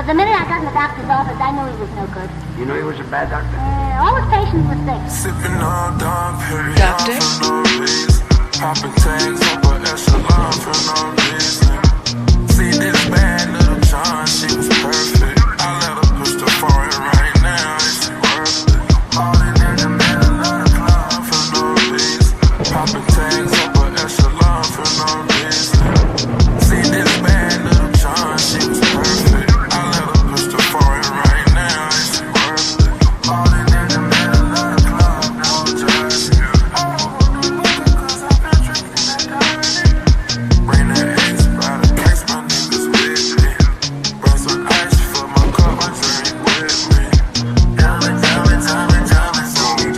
The minute I got in the doctor's office, I knew he was no good. You knew he was a bad doctor? All his patients were sick. Sipping on Dom Perignon Doctor? for no reason. Popping tags up a echelon for no reason. See this bad little John, she was perfect. I let her push the foreign right now, is she worth it? Holding in the middle of the club for no reason. Popping tags up a echelon for no reason. See this bad little John, she was perfect. I let her push the foreign right now, is she worth it? Holding in the middle of the club, no jersey. I don't want no liquor 'cause I've been drinking that dirty. Bring that ace by the case, my niggas with me. Bring some ice for my cup, I drink with me. Diamond, diamond, diamond, diamonds on me,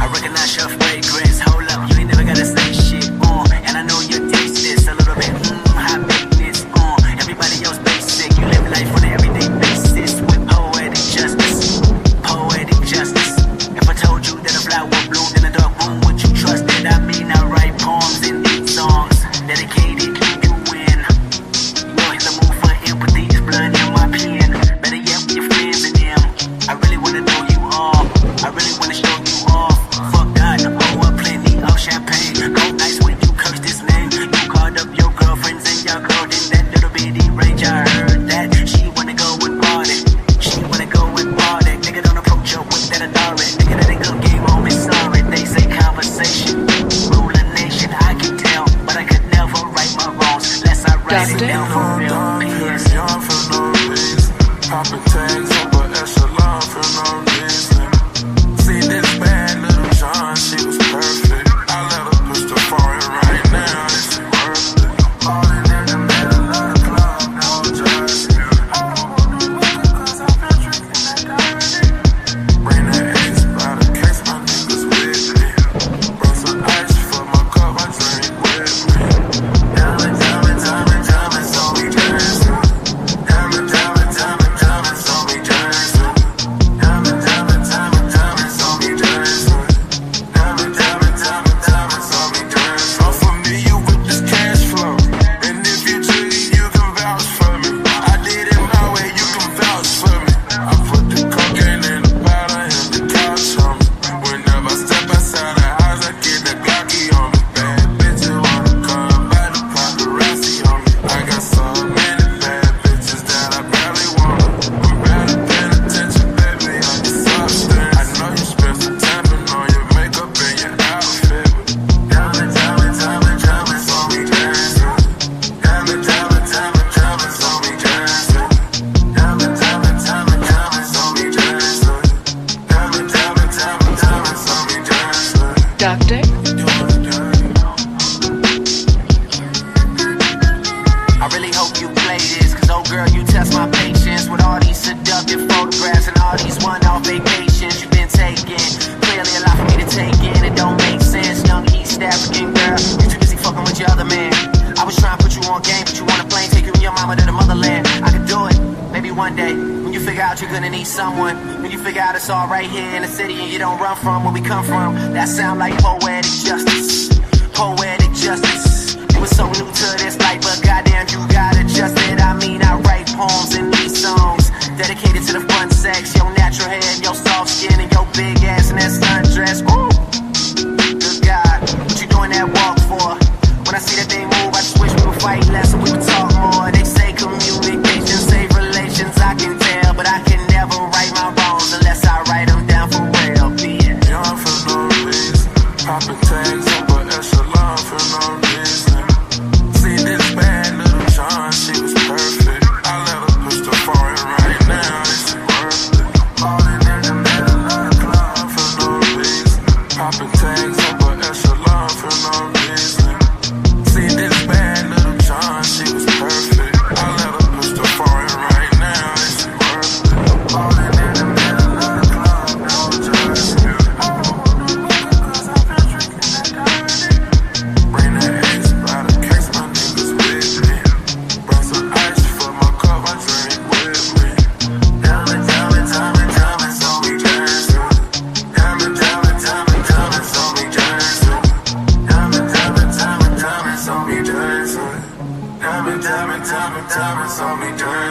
I recognize your fragrance. Hold up, you ain't never gotta say shit on. And I know you taste this a little bit. High maintenance on. Everybody else basic. You live life on an everyday basis with poetic justice. Poetic justice. If I told you that a flower bloomed in a dark room, would you trust it? I mean, I write poems and beat songs dedicated to you win. You're in the mood for empathy. It's blood in my pen. Better yet, with your friends and them. I really wanna know you all. I really wanna show you off. Fuck God, pour up plenty of champagne. Go nice when you curse this name. You called up your girlfriends and y'all called in that little bitty range. I heard that she wanna go and party. She wanna go and party. Nigga, don't approach her with that authority. Nigga, that ain't good game on me, sorry. They say conversation, rule a nation. I can tell, but I could never right my wrongs unless I write it Doctor? down for real. Dom Peace. Perignon for no reason. Popping tags up a echelon for no reason. See this bad little John, she was perfect. I let her push the foreign right now, is she worth it? Holding in the middle of the club, no jersey. I don't want no liquor 'cause I've been drinking that dirty. Bring that ace by the case, my niggas with me. Bring some ice for my cup, I drink with me. Diamond, diamond, diamond, diamonds on me, jersey. Diamond, diamond, diamond, diamonds on me, jersey. Diamond, diamond, diamond, diamonds on me, jersey. Diamond, diamond, diamond, diamonds on me, jersey. I'm familiar with this cash flow, and if you jiggy, you can vouch for me. I did it my way, you can vouch for me. I put the cocaine in the powder and the couch on me. Whenever I step outside the house, I get the Glocky on me. Bad bitches wanna come by the paparazzi on me. I got so many bad bitches that I barely want 'em. I'm better paying attention, baby, on your substance. I know you spend some time on your makeup and your outfit. Diamond, diamond, diamond, diamonds on me, jersey. Diamond, diamond, diamond, diamonds on me, jersey. Diamond, diamond, diamond, diamonds on me, jersey. Diamond, diamond, diamond, diamonds on me, jersey. Doctor? I really hope you play this, 'cause oh girl, you test my patience with all these seductive photographs and all these one-off vacations you've been taking. Clearly a lot for me to take in, it don't make sense. Young East African girl, you too busy fucking with your other man. I was trying to put you on game, but you want a plane, take you and your mama to the motherland. I could do it, maybe one day, when you figure out you're gonna need someone. When you figure out it's all right here in the city and you don't run from where we come from. That sound like poetic justice. Poetic justice. You were so new to this life, but goddamn, you got adjusted. I mean, I write poems and these songs dedicated to the fun sex, your natural hair, and your soft skin, and your big ass and that sundress. Ooh, good God, what you doing that walk for? When I see that they move, I just wish we would fight less and we would talk more. They say communication save relations, I can tell, but I can never right my wrongs unless I write them down for real. Yeah. Young for no reason. Popping tags up a echelon for no reason. See this bad little John, she was perfect. I let her push the foreign right now, is she worth it? Holding in the middle of the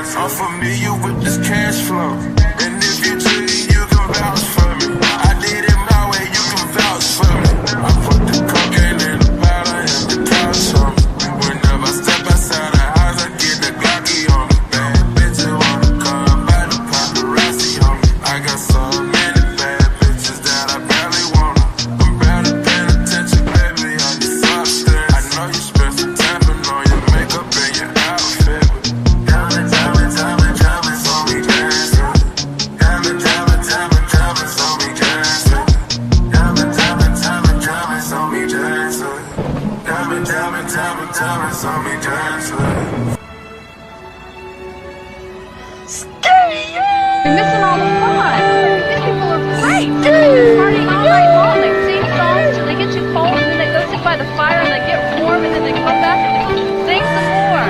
I'm familiar with this cash flow. And if you cheat, you can vouch for me. I did it my way, you can vouch for me. I put the cocaine in the bottle and the couch on me. Whenever I step outside the house, I get the Glocky on me. Bad bitches wanna come by the paparazzi on me. I got so many bad bitches that I barely want 'em. I'm better paying attention, baby, on your substance. I know you spent some time putting on your makeup and your outfit. Diamonds on me dancing. Diamonds on me dancing. Diamonds on me dancing. Diamonds on me dancing. You're missing all the fun. These people are great. Partying all night long. They sing songs till they get too cold, and then they go sit by the fire and they get warm, and then they come back and they sing some more.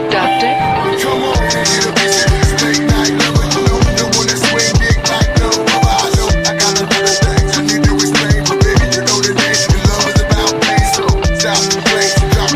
Doctor? Come on, it'll be this late night lover. You know, the one that swing big like no other. I know I got a lot of things I need to explain, but baby, you know the name. Your love is about me, so stop the place, drop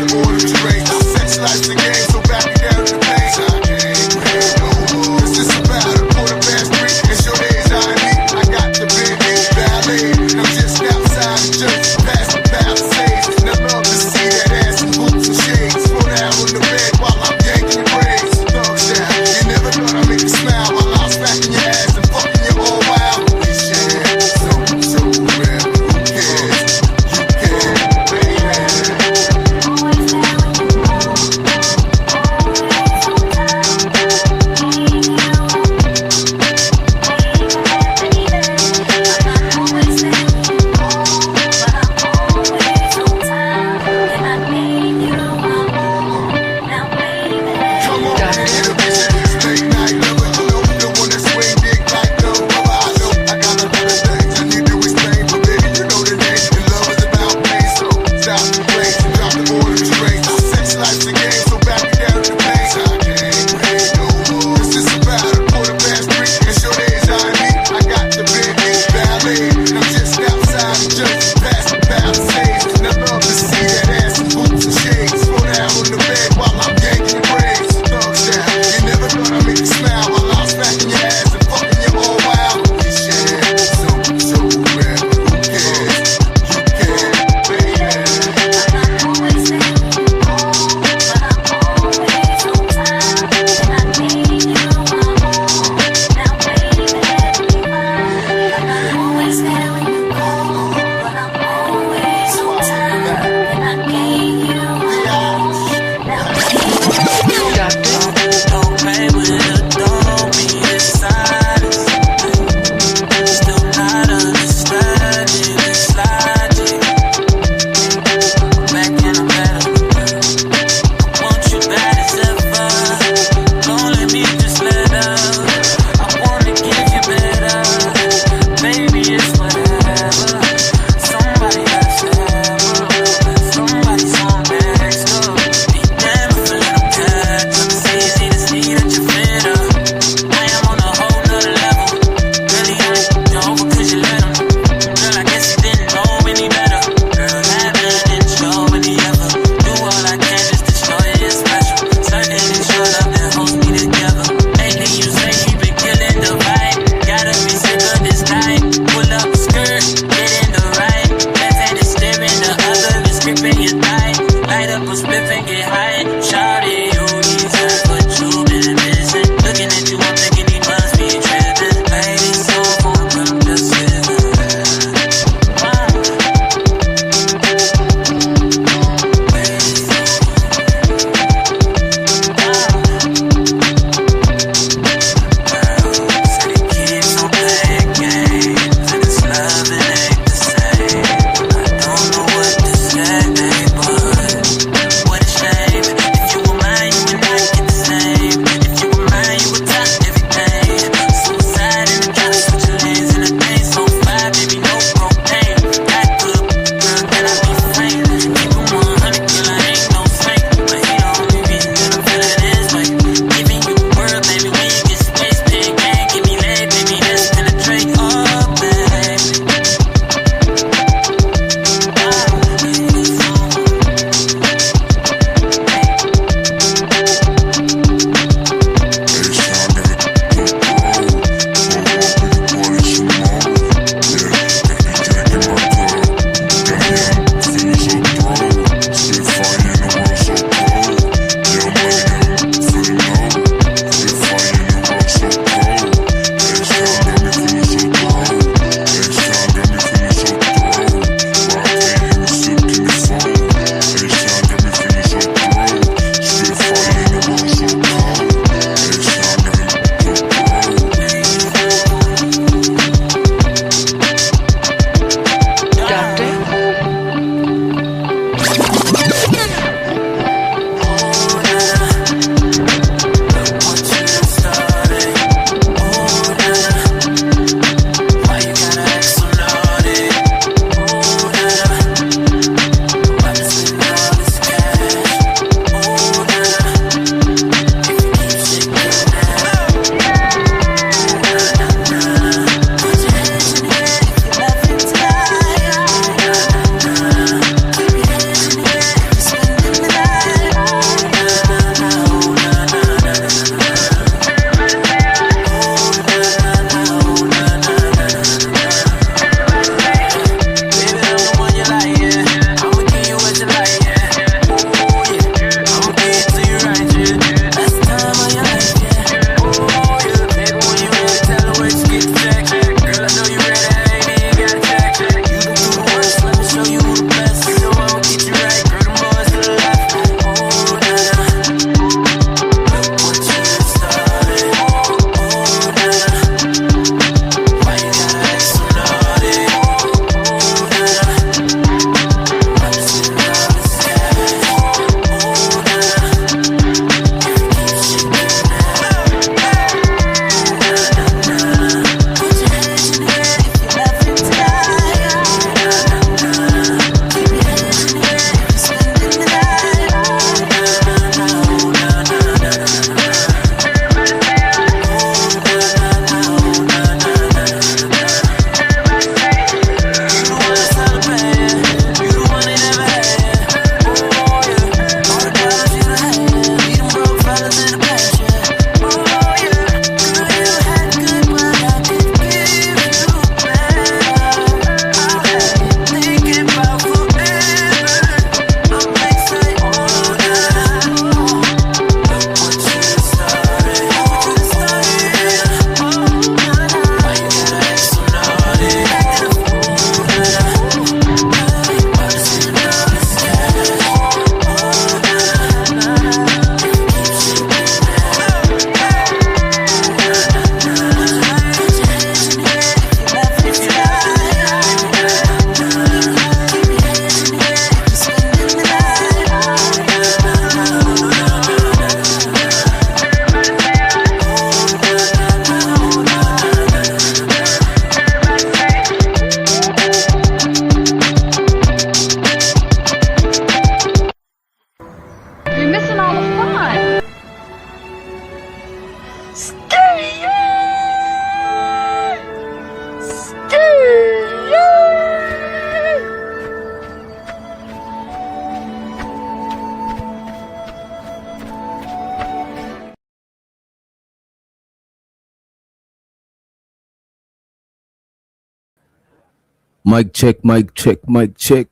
Mic check, mic check, mic check.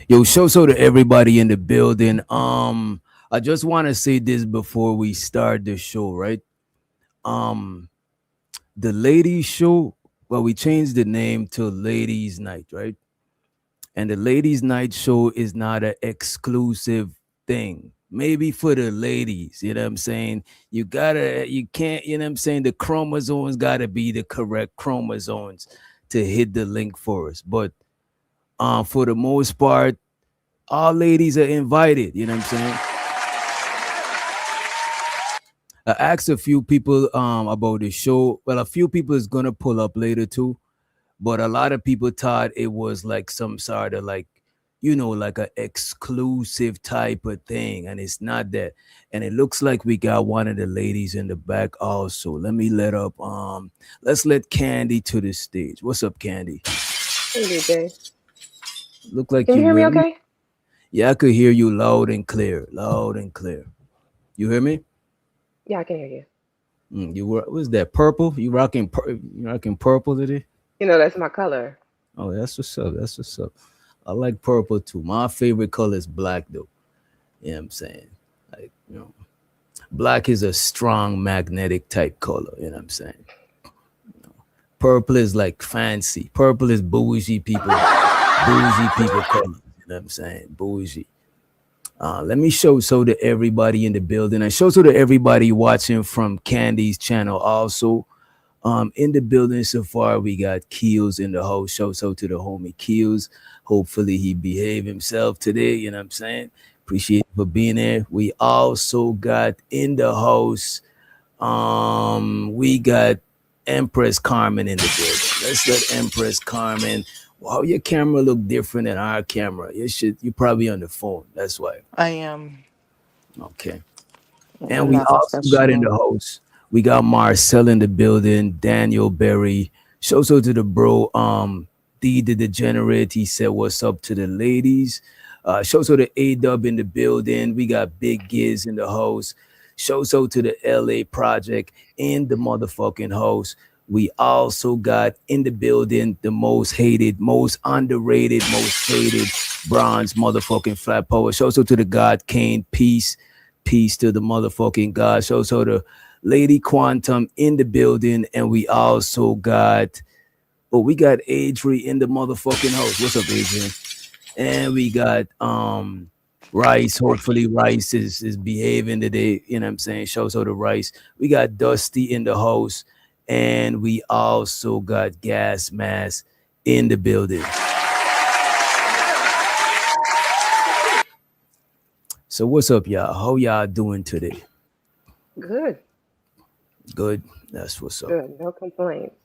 Yo, show so to everybody in the building. I just want to say this before we start the show, right? Um, the ladies show, well, we changed the name to Ladies Night, right? And the Ladies Night show is not an exclusive thing. Maybe for the ladies, you know what I'm saying? You can't, you know what I'm saying? The chromosomes gotta be the correct chromosomes to hit the link for us. But for the most part, all ladies are invited. You know what I'm saying? I asked a few people about the show. Well, a few people is gonna pull up later too, but a lot of people thought it was like some sort of like, you know, like an exclusive type of thing, and it's not that. And it looks like we got one of the ladies in the back also. Let me let's let Candy to the stage. What's up, Candy? Hey, DJ. Look like Can you hear me okay? Yeah, I could hear you loud and clear. Loud and clear. You hear me? Yeah, I can hear you. What's that? Purple? You rocking purple today? You know, that's my color. Oh, that's what's up. That's what's up. I like purple too. My favorite color is black though. You know what I'm saying? Like, you know, black is a strong magnetic type color. You know what I'm saying? You know, purple is like fancy. Purple is bougie people color. You know what I'm saying? Bougie. Let me show so to everybody in the building and show so to everybody watching from Candy's channel also. In the building so far, we got Keels in the house. Show so to the homie Keels. Hopefully he behave himself today. You know what I'm saying? Appreciate you for being there. We also got in the house. We got Empress Carmen in the building. Let's let Empress Carmen. Wow, your camera look different than our camera. You're probably on the phone. That's why. I am. Okay. And we also got in the house. We got Marcel in the building, Daniel Berry. Show so to the bro. D the Degenerate. He said, what's up to the ladies? Show so to A-Dub in the building. We got Big Giz in the house. Show so to the LA Project in the motherfucking house. We also got in the building the most hated, most underrated, most hated bronze motherfucking flat power. Show so to the God Kane. Peace to the motherfucking God. Show so to Lady Quantum in the building, and we also got, we got Adri in the motherfucking house. What's up, Adrian? And we got Rice. Hopefully Rice is behaving today. You know what I'm saying? Show so to Rice. We got Dusty in the house, and we also got Gas Mask in the building. So what's up, y'all? How y'all doing today? Good. Good. That's what's up. Good. No complaints.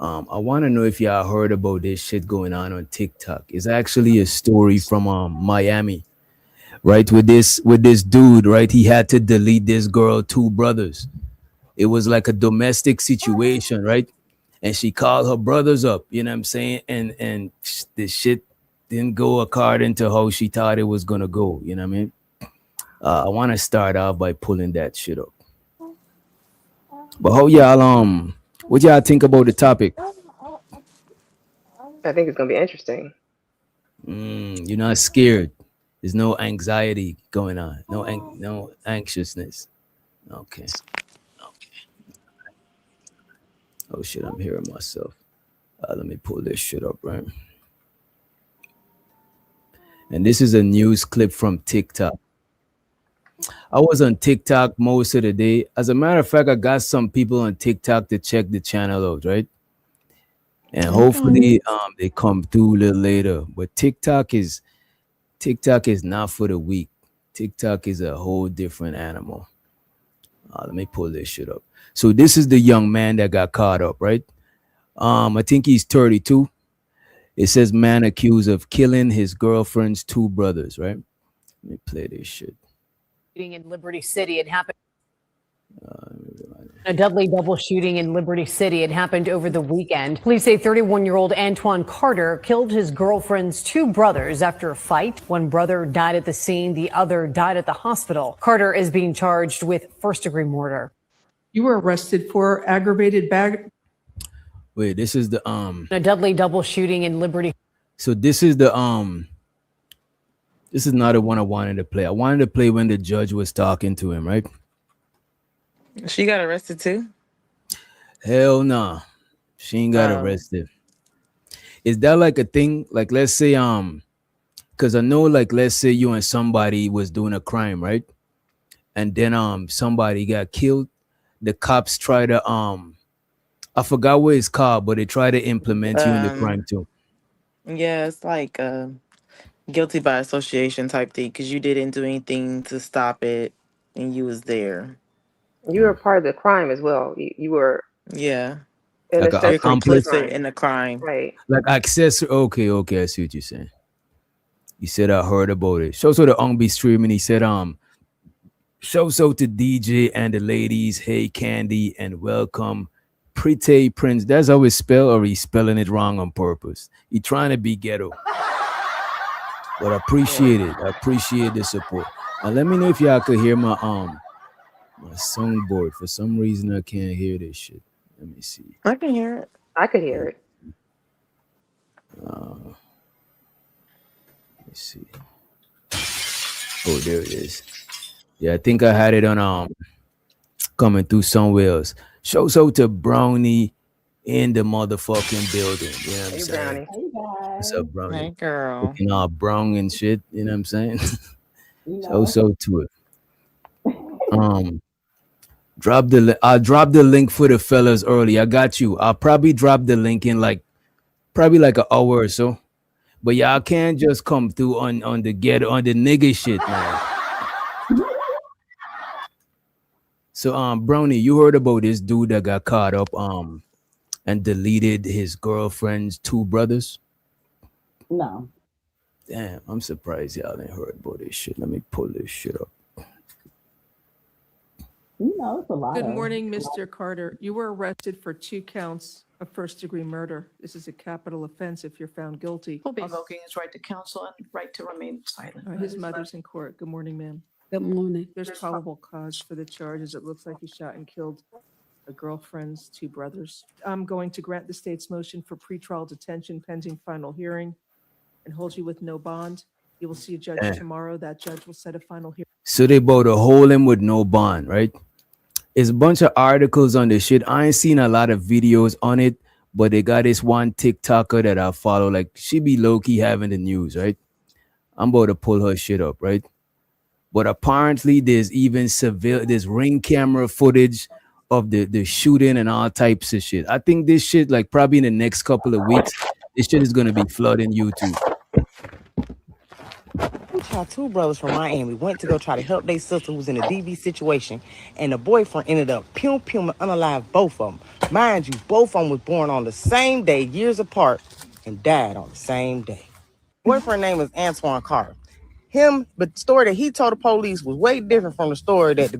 I want to know if y'all heard about this shit going on TikTok. It's actually a story from Miami, right? With this dude, right? He had to delete this girl, two brothers. It was like a domestic situation, right? And she called her brothers up, you know what I'm saying? And the shit didn't go according to how she thought it was gonna go, you know what I mean? I want to start off by pulling that shit up. But how y'all what y'all think about the topic? I think it's gonna be interesting. You're not scared. There's no anxiety going on. No anxiousness. Okay. Oh shit, I'm hearing myself. Let me pull this shit up, right? And this is a news clip from TikTok. I was on TikTok most of the day. As a matter of fact, I got some people on TikTok to check the channel out, right? And hopefully they come through a little later. But TikTok is not for the weak. TikTok is a whole different animal. Let me pull this shit up. So this is the young man that got caught up, right? I think he's 32. It says man accused of killing his girlfriend's two brothers, right? Let me play this shit. In Liberty City, it happened. A deadly double shooting in Liberty City. It happened over the weekend. Police say 31-year-old Antoine Carter killed his girlfriend's two brothers after a fight. One brother died at the scene. The other died at the hospital. Carter is being charged with first-degree murder. You were arrested for aggravated Wait, this is the A deadly double shooting in Liberty. So this is the this is not the one I wanted to play. I wanted to play when the judge was talking to him, right? She got arrested too. Hell nah. She ain't got arrested. Is that like a thing? Like let's say because I know like let's say you and somebody was doing a crime, right? And then somebody got killed. The cops try to I forgot what it's called, but they try to implement you in the crime too. Yeah, it's like guilty by association type thing because you didn't do anything to stop it and you was there. You were part of the crime as well. You were Yeah, an Like an you're accessory to the accomplice, complicit crime. in the crime. Right. like accessory. Okay, I see what you're saying. He said I heard about it. Show so the be streaming. He said show so to DJ and the ladies. Hey Candy and welcome. Pretty Prince. That's how it's spelled, or he's spelling it wrong on purpose. He trying to be ghetto. But I appreciate it. I appreciate the support. And let me know if y'all could hear my songboard. For some reason I can't hear this shit. Let me see. I can hear it. I could hear it. Let me see. Oh, there it is. Yeah, I think I had it on coming through somewhere else. Show so to Brownie in the motherfucking building. You know what I'm Hey, saying? Brownie. What's up, Brownie? Hey, girl. Looking all brown and shit. You know what I'm saying? So to it. I'll drop the link for the fellas early. I got you. I'll probably drop the link in probably like an hour or so. But y'all can't just come through on the nigga shit, man. So Brownie, you heard about this dude that got caught up and deleted his girlfriend's two brothers? No. Damn, I'm surprised y'all ain't heard about this shit. Let me pull this shit up. It's a lot. Good morning, Mr. Carter. You were arrested for 2 counts of first-degree murder. This is a capital offense if you're found guilty. Will be invoking his right to counsel and right to remain silent. His mother's in court. Good morning, ma'am. Good morning. There's probable cause for the charges. It looks like you shot and killed a girlfriend's 2 brothers. I'm going to grant the state's motion for pretrial detention pending final hearing and hold you with no bond. You will see a judge tomorrow. That judge will set a final hearing. So they about to hold him with no bond, right? It's a bunch of articles on this shit. I ain't seen a lot of videos on it, but they got this one TikToker that I follow. Like, she be low-key having the news, right? I'm about to pull her shit up, right? But apparently there's even there's ring camera footage of the shooting and all types of shit. I think this shit, like probably in the next couple of weeks, this shit is gonna be flooding YouTube. Two brothers from Miami went to go try to help their sister who was in a DV situation, and the boyfriend ended up and unalive both of them. Mind you, both of them was born on the same day, years apart, and died on the same day. Boyfriend name was Antoine Carter. But the story that he told the police was way different from the story that the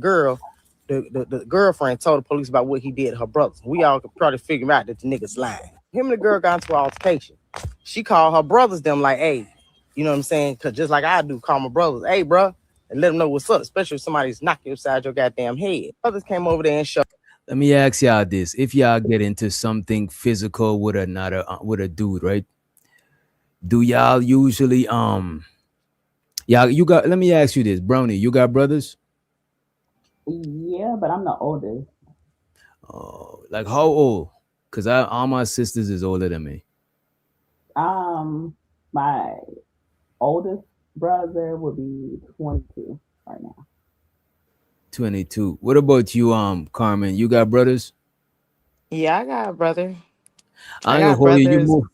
girlfriend told the police about what he did to her brothers. We all could probably figure out that the nigga's lying. Him and the girl got into an altercation. She called her brothers them like, hey, you know what I'm saying? Because just like I do, call my brothers, hey, bro, and let them know what's up, especially if somebody's knocking upside your goddamn head. Brothers came over there and showed. Let me ask y'all this. If y'all get into something physical with a dude, right? Do y'all usually, let me ask you this, Brownie, you got brothers? Yeah, but I'm the oldest. Oh, like how old? Because all my sisters is older than me. My oldest brother would be 22 right now. 22. What about you, Carmen? You got brothers? Yeah, I got a brother. I ain't gonna hold you.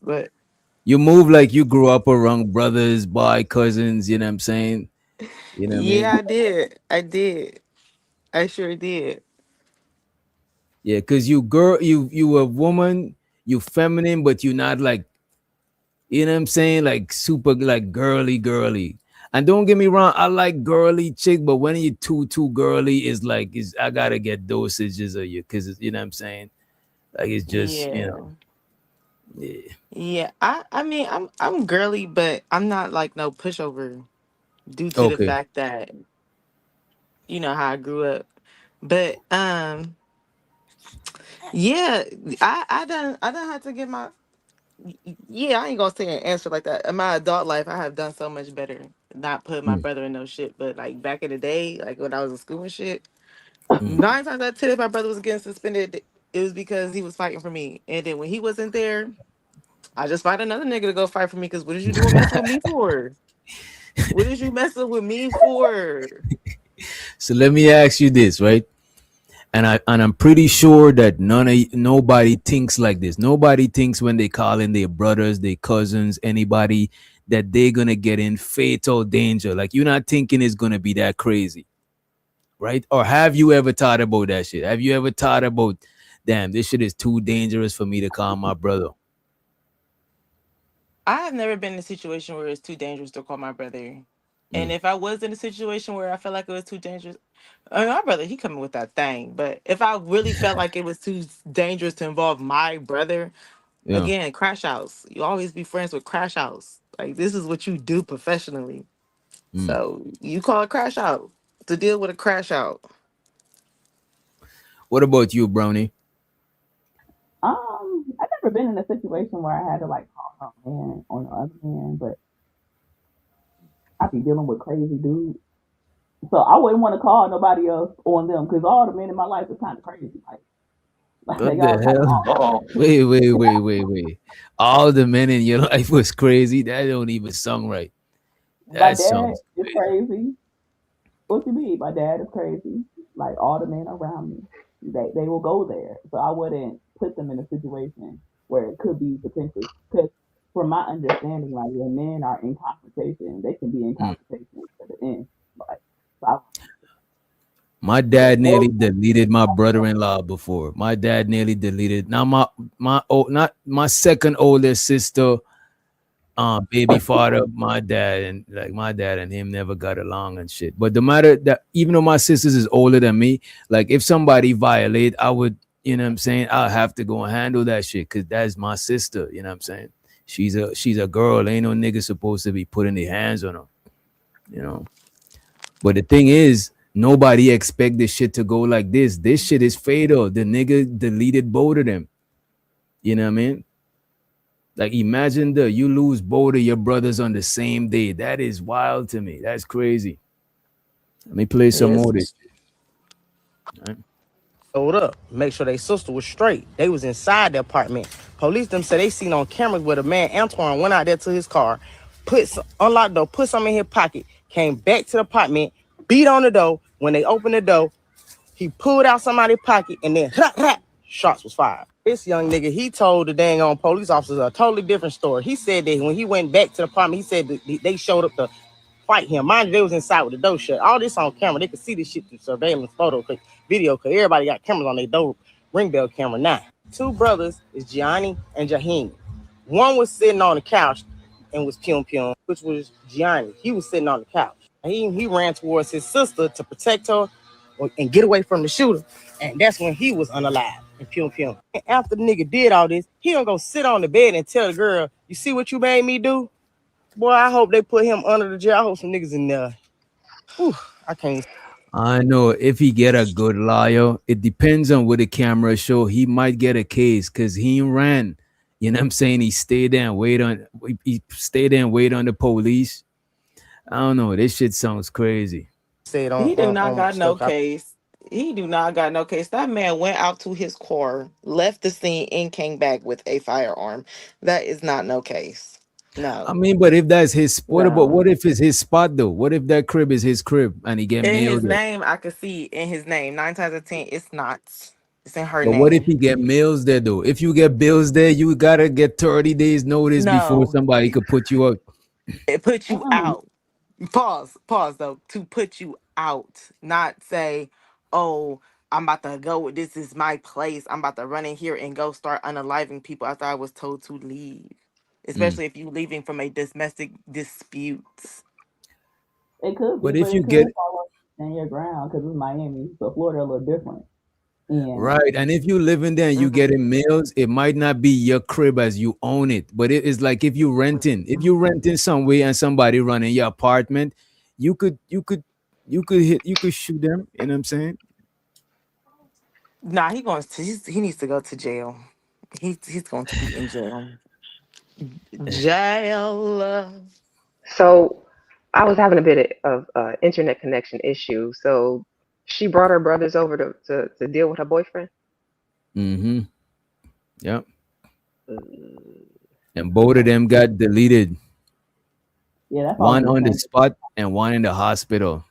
You move like you grew up around brothers, boy, cousins. You know what I'm saying? You know what I mean? I did. I sure did. Yeah, because you a woman, you feminine, but you're not like, you know what I'm saying? Like super like girly. And don't get me wrong, I like girly chick, but when you too girly, I gotta get dosages of you, because you know what I'm saying? Like it's just you know. Yeah. I mean I'm girly, but I'm not like no pushover due to the fact that you know how I grew up. But Yeah, I done had to get my. Yeah, I ain't gonna say an answer like that. In my adult life, I have done so much better. Not putting my Mm, brother in no shit, but like back in the day, like when I was in school and shit, mm. 9 times out of 10, if my brother was getting suspended, it was because he was fighting for me. And then when he wasn't there, I just find another nigga to go fight for me. Because what did you doing messing with me for? What did you messing with me for? So let me ask you this, right? And I'm pretty sure that nobody thinks like this. Nobody thinks when they call in their brothers, their cousins, anybody that they're gonna get in fatal danger. Like you're not thinking it's gonna be that crazy, right? Or have you ever thought about that shit? Have you ever thought about, damn, this shit is too dangerous for me to call my brother? I have never been in a situation where it's too dangerous to call my brother. And Mm, if I was in a situation where I felt like it was too dangerous, I mean, my brother, he coming with that thing. But if I really felt like it was too dangerous to involve my brother, yeah. again, crash outs. You always be friends with crash outs. Like this is what you do professionally. Mm. So you call a crash out to deal with a crash out. What about you, Brownie? I've never been in a situation where I had to like call a man on the other hand, but I be dealing with crazy dudes. So I wouldn't want to call nobody else on them because all the men in my life are kind of crazy. Like What they the all kind of hell? off. Wait. All the men in your life was crazy. That don't even sound right. My That dad sounds is crazy. crazy. What you mean? My dad is crazy. Like all the men around me, they will go there. So I wouldn't put them in a situation where it could be potentially because from my understanding, like when men are in confrontation, they can be in Mm. confrontation to the end. Like so I, My but dad those nearly deleted my brother-in-law before. My dad nearly deleted. Now not my second oldest sister, baby father, my dad and him never got along and shit. But the matter that even though my sisters is older than me, like if somebody violate, I would, you know what I'm saying, I'll have to go and handle that shit because that's my sister, you know what I'm saying? She's a girl. Ain't no nigga supposed to be putting their hands on her, you know. But the thing is, nobody expect this shit to go like this. This shit is fatal. The nigga deleted both of them. You know what I mean? Like imagine you lose both of your brothers on the same day. That is wild to me. That's crazy. Let me play some more of this. Yes. Right? Hold up, make sure they sister was straight. They was inside the apartment. Police them said they seen on cameras where the man Antoine went out there to his car, unlocked the door, put something in his pocket, came back to the apartment, beat on the door. When they opened the door, he pulled out somebody's pocket and then shots was fired. This young nigga, he told the dang on police officers a totally different story. He said that when he went back to the apartment, he said that they showed up to fight him. Mind you, they was inside with the door shut. All this on camera. They could see this shit through surveillance video, because everybody got cameras on their door ring bell camera now. Two brothers is Gianni and Jaheim. One was sitting on the couch and was pum, which was Gianni. He was sitting on the couch. He ran towards his sister to protect her and get away from the shooter. And that's when he was unalive and pum. And after the nigga did all this, he don't go sit on the bed and tell the girl, you see what you made me do? Boy, I hope they put him under the jail. I hope some niggas in there. Whew, I can't. I know if he get a good lawyer, it depends on what the camera show. He might get a case because he ran. You know what I'm saying? He stayed there and wait on the police. I don't know. This shit sounds crazy. Said He do not on got no stuff. case. He do not got no case. That man went out to his car, left the scene, and came back with a firearm. That is not no case. I No. mean, but if that's his, No. what if it's his spot though? What if that crib is his crib and he get In his mailed there? name, I could see in his name. 9 times out of 10, it's not. It's in her But what if name. he get mails there though? If you get bills there, you gotta get 30 days notice before No. somebody could put you out. It puts you Mm-mm. out. Pause though. To put you out. Not say, oh, I'm about to go. This is my place. I'm about to run in here and go start unaliving people after I was told to leave. Mm. Especially if you leaving from a domestic dispute. It could be, But but if you it get could fall on your ground because it's Miami, so Florida a little different. And right, and if you live in there and you Mhm. getting mails, it might not be your crib as you own it, but it is like if you renting. If you renting somewhere and somebody running your apartment, you could shoot them. You know what I'm saying? Nah, he needs to go to jail. He's going to be in jail. Jail. So I was having a bit of internet connection issue. So she brought her brothers over to deal with her boyfriend. Mm-hmm. Yep. And both of them got deleted. Yeah, that's One all on the spot and one in the hospital.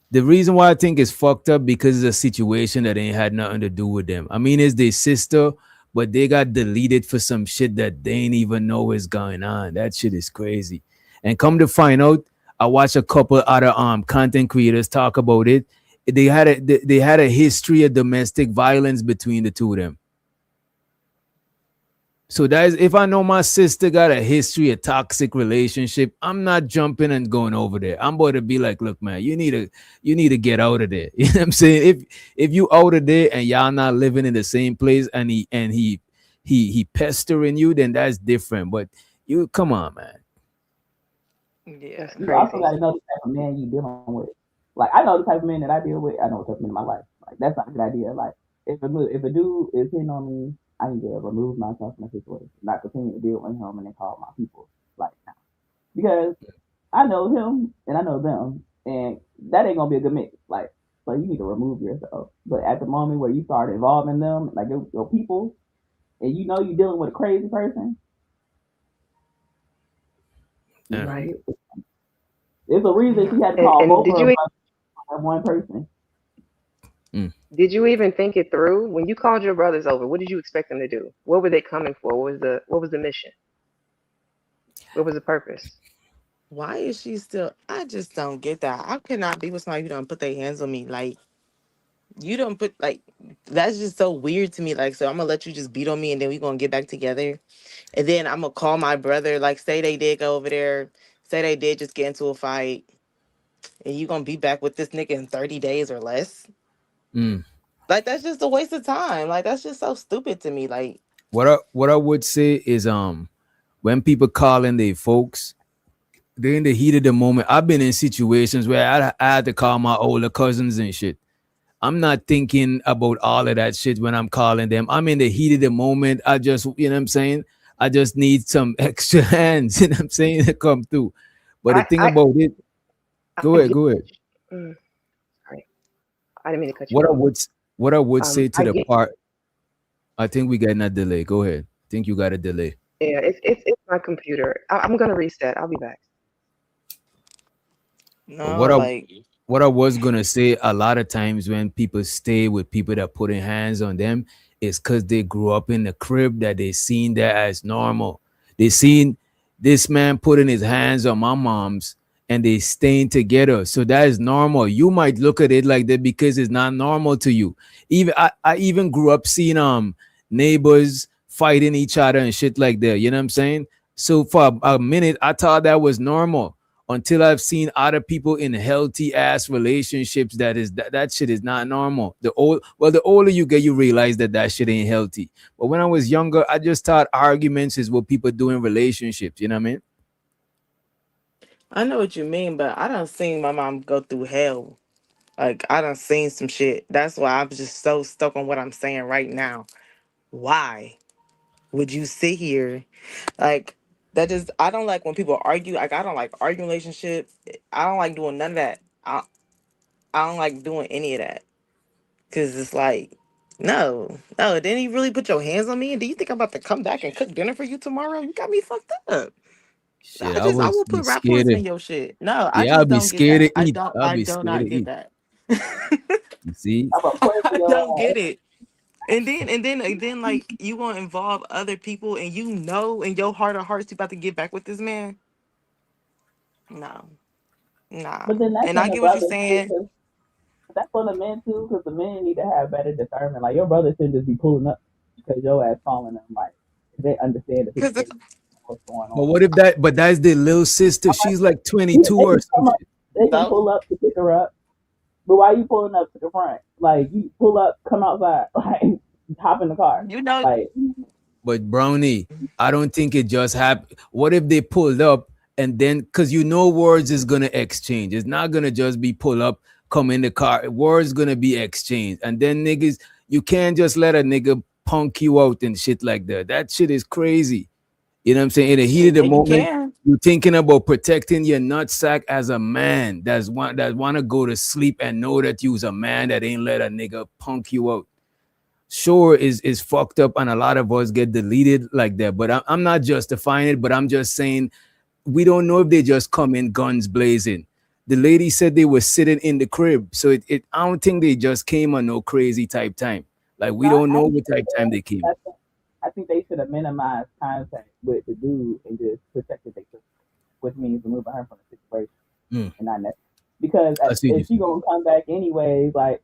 The reason why I think it's fucked up because it's a situation that ain't had nothing to do with them. I mean, it's their sister, but they got deleted for some shit that they ain't even know is going on. That shit is crazy. And come to find out, I watched a couple other content creators talk about it. They had a history of domestic violence between the two of them. So that is, if I know my sister got a history of toxic relationship, I'm not jumping and going over there. I'm going to be like, look, man, you need to get out of there. You know what I'm saying? If you out of there and y'all not living in the same place and he pestering you, then that's different. But you come on, man. Yeah, you also got to know the type of man you dealing with. Like, I know the type of man that I deal with. I know the type of man in my life. Like, that's not a good idea. Like, if a dude is hitting on me, I need to remove myself from the situation, not continue to deal with him and then call my people. Like, nah. Because I know him and I know them, and that ain't gonna be a good mix. Like, so you need to remove yourself. But at the moment where you start involving them, like your people, and you know you're dealing with a crazy person, Yeah. Right. There's a reason she had to call And both did of you them at one person. did you even think it through when you called your brothers over? What did you expect them to do? What were they coming for? What was the mission? What was the purpose? Why is she still? I just don't get that. I cannot be with somebody who don't put their hands on me. Like, you don't put, like, that's just so weird to me. Like, so I'm gonna let you just beat on me and then we gonna get back together. And then I'm gonna call my brother, like, say they did go over there, say they did just get into a fight, and you gonna be back with this nigga in 30 days or less. Mm. Like, that's just a waste of time. Like, that's just so stupid to me. Like, What I would say is when people call in their folks, they're in the heat of the moment. I've been in situations where I had to call my older cousins and shit. I'm not thinking about all of that shit when I'm calling them. I'm in the heat of the moment. I just, you know what I'm saying? I just need some extra hands, you know what I'm saying, to come through. But the thing about it, go ahead. Sorry, I didn't mean to cut you What I off. would say to I the get. part, I think we got a delay. Go ahead. I think you got a delay. Yeah, it's my computer. I'm gonna reset. I'll be back. But no, like, what I was gonna say, a lot of times when people stay with people that putting hands on them, is because they grew up in the crib that they seen that as normal. They seen this man putting his hands on my mom's and they staying together. So that is normal. You might look at it like that because it's not normal to you. Even I even grew up seeing neighbors fighting each other and shit like that. You know what I'm saying? So for a minute, I thought that was normal until I've seen other people in healthy ass relationships that shit is not normal. The older you get, you realize that shit ain't healthy. But when I was younger, I just thought arguments is what people do in relationships. You know what I mean? I know what you mean, but I done seen my mom go through hell. Like, I done seen some shit. That's why I'm just so stuck on what I'm saying right now. Why would you sit here? Like, that just, I don't like when people argue. Like, I don't like arguing relationships. I don't like doing none of that. I don't like doing any of that. Because it's like, no, no. Didn't you really put your hands on me? And do you think I'm about to come back and cook dinner for you tomorrow? You got me fucked up. Shit, I will be put rat scared poison of. in your shit. No, I Yeah, I'll just be don't get scared that. to eat. I'll I be do scared to not get eat. that. You see? I'm a put I your don't ass. get it. And then like you gonna involve other people and you know in your heart of hearts you about to get back with this man. No. Nah. But then that's And I on the get what you're brothers too, saying. 'cause that's on the men too, because the men need to have better discernment. Like your brother shouldn't just be pulling up because your ass calling them. Like they understand the Because situation, what's going But on. what if that? But that's the little sister. I'm like, She's like 22 they or can some come up, shit. they can so pull up to pick her up. But why you pulling up to the front? Like you pull up, come outside, like hop in the car. you know Like But Brownie, I don't think it just happened. What if they pulled up and then, because words is gonna exchange. It's not gonna just be pull up, come in the car. Words gonna be exchanged, and then niggas, you can't just let a nigga punk you out and shit like that. That shit is crazy. You know what I'm saying? In the heat of the Yeah, you moment, can. you're thinking about protecting your nutsack as a man that wanna go to sleep and know that you's a man that ain't let a nigga punk you out. Sure, is fucked up, and a lot of us get deleted like that. But I'm not justifying it, but I'm just saying we don't know if they just come in guns blazing. The lady said they were sitting in the crib, so I don't think they just came on no crazy type time. Like we No, don't know what type time they came. I think they should have minimized contact with the dude and just protected their sister, which means removing her from the situation Mm. and not necessarily because I see if you. she gonna come back anyways, like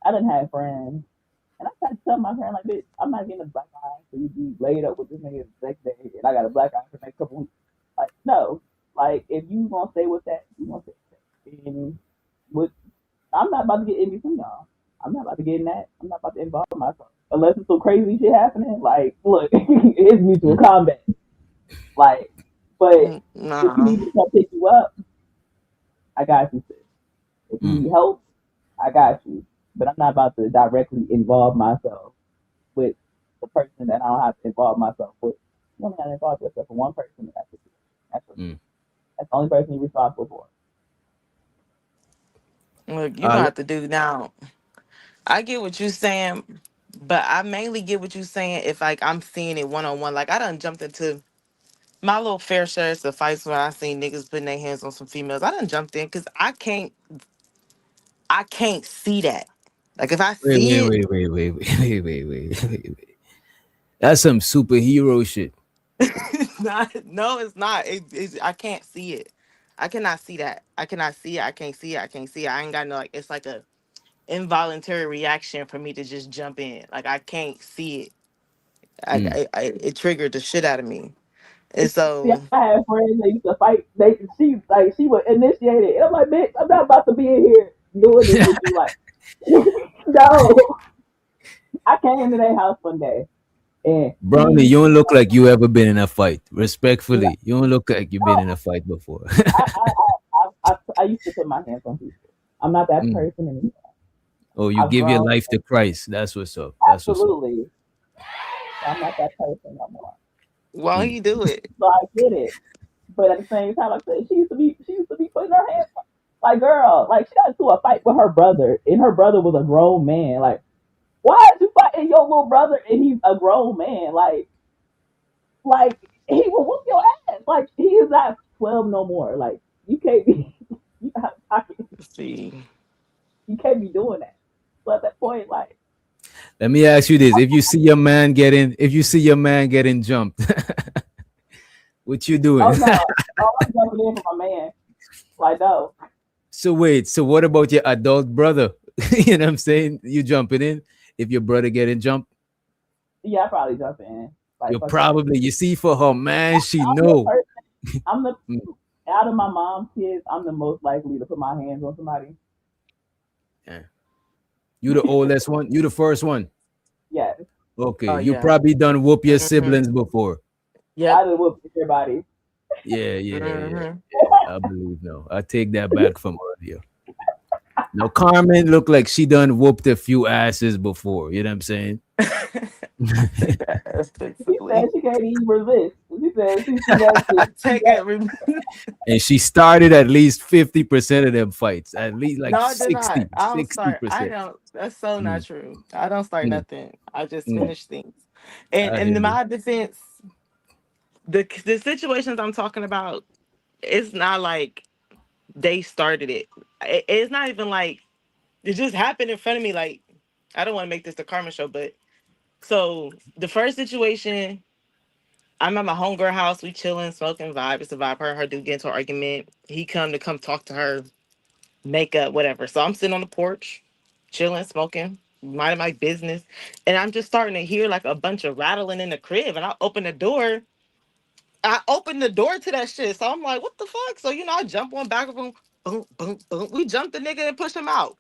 I didn't have friends. And I tried to tell my friend, like, bitch, I'm not getting a black eye, so you be laid up with this nigga the next day, and I got a black eye for the next couple weeks. Like, no. Like, if you gonna stay with that, you gonna stay with that. And with, I'm not about to get in between y'all. I'm not about to get in that. I'm not about to involve myself. Unless it's some crazy shit happening, like, look, it is mutual combat. Like, but if you Nah. need me to come pick you up, I got you, sis. If you Mm. need help, I got you. But I'm not about to directly involve myself with the person that I don't have to involve myself with. You only got to involve yourself with one person. Mm. That's the only person you're responsible for. Look, you're gonna have to do now. I get what you're saying, but I mainly get what you're saying if like I'm seeing it one on one. Like I done jumped into my little fair share of fights where I seen niggas putting their hands on some females. I done jumped in because I can't see that. Like if I Wait, see wait, it, wait, wait, wait, wait, wait, wait, wait, wait. That's some superhero shit. it's not. No, it's not. I can't see it. I cannot see that. I cannot see it. I can't see it. I can't see it. I ain't got no like. It's like a involuntary reaction for me to just jump in. Like I can't see it. Mm. It triggered the shit out of me. And See, so I had friends that used to fight. She would initiate it. And I'm like, bitch, I'm not about to be in here doing this with you. Like, no. I came into their house one day and Brownie, you don't look I, like you ever been in a fight. no, Respectfully, you don't look like you've been in a fight before. I used to put my hands on people. I'm not that Mm. person anymore. Oh, you I've give your grown. life to Christ. That's what's up. That's what's up. Absolutely. I'm not that person no more. won't Mm. he do it? So I get it. But at the same time, like I said, she used to be putting her hands on, like, girl, like she got into a fight with her brother, and her brother was a grown man. Like, why are you fighting your little brother and he's a grown man? Like he will whoop your ass. Like he is not 12 no more. Like you can't be you out of pocket. See, You can't be doing that. So at that point, like, Let me ask you this: if you see your man getting jumped, what you doing? oh no, oh, I'm jumping in for my man. Like no, So wait, so what about your adult brother? You know what I'm saying? You jumping in if your brother getting jumped? yeah, I probably jump in. Like You're fuck that. probably you see for her man, she I'm the know. person. I'm the Mm. out of my mom's kids. I'm the most likely to put my hands on somebody. Yeah. You the oldest one. You the first one. Yes, Okay, oh you yeah, probably done whoop your hmm siblings before. yep, I just whoop everybody. Yeah. hmm I believe no. I take that back from earlier. Now Carmen looked like she done whooped a few asses before. You know what I'm saying? take that as She said basically. she can't even resist. She said she see that shit. Take it. And she started at least 50% of them fights. At least No, like I did not. 60, I don't start. I 60%. don't. That's so not Mm, true. I don't start mm, nothing. I just mm. finish things. And I hear in you. my defense, the situations I'm talking about, it's not like they started it. It's not even like it just happened in front of me. Like I don't want to make this the karma show, but so the first situation, I'm at my homegirl house. We chilling, smoking, vibe. It's a vibe. Her and her dude get into an argument. He come talk to her, makeup, whatever. So I'm sitting on the porch, chilling, smoking, minding my business, and I'm just starting to hear like a bunch of rattling in the crib. And I open the door. I opened the door to that shit. So I'm like, what the fuck? So I jump on back of him, boom, boom, boom. We jumped the nigga and pushed him out.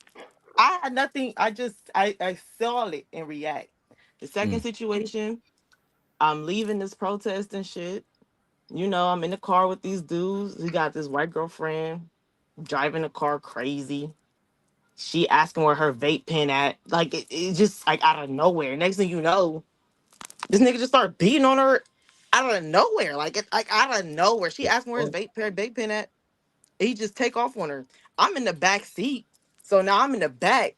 I had nothing. I saw it and react. The second Mm, situation, I'm leaving this protest and shit. I'm in the car with these dudes. He got this white girlfriend. driving the car crazy. She asking where her vape pen at. Like it just like out of nowhere. Next thing you know, this nigga just started beating on her out of nowhere. Like it like out of nowhere. She asking where his vape pen at. He just take off on her. I'm in the back seat. So now I'm in the back.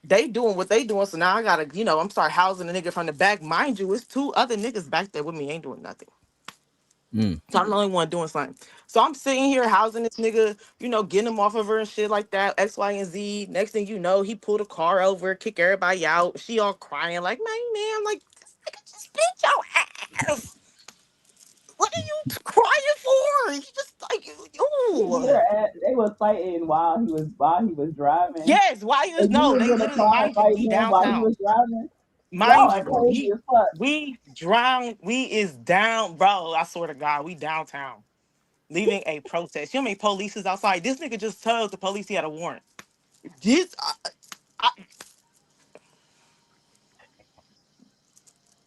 They doing what they doing. So now I gotta, I'm start housing the nigga from the back. Mind you, it's two other niggas back there with me, ain't doing nothing. So I'm the only one doing something. So I'm sitting here housing this nigga, getting him off of her and shit like that, X, Y, and Z. Next thing you know, he pulled a car over, kick everybody out. She all crying like, man, I'm like, this nigga just beat your ass. What are you crying for? He just like, ooh. They was fighting while he was driving. Yes, why he was And you no, was they in the literally, car mind you, fighting we him while he downtown. was driving. Y'all Mind are you, crazy as fuck. we drown, we is down, bro. I swear to God, we downtown. Leaving a protest. You know how many police is outside? This nigga just told the police he had a warrant. This,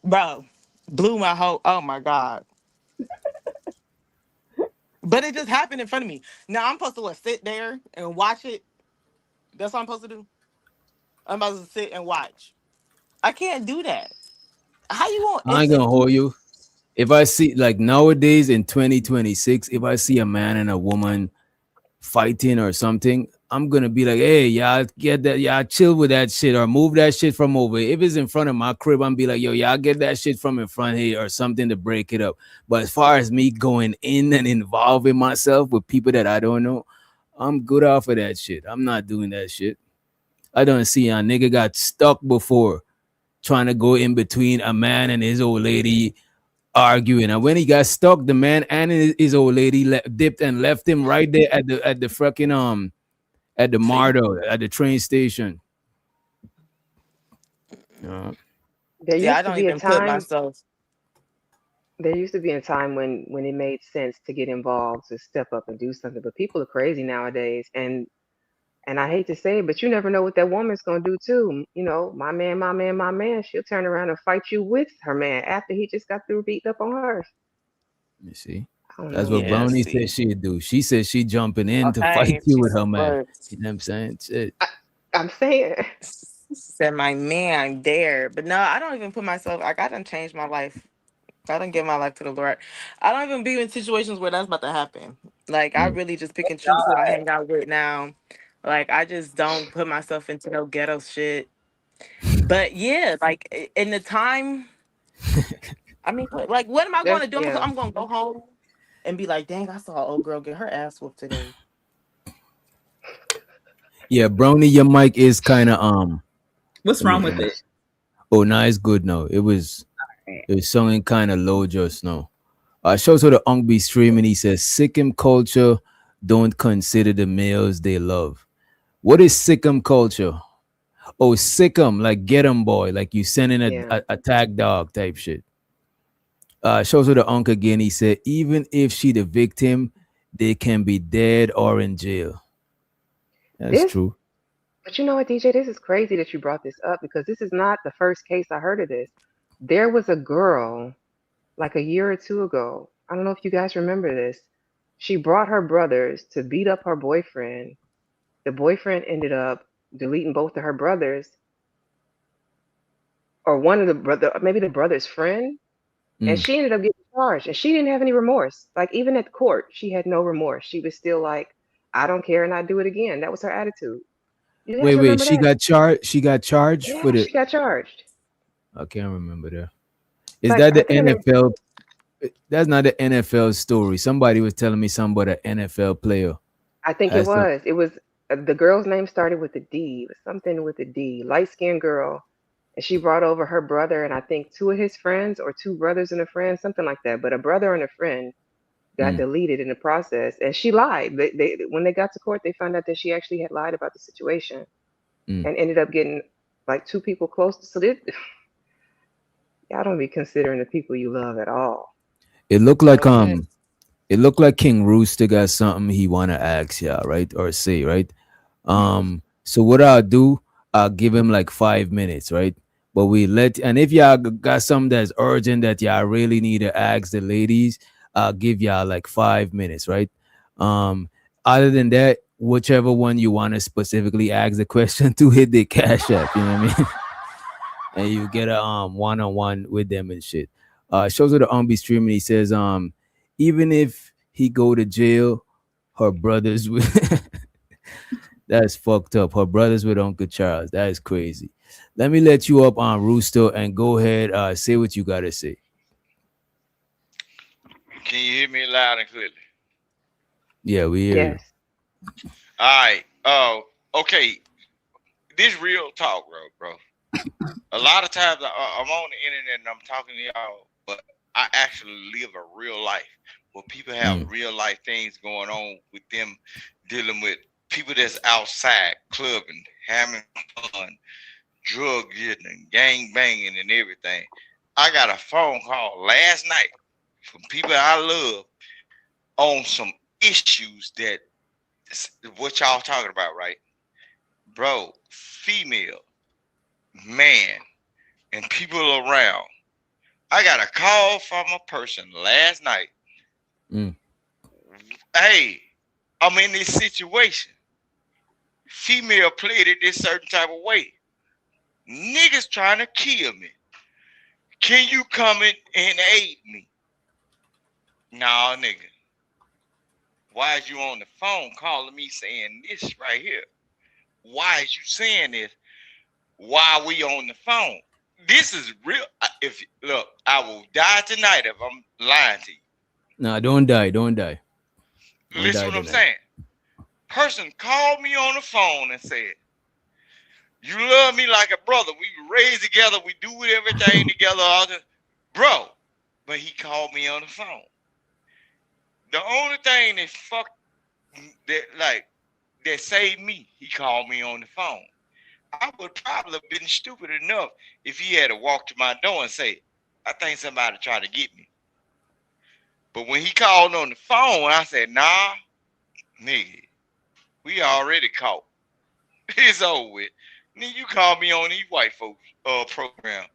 bro, blew my whole. Oh my God! But it just happened in front of me. Now I'm supposed to sit there and watch it. That's what I'm supposed to do. I'm supposed to sit and watch. I can't do that. How you want? I ain't gonna hold you. If I see like nowadays in 2026, if I see a man and a woman fighting or something, I'm gonna be like, hey, y'all get that, y'all chill with that shit or move that shit from over. If it's in front of my crib, I'm be like, yo, y'all get that shit from in front here or something to break it up. But as far as me going in and involving myself with people that I don't know, I'm good off of that shit. I'm not doing that shit. I don't see a nigga got stuck before trying to go in between a man and his old lady arguing, and when he got stuck, the man and his old lady dipped and left him right there at the fucking at the Mardo at the train station. There Yeah, I used to don't be a even put time. myself. There used to be a time when it made sense to get involved, to step up and do something. But people are crazy nowadays, and I hate to say it, but you never know what that woman's gonna do too. My man, my man, my man. She'll turn around and fight you with her man after he just got through beating up on her. You see, I don't that's know. what Yeah, Brownie said see. she'd do. She said she jumping in to fight Okay, you with her man. but You know what I'm saying? Shit. I'm saying. said my man there, but no, I don't even put myself. Like I done changed my life. I don't give my life to the Lord. I don't even be in situations where that's about to happen. Like I really just pick and choose who I hang out with now. Like I just don't put myself into no ghetto shit. But yeah, like in the time, I mean, like what am I going There's to do? yeah. I'm going to go home and be like, dang, I saw an old girl get her ass whooped today. Yeah, Brownie, your mic is kind of What's let me wrong with it? Oh, no, it's good now. It was sounding kind of low just now. Shows to the Unk be streaming. He says, Sikkim culture don't consider the males they love. What is Sikkim culture? Oh, Sikkim, like get 'em boy, like you sending Yeah. a tag dog type shit. Shows to the Unk again. He said, even if she the victim, they can be dead or in jail. That's This true. But you know what, DJ? This is crazy that you brought this up because this is not the first case I heard of this. There was a girl like a year or two ago. I don't know if you guys remember this. She brought her brothers to beat up her boyfriend. The boyfriend ended up deleting both of her brothers, or one of the brother, maybe the brother's friend, and she ended up getting charged. And she didn't have any remorse. Like even at the court, she had no remorse. She was still like, "I don't care," and I do it again. That was her attitude. You guys Wait, remember she that? got charged. She got charged for Yeah, the. she got charged. I can't remember that. Is Like that I the can't. NFL? That's not the NFL story. Somebody was telling me something about an NFL player. I think it Has some. was. It was the girl's name started with a D. It was something with a D. Light skinned girl, and she brought over her brother and I think two of his friends or two brothers and a friend, something like that. But a brother and a friend got deleted in the process, and she lied. They when they got to court, they found out that she actually had lied about the situation and ended up getting like two people close. So this, y'all don't be considering the people you love at all. It looked like Okay. It looked like King Rooster got something he wanna ask y'all, right? Or say, right? So what I'll do, I'll give him like 5 minutes, right? But we let, and if y'all got something that's urgent that y'all really need to ask the ladies, I'll give y'all like 5 minutes, right? Um Other than that, whichever one you want to specifically ask the question to, hit the cash app. You know what I mean? And you get a one-on-one with them and shit. Shows her the be streaming. He says even if he go to jail, her brothers will. That's fucked up. Her brothers with Uncle Charles. That is crazy. Let me let you up on Rooster and go ahead. Say what you gotta say. Can you hear me loud and clearly? Yeah, we hear Yes. you. All right. Okay. This real talk, bro. A lot of times I'm on the internet and I'm talking to y'all, but I actually live a real life where people have real life things going on with them, dealing with people that's outside clubbing, having fun, drug getting, and gang banging and everything. I got a phone call last night from people I love on some issues that what y'all talking about, right? Bro, female, man, and people around. I got a call from a person last night. Hey, I'm in this situation. Female played it this certain type of way. Niggas trying to kill me. Can you come in and aid me? Nah, nigga. Why is you on the phone calling me saying this right here? Why is you saying this? Why are we on the phone? This is real. Look, I will die tonight if I'm lying to you. Nah, don't die. Don't die. Listen what I'm saying. Person called me on the phone and said, you love me like a brother. We raised together. We do everything together. Bro. But he called me on the phone. The only thing that saved me, he called me on the phone. I would probably have been stupid enough if he had to walk to my door and say, I think somebody tried to get me. But when he called on the phone, I said, nah, nigga, we already caught. It's over with. Nigga, you call me on these white folks program.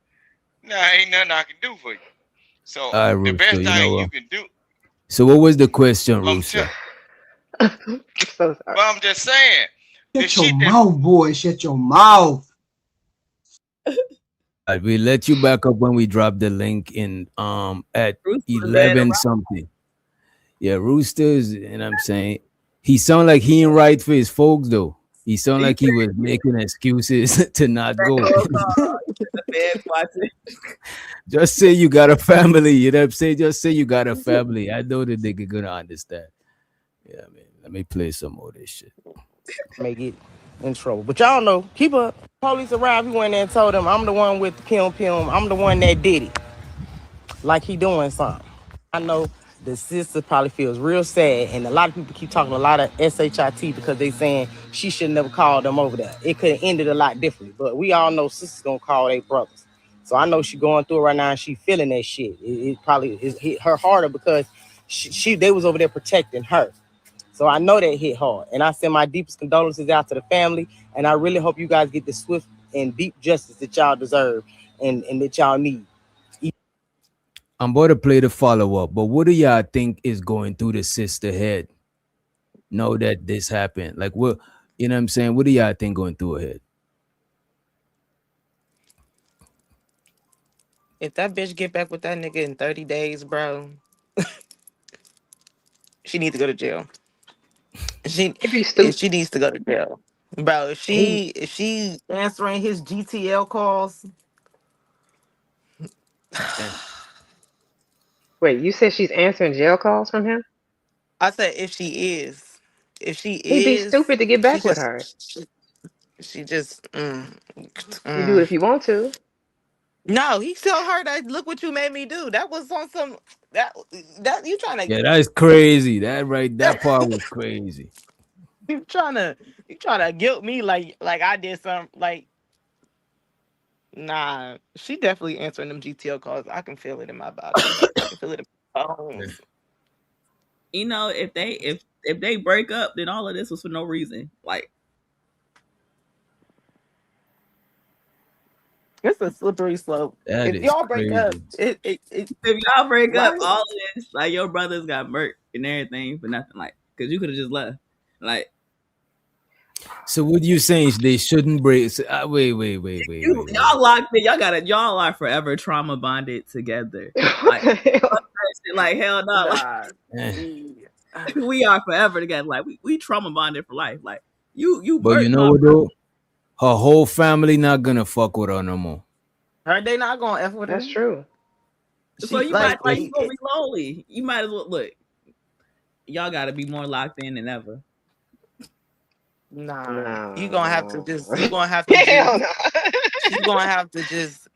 Nah, ain't nothing I can do for you. So the best thing you can do. So what was the question, Rooster? I'm so sorry. Well, I'm just saying. Shut your mouth, boy. Shut your mouth. We let you back up when we drop the link in at 11 something. Yeah, Roosters, and I'm saying he sound like he ain't right for his folks though. He sound like he was making excuses to not go. Just say you got a family, you know what I'm saying? Just say you got a family. I know the nigga gonna understand. Yeah, man. Let me play some more of this shit. May get in trouble. But y'all know, people, police arrived, he went there and told them, I'm the one with the pim. I'm the one that did it. Like he doing something. I know the sister probably feels real sad, and a lot of people keep talking a lot of SHIT because they saying she should never call them over there. It could have ended a lot differently, but we all know sister's gonna call their brothers. So I know she going through it right now and she feeling that shit. It probably hit her harder because they was over there protecting her. So I know that hit hard. And I send my deepest condolences out to the family. And I really hope you guys get the swift and deep justice that y'all deserve and that y'all need. I'm about to play the follow-up, but what do y'all think is going through the sister head? Know that this happened. Like, what, you know what I'm saying? What do y'all think going through her head? If that bitch get back with that nigga in 30 days, bro, she needs to go to jail. She needs to go to jail. Bro, if she answering his GTL calls. Wait, you said she's answering jail calls from him? I said if she is. He'd be stupid to get back with her. She just You do it if you want to. No, he told her that look what you made me do. That was on some that you trying to. Yeah, that's crazy. That part was crazy. You trying to guilt me like I did something like. Nah, she definitely answering them GTL calls. I can feel it in my body. I can feel it in my bones. You know, if they break up, then all of this was for no reason. Like, it's a slippery slope. If y'all break up, if y'all break up, all of this, like your brothers got murked and everything for nothing. Like, because you could have just left. Like, So what you saying? They shouldn't break? Wait. y'all locked in. Y'all are forever trauma bonded together. Like, like hell no. Like, we are forever together. Like we trauma bonded for life. Like you But you birthed know my what though? Her whole family not gonna fuck with her no more. Are they not gonna F with her? That's true. So you might you gonna be lonely. You might as well look. Y'all gotta be more locked in than ever. Nah, you gonna have to just. Hell no. You gonna have to just.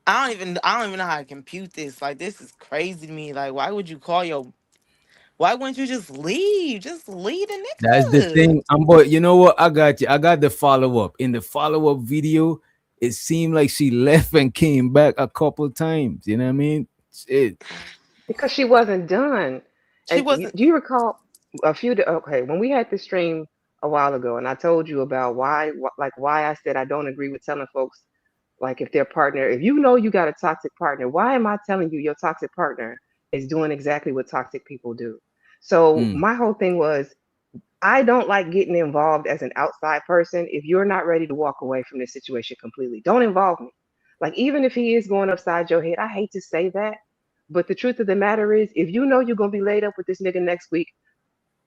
I don't even know how to compute this. Like, this is crazy to me. Like, why would you call your? Why wouldn't you just leave? Just leave the That's the nigga. thing. But you know what? I got you. I got the follow up. In the follow up video, it seemed like she left and came back a couple times. You know what I mean? Shit. Because she wasn't done. She And wasn't. do you recall okay, when we had this stream a while ago and I told you about why I said I don't agree with telling folks like if their partner, if you know you got a toxic partner, why am I telling you your toxic partner is doing exactly what toxic people do? So my whole thing was I don't like getting involved as an outside person if you're not ready to walk away from this situation completely. Don't involve me. Like, even if he is going upside your head, I hate to say that. But the truth of the matter is, if you know you're going to be laid up with this nigga next week,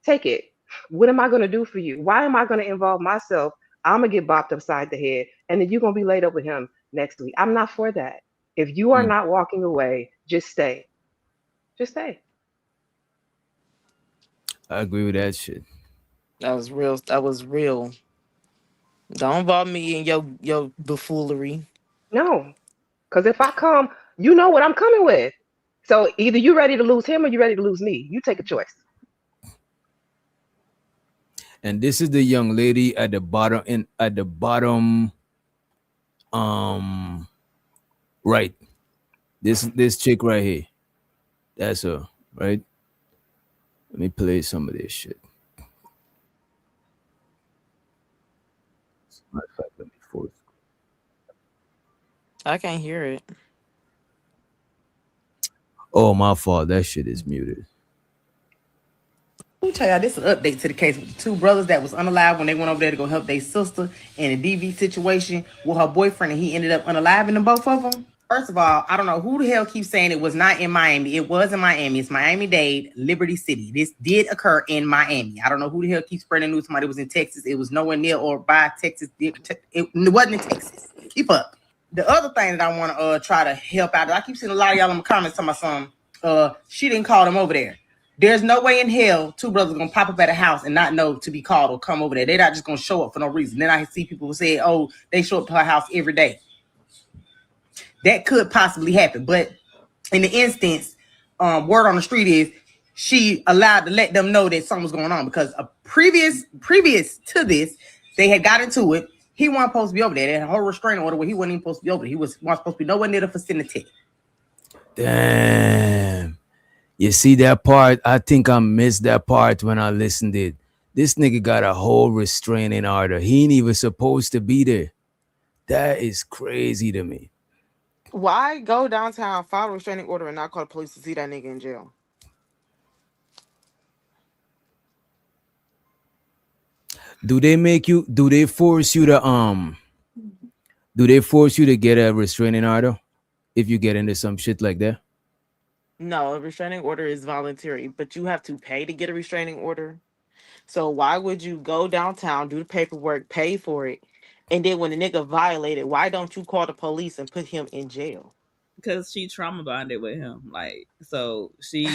take it. What am I going to do for you? Why am I going to involve myself? I'm going to get bopped upside the head, and then you're going to be laid up with him next week. I'm not for that. If you are not walking away, just stay. Just stay. I agree with that shit. That was real. That was real. Don't involve me in your buffoonery. No. Because if I come, you know what I'm coming with. So either you ready to lose him or you ready to lose me. You take a choice. And this is the young lady at the bottom right. This chick right here. That's her, right? Let me play some of this shit. Matter of fact, let me force. I can't hear it. Oh, my fault. That shit is muted. Let me tell y'all, this is an update to the case with the two brothers that was unalive when they went over there to go help their sister in a DV situation with her boyfriend, and he ended up unaliving them, both of them. First of all, I don't know who the hell keeps saying it was not in Miami. It was in Miami. It's Miami-Dade, Liberty City. This did occur in Miami. I don't know who the hell keeps spreading news. Somebody was in Texas. It was nowhere near or by Texas. It wasn't in Texas. Keep up. The other thing that I want to try to help out, I keep seeing a lot of y'all in the comments talking about something. She didn't call them over there. There's no way in hell two brothers are gonna pop up at a house and not know to be called or come over there. They're not just gonna show up for no reason. Then I see people who say, "Oh, they show up to her house every day." That could possibly happen, but in the instance, word on the street is she allowed to let them know that something was going on because previous to this, they had got into it. He wasn't supposed to be over there. They had a whole restraining order where he wasn't even supposed to be over there. He wasn't supposed to be nowhere near the vicinity. Damn. You see that part? I think I missed that part when I listened to it. This nigga got a whole restraining order. He ain't even supposed to be there. That is crazy to me. Why go downtown, file a restraining order, and not call the police to see that nigga in jail? Do they force you to get a restraining order if you get into some shit like that? No, a restraining order is voluntary, but you have to pay to get a restraining order. So why would you go downtown, do the paperwork, pay for it, and then when the nigga violated, why don't you call the police and put him in jail? Because she trauma bonded with him. Like, so she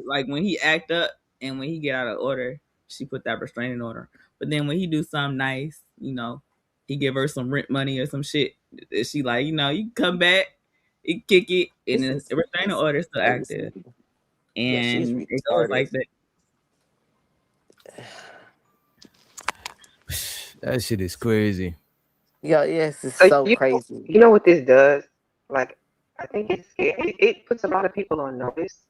like when he act up and when he get out of order, she put that restraining order. But then when he do something nice, you know, he give her some rent money or some shit. She like, you know, you come back, you kick it, and the restraining order is still active. And it goes like that. That shit is crazy. Yeah, yes, it's so crazy. You know what this does? Like, I think it puts a lot of people on notice.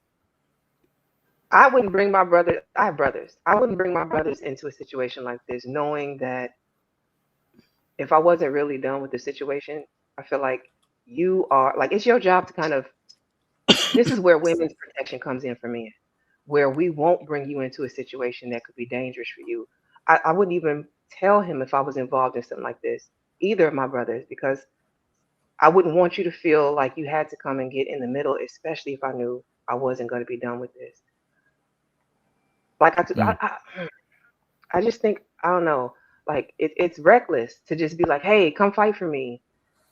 I wouldn't bring my brother. I have brothers. I wouldn't bring my brothers into a situation like this, knowing that if I wasn't really done with the situation, I feel like you are like it's your job to kind of. This is where women's protection comes in for men. where we won't bring you into a situation that could be dangerous for you. I wouldn't even tell him if I was involved in something like this, either of my brothers, because I wouldn't want you to feel like you had to come and get in the middle, especially if I knew I wasn't going to be done with this. Like I just think, I don't know, like it's reckless to just be like, hey, come fight for me.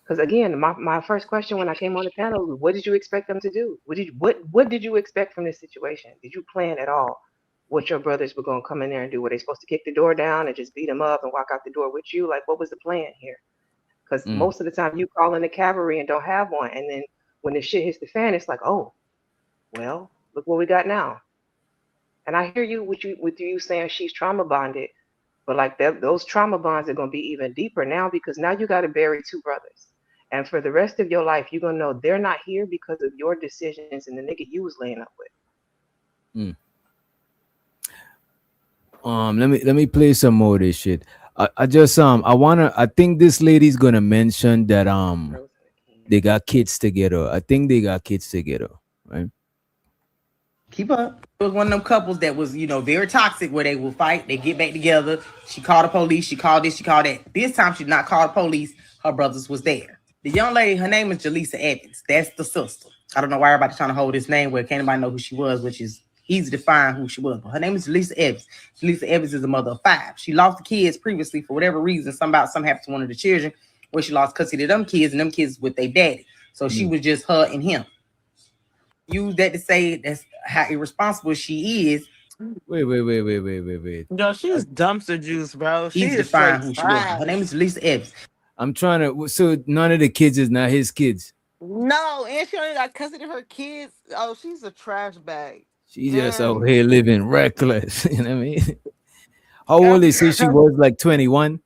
Because again, my first question when I came on the panel was, what did you expect them to do? What did you expect from this situation? Did you plan at all what your brothers were going to come in there and do? Were they supposed to kick the door down and just beat them up and walk out the door with you? Like, what was the plan here? Because most of the time you call in the cavalry and don't have one, and then when the shit hits the fan, it's like, oh, well, look what we got now. And I hear you with you saying she's trauma bonded, but like those trauma bonds are going to be even deeper now, because now you got to bury two brothers. And for the rest of your life, you're going to know they're not here because of your decisions and the nigga you was laying up with. Let me play some more of this shit. I think this lady's gonna mention that they got kids together. I think they got kids together, right? Keep up. It was one of them couples that was, very toxic, where they will fight, they get back together. She called the police, she called this, she called that. This time she did not call the police. Her brothers was there. The young lady, her name is Jaleesa Evans. That's the sister. I don't know why everybody's trying to hold this name where can't anybody know who she was, which is easy to find who she was. But her name is Jaleesa Evans. Jaleesa Evans is a mother of 5. She lost the kids previously for whatever reason. Something happened to one of the children where she lost custody of them kids, and them kids with their daddy. So she was just her and him. Use that to say that's how irresponsible she is. Wait. Yo, she's dumpster juice, bro. She Easy to is find straight who she was. trash. Her name is Jaleesa Evans. I'm trying to. So none of the kids is not his kids. No, and she only got custody of her kids. Oh, she's a trash bag. She just out here living reckless. You know what I mean? How old is she? She was like 21.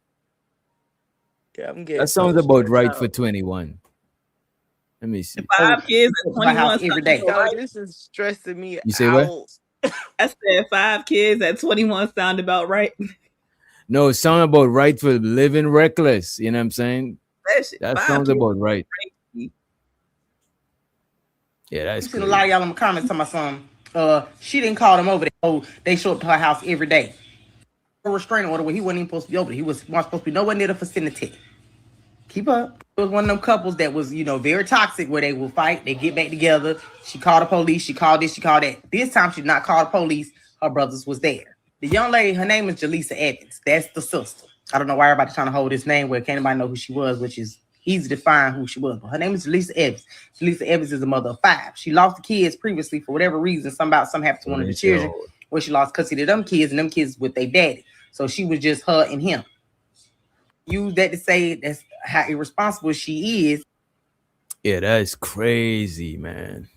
Yeah, I'm getting. That sounds about right for 21. Let me see. 5 kids at 21 every day. Yo, this is stressing me You say out. what? I said 5 kids at 21 sound about right. No, it sounds about right for living reckless. You know what I'm saying? That sounds about right. Yeah, that's I've seen a lot of y'all in the comments talking about something. She didn't call them over. They show up to her house every day. A restraining order where he wasn't even supposed to be over there. He was supposed to be nowhere near the vicinity. Keep up. It was one of them couples that was, very toxic, where they will fight, they get back together. She called the police, she called this, she called that. This time she did not call the police. Her brothers was there. The young lady, her name is Jaleesa Evans. That's the sister. I don't know why everybody's trying to hold this name where can't anybody know who she was, which is easy to find who she was. But her name is Jaleesa Evans. Jaleesa Evans is a mother of 5. She lost the kids previously for whatever reason. Something happened to one of the children where she lost custody of them kids, and them kids with their daddy. So she was just her and him. Use that to say that's how irresponsible she is. Yeah, that's crazy, man.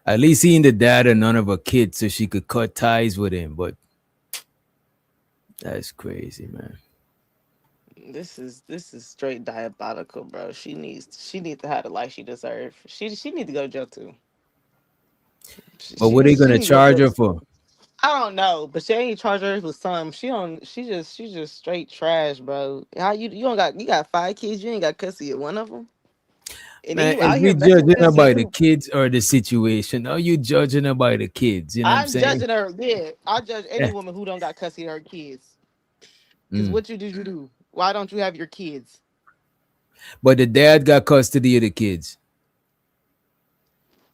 At least seeing the dad and none of her kids so she could cut ties with him, but that's crazy, man. This is straight diabolical, bro. She needs to have the life she deserves. She need to go to jail too. But what are they gonna charge her for? I don't know, but she ain't charge her with something. She just straight trash, bro. How you got 5 kids, you ain't got custody of one of them. And Man, then you out is here we judging her by the too. kids or the situation? Are you judging her by the kids? You know what I'm saying? Judging her. Yeah, I judge any woman who don't got custody of her kids. Because what did you do? Why don't you have your kids? But the dad got custody of the kids.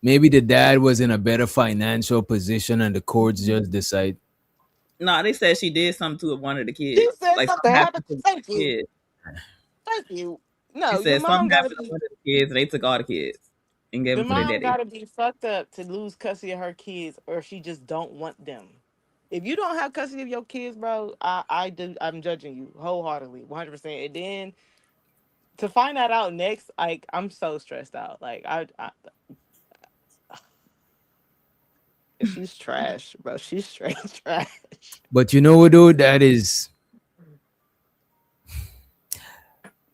Maybe the dad was in a better financial position and the courts just decide. No, they said she did something to one of the kids. She said like something happened. to Thank the you. kid. Thank you. No, She your said mom something gotta happened to be. one of the kids, and they took all the kids and gave The them to their mom daddy. gotta be fucked up to lose custody of her kids, or she just don't want them. If you don't have custody of your kids, bro, I'm judging you wholeheartedly, 100%. And then to find that out next, like I'm so stressed out. Like she's trash, bro. She's straight trash. But you know what, though? That is,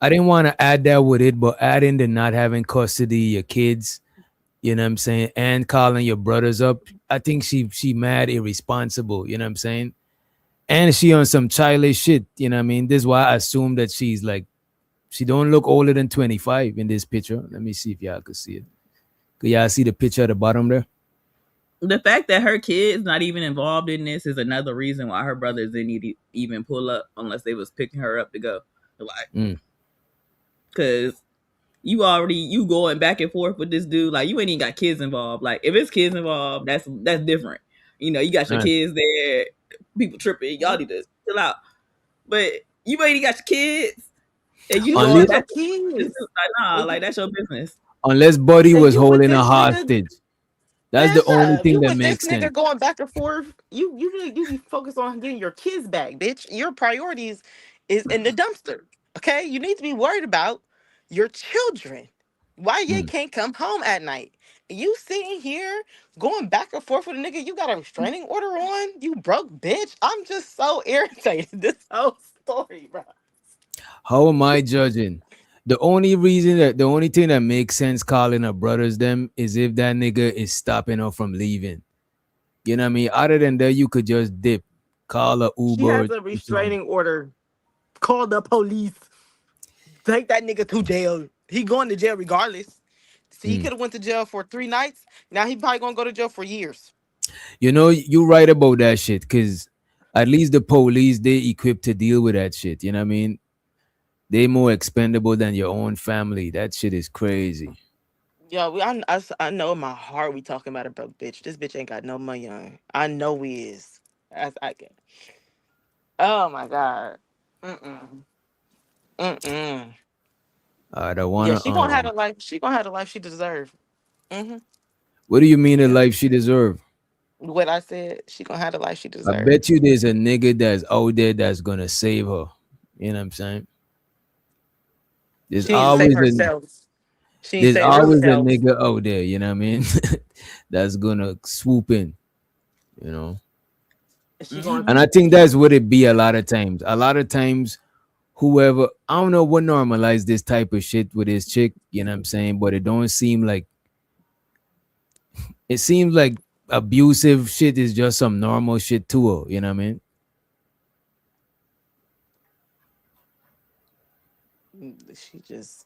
I didn't want to add that with it, but adding the not having custody of your kids, you know what I'm saying, and calling your brothers up, I think she mad irresponsible, you know what I'm saying? And she on some childish shit, you know what I mean? This is why I assume that she's like, she don't look older than 25 in this picture. Let me see if y'all could see it. Could y'all see the picture at the bottom there? The fact that her kid's not even involved in this is another reason why her brothers didn't even pull up unless they was picking her up to go. Like, because you going back and forth with this dude. Like, you ain't even got kids involved. Like, if it's kids involved, that's different. You know, you got your kids there, people tripping. Y'all need to chill out. But you ain't even got your kids, and you going Unless, back and forth. Like, nah, like that's your business. unless Buddy And was you with holding a this nigga, hostage. That's man, the shut only up. thing You that with this makes sense. nigga going back and forth. You focus on getting your kids back, bitch. Your priorities is in the dumpster. Okay? You need to be worried about your children. Why you can't come home at night? You sitting here going back and forth with a nigga you got a restraining order on? You broke bitch. I'm just so irritated. This whole story, bro. How am I judging? The only thing that makes sense calling her brothers them is if that nigga is stopping her from leaving. You know what I mean? Other than that, you could just dip, call a She Uber. has a restraining order. Call the police. Take that nigga to jail. He going to jail regardless. See, he could have went to jail for 3 nights. Now he probably gonna go to jail for years. You know, you right about that shit, because at least the police, they equipped to deal with that shit. You know what I mean? They more expendable than your own family. That shit is crazy. Yo, I know in my heart we talking about a broke bitch. This bitch ain't got no money on. I know we is. I get. Oh my god. Mm-mm. Mm-mm. I Yeah, wanna she gonna have the life. She gonna have the life she deserve. Mm-hmm. what do you mean the Yeah. life she deserve? What I said, she gonna have the life she I deserve. bet you there's a nigga that's out there that's gonna save her. You know what I'm saying? There's She needs to save always a herself. She needs to there's save always a herself. nigga out there, you know what I mean? That's gonna swoop in, you know. She gonna. And I think that's what it be a lot of times. A lot of times, whoever, I don't know what normalized this type of shit with this chick, you know what I'm saying? But it don't seem like, it seems like abusive shit is just some normal shit to her, you know what I mean? She just.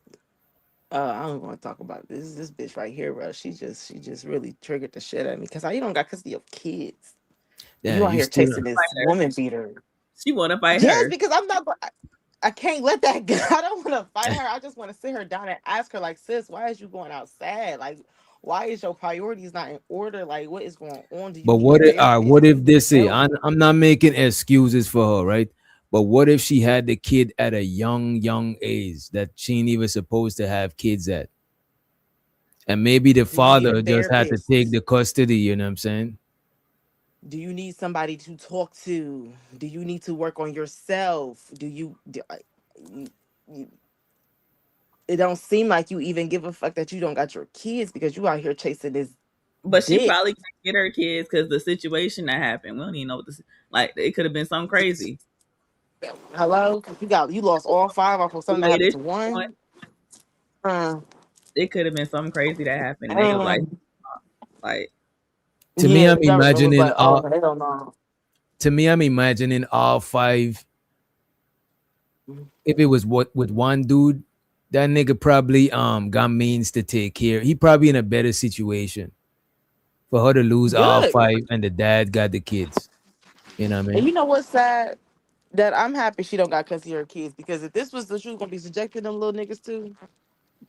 I don't want to talk about this. This bitch right here, bro. She just really triggered the shit at me because you don't got custody of kids. You Damn, out you here still chasing this woman beater. She want to fight Yes, her. because I'm not. I can't let that go. I don't want to fight her. I just want to sit her down and ask her, like, sis, why is you going outside? Like, why is your priorities not in order? Like, what is going on? Do you But need therapy? what if this is? Help? I'm not making excuses for her, right? But what if she had the kid at a young age that she ain't even supposed to have kids at, and maybe the Do you need a father just had to therapist? take the custody? You know what I'm saying? Do you need somebody to talk to? Do you need to work on yourself? You, you, it don't seem like you even give a fuck that you don't got your kids because you out here chasing this But she dick. probably can't get her kids because the situation that happened. We don't even know what this like. It could have been something crazy. Hello, you lost all 5 off of The something that way happened this to going, one. Uh, it could have been something crazy that happened, and they was like, To me, yeah, I'm the government was imagining like, oh all. hell no. To me, I'm imagining all 5. If it was what with one dude, that nigga probably got means to take care. He probably in a better situation for her to lose all Good. 5, and the dad got the kids. You know what I And mean? you know what's sad? That I'm happy she don't got custody of her kids because if this was the truth, gonna be subjecting them little niggas to,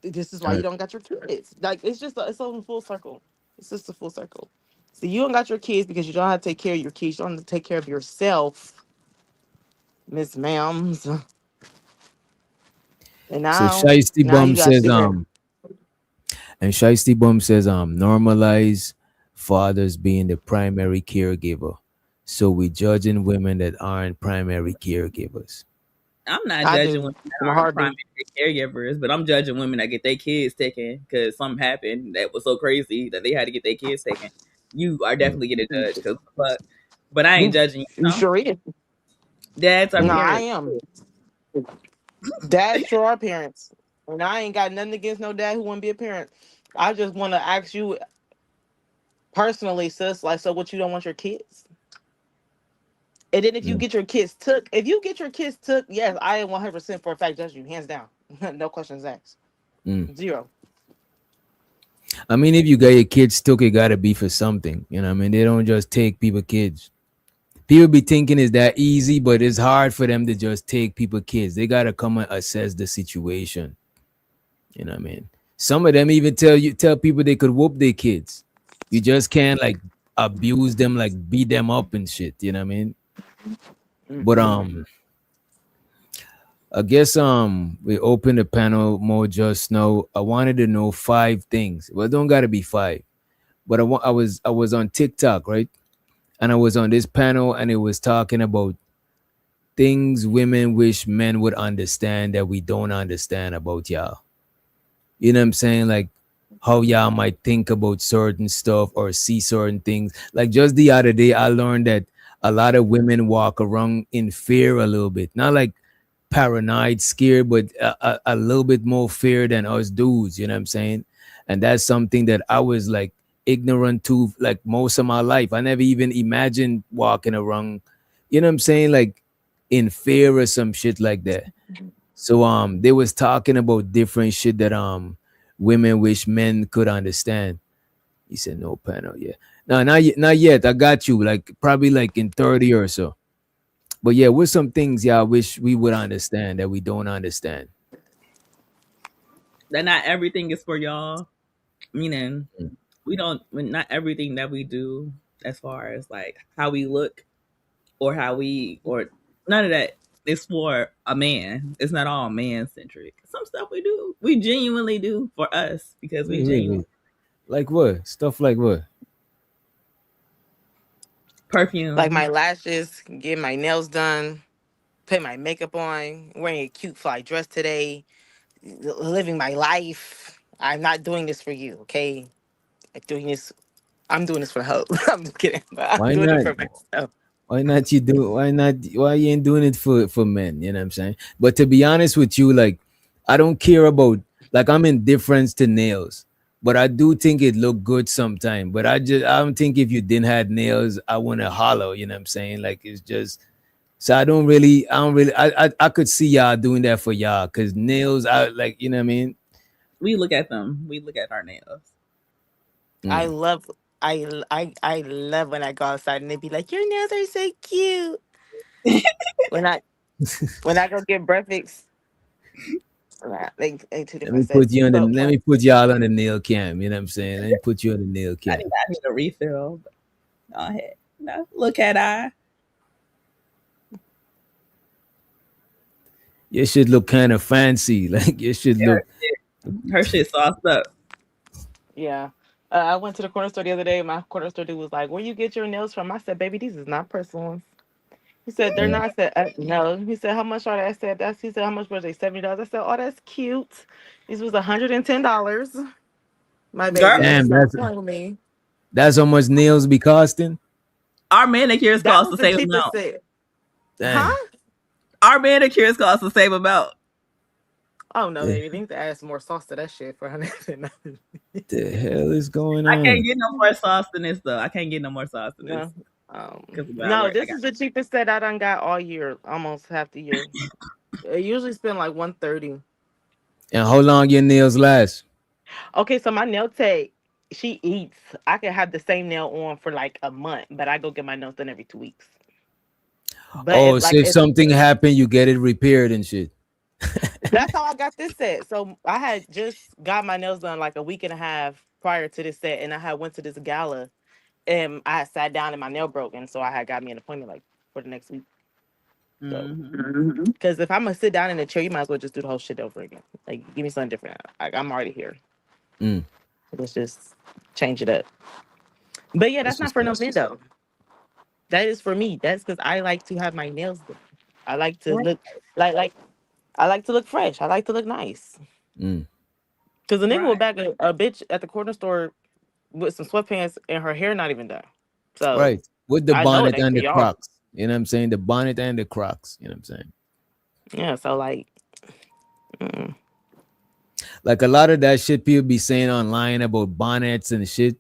this is why you Right. don't got your kids. Like it's a full circle. It's just a full circle. So you don't got your kids because you don't have to take care of your kids. You don't have to take care of yourself, Miss Ma'ams. And So now, Shiesty now you Bum gotta says sit here. normalize fathers being the primary caregiver. So we judging women that aren't primary caregivers. I'm not I judging do women that in a aren't heartbeat. primary caregivers, but I'm judging women that get their kids taken because something happened that was so crazy that they had to get their kids taken. You are definitely getting judged because fuck. But I ain't judging you. You sure is. Dads are No, I parents. am. Dads sure are parents. And I ain't got nothing against no dad who wouldn't be a parent. I just want to ask you personally, sis, like, so what, you don't want your kids? And then if you get your kids took, yes, I am 100% for a fact judge you, hands down. No questions asked. Mm. 0. I mean, if you got your kids took, it gotta be for something. You know what I mean? They don't just take people kids. People be thinking it's that easy, but it's hard for them to just take people kids. They gotta come and assess the situation. You know what I mean? Some of them even tell people they could whoop their kids. You just can't like abuse them, like beat them up and shit. You know what I mean? But I guess we opened the panel more just now. I wanted to know 5 things. Well, it don't gotta be 5. But I was on TikTok, right? And I was on this panel and it was talking about things women wish men would understand that we don't understand about y'all. You know what I'm saying? Like how y'all might think about certain stuff or see certain things. Like just the other day, I learned that a lot of women walk around in fear a little bit. Not like paranoid, scared, but a little bit more fear than us dudes. You know what I'm saying? And that's something that I was like ignorant to like most of my life. I never even imagined walking around, you know what I'm saying? Like in fear or some shit like that. So they was talking about different shit that women wish men could understand. He said no panel, yeah. No, not yet. I got you. Like probably like in 30 or so. But yeah, with some things, yeah, I wish we would understand that we don't understand. That not everything is for y'all. Meaning, we don't. Not everything that we do, as far as like how we look or how we or none of that is for a man. It's not all man centric. Some stuff we genuinely do for us because we genuinely Like what? Stuff like what? perfume. Like my lashes, get my nails done, put my makeup on, wearing a cute fly dress today, living my life. I'm not doing this for you, okay? I'm doing this for hope. I'm just kidding, but I'm Why doing it not? for myself. Why not you do why not why you ain't doing it for men? You know what I'm saying? But to be honest with you, like I don't care about like I'm indifferent to nails. But I do think it look good sometime. But I don't think if you didn't have nails, I wanna hollow, you know what I'm saying? Like it's just so I could see y'all doing that for y'all because nails I like, you know what I mean? We look at them. We look at our nails. I Mm. love I love when I go outside and they be like, your nails are so cute. When I when I go get breakfast, they two Let me different put sets. you on the So let me put y'all on the nail cam, you know what I'm saying? Let me put you on the nail I cam. think I need a refill. But go ahead. No, look at I. Your shit look kind of fancy. Like your shit look Her shit sauced up. yeah. I went to the corner store the other day. My corner store dude was like, where you get your nails from? I said, baby, these is not personal ones. He said, they're not. I said, no. He said, how much are they? I said, he said, how much were they? $70. I said, oh, that's cute. These was $110. My Girl, baby. damn, Stop playing with me. that's how much nails be costing. our manicures That cost was the the same cheapest amount. set. Damn. Huh? Our manicures cost the same amount. Oh, no, The, baby. They need to add some more sauce to that shit for $110. the hell is going I can't on? get no more sauce than this though. I can't get no more sauce than this No. because of where I No, work. I this got is the cheapest set I done got all year, almost half the year. I usually spend like 130. And how long your nails last? Okay, so my nail tech, she eats. I can have the same nail on for like a month, but I go get my nails done every 2 weeks. But Oh, if so like if if something happened, you get it repaired and shit. that's how I got this set. So I had just got my nails done like a week and a half prior to this set, and I had went to this gala, and I had sat down and my nail broke, and so I had got me an appointment like for the next week. So because if I'm gonna sit down in a chair, you might as well just do the whole shit over again. Like give me something different. Like I'm already here. Mm, Let's just change it up. But yeah, that's that's not what's for up. no men though. That is for me. That's because I like to have my nails done. I like to look like I like to look fresh. I like to look nice. Mm, Because the nigga will right. back a bitch at the corner store with some sweatpants and her hair not even done. So right. With the I know it bonnet ain't and for the y'all. Crocs. You know what I'm saying? The bonnet and the Crocs. You know what I'm saying? Yeah. So like, Like a lot of that shit people be saying online about bonnets and shit.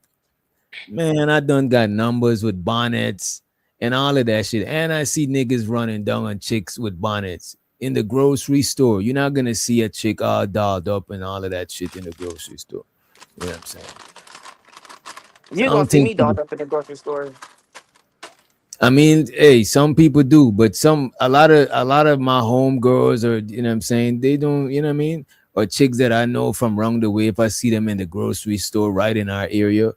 Man, I done got numbers with bonnets and all of that shit. And I see niggas running down on chicks with bonnets in the grocery store. You're not gonna see a chick all dolled up and all of that shit in the grocery store. You know what I'm saying? So You're I gonna don't see think me dolled up in the grocery store. I mean, hey, some people do, but a lot of my homegirls or you know what I'm saying, they don't, you know what I mean? Or chicks that I know from around the way, if I see them in the grocery store right in our area,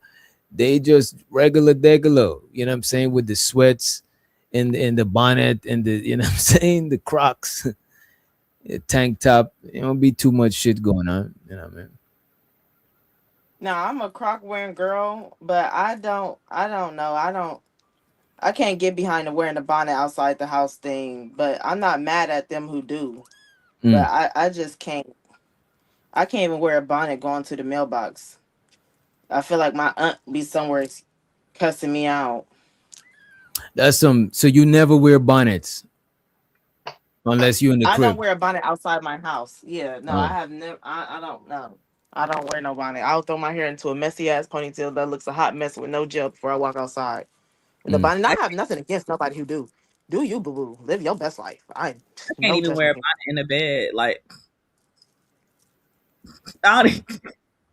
they just regular degular, you know what I'm saying, with the sweats and the bonnet and the you know what I'm saying, the Crocs, tank top. It don't be too much shit going on, you know what I mean? Now I'm a croc wearing girl, but I don't know. I can't get behind the wearing the bonnet outside the house thing, but I'm not mad at them who do. But Mm. I just can't. I can't even wear a bonnet going to the mailbox. I feel like my aunt be somewhere cussing me out. That's some. So you never wear bonnets unless you're in the I don't crib. wear a bonnet outside my house. Yeah, no, I Oh. have never. I don't know. I don't wear no bonnet. I'll throw my hair into a messy ass ponytail that looks a hot mess with no gel before I walk outside. The Mm. bonnet. I have nothing against nobody who do. Do you, boo boo? Live your best life. I I can't no even wear a judgment here. bonnet in the bed. Like I don't,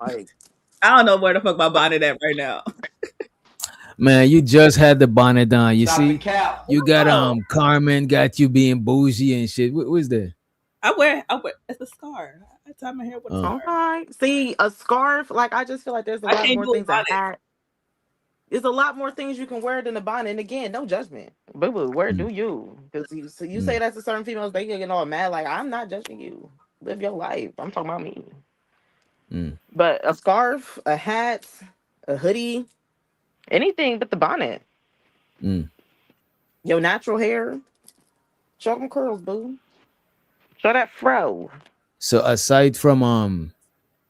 Like I don't know where the fuck my bonnet at right now. Man, you just had the bonnet on. You Stop the see, cap. you got No, Carmen got you being bougie and shit. What's that? I wear. It's a scarf. I tie my hair with a Oh. scarf. okay. See a scarf. Like I just feel like there's a I lot can't more do a things a bonnet. hat. There's a lot more things you can wear than a bonnet. And again, no judgment. Boo boo, where Mm. do you? Because you say Mm. that to certain females, they get all mad. Like I'm not judging you. Live your life. I'm talking about me. Mm. But a scarf, a hat, a hoodie, anything but the bonnet. Mm. Your natural hair, show them curls, boo. Show that fro. So aside from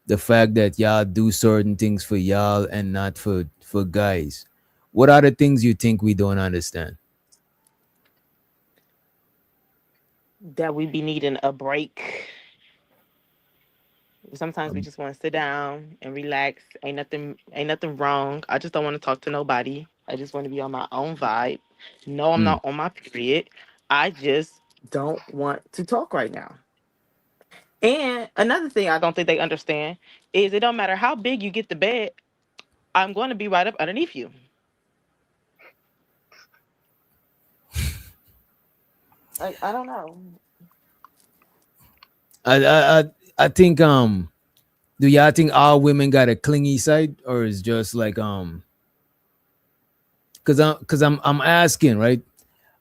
the fact that y'all do certain things for y'all and not for guys, what are the things you think we don't understand? That we be needing a break. Sometimes we Um, just want to sit down and relax. Ain't nothing wrong. I just don't want to talk to nobody. I just want to be on my own vibe. No, I'm mm. not on my period. I just don't want to talk right now. And another thing I don't think they understand is it don't matter how big you get the bed, I'm going to be right up underneath you. I don't know. I think do y'all think all women got a clingy side or is just like because I'm asking, right?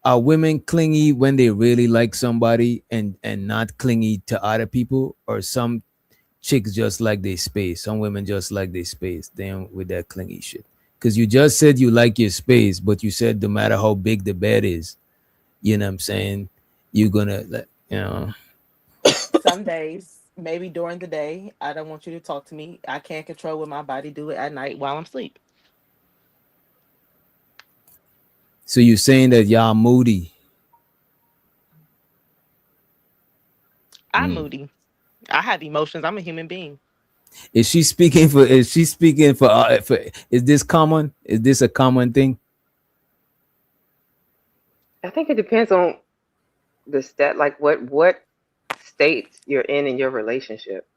Are women clingy when they really like somebody and not clingy to other people, or some chicks just like their space? Some women just like their space. Damn, with that clingy shit. Because you just said you like your space, but you said no matter how big the bed is, you know what I'm saying, you're gonna you know. Some days, maybe during the day, I don't want you to talk to me. I can't control what my body do it at night while I'm asleep. So you're saying that y'all moody. I'm Mm. moody. I have emotions. I'm a human being. Is she speaking for is this common? Is this a common thing? I think it depends on the stat, like what state you're in your relationship.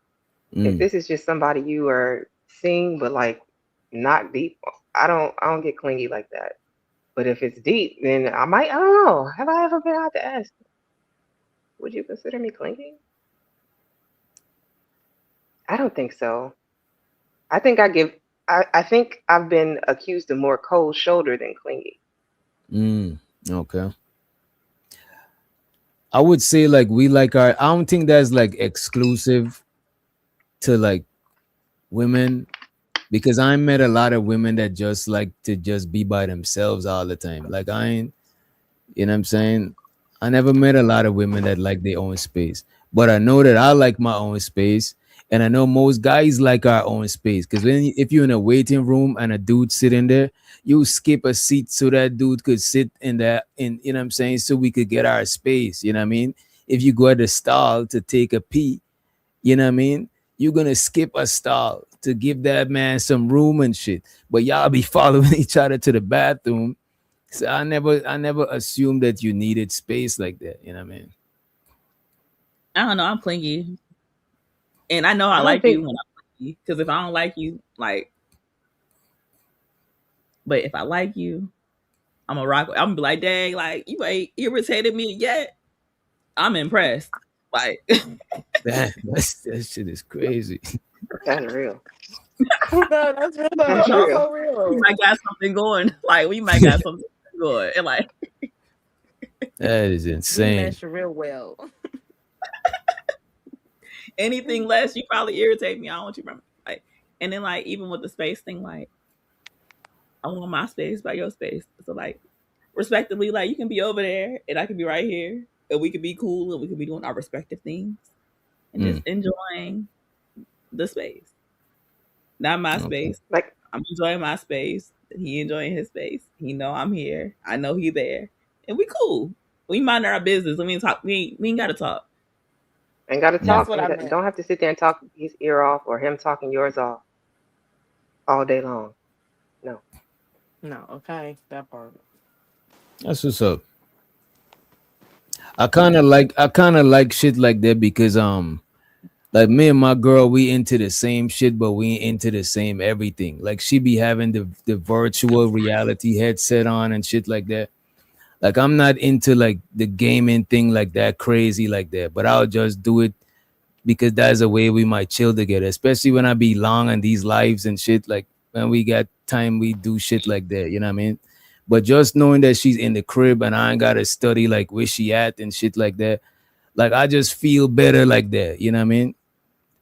If Mm. this is just somebody you are seeing but like not deep, I don't get clingy like that. But if it's deep, then I don't know. Have I ever been out to ask? Would you consider me clingy? I don't think so. I think I think I've been accused of more cold shoulder than clingy. Mm. Okay. I would say like we like our. I don't think that's like exclusive to like women, because I met a lot of women that just like to just be by themselves all the time. Like I ain't, you know what I'm saying? I never met a lot of women that like their own space. But I know that I like my own space. And I know most guys like our own space. Because if you're in a waiting room and a dude sitting there, you skip a seat so that dude could sit in that, in, you know what I'm saying? So we could get our space. You know what I mean? If you go at the stall to take a pee, you know what I mean? You're gonna skip a stall to give that man some room and shit. But y'all be following each other to the bathroom. So I never assumed that you needed space like that. You know what I mean? I don't know. I'm clingy, and I know I I don't like you think when me. Because if I don't like you, like, but if I like you, I'm a rock. I'm gonna be like, dang, like you ain't irritated me yet. I'm impressed. Like That shit is crazy. That's real. No, that's real. That's That's real. so we real. might got something going. Like we might got something going. And like That is We insane. mesh real well. anything less, you probably irritate me. I don't want you to remember. Like, and then like even with the space thing, like I want my space by your space. So like respectively, like you can be over there and I can be right here. And we could be cool and we could be doing our respective things and just enjoying the space. Not my space. Like, I'm enjoying my space. He enjoying his space. He know I'm here. I know he there. And we cool. We mind our business. We ain't talk. We ain't gotta talk. ain't got to That's talk. what I meant. Don't have to sit there and talk his ear off or him talking yours off all day long. No. No, okay, that part. That's what's up. I kind of like shit like that because like me and my girl, we into the same shit, but we ain't into the same everything. Like she be having the virtual reality headset on and shit like that. Like I'm not into like the gaming thing like that crazy like that, but I'll just do it because that's a way we might chill together, especially when I be long on these lives and shit. Like when we got time, we do shit like that. You know what I mean? But just knowing that she's in the crib and I ain't gotta study like where she at and shit like that, like I just feel better like that. You know what I mean?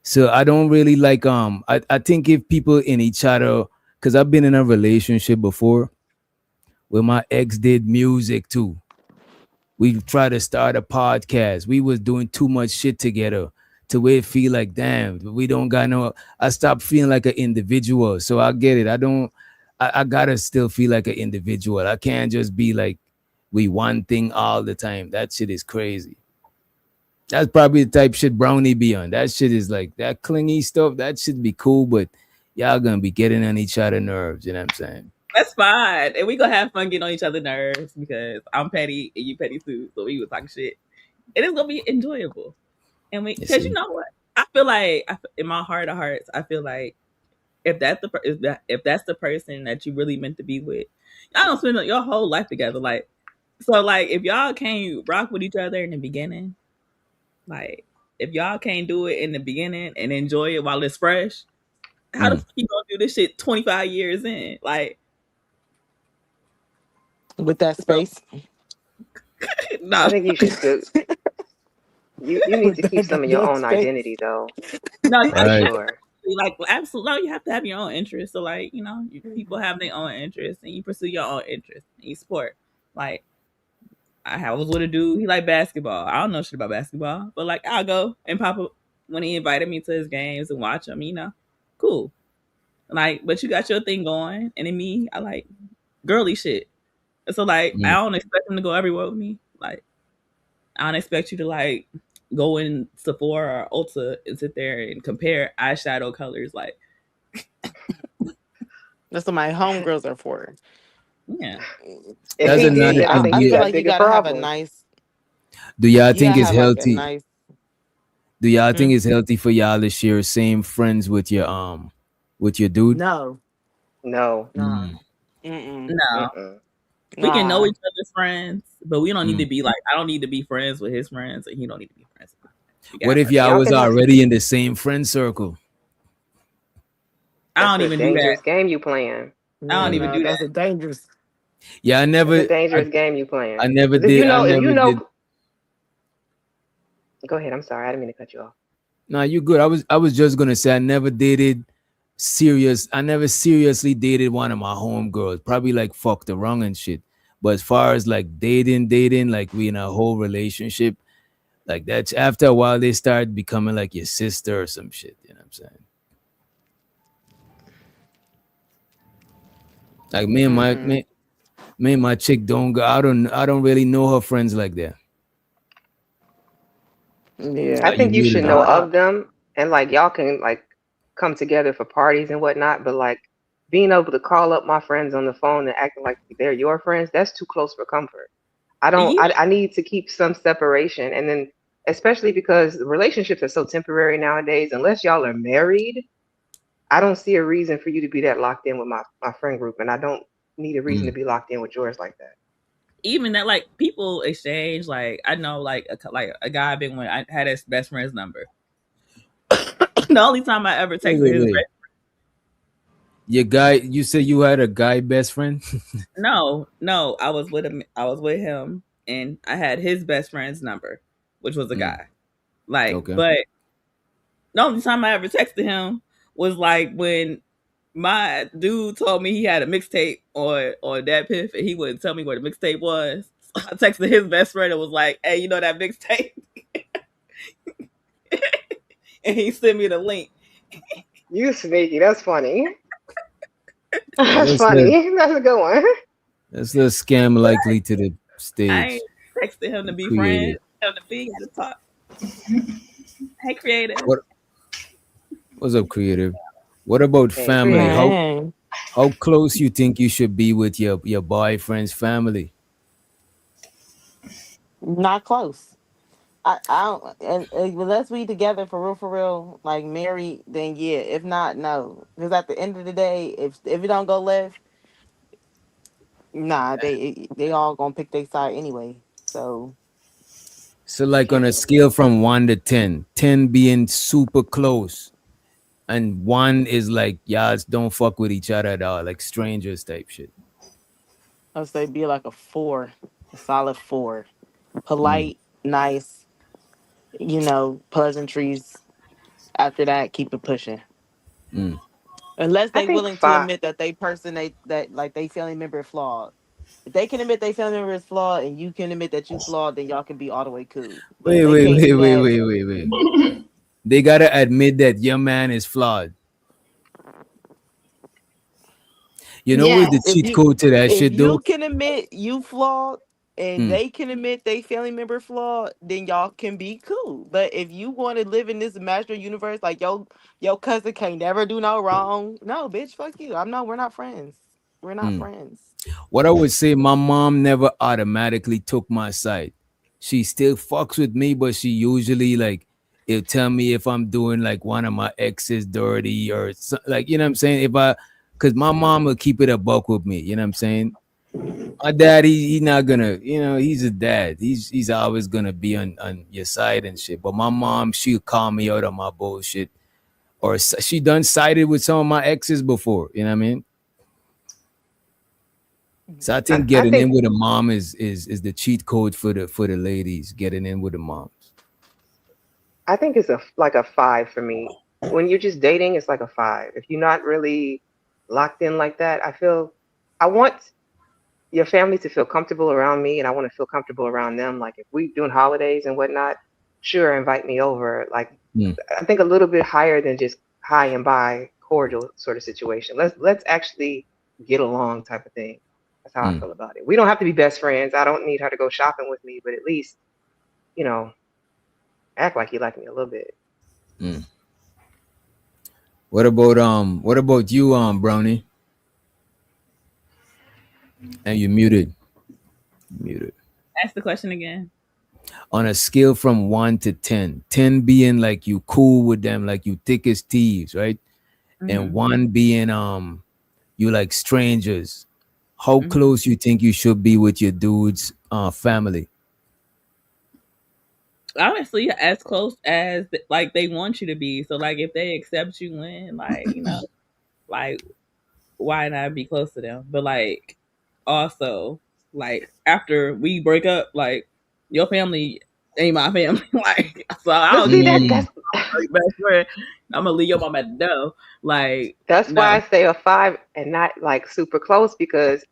So I don't really like I think if people in each other, because I've been in a relationship before where my ex did music too. We tried to start a podcast. We was doing too much shit together to where it feel like, damn, we don't got no. I stopped feeling like an individual. So I get it. I gotta still feel like an individual. I can't just be like we one thing all the time. That shit is crazy. That's probably the type shit Brownie be on. That shit is like that clingy stuff. That should be cool, but y'all gonna be getting on each other's nerves. You know what I'm saying? That's fine. And we gonna have fun getting on each other's nerves because I'm petty and you petty too. So we was talking shit. And it's gonna be enjoyable. And we, because you know what? I feel like in my heart of hearts, I feel like if that's the person that you really meant to be with, y'all don't spend your whole life together. Like, so like if y'all can't rock with each other in the beginning, like if y'all can't do it in the beginning and enjoy it while it's fresh, how the fuck you gonna do this shit 25 years in? Like with that space. No. I think you should do. You need to keep some of your own identity though. No, for sure. Like absolutely, no, you have to have your own interests. So like, you know, people have their own interests, and you pursue your own interests and you sport. Like I was with a dude, he like basketball. I don't know shit about basketball, but like I'll go and pop up when he invited me to his games and watch them. You know, cool. Like, but you got your thing going, and in me, I like girly shit. So like, I don't expect him to go everywhere with me. Like, I don't expect you to like go in Sephora or Ulta and sit there and compare eyeshadow colors. Like, That's what my homegirls are for. Yeah. That's another I thing. feel like you gotta have a nice. Do y'all think it's have, like, a healthy? nice- Do y'all think it's healthy for y'all to share same friends with your dude? No. No. No. Mm-mm. We can know Nah. each other's friends, but we don't need to be like, I don't need to be friends with his friends, and he don't need to be friends with mine. What if y'all was already in the same friend circle? I don't even do that. Dangerous game you playing. I don't even do That's that. a dangerous. Yeah, I never. It's a dangerous game you playing. I never If did. you know, I if never you know. did. Go ahead. I'm sorry. I didn't mean to cut you off. No, you good. I was just gonna say I never dated serious. I never seriously dated one of my homegirls. Probably like fucked around and shit. But as far as like dating, like we in a whole relationship, like that's after a while they start becoming like your sister or some shit. You know what I'm saying? Like me and my chick don't go. I don't really know her friends like that. Yeah. I think you really should don't. know of them, and like y'all can like come together for parties and whatnot. But like being able to call up my friends on the phone and acting like they're your friends, that's too close for comfort. I need to keep some separation, and then especially because relationships are so temporary nowadays. Unless y'all are married, I don't see a reason for you to be that locked in with my friend group, and I don't need a reason to be locked in with yours like that. Even that, like, people exchange, like, I know, like a guy been when I had his best friend's number. The only time I ever texted his Wait. Your guy, you said you had a guy best friend? No, I was with him. I was with him, and I had his best friend's number, which was a guy. Like, Okay. but the only time I ever texted him was like when my dude told me he had a mixtape on that piff, and he wouldn't tell me what the mixtape was. So I texted his best friend and was like, "Hey, you know that mixtape?" And he sent me the link. You sneaky. That's funny. That's funny. That's a good one. That's a scam likely to the stage. I ain't texted him to be friends. Him to be to talk. Hey, creative. What's up, creative? What about family? How close you think you should be with your boyfriend's family? Not close. I don't, and unless we together for real, like married, then yeah. If not, no. Because at the end of the day, if it don't go left, nah, they all gonna pick their side anyway. So like on a scale from 1 to 10, 10 being super close, and 1 is like y'all don't fuck with each other at all, like strangers type shit. I'd say be like a 4, a solid 4. Polite, nice, pleasantries. After that, keep it pushing. Unless they willing to admit that they family member is flawed. If they can admit they family member is flawed and you can admit that you flawed, then y'all can be all the way cool. But Wait. They gotta admit that your man is flawed. You know what the cheat code to that shit though? If you can admit you flawed and they can admit they family member flawed, then y'all can be cool. But if you want to live in this imaginary universe, like your cousin can't never do no wrong, no, bitch, fuck you. We're not friends. We're not friends. What I would say, my mom never automatically took my side. She still fucks with me, but she usually like it'll tell me if I'm doing like one of my exes dirty or like, you know what I'm saying? Because my mom will keep it a buck with me, you know what I'm saying? My dad, he's not gonna, he's a dad. He's always gonna be on your side and shit. But my mom, she'll call me out on my bullshit, or she done sided with some of my exes before. You know what I mean? So I think getting in with a mom is the cheat code for the ladies. Getting in with the moms. I think it's like a 5 for me. When you're just dating, it's like a 5. If you're not really locked in like that, I want your family to feel comfortable around me, and I want to feel comfortable around them. Like if we doing holidays and whatnot, sure, invite me over. Like I think a little bit higher than just hi and bye, cordial sort of situation. Let's actually get along type of thing. That's how I feel about it. We don't have to be best friends. I don't need her to go shopping with me, but at least, act like you like me a little bit. What about you, Brownie? And you muted. Ask the question again. On a scale from 1 to 10, 10 being like you cool with them, like you thick as thieves, right? And 1 being you like strangers. How close you think you should be with your dude's family? Honestly, as close as like they want you to be. So like if they accept you in, like, like why not be close to them? But like also, like after we break up, like your family ain't my family. Like so I don't see get that's best friend. I'm gonna leave your mom at the door. Like that's why I say a 5 and not like super close, because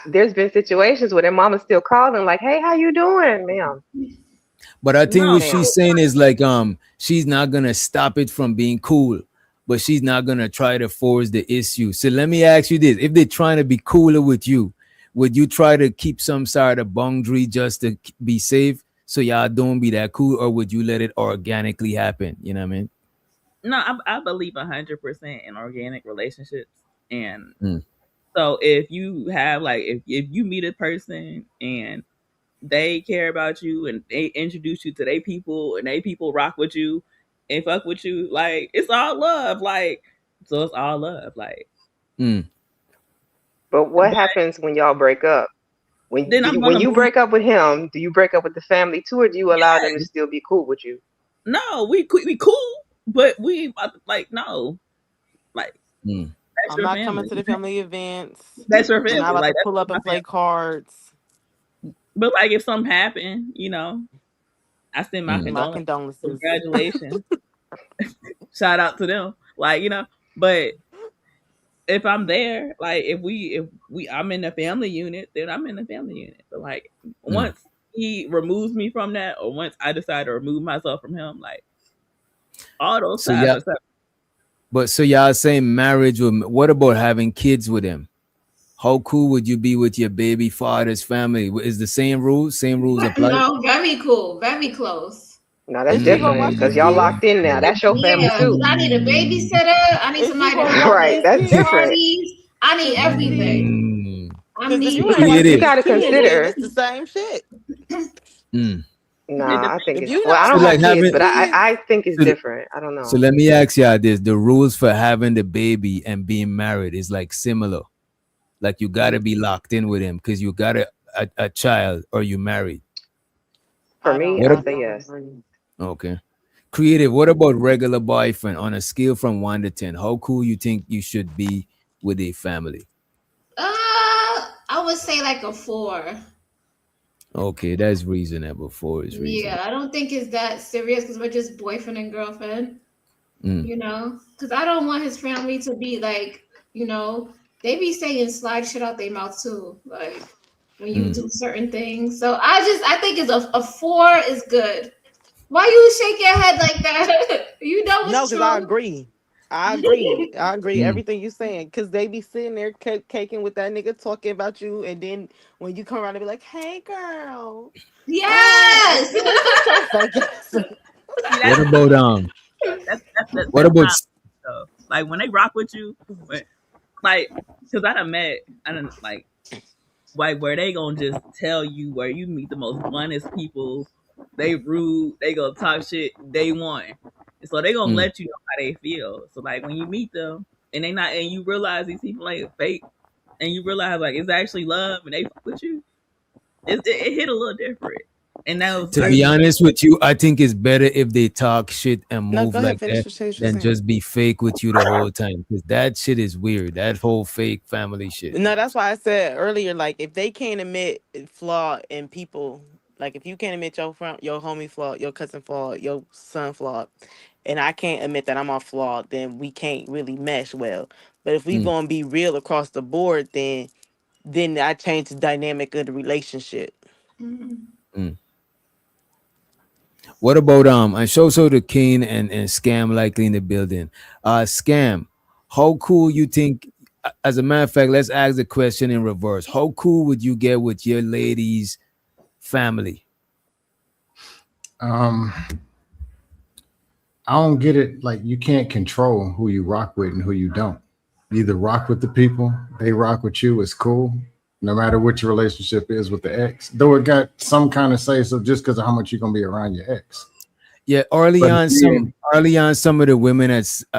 there's been situations where their mama's still calling, like, "Hey, how you doing, ma'am?" But I think what she's saying is like she's not gonna stop it from being cool, but she's not gonna try to force the issue. So let me ask you this: if they're trying to be cooler with you, would you try to keep some sort of boundary just to be safe, so y'all don't be that cool, or would you let it organically happen? You know what I mean? No, I believe 100% in organic relationships, and so if you have like if you meet a person and they care about you and they introduce you to their people and they people rock with you and fuck with you, like it's all love. Like So it's all love. Like, But what happens when y'all break up? When then I'm when gonna you move. break up with him, do you break up with the family too, or do you allow them to still be cool with you? No, we cool, but we like no, like that's I'm your not coming family. to the family events. That's your I'm not family. about Like to pull up that's and my play family. cards. But like if something happened, I send my My condolences, condolences. congratulations, shout out to them. Like but if I'm there, like if I'm in the family unit, then I'm in the family unit. But like once he removes me from that, or once I decide to remove myself from him, like all those So ties yeah, are separate. but so y'all saying marriage with, what about having kids with him? How cool would you be with your baby father's family? Is the same rules? Same rules apply? No, very cool, very close. No, that's Is you gonna different watch his because y'all kids? locked in now. That's your family Yeah, because too. I need a babysitter. I need Is you somebody to gonna have watch Right, his that's the kids? different. parties. I need everything. I Because if need you ain't You watching Creative. his got to kids, then consider. it's the same shit. Nah, I think If it's. you Well, I not So don't have like watching his kids, having but kids, I think it's so, different. I don't so know. let me ask y'all this. The rules for having the baby and being married is like similar. Like you gotta be locked in with him because you got a child or you married. For I me, don't. What I I say don't yes. agree. okay. Creative, what about regular boyfriend on a scale from 1 to 10? How cool you think you should be with a family? I would say like a 4. Okay, that's reasonable. 4 is reasonable. Yeah, I don't think it's that serious because we're just boyfriend and girlfriend. Because I don't want his family to be like, they be saying slide shit out their mouth too, like when you do certain things. So I think it's a 4 is good. Why you shake your head like that? You know No, it's because I true. agree. I agree. I agree. Everything you saying. Because they be sitting there caking with that nigga talking about you. And then when you come around, they be like, hey, girl. Yes. Girl, shut your fake ass up. See, What about what that's about not though. Like when they rock with you, like because I done like where they gonna just tell you where you meet the most bluntest people. They rude. They gonna talk shit day one, so they gonna let you know how they feel. So like when you meet them and they not and you realize these people ain't fake, and you realize like it's actually love and they fuck with you, it hit a little different. And that was to like be honest with you, I think it's better if they talk shit and No, move go ahead. like Finish that what you're than saying. just be fake with you the whole time. Because that shit is weird. That whole fake family shit. No, that's why I said earlier, like, if they can't admit flaw in people, like, if you can't admit your homie flaw, your cousin flaw, your son flaw, and I can't admit that I'm all flawed, then we can't really mesh well. But if we gonna be real across the board, then I change the dynamic of the relationship. What about and show so the Kane and Scam likely in the building. Scam, how cool you think, as a matter of fact, let's ask the question in reverse. How cool would you get with your lady's family? I don't get it. Like, you can't control who you rock with and who you don't. You either rock with the people, they rock with you, it's cool, no matter what your relationship is with the ex. Though it got some kind of say so just because of how much you're gonna be around your ex. Yeah, early on, some of the women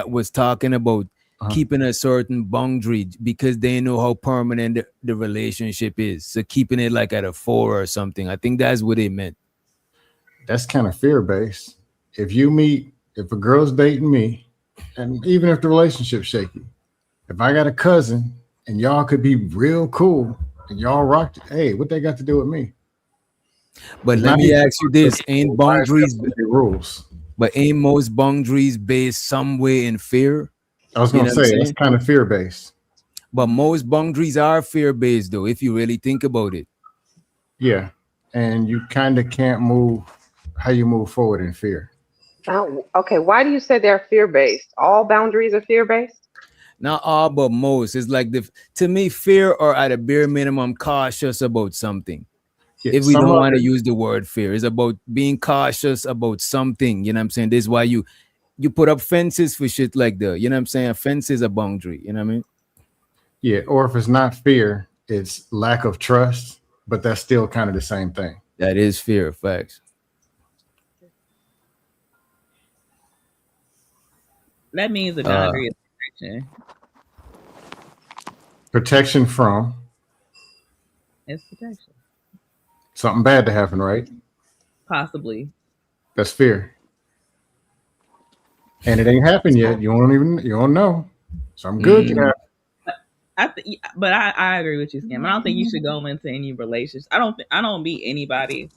was talking about keeping a certain boundary because they know how permanent the relationship is. So keeping it like at a 4 or something. I think that's what they meant. That's kind of fear-based. If a girl's dating me, and even if the relationship's shaky, if I got a cousin and y'all could be real cool and y'all rocked, hey, what they got to do with me? But let me ask you this: ain't boundaries rules? But ain't most boundaries based somewhere in fear? I was gonna say that's kind of fear-based. But most boundaries are fear-based, though, if you really think about it. Yeah, and you kind of can't move how you move forward in fear. Okay, why do you say they're fear-based? All boundaries are fear-based? Not all, but most. It's like to me, fear or at a bare minimum cautious about something. Yeah, if we don't want to use the word fear, it's about being cautious about something. You know what I'm saying? This is why you put up fences for shit like that. You know what I'm saying? A fence is a boundary. You know what I mean? Yeah, or if it's not fear, it's lack of trust, but that's still kind of the same thing. That is fear, facts. That means the boundary is protection. Protection from It's protection. something bad to happen, right? Possibly. That's fear. And it ain't happened yet. You don't know. So I'm good. Mm. But I agree with you, Scam. I don't think you should go into any relationships. I don't meet anybody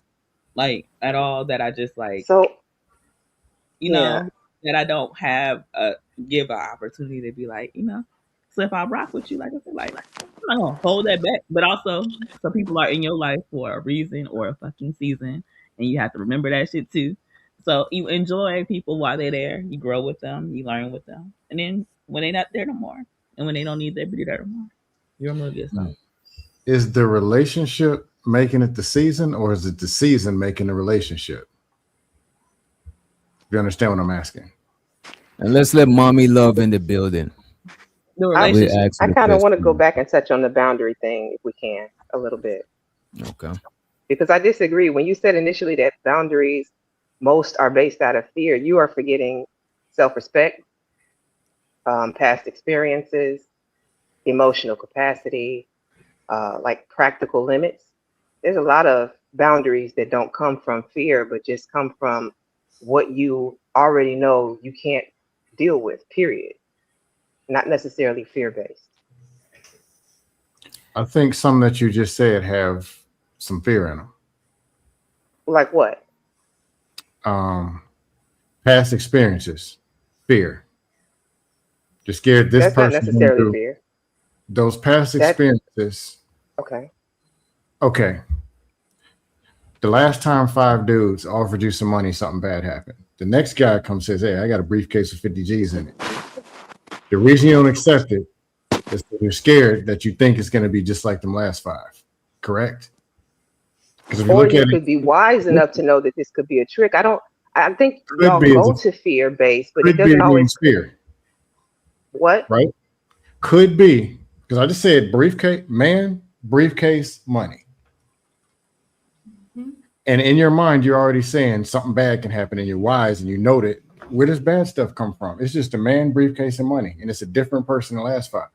like at all that I just like, So you know, that I don't have give an opportunity to be like, you know. So if I rock with you, like I said, like I'm not gonna hold that back. But also, some people are in your life for a reason or a fucking season, and you have to remember that shit too. So you enjoy people while they're there. You grow with them, you learn with them, and then when they're not there no more, and when they don't need that be there no more, you remove yourself. Is the relationship making it the season, or is it the season making the relationship? You understand what I'm asking? And let's let mommy love in the building. The I relationship. kind of want to go back and touch on the boundary thing if we can a little bit. Okay. Because I disagree. When you said initially that boundaries most are based out of fear, you are forgetting self-respect, past experiences, emotional capacity, like practical limits. There's a lot of boundaries that don't come from fear, but just come from what you already know you can't deal with, period. Not necessarily fear-based. I think some that you just said have some fear in them. Like what? Past experiences, fear. You're scared this That's not person necessarily do fear. those past experiences. Okay. Okay. The last time 5 dudes offered you some money, something bad happened. The next guy comes and says, "Hey, I got a briefcase with 50 G's in it." The reason you don't accept it is that you're scared that you think it's going to be just like them last 5. Correct? Because if you Or look you at could be wise enough to know that this could be a trick. I think Could y'all be go as to fear-based, but it could be doesn't always. means fear, What? right? Could be, because I just said briefcase, money. And in your mind, you're already saying something bad can happen, and you're wise, and you know that. Where does bad stuff come from? It's just a man, briefcase, and money, and it's a different person than the last 5.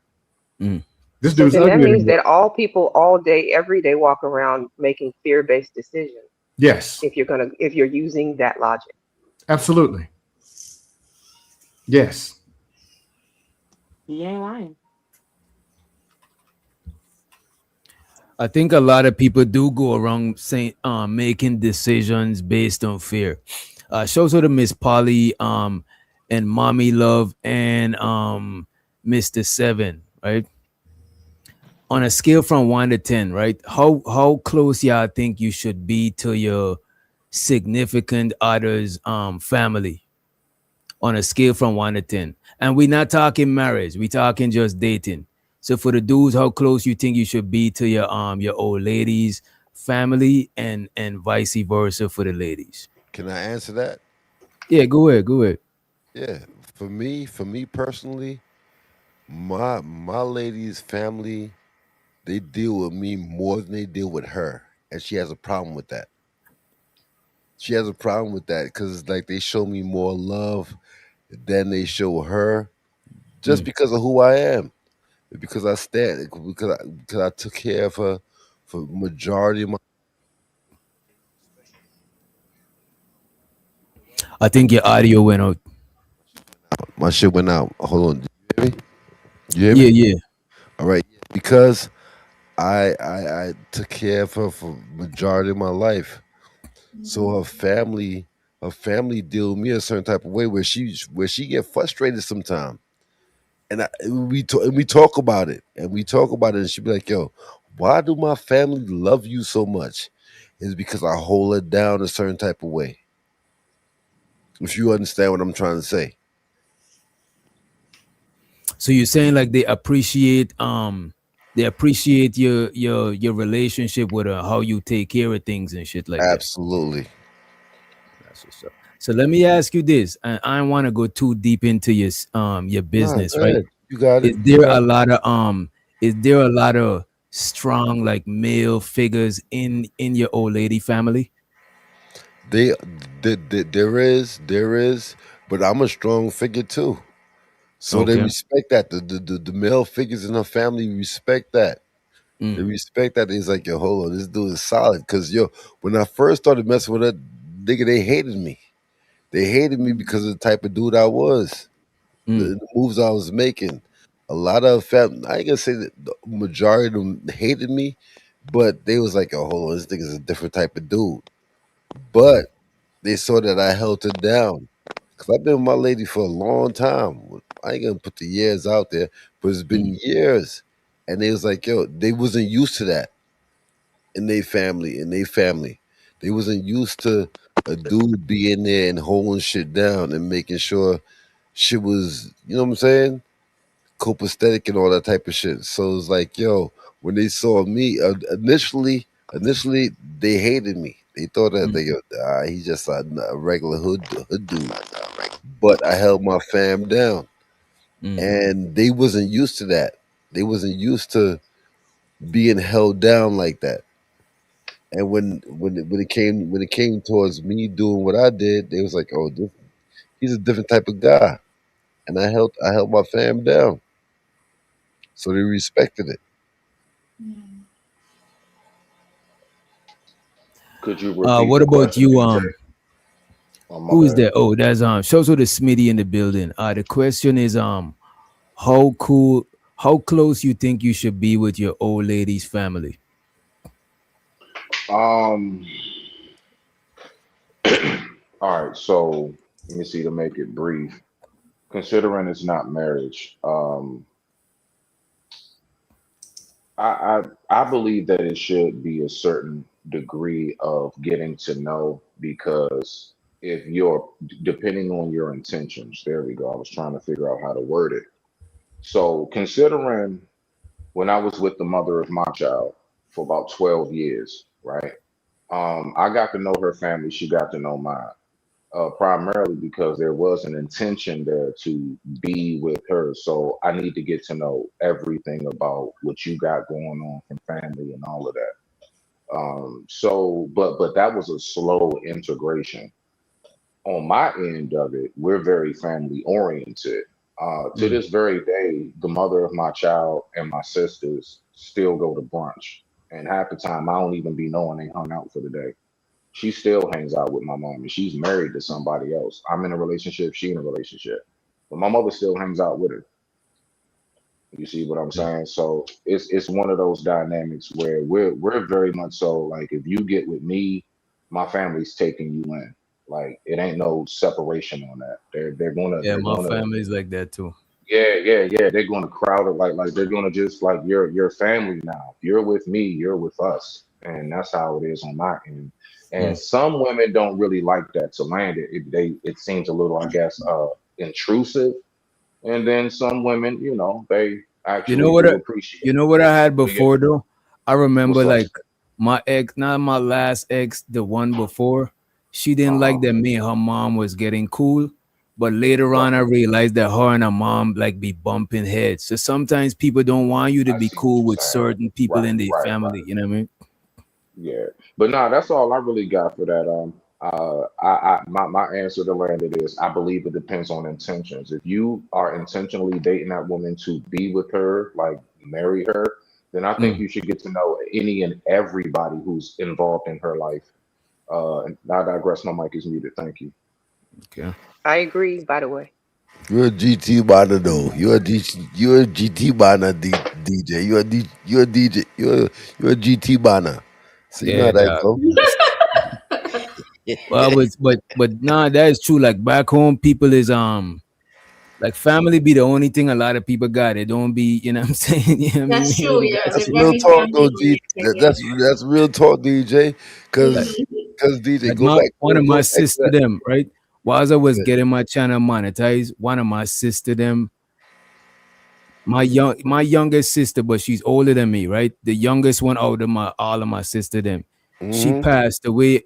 This So dude's then that ugly. means that all people all day, every day walk around making fear-based decisions. Yes, If you're using that logic. absolutely. Yes. You ain't lying. I think a lot of people do go around saying making decisions based on fear. Shows to Miss Polly and Mommy Love and Mr. Seven, right? On a scale from 1 to 10, right? How close y'all think you should be to your significant other's family on a scale from 1 to 10? And we're not talking marriage, we're talking just dating. So for the dudes, how close you think you should be to your old lady's family, and vice versa for the ladies? Can I answer that? Yeah, go ahead. Yeah. For me personally, my lady's family, they deal with me more than they deal with her, and she has a problem with that. She has a problem with that because like they show me more love than they show her, just because of who I am, because I stand, because I took care of her for majority of my. I think your audio went out. My shit went out. Hold on. Do you hear me? You hear me? Yeah. All right. Because I took care of her for majority of my life. So her family deal with me a certain type of way where she get frustrated sometimes. And we talk about it. And she be like, "Yo, why do my family love you so much?" It's because I hold her down a certain type of way. If you understand what I'm trying to say. So you're saying like they appreciate your relationship with her, how you take care of things and shit like that. Absolutely. That's what's up. So let me ask you this, and I don't want to go too deep into your business, Go right? ahead. You got it. Is there a lot of strong like male figures in your old lady family? There is, but I'm a strong figure too. So they Okay. respect that. The male figures in her family respect that. They respect that. It's like, yo, hold on, this dude is solid. Because, yo, when I first started messing with that nigga, they hated me. They hated me because of the type of dude I was, the moves I was making. A lot of family, I ain't gonna say that the majority of them hated me, but they was like, oh, hold on, this nigga's a different type of dude. But they saw that I held her down. Because I've been with my lady for a long time. I ain't gonna put the years out there, but it's been years. And they was like, yo, they wasn't used to that in their family, They wasn't used to a dude being there and holding shit down and making sure shit was, you know what I'm saying? Copacetic and all that type of shit. So it's like, yo, when they saw me, initially they hated me. They thought that he's just a regular hood dude. But I held my fam down, and they wasn't used to that. They wasn't used to being held down like that. And when it came towards me doing what I did, they was like, "Oh, he's a different type of guy," and I held my fam down, so they respected it. Could you repeat What the about question, you? DJ? Oh, my Who is bad. that? Oh, that's shows the Smitty in the building. The question is how cool, how close you think you should be with your old lady's family? Um. All right. So let me see to make it brief. Considering it's not marriage, I believe that it should be a certain degree of getting to know because if you're depending on your intentions, there we go. I was trying to figure out how to word it. So considering when I was with the mother of my child for about 12 years, right? I got to know her family, she got to know mine. Primarily because there was an intention there to be with her. So I need to get to know everything about what you got going on from family and all of that. But that was a slow integration. On my end of it, we're very family oriented. To this very day, the mother of my child and my sisters still go to brunch. And half the time, I don't even be knowing they hung out for the day. She still hangs out with my mom, and she's married to somebody else. I'm in a relationship, she in a relationship, but my mother still hangs out with her. You see what I'm saying? So it's one of those dynamics where we're very much so like if you get with me, my family's taking you in. Like it ain't no separation on that. Yeah, They're my gonna family is like that too. yeah. They're gonna crowd it like they're gonna just like you're family now. If you're with me, you're with us, and that's how it is on my end. And some women don't really like that to land it. It seems a little, I guess, intrusive. And then some women, they You know actually what? do appreciate You know it. what I had Yeah. before though. I remember What's up? like my ex, not my last ex, the one before. She didn't like Uh-huh. that me and her mom was getting cool. But later Right. on, I realized that her and her mom like be bumping heads. So sometimes people don't want you to I be see what cool you're with saying. certain people Right, in their right, family. right. You know what I mean? Yeah, but nah, that's all I really got for that. My answer to Landon is I believe it depends on intentions. If you are intentionally dating that woman to be with her, like marry her, then I think you should get to know any and everybody who's involved in her life. And I digress. My mic is muted. Thank you. Okay. I agree, by the way. You're a GT banner though. You're a GT banner DJ. You're a DJ. You're a GT banner. So you know how Yeah, that dog. go. Well, but nah, that is true. Like back home, people is like family be the only thing a lot of people got. It don't be, you know what I'm saying? You know what I mean? That's You true. really Yeah, got That's they're shit. real very talk though, family G. oriented. That's real talk, DJ. Like Cause DJ, like go my back, one of my go back to sister that. them, right? Whilst I was Yeah. getting my channel monetized, one of my sister them, my youngest sister, but she's older than me, right? The youngest one out of my all of my sister them. She Mm-hmm. passed away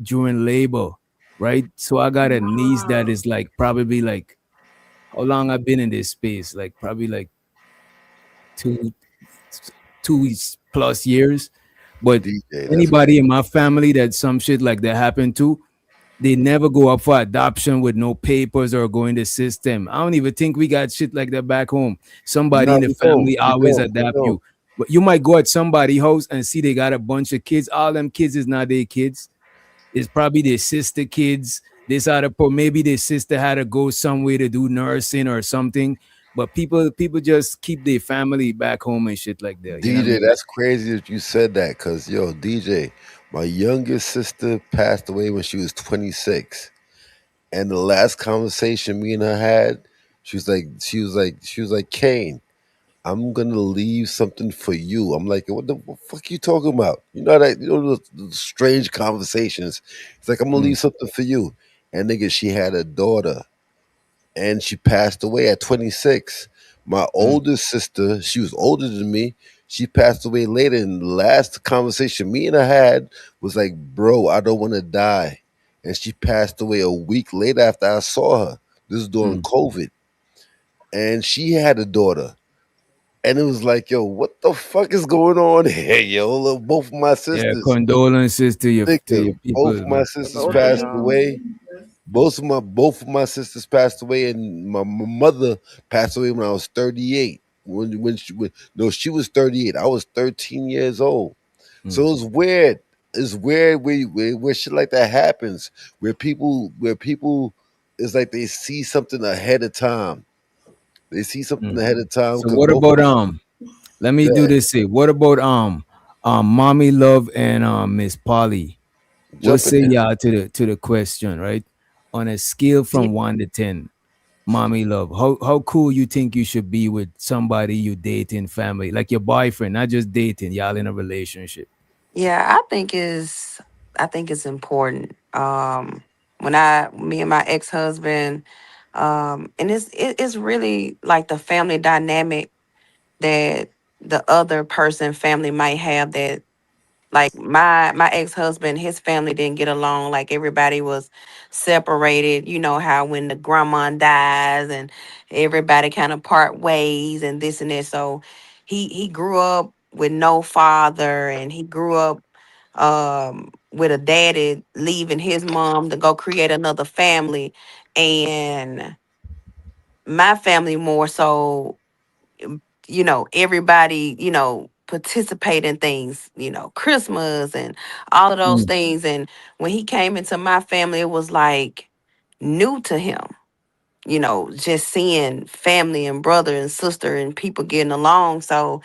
during labor, right? So I got a niece that Wow. is like probably like how long I've been in this space, like probably like two two plus years. But DJ, that's anybody in my family that some shit like that happened to, They never go up for adoption with no papers or go in the system. I don't even think we got shit like that back home. Somebody No, in the we don't. family We always don't. We adapt don't. you. But you might go at somebody's house and see they got a bunch of kids. All them kids is not their kids. It's probably their sister kids. This other maybe their sister had to go somewhere to do nursing or something. But people just keep their family back home and shit like that. You know what I DJ, mean? that's crazy that you said that, cause yo, DJ, my youngest sister passed away when she was 26, and the last conversation me and her had, she was like, Kane, I'm gonna leave something for you. I'm like, what the fuck you talking about? Those strange conversations. It's like I'm gonna Mm, leave something for you, and nigga, she had a daughter and she passed away at 26. My mm, oldest sister, she was older than me. She passed away later. And the last conversation me and her had was like, bro, I don't want to die. And she passed away a week later after I saw her. This is during mm. COVID. And she had a daughter. And it was like, yo, what the fuck is going on here, yo? Look, both of my Yeah, sisters, condolences to nigga, your both people, of my man. sisters Condolences, passed y'all. away. Both of my sisters passed away, and my mother passed away when I was 38. No, she was 38. I was 13 years old. So Mm, it's weird. It's weird where shit like that happens, where people it's like they see something ahead of time. They see something mm. ahead of time So because what both of about my let me do yeah, this here. What about Mommy Love and Miss Polly? What jump in say there. y'all to the question, right? On a scale Yeah, from 1 to 10, Mommy Love, how cool you think you should be with somebody you dating, family, like your boyfriend, not just dating, y'all in a relationship. yeah, I think it's important. When me and my ex husband, and it's really like the family dynamic that the other person family might have that like my ex-husband, his family didn't get along. Like everybody was separated. You know how when the grandma dies and everybody kind of part ways and this and that. So he grew up with no father, and he grew up with a daddy leaving his mom to go create another family. And my family more so, everybody, participate in things, Christmas and all of those Mm, things. And when he came into my family, it was like new to him, just seeing family and brother and sister and people getting along. So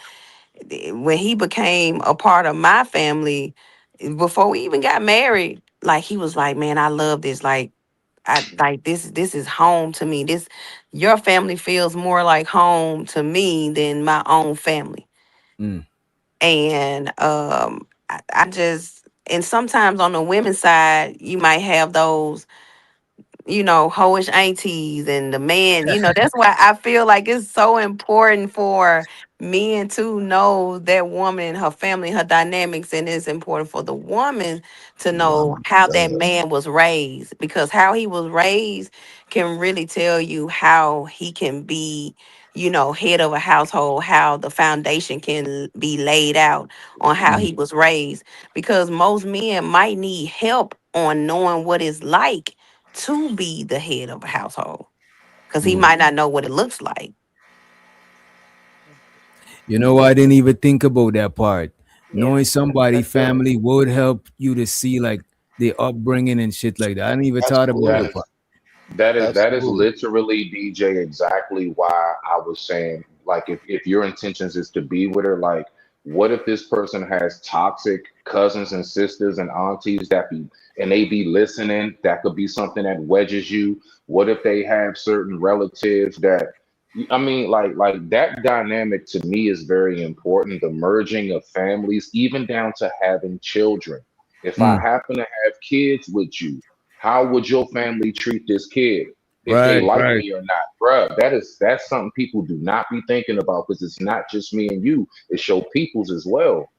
when he became a part of my family, before we even got married, like he was like, man, I love this. Like, I like this is home to me. Your family feels more like home to me than my own family. mm, And I just, and sometimes on the women's side, you might have those, hoish aunties and the man, that's why I feel like it's so important for men to know that woman, her family, her dynamics, and it's important for the woman to know how that man was raised, because how he was raised can really tell you how he can be, head of a household, how the foundation can be laid out on how mm, he was raised. Because most men might need help on knowing what it's like to be the head of a household, because he mm. might not know what it looks like. You know, I didn't even think about that part. Yeah, Knowing somebody that's good. family would help you to see like the upbringing and shit like that. I didn't even thought about That that Absolutely. is part. that is Absolutely. literally, DJ, exactly why I was saying, like, if your intentions is to be with her, like, what if this person has toxic cousins and sisters and aunties that be, and they be listening, that could be something that wedges you. What if they have certain relatives that, I mean, like that dynamic to me is very important, the merging of families, even down to having children. If I Mm, happen to have kids with you, how would your family treat this kid if they right, like right. me or not? Bruh, that's something people do not be thinking about, because it's not just me and you, it's your peoples as well.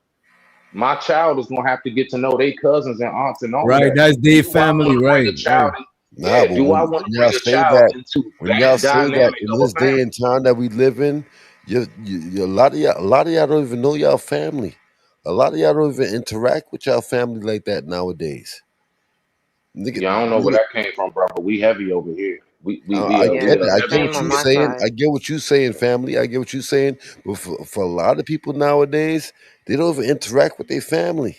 My child is gonna have to get to know their cousins and aunts and all of Right. that. That's their Do I want family, to bring right, a child right. in? Nah, Yeah, but do I when want to y'all bring a say child that, into when y'all that say that dynamic in of this a day family? and time that we live in, a lot of y'all don't even know y'all family. A lot of y'all don't even interact with y'all family like that nowadays. Nigga, Yeah, I don't know where nigga, that came from, bro. But we heavy over here. I Yeah, get it. I get Heavy same what on you're my saying. side. I get what you're saying, family. I get what you're saying. But for a lot of people nowadays, they don't even interact with their family.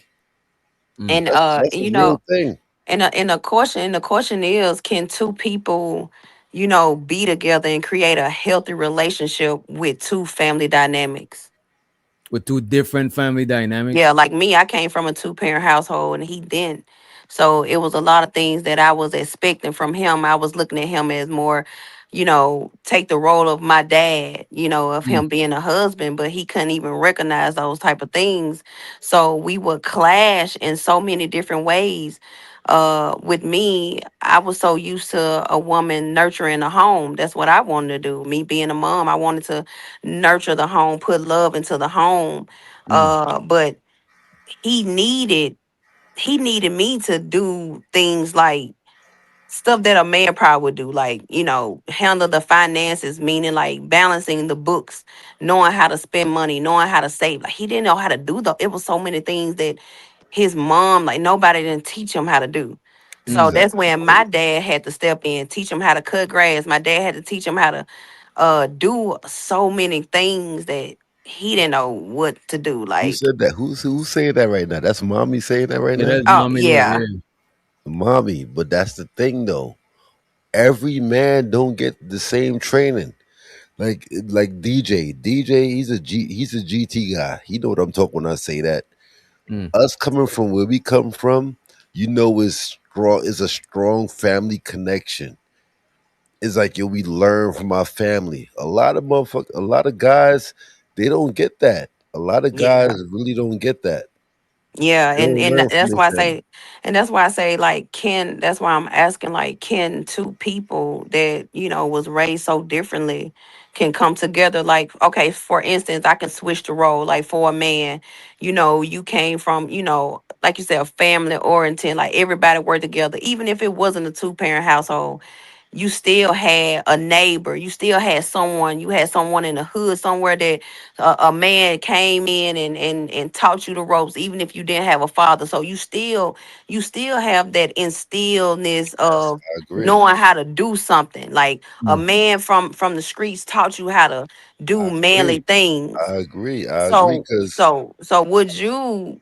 Mm. And That's a real thing. and the question is, can two people, be together and create a healthy relationship with two family dynamics? With two different family Yeah, dynamics. like me, I came from a two-parent household and he didn't. So it was a lot of things that I was expecting from him. I was looking at him as more, take the role of my dad, of Mm. him being a husband, but he couldn't even recognize those type of things. So we would clash in so many different ways. With me, I was so used to a woman nurturing a home. That's what I wanted to do. Me being a mom, I wanted to nurture the home, put love into the home. Mm. But he needed he needed me to do things like stuff that a man probably would do, like, handle the finances, meaning like balancing the books, knowing how to spend money, knowing how to save. Like he didn't know how to do it was so many things that his mom, like nobody didn't teach him how to do. So Mm. that's when my dad had to step in, teach him how to cut grass. My dad had to teach him how to do so many things that he didn't know what to do. Who Like, said that? Who's saying that right now? That's mommy saying that right Yeah, now? that's oh mommy there. yeah. Yeah. Mommy. But that's the thing though. Every man don't get the same training. Like DJ. DJ, he's a GT guy. He know what I'm talking when I say that. Mm. Us coming from where we come from, is a strong family connection. It's like we learn from our family. A lot of guys, they don't get that. A lot of Yeah. guys really don't get that. Yeah, They and don't and learn from that's their why I family. say, like, that's why I'm asking, like, can two people that was raised so differently can come together? Like, okay, for instance, I can switch the role. Like for a man, you came from, like you said, a family oriented, like everybody worked together, even if it wasn't a two-parent household. You still had a neighbor. You still had someone. You had someone in the hood somewhere that a man came in and taught you the ropes, even if you didn't have a father. So you still have that instilledness of I agree. knowing how to do something. Like a Mm. man from the streets taught you how to I do agree. manly things. I agree. I agree So because so so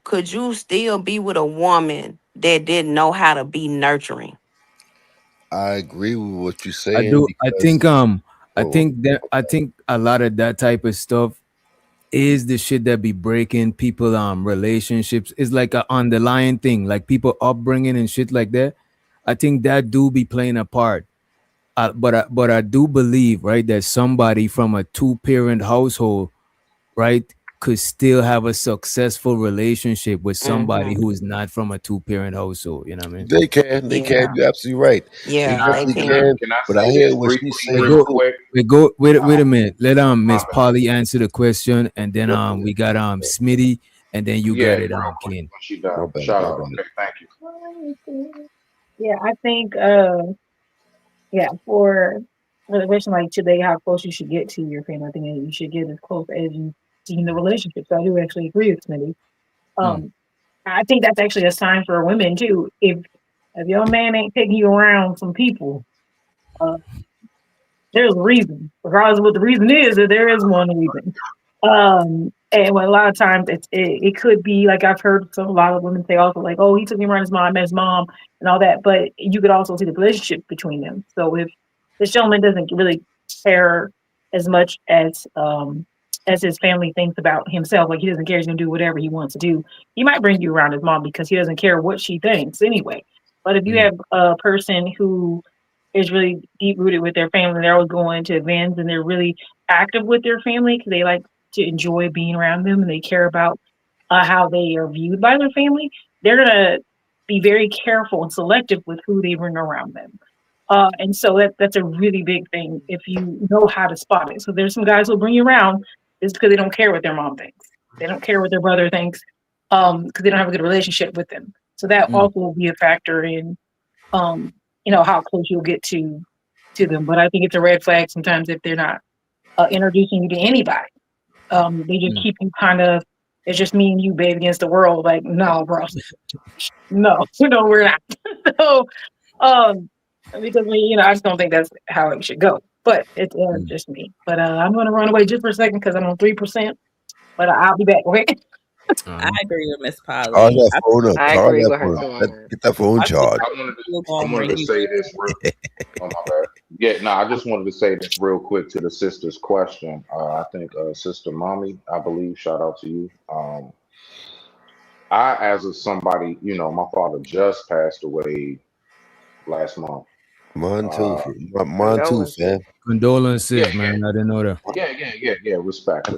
could you still be with a woman that didn't know how to be nurturing? I agree with what you're I saying do. because oh, I think a lot of that type of stuff is the shit that be breaking people relationships. It's like an underlying thing, like people upbringing and shit like that. I think that do be playing a part. But I do believe, right, that somebody from a two-parent household, right, could still have a successful relationship with somebody Mm-hmm. who is not from a two-parent household. You know what I mean? Yeah. You're absolutely right. They Yeah, they definitely Can I can. can. can I But I say hear this what she's briefly, We saying real go. too. quick? We go. Wait Uh, a minute. Let my Miss bad. Polly answer the question, and then Go, we got Smitty, and then you yeah, got it, real quick Ken. when she done. My bad. Shout My out. bad. Okay, thank you. Yeah, I think yeah, for the question like today, how close you should get to your family, I think you should get as close as you see in the relationship. So I do actually agree with Smitty. Mm. Um, I think that's actually a sign for women too. If your man ain't taking you around some people, uh, there's a reason. Regardless of what the reason is, that there is one reason. And when a lot of times it could be like I've heard a lot of women say also like, oh, he took me around his mom, met his mom, and all that. But you could also see the relationship between them. So if the gentleman doesn't really care as much as his family thinks about himself, like he doesn't care, he's gonna do whatever he wants to do. He might bring you around his mom because he doesn't care what she thinks anyway. But if you Mm. have a person who is really deep rooted with their family, they're always going to events and they're really active with their family because they like to enjoy being around them and they care about how they are viewed by their family, they're going to be very careful and selective with who they bring around them. And so that's a really big thing if you know how to spot it. So there's some guys who'll bring you around just because they don't care what their mom thinks. They don't care what their brother thinks because they don't have a good relationship with them. So that Mm. also will be a factor in, um, how close you'll get to them. But I think it's a red flag sometimes if they're not introducing you to anybody. They just Mm. keep you kind of it's just me and you, babe, against the world. Like, no, bro, no, we're not. So, because I just don't think that's how it should go. But it's just me. But I'm gonna run away just for a second because I'm on 3%. But I'll be back. Okay. I agree with Miss Call Polly. that phone up. I Call agree that with her phone too up. on that. Get that phone I think charged. I wanted to say this real. Oh my bad. Yeah, no, I just wanted to say this real quick to the sister's question. I think Sister Mommy, I believe, shout out to you. I, as a somebody, my father just passed away last month. Mine too. Uh, Mine too, fam. Condolences, yeah, man. I didn't know that. yeah. Respect.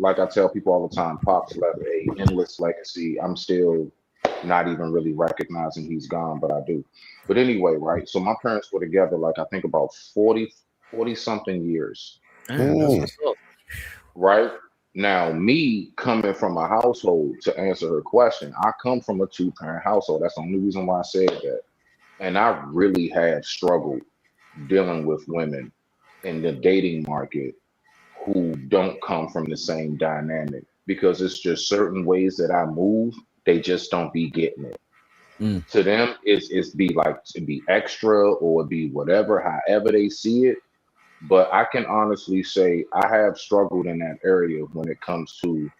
Like I tell people all the time, Pops left a endless legacy. I'm still not even really recognizing he's gone, but I do. But anyway, right? So my parents were together, like I think about 40 something years, Damn, that's what's up. right? Now, me coming from a household, to answer her question, I come from a two-parent household. That's the only reason why I said that. And I really have struggled dealing with women in the dating market who don't come from the same dynamic, because it's just certain ways that I move, they just don't be getting it. To them, it's be like to be extra or be whatever, however they see it. But I can honestly say I have struggled in that area when it comes to,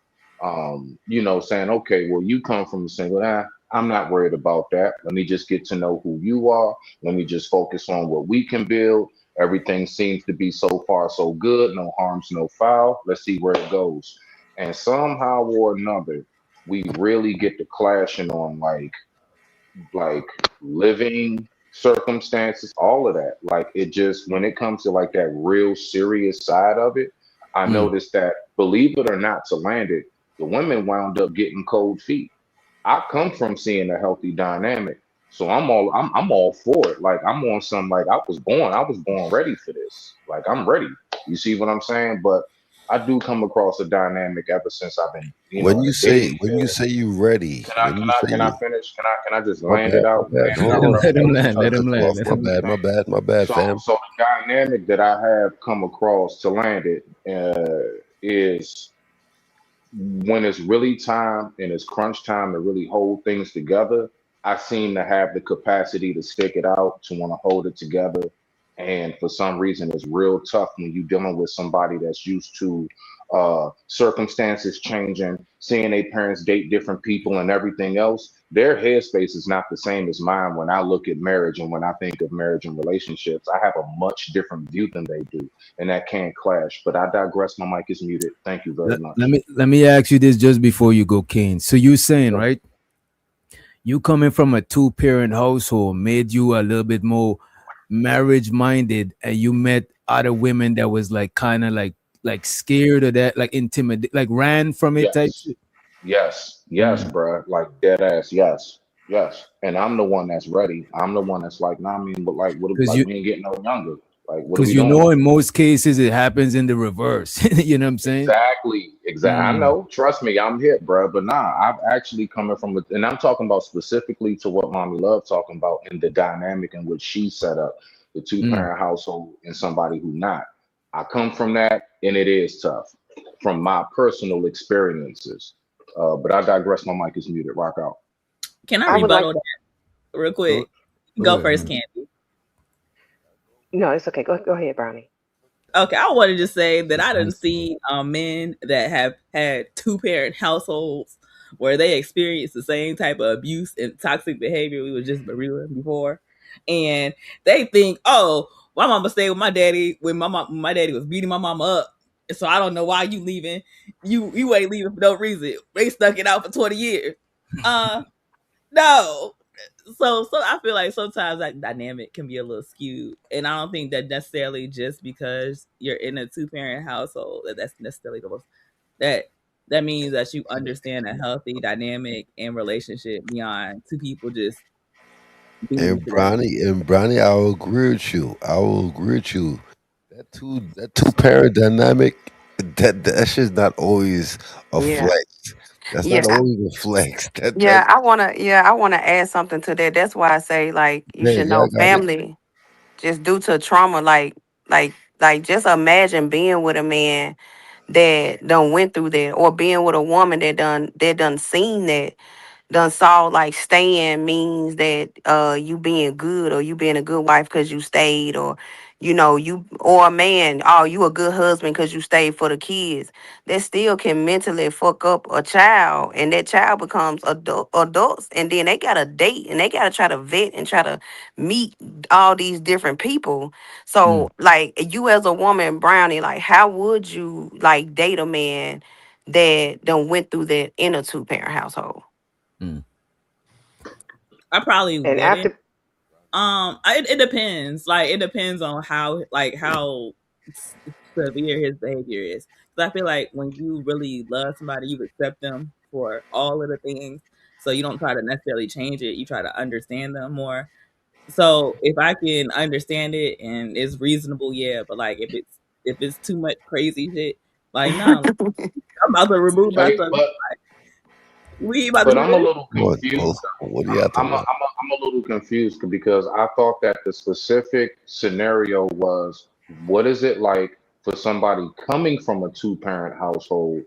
saying, okay, well, you come from a single, I'm not worried about that. Let me just get to know who you are. Let me just focus on what we can build. Everything seems to be so far so good. No harms, no foul. Let's see where it goes. And somehow or another, we really get to clashing on like living circumstances, all of that. Like it just when it comes to like that real serious side of it, I noticed that, believe it or not, to land it, the women wound up getting cold feet. I come from seeing a healthy dynamic. So I'm all for it. Like I'm on some like I was born ready for this. Like I'm ready. You see what I'm saying? But I do come across a dynamic ever since I've been, in When the you say dating when you field. say you ready, Can I when can you I say can I you finish? Can I just my land bad, it my out? bad. Land it Hold out on. Let him respectfully land. so I Let can him land. finish Off. Let My him what I'm bad, land. my saying. bad, my bad, So fam. so the dynamic that I have come across to land it is when it's really time and it's crunch time to really hold things together, I seem to have the capacity to stick it out, to want to hold it together. And for some reason, it's real tough when you're dealing with somebody that's used to circumstances changing, seeing their parents date different people and everything else. Their headspace is not the same as mine when I look at marriage and when I think of marriage and relationships. I have a much different view than they do, and that can clash. But I digress. My mic is muted. Thank you very Let much. me ask you this just before you go, Kane. So you saying, Sure. right? You coming from a two-parent household made you a little bit more marriage minded, and you met other women that was like kind of like scared of that, like intimidated, like ran from it type Yes. shit. Yes, bruh. Like dead ass. Yes. And I'm the one that's ready. I'm the one that's like, nah, I mean, but like, what? Because Like, you we ain't getting no younger. Like, what are because we you doing? know in most cases it happens in the reverse. You know what I'm saying? Exactly. I know. Trust me, I'm hit, bruh. But nah, I've actually coming from, and I'm talking about specifically to what Mommy Love talking about in the dynamic in which she set up the two-parent household and somebody who not. I come from that, and it is tough from my personal experiences. But I digress. My mic is muted. Rock out. Can I I would like. rebuttal that real Go, quick? go Go ahead, first, man. Candy. No, it's okay. Go ahead, Brownie. Okay, I wanted to say that I didn't Nice. see men that have had two parent households where they experience the same type of abuse and toxic behavior we were just reviewing before, and they think, "Oh, my mama stayed with my daddy when my daddy was beating my mama up, so I don't know why you leaving. You ain't leaving for no reason. They stuck it out for 20 years. No, so I feel like sometimes that dynamic can be a little skewed, and I don't think that necessarily just because you're in a two parent household that's necessarily the most that that means that you understand a healthy dynamic and relationship beyond two people just being And together. Brownie, I will agree with you. I will agree with you. That two parent dynamic, that shit's not always a Yeah, flex. That's yeah, not always a flex. That yeah. I wanna add something to that. That's why I say like you yeah, should yeah, I know got it. family just due to trauma. Like just imagine being with a man that done went through that, or being with a woman that done seen that, done saw like staying means that you being good, or you being a good wife because you stayed, or you, or a man, oh, you a good husband because you stayed for the kids. That still can mentally fuck up a child, and that child becomes adults, and then they gotta date, and they gotta try to vet and try to meet all these different people. So like you as a woman, Brownie, like how would you like date a man that done went through that in a 2-parent household? I probably And wouldn't. after It depends. Like it depends on how severe his behavior is. So I feel like when you really love somebody, you accept them for all of the things. So you don't try to necessarily change it. You try to understand them more. So if I can understand it and it's reasonable, yeah. But like if it's too much crazy shit, like no, I'm about to remove Hey, myself. We about to but do I'm a this. little confused. What do you have to know? I'm a little confused because I thought that the specific scenario was what is it like for somebody coming from a two-parent household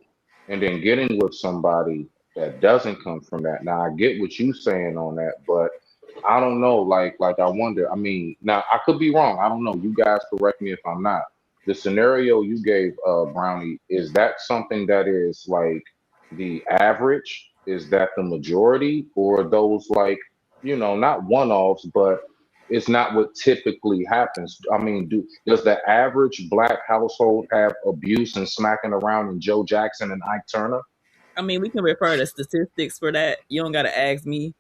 and then getting with somebody that doesn't come from that. Now I get what you're saying on that, but I don't know. Like I wonder. I mean, now I could be wrong. I don't know. You guys correct me if I'm not. The scenario you gave, Brownie, is that something that is like the average? Is that the majority, or are those like not one-offs, but it's not what typically happens? I mean, does the average black household have abuse and smacking around in Joe Jackson and Ike Turner? I mean, we can refer to statistics for that. You don't got to ask me.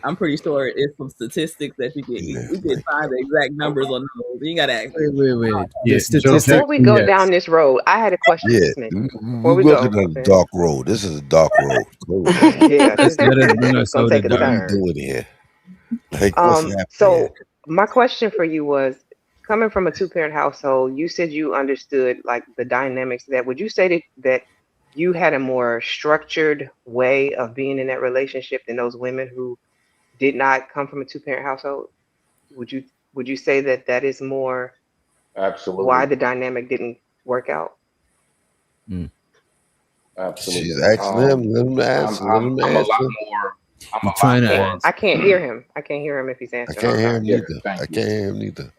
I'm pretty sure it's some statistics that you get. We can find the exact numbers on those. You ain't got to ask me. Wait. The Yeah, Joe statistic. before we Jackson, go yes. down this road, I had a question for Yeah, Smith. Before we we working go, on a Smith. dark road. This is a dark road. Yeah, Let us bring it's us gonna out the take a What are dark. we turn. doing here? Like, what's happening here? So my question for you was, coming from a two-parent household, you said you understood like the dynamics of that. Would you say that you had a more structured way of being in that relationship than those women who did not come from a two-parent household? Would you would you say that that is more why Absolutely, the dynamic didn't work out? She's absolutely. asking him. Let him answer. Let him I'm a lot answer. more. I'm You a lot trying to more. answer? I can't hear him. I can't hear him if he's I answering can't or hear not. him Yeah, neither. thank I you. can't hear him neither.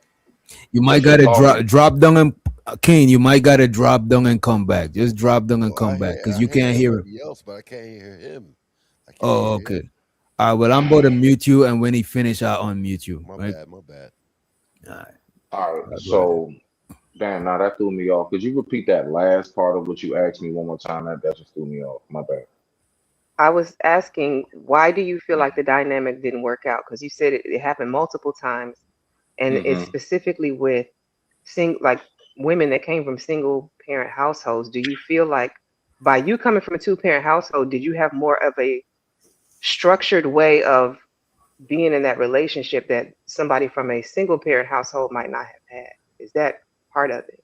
You might What you gotta call me? drop down and Kane. You might gotta drop down and come back. Just drop down and Oh, come back because I you hear can't hear him. everybody else, but I can't hear him. I can't Oh, hear okay. him. All right. Well, I'm about to mute you, and when he finish, I'll unmute you. My Right? bad. My bad. All right. All right. Go ahead. So, damn, now that threw me off. Could you repeat that last part of what you asked me one more time? That just threw me off. My bad. I was asking, why do you feel like the dynamic didn't work out? Because you said it happened multiple times, and it's Hmm. specifically with like women that came from single parent households. Do you feel like by you coming from a two-parent household, did you have more of a structured way of being in that relationship that somebody from a single parent household might not have had? Is that part of it?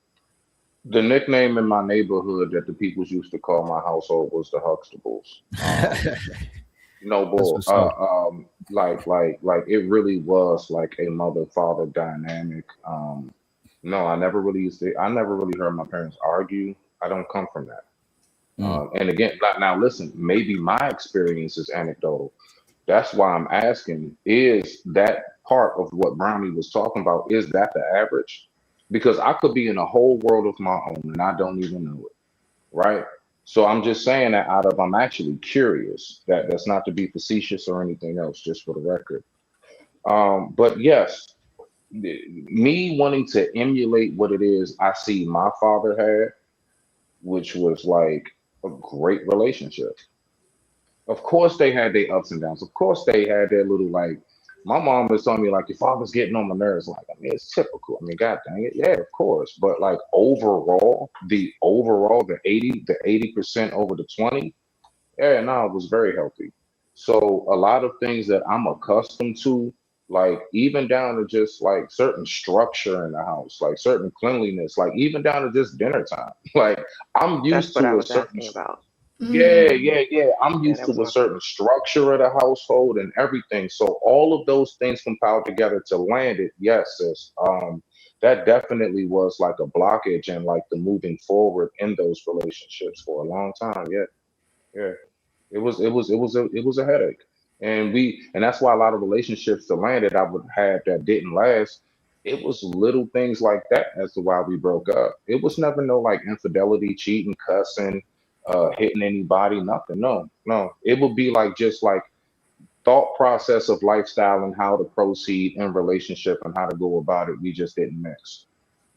The nickname in my neighborhood that the peoples used to call my household was the Huxtables. No That's bull. what's up. Like it really was like a mother-father dynamic. No, I never really heard my parents argue. I don't come from that. And again, now listen, maybe my experience is anecdotal. That's why I'm asking, is that part of what Brownie was talking about, is that the average? Because I could be in a whole world of my own and I don't even know it, right? So I'm just saying that I'm actually curious. That's not to be facetious or anything else, just for the record. But yes, me wanting to emulate what it is I see my father had, which was like a great relationship. Of course, they had their ups and downs. Of course, they had their little like. My mom was telling me like your father's getting on my nerves. Like, I mean, it's typical. I mean, god dang it, yeah, of course. But like the 80% over the 20, yeah, no, it was very healthy. So a lot of things that I'm accustomed to, like even down to just like certain structure in the house, like certain cleanliness, like even down to just dinner time. Like I'm That's used what I to a was certain. asking about. Yeah. I'm Yeah, used that to was a my question. certain structure of the household and everything. So all of those things compiled together to land it. Yes, sis. that definitely was like a blockage and like the moving forward in those relationships for a long time. Yeah, yeah. It was a headache. And that's why a lot of relationships that landed I would have that didn't last. It was little things like that as to why we broke up. It was never no like infidelity, cheating, cussing, hitting anybody, nothing. No, no. It would be like just like thought process of lifestyle and how to proceed in relationship and how to go about it. We just didn't mix.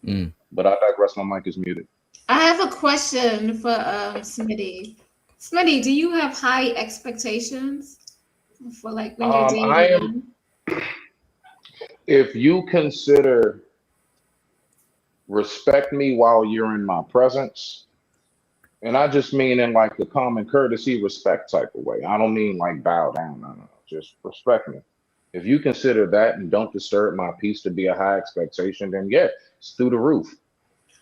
Mm. But I digress. My mic is muted. I have a question for Smitty. Smitty, do you have high expectations for like when you're I am. dating? If you consider respect me while you're in my presence, and I just mean in like the common courtesy respect type of way. I don't mean like bow down. No, no, no. Just respect me. If you consider that and don't disturb my peace to be a high expectation, then yeah, it's through the roof.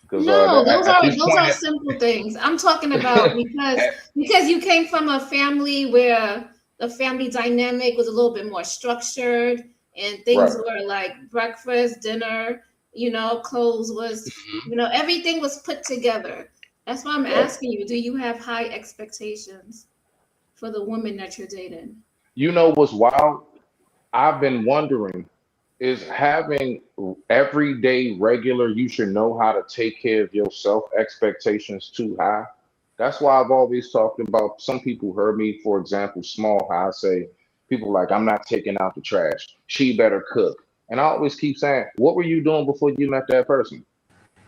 Because No, those at are this those point, are simple things. I'm talking about because you came from a family where the family dynamic was a little bit more structured and things right. were like breakfast, dinner, clothes was, everything was put together. That's why I'm Right. asking you, do you have high expectations for the woman that you're dating? You know what's wild? I've been wondering, is having everyday regular, you should know how to take care of yourself expectations too high? That's why I've always talked about, some people heard me, for example, small, how I say, people like, I'm not taking out the trash. She better cook. And I always keep saying, what were you doing before you met that person?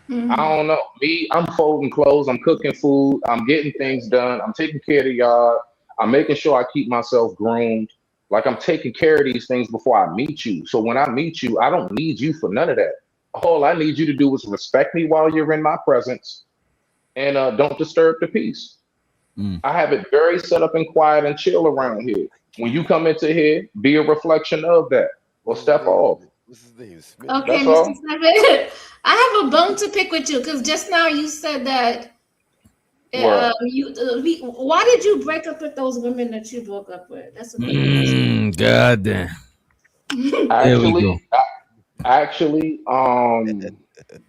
I Mhm. don't know. Me, I'm folding clothes, I'm cooking food, I'm getting things done, I'm taking care of the yard, I'm making sure I keep myself groomed. Like I'm taking care of these things before I meet you. So when I meet you, I don't need you for none of that. All I need you to do is respect me while you're in my presence and don't disturb the peace. Mm. I have it very set up and quiet and chill around here. When you come into here, be a reflection of that or What's his step name? off. What's his name? Smitty? Okay, That's Mr. all. Smith, I have a bone to pick with you because just now you said that What? why did you break up with those women that you broke up with? That's a good God damn. question. There we go. Actually,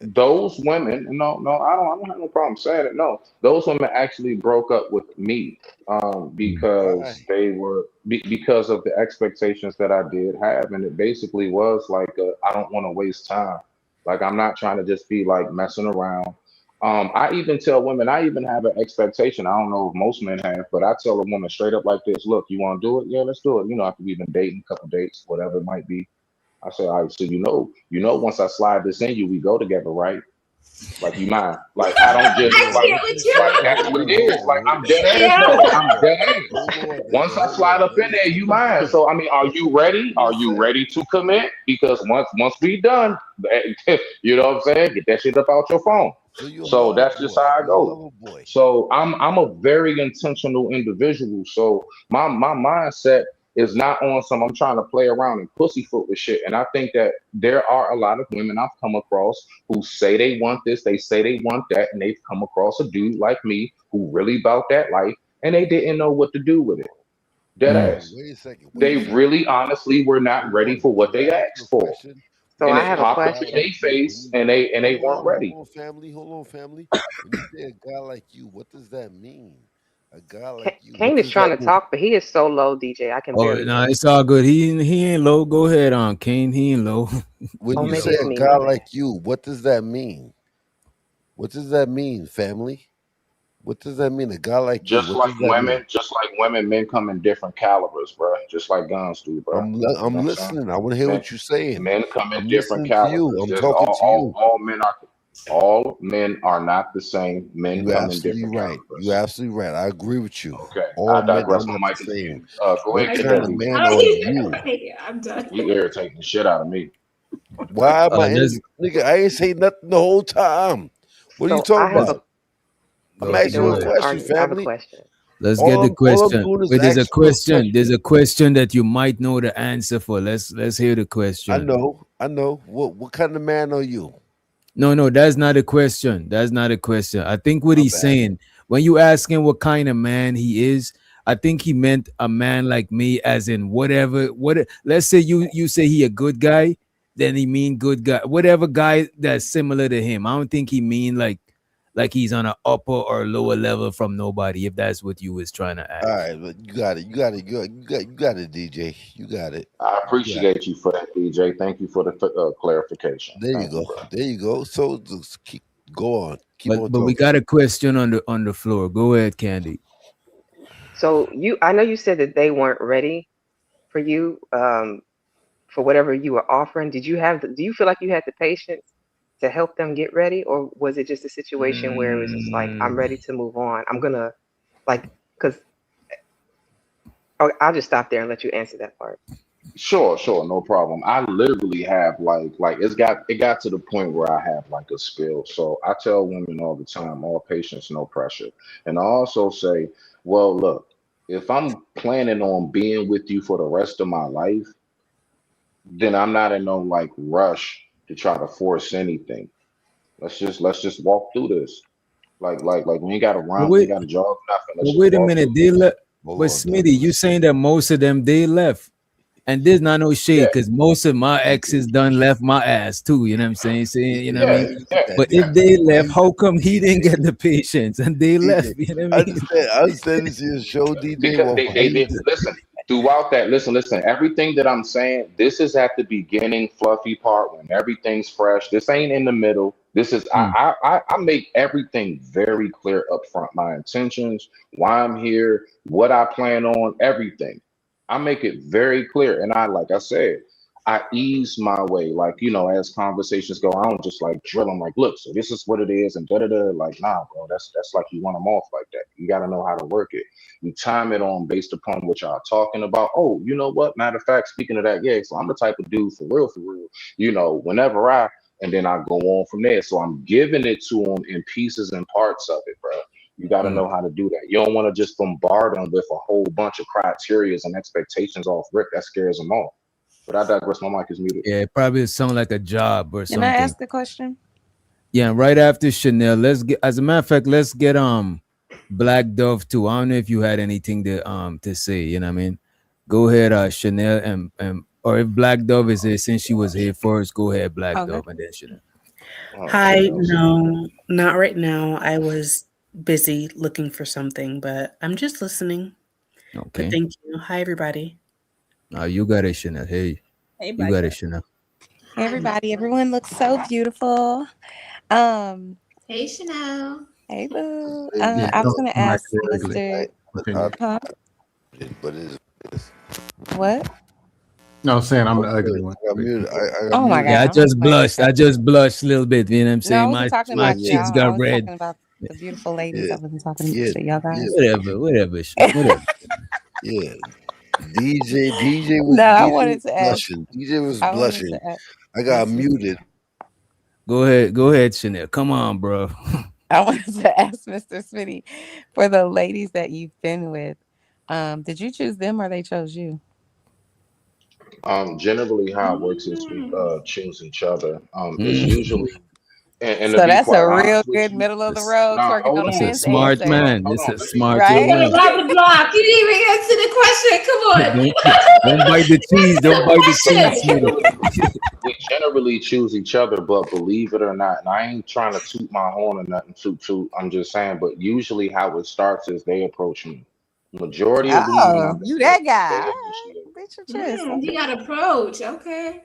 those women, no, no, I don't have no problem saying it. No, those women actually broke up with me, Why? because because of the expectations that I did have, and it basically was like, I don't want to waste time. Like I'm not trying to just be like messing around. I even tell women, I even have an expectation. I don't know if most men have, but I tell a woman straight up like this: Look, you want to do it? Yeah, let's do it. After we've been dating a couple dates, whatever it might be. I said, all right, so once I slide this in you, we go together, right? Like you mind. Like I don't just I Hold like on. can't What you with say? like you. that's Hold what on. it is. Hold Like on. I'm dead ass Yeah. though. I'm dead ass. Hold on, Once nigga. I Hold slide on. up Let in me there, you mind. finish. So I mean, are you ready? Are You you said, ready to commit? Because once we done, you know what I'm saying? Get that shit up out your phone. so you a So lover that's just boy. how I You a go. lover boy. So I'm a very intentional individual. So my mindset is not on some I'm trying to play around and pussyfoot with shit. And I think that there are a lot of women I've come across who say they want this, they say they want that, and they've come across a dude like me who really about that life and they didn't know what to do with it. Dead Mm. ass. Wait a second. Wait a They second. really honestly were not Hold ready on. for what Can I they ask you asked a for. question? So And I When it you have a say popped a up guy in like their question. you, face and they weren't ready. hold on, family. When you say a guy like you, what does that mean? A guy like you, what Kane is does that trying to mean? talk, but he is so low, DJ. I can Oh barely no, hear him. it's all good. He ain't low. Go ahead on Kane. He ain't low. When Oh, He you maybe say low. it's a me. guy My bad. like you, what does that mean? What does that mean, family? What does that mean? A guy like you, what does that mean? Just like women, men come in different calibers, bro. Just like guns do, bro. You I'm know what I'm saying? listening. I want to hear Men what you're saying. men come in I'm different listening to you. calibers. I'm There's talking to you. all men are not the same. Men You come in absolutely different right. You calibers. absolutely right. I agree with you. Okay, All I men are digress. not My the mic is same. muted. Go What ahead, get kind that of DJ. man are you? I'm done. He irritating the shit out of me. Why am I Let's nigga? I ain't say nothing the whole time. What are you So talking I have let's a. about? I'm If go you asking go you a don't ahead. want to question, argue, I have a family. question. Let's get the All I'm question. doing is Wait, there's a asking you a question. There's question. a question that you might know the answer for. Let's hear the question. I know. What kind of man are you? No, that's not a question. That's not a question. I think what My he's bad. saying, when you ask him what kind of man he is, I think he meant a man like me, as in whatever. Let's say you say he a good guy, then he mean good guy. Whatever guy that's similar to him. I don't think he mean like he's on an upper or lower level from nobody. If that's what you was trying to ask. All right, but you got it. You got it. You got it, DJ. You got it. I appreciate you for that, DJ. Thank you for the clarification. There you Thank go. bro. There you go. So just go on. Keep on But we talking. got a question on the floor. Go ahead, Candy. So I know you said that they weren't ready for you, for whatever you were offering. Do you feel like you had the patience to help them get ready, or was it just a situation where it was just like, I'm ready to move on? I'm gonna because I'll just stop there and let you answer that part. Sure, no problem. I literally have like it got to the point where I have like a spill. So I tell women all the time, all patience, no pressure. And I also say, well, look, if I'm planning on being with you for the rest of my life, then I'm not in no like rush to try to force anything. Let's just walk through this. Like we ain't gotta But run, we ain't gotta jog, nothing. Let's But just wait a walk minute, through they this. left. Hold But on, Smitty, you saying that most of them they left, and there's not no shade Yeah, because most of my exes done left my ass too. You know what I'm saying? Saying, you know what I yeah, mean? yeah, But yeah. if they left, how come he didn't get the patience and they left? DJ, You know what I mean? I understand this is your show, DJ. Because Well, they didn't listen throughout that. Listen, everything that I'm saying, this is at the beginning, fluffy part when everything's fresh. This ain't in the middle. This is Hmm. I make everything very clear up front. My intentions, why I'm here, what I plan on, everything. I make it very clear. And like I said, I ease my way. Like, as conversations go, I don't just like drill them like, look, so this is what it is, and da da da. Like, nah, bro, that's like you want them off like that. You gotta know how to work it. You time it on based upon what y'all talking about. Oh, you know what? Matter of fact, speaking of that, yeah, so I'm the type of dude for real, whenever and then I go on from there. So I'm giving it to them in pieces and parts of it, bro. You got to Hmm. know how to do that. You don't want to just bombard them with a whole bunch of criterias and expectations off rip. That scares them off. But I digress. My mic is muted. Yeah, it probably sound like a job or Can I something. ask the question? Yeah, and right after Chanel, let's get. As a matter of fact, let's get Black Dove too. I don't know if you had anything to say. You know what I mean? Go ahead, Chanel, and or if Black Dove is here since she was here first, go ahead, Black Okay. Dove, and then Chanel. Hi, Chanel, no, not right now. I was busy looking for something, but I'm just listening. But Okay. thank you. Hi, everybody. You got it, Chanel. Hey, Hey, you Black got it, Dove. Chanel. Hey everybody, everyone looks so beautiful. Hey, Chanel. Hey boo. Yeah, I was don't gonna like ask they're ugly. Mr. Opinion. Huh? but it is. What? No, I'm saying I I'm the was ugly muted. one. I got muted. I got Oh my muted. Yeah, I god, I'm just like, blushed. I just blushed a little bit. You know what I'm no, I saying? wasn't talking My about Yeah, cheeks y'all. I got was red. talking about the beautiful ladies. yeah, I wasn't talking yeah, to y'all yeah, guys. Whatever. yeah. DJ No, I DJ was wanted to ask. blushing. DJ was I wanted blushing. to ask. I got Mr. muted. Go ahead, Chanel. Come on, bro. I wanted to ask Mr. Smitty, for the ladies that you've been with, did you choose them or they chose you? Generally, how it works is we choose each other. It's Mm. usually, and to So be that's a quite real honest with good you, middle of the That's, road now twerking hold on a that's a on, man's but smart answer, man. hold That's on. a Let me smart let young right? me Wait, man. let Robert me Block. You didn't even answer the question. Come on. Don't bite the cheese. Don't bite the we cheese, Question. Smitty. generally we generally choose each other, but believe it or not, and I ain't trying to toot my horn or nothing, toot. I'm just saying, but usually how it starts is they approach me. Majority of the women Oh, I've been you with, that guy. they All right. initiate. Beat your chest. You Okay. got approach. Okay.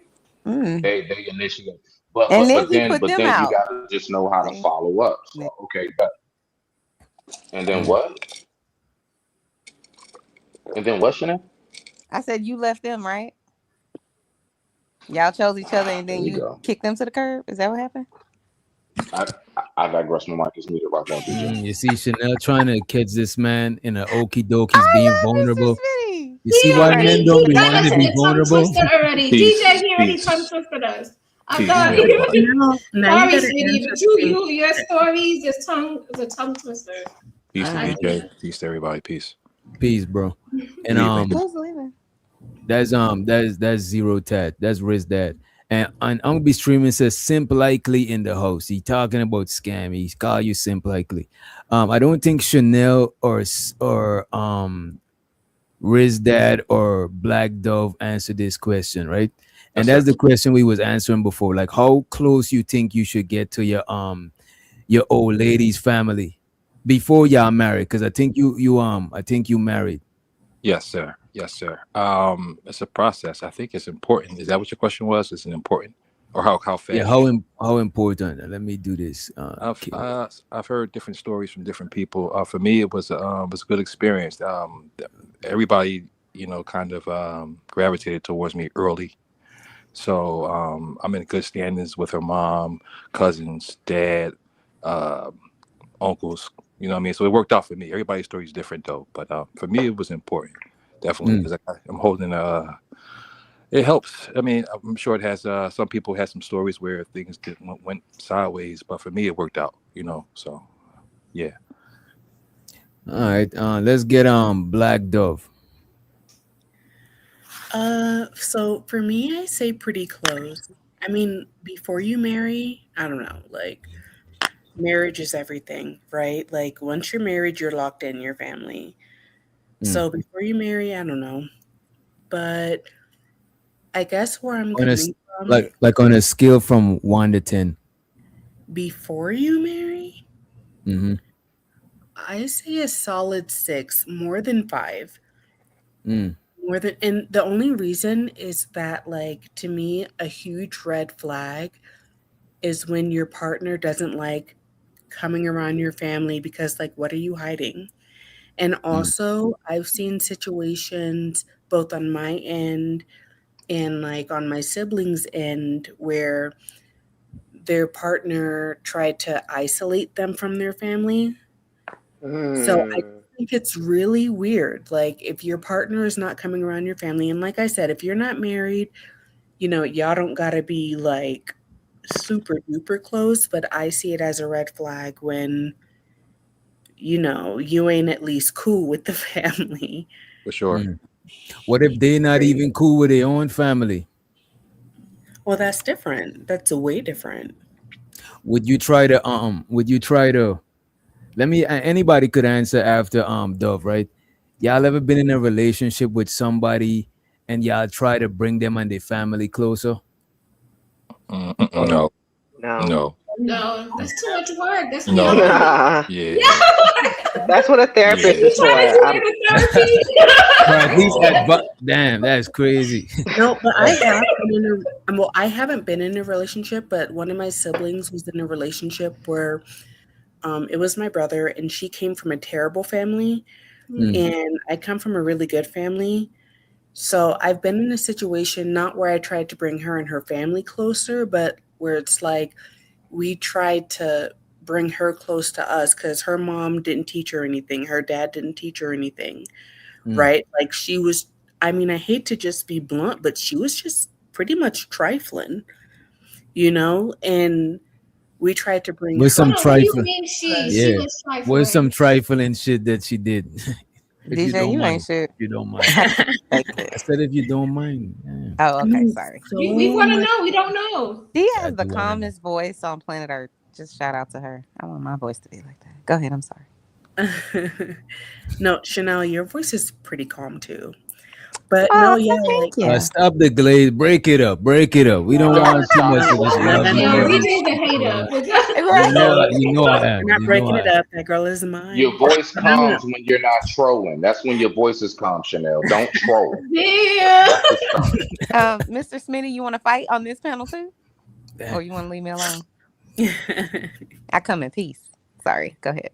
Mm. They initiate. But And but then but he then put but them then you out. gotta just know how to See? follow up. So okay, but and then Mm. what? And then what, Chanel? I said you left them, right? Y'all chose each other and There then you you go. kicked them to the curb. Is that what happened? I digress. My mic is muted right now, DJ. You see Chanel trying to catch this man in an okie doke. He's I being love Mr. vulnerable. Smitty. You see He why Right. men already, don't he be got wanting us to in be a tongue vulnerable? twister already. DJ, Peace, he already tongue peace, twisted us. I'm peace. sorry. We on block. Now you Sorry, got to sweetie, answer but the same your question. stories is a tongue twister. Peace to Uh-huh. DJ. Peace to everybody. Peace. Peace, bro. And Leaving. Who's leaving? that's zero tat. That's Riz Dad. And I'm gonna be streaming says simp likely in the house. He talking about scam. He's call you simp likely. I don't think Chanel or Riz Dad or Black Dove answered this question, right? And that's the question we was answering before. Like, how close you think you should get to your old lady's family before y'all married? Because I think you married. Yes, sir. Yes, sir. It's a process. I think it's important. Is that what your question was? Is it important, or how Yeah, fast? how important? Let me do this. I've heard different stories from different people. For me, it was a good experience. Everybody, kind of gravitated towards me early. So I'm in good standings with her mom, cousins, dad, uh, uncles. You know what I mean? So it worked out for me. Everybody's story is different though, but for me it was important, definitely, because I'm holding. It helps. I mean, I'm sure it has. Some people had some stories where things went sideways, but for me it worked out. So yeah. All right, let's get Black Dove. So for me, I say pretty close. I mean, before you marry, I don't know, like marriage is everything, right? Like once you're married, you're locked in your family. So before you marry, I don't know. But I guess where I'm On a coming from, like on a scale from 1 to 10. before you marry, Mm-hmm. I say a solid 6, more than 5. Mm. More than, and the only reason is that, like, to me, a huge red flag is when your partner doesn't like coming around your family because, like, what are you hiding? And also, I've seen situations both on my end and like on my siblings' end where their partner tried to isolate them from their family. So I think it's really weird. Like, if your partner is not coming around your family, and like I said, if you're not married, y'all don't gotta be like super duper close, but I see it as a red flag when, you ain't at least cool with the family. For sure. What if they're not even cool with their own family? Well, that's different. That's way different. Would you try to let me anybody could answer after Dove, right? Y'all ever been in a relationship with somebody and y'all try to bring them and their family closer? No. No. No, that's too much work. That's No. beyond me. Yeah. That's what a therapist is for. Trying to do it with Or at least damn, that's crazy. No, but I have been I haven't been in a relationship, but one of my siblings was in a relationship where it was my brother, and she came from a terrible family, and I come from a really good family. So I've been in a situation not where I tried to bring her and her family closer, but where it's like we tried to bring her close to us because her mom didn't teach her anything. Her dad didn't teach her anything, right? Like she was, I mean, I hate to just be blunt, but she was just pretty much trifling, and we tried to bring With her. some Hold on, what do you trifling. mean she Yeah. was With some trifling? trifling shit that she did. If you DJ, don't you mind. ain't shit. If you don't mind. Like I this. said if you don't mind. Yeah. Oh, I okay. mean, Sorry. We so want to much. know. We don't know. She I has the do wanna know. calmest voice on planet Earth. Just shout out to her. I want my voice to be like that. Go ahead. I'm sorry. No, Chanel, your voice is pretty calm too. But no, Oh, yeah, thank like you. Stop the glaze. Break it up. Break it up. We don't Don't want too much stop of this it. lovey Yeah, we dovey need the shit hate going up. on. You know I am. we're not You know breaking I it am. up. That girl is mine. Your voice No, no, no. calms when you're not trolling. That's when your voice is calm, Chanel. Don't troll. Yeah. That's the start. Mr. Smitty, you want to fight on this panel too? Damn. Or you want to leave me alone? I come in peace. Sorry. Go ahead.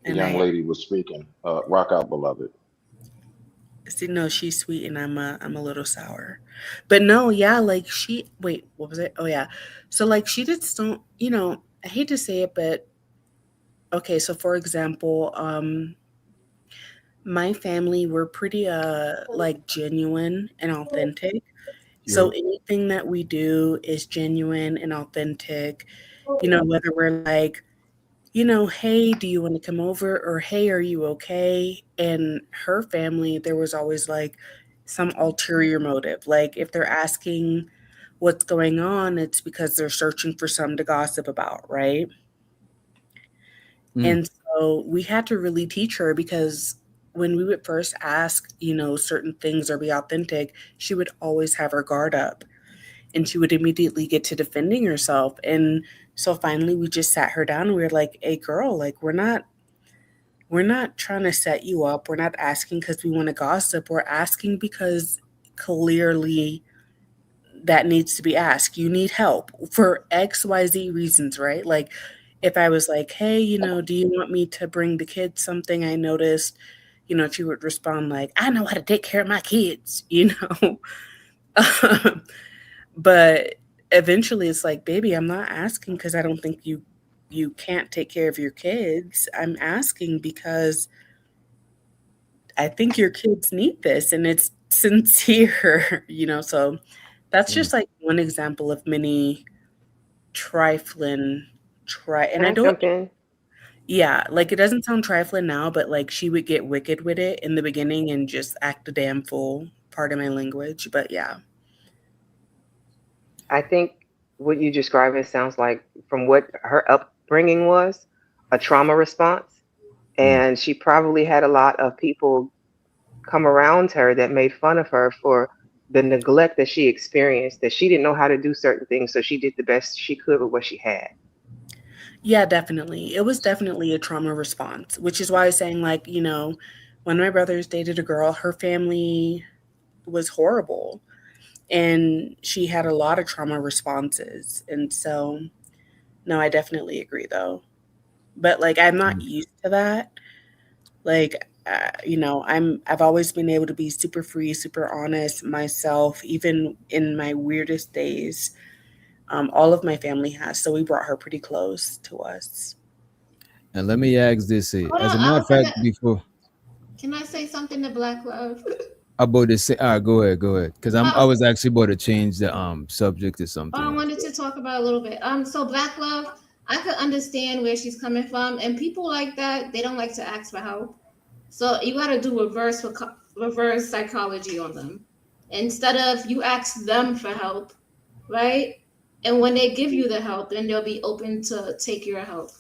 The And young lady was speaking. Rock out, beloved. see, no, she's sweet, and I'm a little sour. But no, yeah, like she. Wait, what was it? Oh yeah, so like she did some. I hate to say it, but okay. So for example, my family were pretty like genuine and authentic. So anything that we do is genuine and authentic. Whether we're like, hey, do you want to come over? Or hey, are you okay? And her family, there was always like some ulterior motive. Like if they're asking what's going on, it's because they're searching for something to gossip about, right? And so we had to really teach her because when we would first ask, certain things or be authentic, she would always have her guard up. and she would immediately get to defending herself. And so finally we just sat her down and we were like, hey girl, like we're not trying to set you up. We're not asking because we want to gossip. We're asking because clearly that needs to be asked. You need help for XYZ reasons, right? Like if I was like, hey, you know, do you want me to bring the kids something I noticed? You know, she would respond like, I know how to take care of my kids, you know? But eventually it's like, baby, I'm not asking because I don't think you can't take care of your kids. I'm asking because I think your kids need this and it's sincere, you know? So that's just like one example of many trifling Can and I I don't jump in? yeah, like it doesn't sound trifling now, but like she would get wicked with it in the beginning and just act a damn fool, pardon my language. But yeah. I think what you describing sounds like, from what her upbringing was, a trauma response. And she probably had a lot of people come around her that made fun of her for the neglect that she experienced, that she didn't know how to do certain things. So she did the best she could with what she had. Yeah, definitely. It was definitely a trauma response, which is why I was saying, like, you know, when my brothers dated a girl, her family was horrible and she had a lot of trauma responses. And so, no, I definitely agree though. But like, I'm not used to that. Like, you know, I've always been able to be super free, super honest myself, even in my weirdest days. All of my family has, so we brought her pretty close to us. And let me ask this: Hold as on, a matter of fact, before can I say something to Black Love? about this, all right, go ahead, because I was actually about to change the subject to I something else. wanted to talk about a little bit. So Black Love, I could understand where she's coming from, and people like that, they don't like to ask for help. So you got to do reverse psychology on them. Instead of you ask them for help, right? And when they give you the help, then they'll be open to take your help.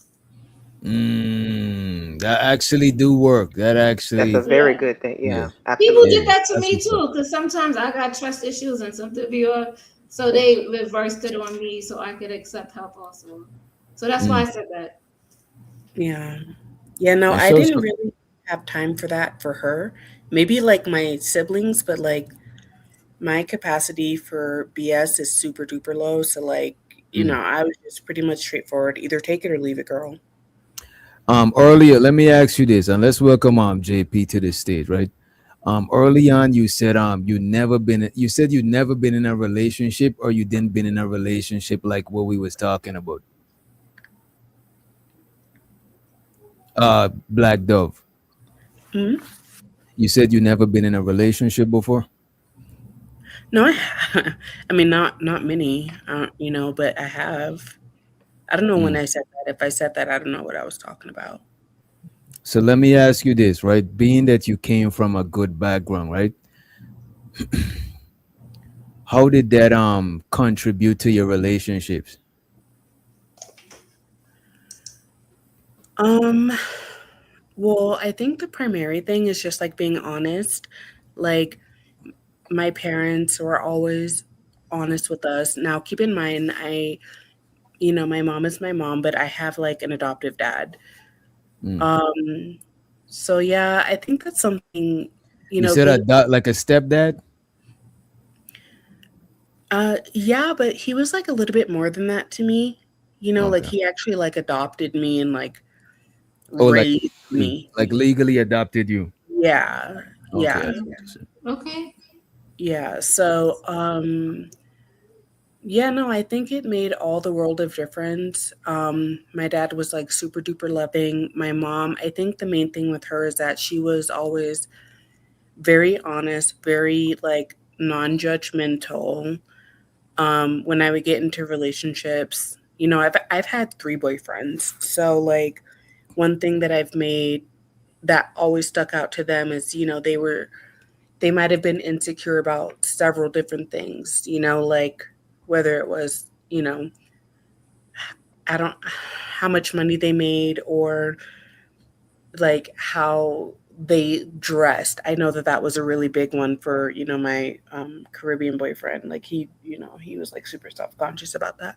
That actually do work. That That's a actually, very good thing. yeah, Yeah, People absolutely. did that to that's me what's up. too, because sometimes I got trust issues and something beyond. So they reversed it on me so I could accept help also. So that's why I said that. Yeah. Yeah, no, And I so, didn't really have time for that for her. Maybe like my siblings, but like my capacity for BS is super duper low. So like, you know, I was just pretty much straightforward. Either take it or leave it, girl. earlier, let me ask you this, and let's welcome JP to the stage, right? Early on, you said you said you'd never been in a relationship, or you didn't been in a relationship like what we was talking about. Black Dove. Hmm? You said you never been in a relationship before. No, I mean, not many, you know, but I have. I don't know when I said that. If I said that, I don't know what I was talking about. So let me ask you this, right? Being that you came from a good background, right? How did that contribute to your relationships? Um, well, I think the primary thing is just like being honest. Like my parents were always honest with us. Now, keep in mind, you know, my mom is my mom, but I have like an adoptive dad. Um, so yeah, I think that's something, you You know, said being, like a stepdad. yeah, but he was like a little bit more than that to me. You know, like Okay. he actually like adopted me and like Oh, like raised me. legally adopted you. Yeah. Okay, Yeah. I see what you said. Okay. Yeah. So, yeah, no, I think it made all the world of difference. My dad was like super duper loving. My mom, I think the main thing with her is that she was always very honest, very like non-judgmental. When I would get into relationships, you know, I've had 3 boyfriends. So like one thing that I've made that always stuck out to them is, you know, they might have been insecure about several different things, you know, like whether it was, you know, I don't how much money they made or like how they dressed. I know that that was a really big one for, you know, my Caribbean boyfriend. Like he, you know, he was like super self-conscious about that.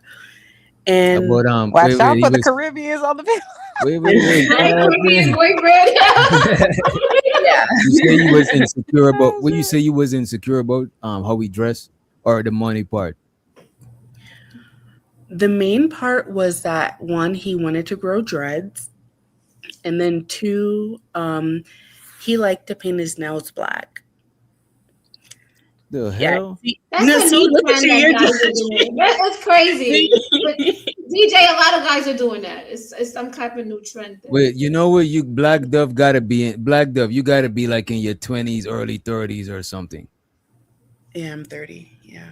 And But Watch out he for the was Caribbeans on the video. wait. My Caribbean boyfriend. yeah, You say you was insecure about what you say you was insecure about how we dress or the money part. the main part was that one, he wanted to grow dreads, and then two, he liked to paint his nails black. The Yeah. hell? That's No, a see, new look at trend you. that You're guys are just doing. That's crazy. But DJ, a lot of guys are doing that. It's some type of new trend thing. Wait, you know what? You Black Dove gotta be in Black Dove. You gotta be like in your 20s, early 30s, or something. Yeah, I'm 30. Yeah.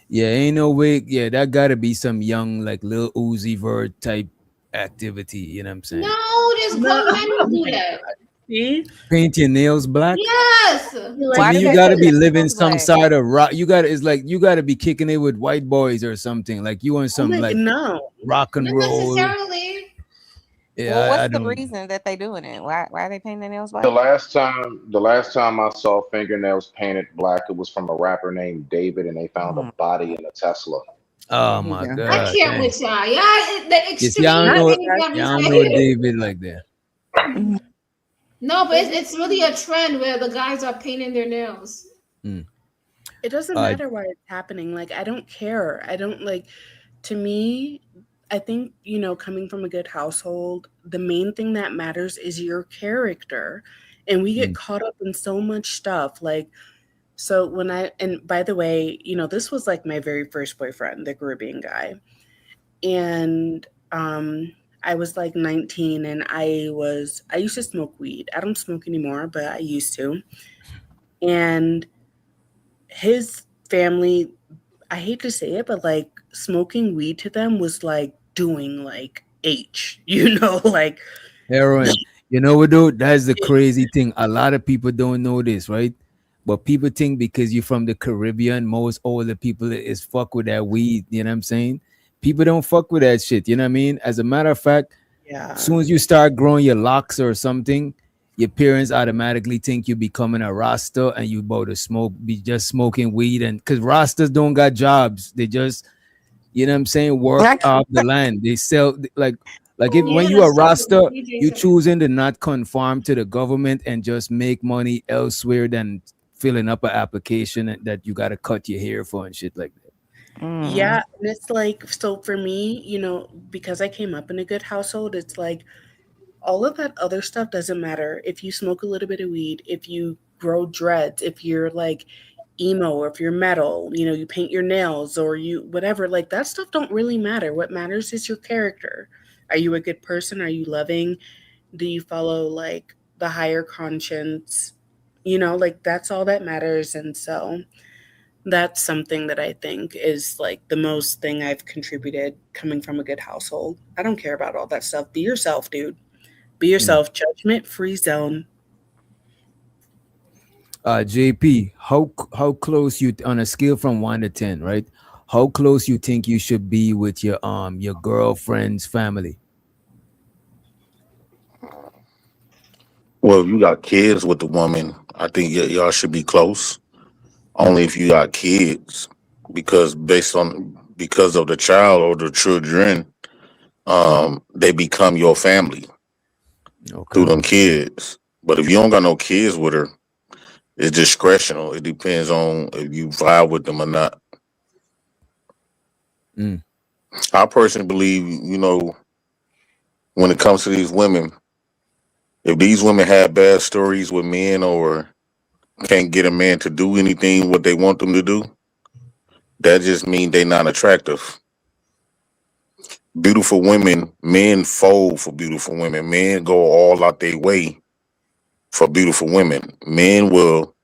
Yeah, ain't no way. Yeah, that gotta be some young, like Lil Uzi Vert type activity. You know what I'm saying? No, there's No, grown men oh who do my that. God. See? Paint your nails black. Yes. To Why me, do you they gotta paint be their living nails some black? side of rock. You gotta. It's like you gotta be kicking it with white boys or something. Like you want Oh some my like no. rock and Not roll. necessarily. Yeah, Well, what's I the don't. reason that they doing it? Why are they painting their nails The black? last time I saw fingernails painted black, it was from a rapper named David, and they found a Hmm, body in a Tesla. there Oh you my go. I god, can't dang. with y'all. Y'all, the Yes, y'all extreme don't Not know. things that we Y'all don't know say. David like that. Mhm. No, but it's really a trend where the guys are painting their nails. Mm. It doesn't Uh, matter why it's happening. Like, I don't care. I don't like, to me, I think, you know, coming from a good household, the main thing that matters is your character. And we get mm. caught up in so much stuff. Like, so when and by the way, you know, this was like my very first boyfriend, the Caribbean guy. And, I was like 19 and I used to smoke weed. I don't smoke anymore, but I used to. And his family, I hate to say it, but like smoking weed to them was like doing like H, you know, like Heroin. You know what though? That's the crazy thing. A lot of people don't know this, right? But people think because you're from the Caribbean, most older people is fuck with that weed. You know what I'm saying? People don't fuck with that shit. You know what I mean? As a matter of fact, as yeah. soon as you start growing your locks or something, your parents automatically think you becoming a Rasta and you about to smoke, be just smoking weed. And because Rastas don't got jobs, they just, you know what I'm saying, work off the land. They sell like if when Yeah, you are that's what Rasta, DJ you said. choosing to not conform to the government and just make money elsewhere than filling up an application that you got to cut your hair for and shit like that. Mm. Yeah, and it's like, so for me, you know, because I came up in a good household, it's like all of that other stuff doesn't matter. If you smoke a little bit of weed, if you grow dreads, if you're like emo or if you're metal, you know, you paint your nails or you whatever, like that stuff don't really matter. What matters is your character. Are you a good person? Are you loving? Do you follow like the higher conscience? You know, like that's all that matters. And so that's something that I think is like the most thing I've contributed coming from a good household. I don't care about all that stuff. Be yourself, dude. Be Mm. yourself. Judgment free zone. JP, how close you on a scale from 1 to 10, right? How close you think you should be with your girlfriend's family? Well, if you got kids with the woman, I think y'all should be close. Only if you got kids, because because of the child or the children, they become your family through Okay. them kids. But if you don't got no kids with her, it's discretional. It depends on if you vibe with them or not. Mm. I personally believe, when it comes to these women, if these women have bad stories with men or can't get a man to do anything what they want them to do, that just means they not attractive. Beautiful women, men fold for beautiful women. Men go all out their way for beautiful women. Men will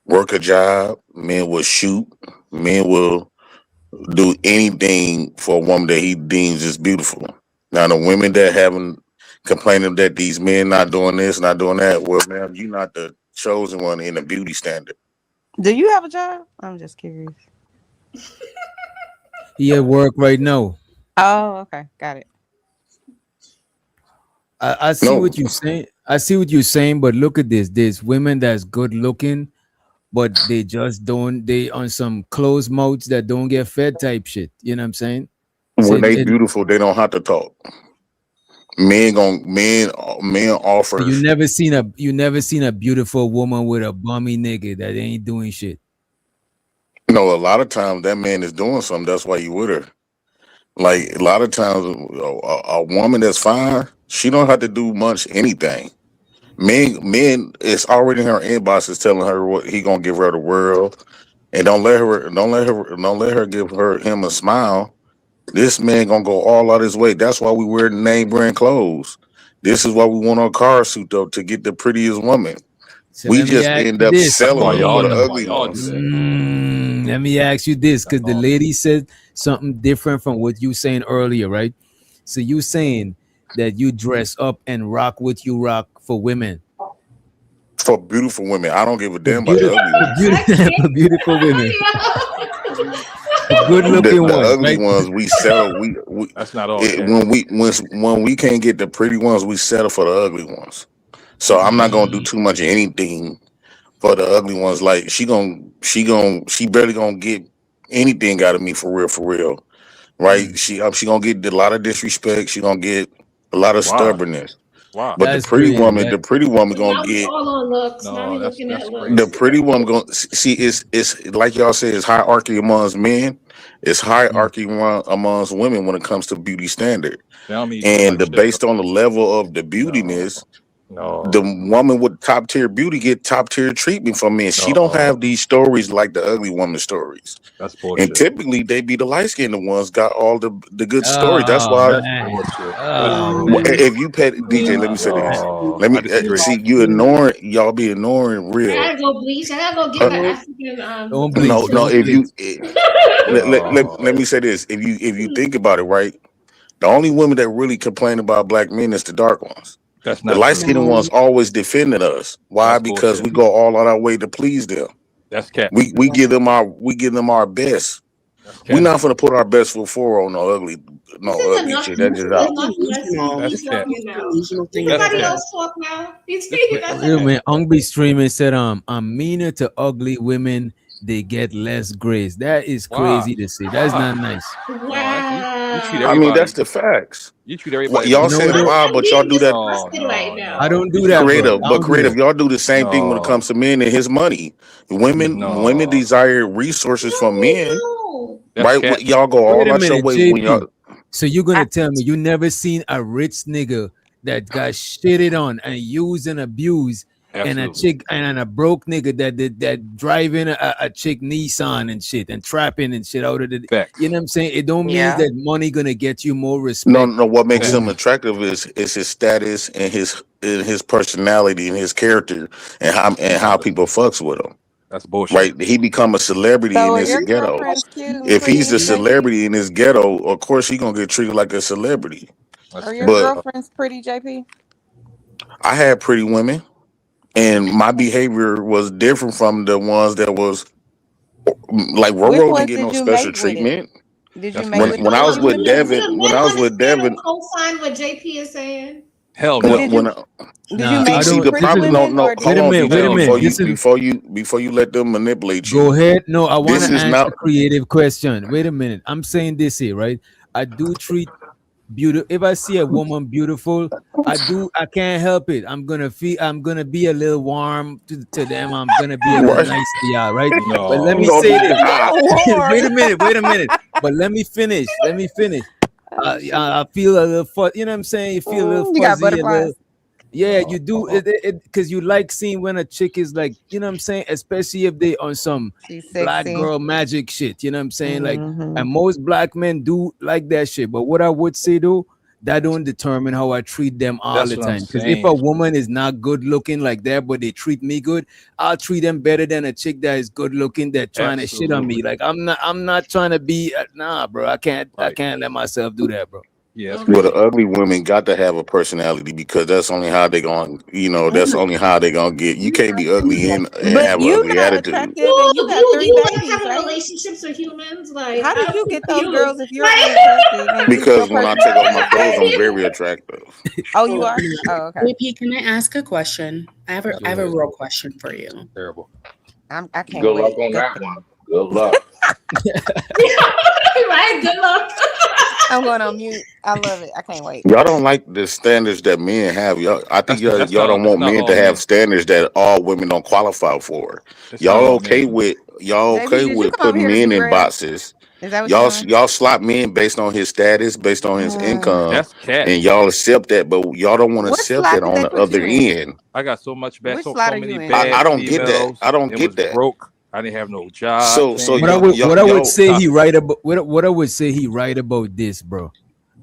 work a job. Men will shoot. Men will do anything for a woman that he deems is beautiful. Now the women that haven't complaining that these men not doing this, not doing that, well, ma'am, you not the chosen one in the beauty standard. Do you have a job? I'm just curious. He at work right now. Oh, okay, got it. I see No, what you're saying. I see what you're saying, but look at this. There's women that's good looking, but they just don't. They on some closed mouths that don't get fed type shit. You know what I'm saying? So when they beautiful, they don't have to talk. Men you offers. never seen a beautiful woman with a bummy nigga that ain't doing shit. A lot of times that man is doing something. That's why you with her. Like a lot of times, a woman that's fine, she don't have to do much anything. Men, it's already in her inbox is telling her what he gonna give her the world, and don't let her give him a smile. This man gonna go all out his way. That's why we wear the name brand clothes. This is why we want our car suit though to get the prettiest woman. So We let me just ask end you up this. That's selling why them for y'all. the That's why ugly y'all do ones. that. Let me ask you this, That's because the all. lady said something different from what you saying earlier, right? So you saying that you dress up and rock what you rock for women, For beautiful women, I don't give a for damn about the beautiful, ugly ones. for beautiful women, for good The looking the ones, ugly right? ones we settle. We That's not all, it, Ken. when we can't get the pretty ones, we settle for the ugly ones. So I'm not gonna do too much of anything for the ugly ones. Like she barely gonna get anything out of me for real, right? She gonna get a lot of disrespect. She gonna get a lot of Why? stubbornness. Why? But That's crazy. the pretty woman gonna Now we get all on looks. Now No, we that's looking at that's the looks. crazy. pretty woman going see it's like y'all say it's hierarchy amongst men. It's hierarchy amongst women when it comes to beauty standard. Tell me you treat And like shit, bro. based on the level of the No, beautiness, the no, woman with top tier beauty get top tier treatment from men. She don't no. have these stories like the ugly woman stories. That's And bullshit. typically they be the light skinned ones got all the good stories. That's Oh why That's man, bullshit. That's oh bullshit. man. if you pet DJ, let me say this. No, Let I me disagree. see you ignoring y'all be ignoring I real. gotta go bleach. I gotta go get Uh, my African Don't no, bleach, no. don't If bleach. you let No, me say this: if you think about it, right, the only women that really complain about black men is the dark ones. that's The not light true. skinned ones always defended us. Why? That's Because bullshit. we go all on our way to please them. That's cap. We give them our best. That's We're cap. not gonna put our best foot forward on This no is ugly enough. shit. That's This just is out. enough mess. That's He's cap. talking now. That's Anybody cap. else talk now? He's This man, that's Wait a enough. minute. Ongbe streaming said, I'm meaner to ugly women. They get less grace. That is why? crazy to say. That's Why? not nice. No, that's you treat I mean, that's Wow. everybody. the facts. You treat everybody You Y'all like know what? saying shit. why, I'm but y'all being do that No, disgusted right no, I now. no. don't You do treat that, bro. creative, I but don't do creative. that. Y'all do the same thing when it no, comes to men and his money. Women no. desire resources No, from we men, don't. That's right? cap. Y'all go Wait all a out your minute, way when y'all. JP. So you're gonna tell me you never seen a rich nigga that got shitted on and used and abused, and a Absolutely. chick and a broke nigga that driving a chick Nissan and shit and trapping and shit out of the, you Facts. know what I'm saying? It don't mean Yeah. that money gonna get you more No, respect no. What makes for him women. attractive is his status and his personality and his character and how No, people fucks with him. that's bullshit. Right? He become a celebrity in So are his your ghetto. girlfriends cute, If he's pretty, the JP? celebrity in his ghetto, of course he gonna get treated like a celebrity. That's Are your cap. But girlfriends pretty, JP? I had pretty women, and my behavior was different from the ones that was like Which Roro didn't ones get no did you special mate with it? treatment. Did you That's mate When with crazy. the when I was pretty with Do women? the, Devin, do the when men I was with understand or Devin, co-sign what JP is saying? Hell But no. did you Nah, I mate see with don't. the pretty This is problem. No, women no, or did hold on, you wait DJ. a settle for minute. Before you let them manipulate Go you, ahead. No, I want this to is answer not. creative question. Wait a minute. I'm saying this here, right? I do treat beautiful. If I see a woman beautiful, I can't help it. I'm gonna be a little warm to them. I'm gonna be a little Right? nice to y'all, right? But let You me No. gonna say be this. warm? Wait a minute. But let me finish. Let me finish. Oh shit. I feel a little you know what I'm saying? You feel a little You got fuzzy, a little. butterflies. Yeah, you do No. it because you like seeing when a chick is like, you know what I'm saying, especially if they on some She's black sexy. girl magic shit, you know what I'm saying? Like, Mm-hmm. and most black men do like that shit. But what I would say though, that don't determine how I treat them all That's the what I'm time. Because if a saying. woman is not good looking like that, but they treat me good, I'll treat them better than a chick that is good looking that trying to shit on me. Absolutely. Like I'm not trying to be nah, bro. I Right. can't let myself do that, bro. Yeah, that's Well, the crazy. ugly women got to have a personality because that's only how they going. That's only how they gonna get. You can't be ugly and But have an you ugly not attitude. attractive and you got Do three you like babies, having right? relationships with humans? Like, How I did don't you think get those you. girls if you're Like, unattractive and your Because when I take off personality my is clothes, bad? I'm very attractive. Oh, you Hold are? on. Oh, okay. JP, can I ask a question? Go I have a ahead. real question for you. Terrible. I can't Good luck wait. on Go that ahead. one. Good luck. right? Good luck. I'm going on mute. I love it. I can't wait. Y'all don't like the standards that men have. I think y'all don't That's want not men all to have men. standards that all women don't qualify for. It's not all men. Y'all JP, okay did you with come over putting here to men be in real? boxes. Is that what you're doing? Y'all slot men based on his status, based on his income, That's cat. and y'all accept that, but y'all don't want to What accept slot that did on they the put other you in? end. I got so much bad, Which so slot are you many in, I bad JP? don't get that. females I don't and get was that. broke. I didn't have no job. So Man, What I would say he toxic. right about what I would say he right about this, bro.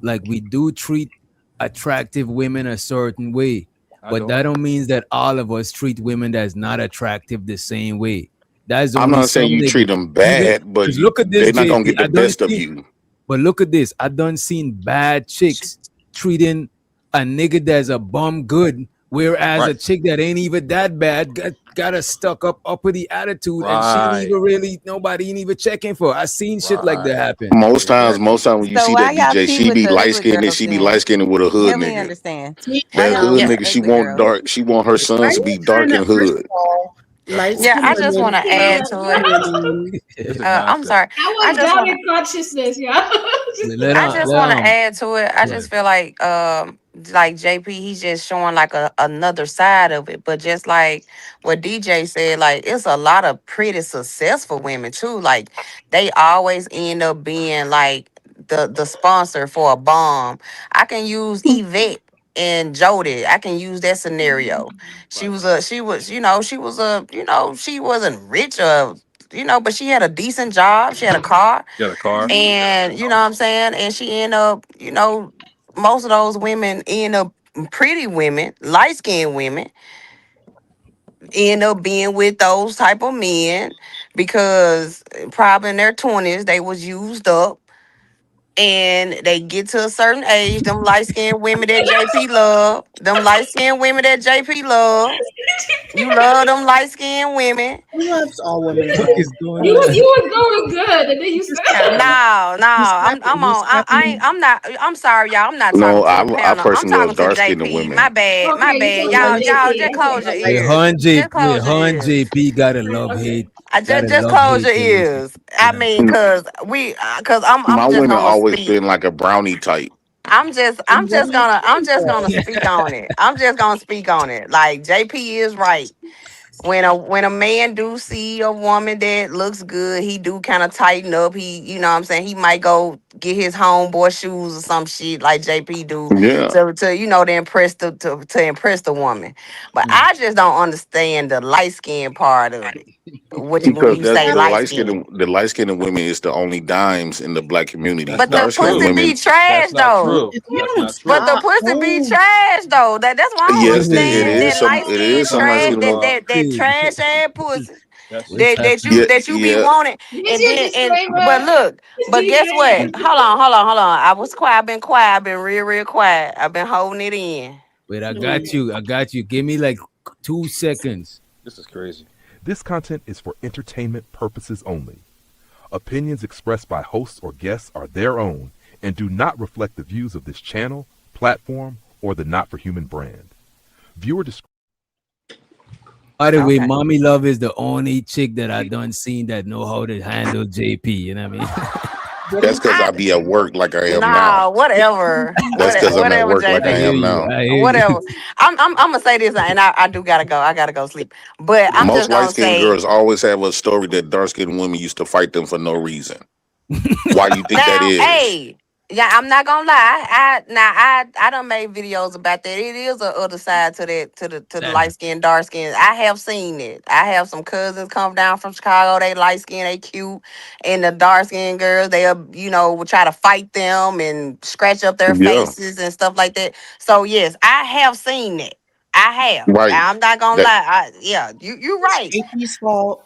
Like we do treat attractive women a certain way, I but don't. that don't mean that all of us treat women that's not attractive the same way. That's I'm only not saying some you treat niggas. them Even bad, but because look at this, they're not gonna JP. get the best of you. But look at this. I done seen bad chicks treating a nigga that's a bum good, whereas a Right. chick that ain't even that bad got a stuck up uppity attitude, and she ain't Right. even really nobody ain't even checking for. I seen shit like that Right. happen. Most times when you So see why that y'all DJ, cheat she with be the light ugly skinned and girls she be then? light skinned with a hood Help me nigga. understand. Why That y'all hood cheat Yeah. with nigga, the she ugly want girls? dark. She want her sons I to be was dark trying to, and first hood. of all, That's light Yeah, bullshit. skinned I just want women, to add light to skinned it. women. This is I'm nonsense. sorry. I I was just down want. in consciousness, y'all. I just want to add to it. I Go just ahead. feel like JP, he's just showing like another side of it. But just like what DJ said, like it's a lot of pretty successful women too. Like they always end up being like the sponsor for a bomb. I can use Yvette and Jody. I can use that scenario. She wasn't rich or but she had a decent job. She had a car. Got a car. And you know what I'm saying? And she end up, most of those women end up pretty women, light skinned women, end up being with those type of men because probably in their 20s they was used up and they get to a certain age, them light skinned women that JP love, them light skinned women that JP love. You love them light skinned women. He loves all The women, fuck though. is going You on? you was going good, and then you He's said, capping. No, He's I'm capping. I'm He's on. I ain't. capping. I'm not. I'm sorry, y'all. I'm not No, talking to the I panel. I'm personally love talking to dark skinned JP. My women. bad. My okay, you bad. talking about Y'all JP. just Okay, close your okay, ears. Just Wait, close your Han ears. JP gotta love okay. hate, I gotta just love close your hate relation. ears. I mean, cause I'm My just women gonna always speak. been like a brownie type. I'm just gonna speak on it. I'm just gonna speak on it. Like JP is right. When a man do see a woman that looks good, he do kind of tighten up. You know what I'm saying? He might go get his homeboy shoes or some shit like JP do Yeah, to impress to impress the woman. But I just don't understand the light skin part of it. When because you that's say the light light skin. skinned women is the only dimes in the black community. That's But the not Dark skinned pussy true. be women, trash That's not though. true. If you That's don't not But true. the stop, pussy be oh, trash though. That's why I don't yes, it understand is that some. light It skin is some light trash. skinned That women. that that Hey, trash ass pussy. That's what's happening? That you be Yeah. wanting. Here's And your then but disclaimer, look, but guess what? DJ. Hold on. I was quiet. I've been quiet. I've been real quiet. I've been holding it in. Wait, I no. got you. I got you. Give me like 2 seconds. this is crazy. This content is for entertainment purposes only. Opinions expressed by hosts or guests are their own and do not reflect the views of this channel, platform, or the Not for Human brand. Viewer discretion. By the way, Okay. Mommy Love is the only chick that I done seen that know how to handle JP. You know what I mean? What That's is because I I be at work like I am now. Nah, whatever. That's because I'm at Whatever, work like I I JP. hear am you. now. I hear you. Whatever. I'm gonna say this, and I do gotta go. I gotta go sleep. But I'm Most just light gonna skinned say girls always have a story that dark skinned women used to fight them for no reason. Why do you think that now, is? hey, yeah, I'm not gonna lie. I done made videos about that. It is a other side to that to the That- light skin, dark skin. I have seen it. I have some cousins come down from Chicago. They light skin, they cute, and the dark skin girls, will try to fight them and scratch up their Yeah, faces and stuff like that. So yes, I have seen it. I have. right. I'm not gonna That lie. Yeah, you It's right. JP's fault?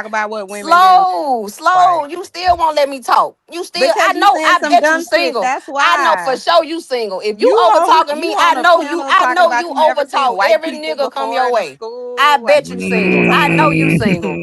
talk about what women do. Slow. Right. You still won't let me talk. You still, I Because you know, saying I some bet you dumb shit. single. That's I know for why. sure you single. If you You over on talking you me, on a panel I talking know about you you over never seen talk white every people nigga come before your in the way. I school. Like, bet you single. I know you single.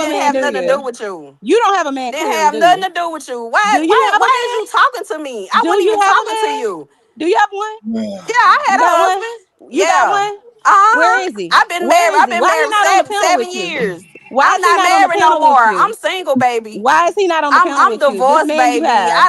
a didn't man, have do nothing to do you? with you. You don't have a man, Didn't clearly, have do nothing you? to do with you. Why Do you why have a why is man? you talking to me? I Do wasn't you even have a talking to man? you. Do you have one? Yeah, I You had a got one? husband. You got Yeah. one? Where Uh-huh. is he? I've been Where married. is I've he? been Why he married not on the panel seven with you? years. Why I'm is he not not on the married no panel with more. I'm you? single, baby. Why is he not on the panel I'm with you? This divorced, man you baby. have.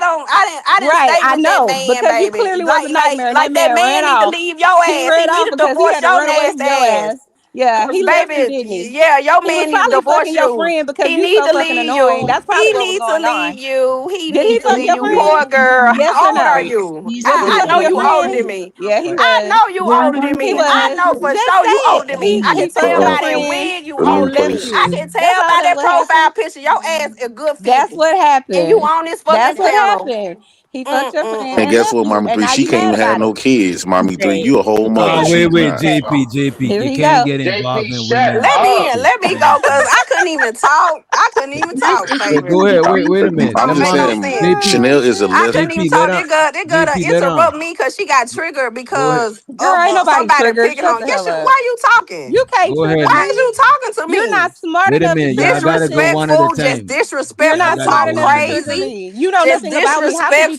I didn't Right, stay I with that know, man, because you baby. clearly was a nightmare and that Like that man ran man need to off. leave your He ass. He ran need off to because he divorce had to your run away from nasty your ass. ass. Yeah, Cause he left and baby, didn't he? yeah, your He was man need to probably divorce fucking your you. friend because He you need so to fucking leave annoying. you. That's probably He what was need to going leave on. you. He Did he need to fuck leave your you. friend? Poor girl. Yes or How old are no? you? Was he I know fucking your you older friend? than me. Yeah, he I was. know you older than He me. I was. know for Just sure you say it. older than me. I He can took tell your by Let that friend wig you me and older than left me. place. I you. can That's tell all by that that what happened. profile picture. Your ass a good That's 50. what And you happened. on this That's fucking what channel. happened. He fucked your friend And Mm-mm-mm. and guess left what, you, Mommy and Three? now She you can't mad even have about no it. kids, Mommy Three. You a whole mother Wait, cheating wait, now. JP, Here you he can't go. get JP, involved in shut women's up. business, Let me man. go, cause I couldn't even talk. I couldn't even talk, Wait, baby. go ahead. Wait a minute. I'm Don't just make no saying, sense. JP, Chanel is a I lesbian. couldn't even JP, let talk. on. They gonna JP, let on. interrupt me because she got triggered Go ahead. because Girl, of ain't nobody somebody triggered. picking Shut on. the Yes, hell up. why you talking? You can't Go trigger ahead, Why man. is me. you talking to You're me? not smart Wait a enough to minute. Y'all trigger gotta me. go one at a Disrespectful, just time. You're Y'all not disrespectful. gotta smart Talk go one enough to at a trigger time. crazy. me. You know Just nothing about me. How could you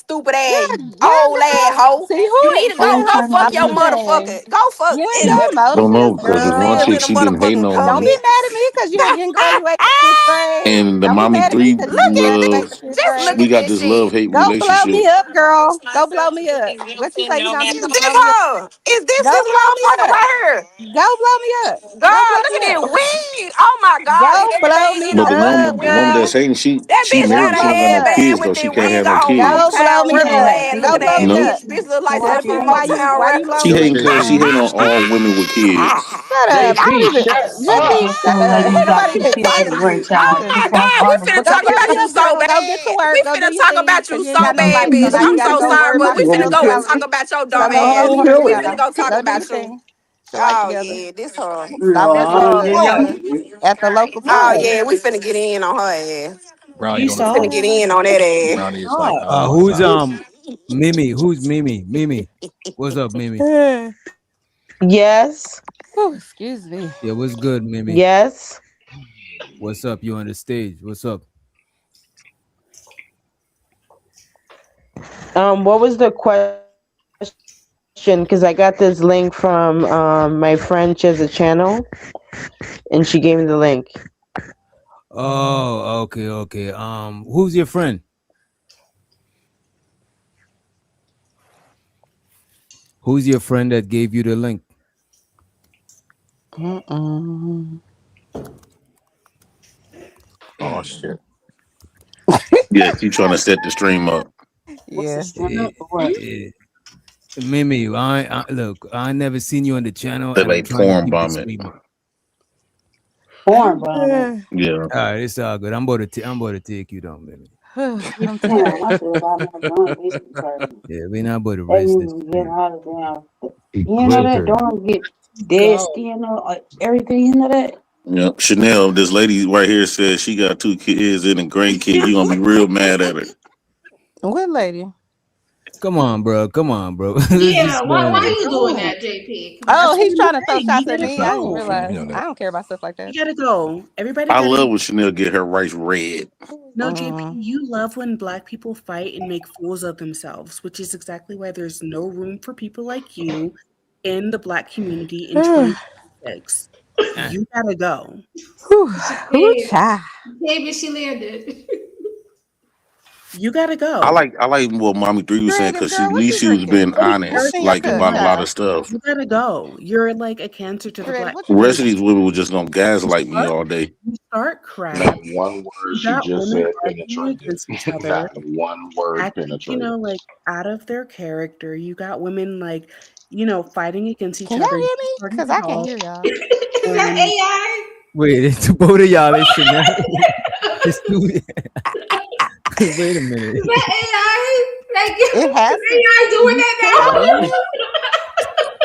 stupid ass, Yeah, old ass girl. hoe. See who You need is to go fucking fuck your motivated? motherfucker. Go fuck You ain't it. no I don't know, motivated, because this girl. one Live chick, in the she been hating motherfucking on Don't me. be comments. mad at me because you didn't graduate to fifth grade. And the Don't be mommy mad at me three because you didn't Look at graduate love, to fifth just look grade. we at got this this shit. love-hate Go blow relationship. me up, girl. Go blow me up. What you say you gonna do? Is You this blow me up? her? Is this Go his blow me motherfucker up. right here? Go blow me up. Go God, blow look me at that up. wig. Oh my God, Go blow everything me in a But the up, woman, wig, the woman girl. that's girl. hating, That she bitch Go married. got a She blow don't got me no up. headband kids with though. She that can't wig have no on. kids. Go blow Motown me record up. ass. Look Go at blow that me Nope. up. bitch. Bitch look like Why some you Motown why you record. blow She me hating up, because she girl? hating on all women with kids. Shut up. I don't JP, even shut JP, up. shut up. Ain't nobody even talking to you. Oh Shut my up. God, we finna But go talk blow about me you up, so girl. Go get to bad. work. We Go do finna your talk thing about you because you ain't so got no bad, life. So bitch. now you I'm got to so go sorry, worry but about we your finna damn go and salary. talk about your So dumb go get ass. your We work we together. finna go talk Go do about your you. thing. Get your life Oh together. yeah, this her. Stop messing with the Uh, at the local oh club. yeah, we finna get in on her ass. Brownie don't We know. finna get in on that ass. Brownie is like Who's outside. Mimi? Who's Mimi? Mimi. What's up, Mimi? Yes. Oh, excuse me. Yeah, what's good, Mimi? Yes. What's up? You on the stage? What's up? What was the question? Because I got this link from my friend. She has a channel, and she gave me the link. Oh, okay, okay. Who's your friend? Who's your friend that gave you the link? Oh shit. Yeah, she trying to set the stream up. What's the Yeah. stream Eh, up or what? Mimi, look, I never seen you on the channel, They and I'm like trying to porn keep the bombing. stream up. Porn bombing. Yeah. All right, it's all good. I'm about to take you down, Mimi. I'm Damn, tired. I should have got my joint basically started. Yeah, we're not about to That rest you this was getting stream. all the damn. You know that Glitter. don't get dead Go. skin or everything. You know that. Yep. Chanel, this lady right here says she got 2 kids and a grandkid. You gonna be real mad at her. What lady? Come on, bro. Come on, bro. Let's Yeah, just go why on are here. you doing No, that, JP? Come Oh, on. that's what he's I'm trying to throw saying. You shots at gotta That's me. I not didn't go. you realize. know I that. don't care about stuff like that. You gotta go. Everybody I gotta. love when Chanel get her rice red. Uh No, JP, uh you love when black people fight and make fools of themselves, which is exactly why there's no room for people like you in the black community in 2026. You gotta go. Whew, Babe, child. baby, she landed. You gotta I go. like I like what Mommy 3 was saying Creative because she at girl, what least you she was drinking? being What's honest, in your like cup, about a lot child? of stuff. You gotta go. You're like a cancer to the Creative, black what The you rest of drinking? community. these women were just gonna You gaslight me start, all day. you start Not crap. one word You she got just women said arguing penetrated. against each other, Not one word acting, penetrated. like out of their character. You got women like, fighting against each Can y'all other. You hear me? started Because it I can't all. hear y'all. Is that And AI? Wait, it's both of y'all. It's Chanel. It's two. Wait a minute. Is that AI? Like, It is has to. AI doing You, can y'all that hear now? me?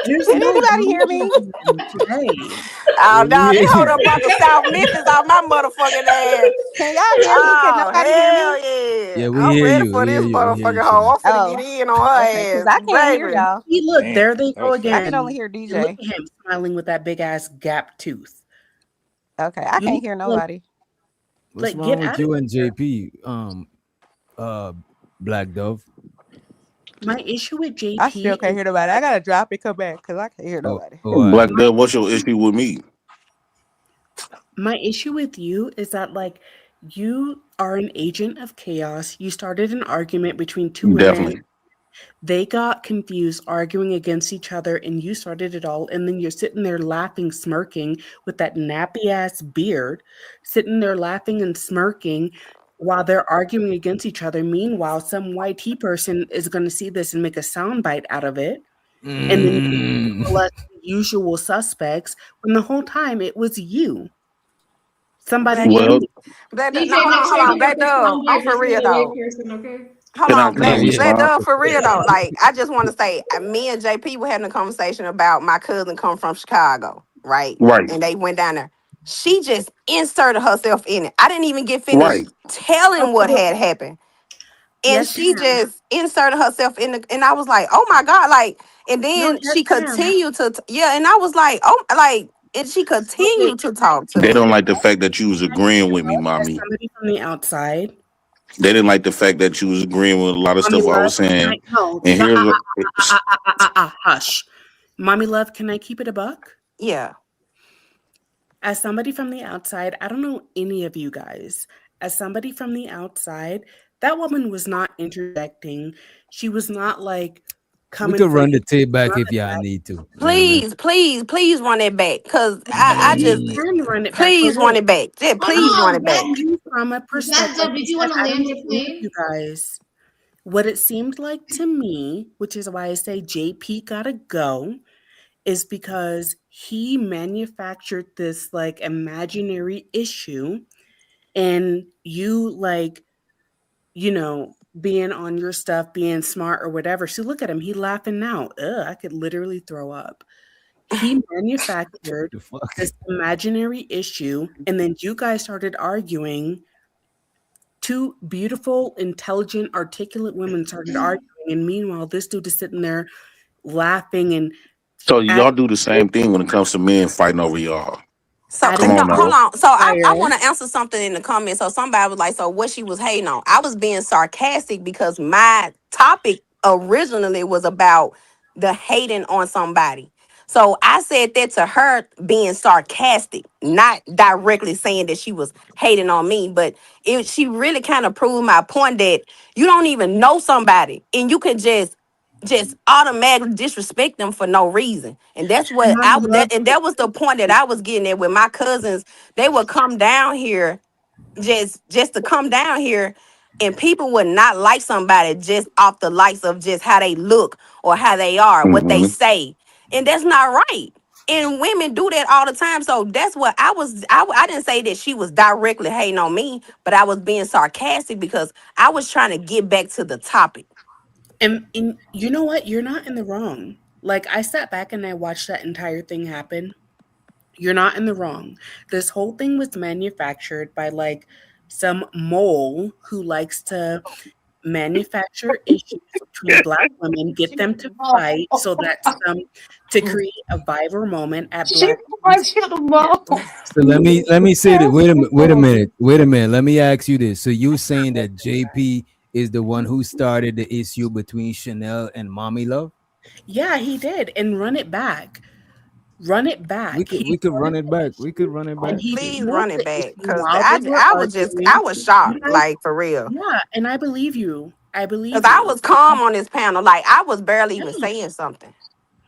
there's Can no anybody hear me? room today. Yeah, Oh we no, they hear hold you. up Uncle South Memphis on my motherfucking ass. Can y'all hear me? Can Oh nobody hear me? hell yeah! Yeah, we I'm hear ready you. for We hear this you. We hear you, motherfucking hoe. Chanel. I'm finna get Oh, in on okay. Because her I ass, can't hear baby. y'all. See, look, Damn, there they that go was again. I fast. can only hear And look DJ. at him smiling with that big ass gap tooth. Okay, I You can't hear look nobody. What's like wrong get with out of you and here. JP? Uh, Black Dove. My issue with I still JP can't is hear nobody. I that gotta drop and come back because I can't hear Oh, nobody. oh, Black My Dove, what's your issue with me? my issue with you is that like you are an agent of chaos. You started an argument between two women. Definitely. They got confused, arguing against each other, and you started it all. And then you're sitting there laughing, smirking with that nappy ass beard, sitting there laughing and smirking while they're arguing against each other. Meanwhile, some YT person is going to see this and make a soundbite out of it. And then Mm. label us the usual suspects when the whole time it was you. Somebody Black told Well, me. Black, no, DJ, make hold sure on, you get Black the Dove. I'm soundbite for from real the right though. person, okay? Hold can I on, can I Yeah, Black yeah. Black respond? Dove for real though. Like I just want to say, me and JP were having a conversation about my cousin come from Chicago, right? Right, And they went down there. She just inserted herself in it. I didn't even get finished right. telling what Okay, had happened, and yes, she ma'am. just inserted herself in the. And I was like, oh my god, like. And No, then yes, she ma'am. continued to, yeah. And I was like, oh, like, and she Okay, continued to can I talk to keep They it don't me. like the a fact that you was Can I keep agreeing it a with me, buck as mommy. somebody from the outside? They didn't like the fact that you was agreeing with a lot of Mommy stuff I love, was can saying. I no And stop here's what hush. Mommy love, can I keep it a buck? Yeah. As somebody from the outside, I don't know any of you guys. As somebody from the outside, that woman was not interjecting. She was not like We coming could for run the you. tape back None if of y'all that. need to. You know what I mean? Please, please, please run it back. Cause I You just Mm. can run it back for please this. run it back. Yeah, Hold please run on, it back. Black, Coming from a Black perspective, like Dove, I did you said, want to I don't land know your any of you plane? guys. What it seemed like to me, which is why I say JP gotta go, is because he manufactured this like imaginary issue and you like, being on your stuff, being smart or whatever. So look at him, he laughing now. Ugh, I could literally throw up. He manufactured The fuck? this imaginary issue and then you guys started arguing. Two beautiful, intelligent, articulate women started arguing, and meanwhile, this dude is sitting there laughing and so y'all adding do the same thing when it comes to men fighting over y'all. So Come adding no, on fuel hold now. to on. So the I fire. want to answer something in the comments. So somebody was like, so what she was hating on? I was being sarcastic because my topic originally was about the hating on somebody. So I said that to her being sarcastic, not directly saying that she was hating on me, but she really kind of proved my point that you don't even know somebody and you can just automatically disrespect them for no reason. And that's what that was the point that I was getting at with my cousins. They would come down here just to come down here, and people would not like somebody just off the likes of just how they look or how they are, what they Mm-hmm. say. And that's not right. And women do that all the time. So that's what I didn't say that she was directly hating on me, but I was being sarcastic because I was trying to get back to the topic. And you know what? You're not in the wrong. Like, I sat back and I watched that entire thing happen. You're not in the wrong. This whole thing was manufactured by like some mole who likes to manufacture issues between black women, get them to fight so that to create a viral moment at black women's expense. So let me say that. Wait a minute. Let me ask you this. So you saying that JP is the one who started the issue between Chanel and Mommy Love? Yeah, he did. And run it back. Run it We back. could we could run it back. We could run it And back. he Please fueled run it the back. issue Cause while they were I was arguing. You shocked, guys, like for real. yeah, and I believe you. I Cause believe I you. was calm on this panel. Like I was barely even Yeah, saying something.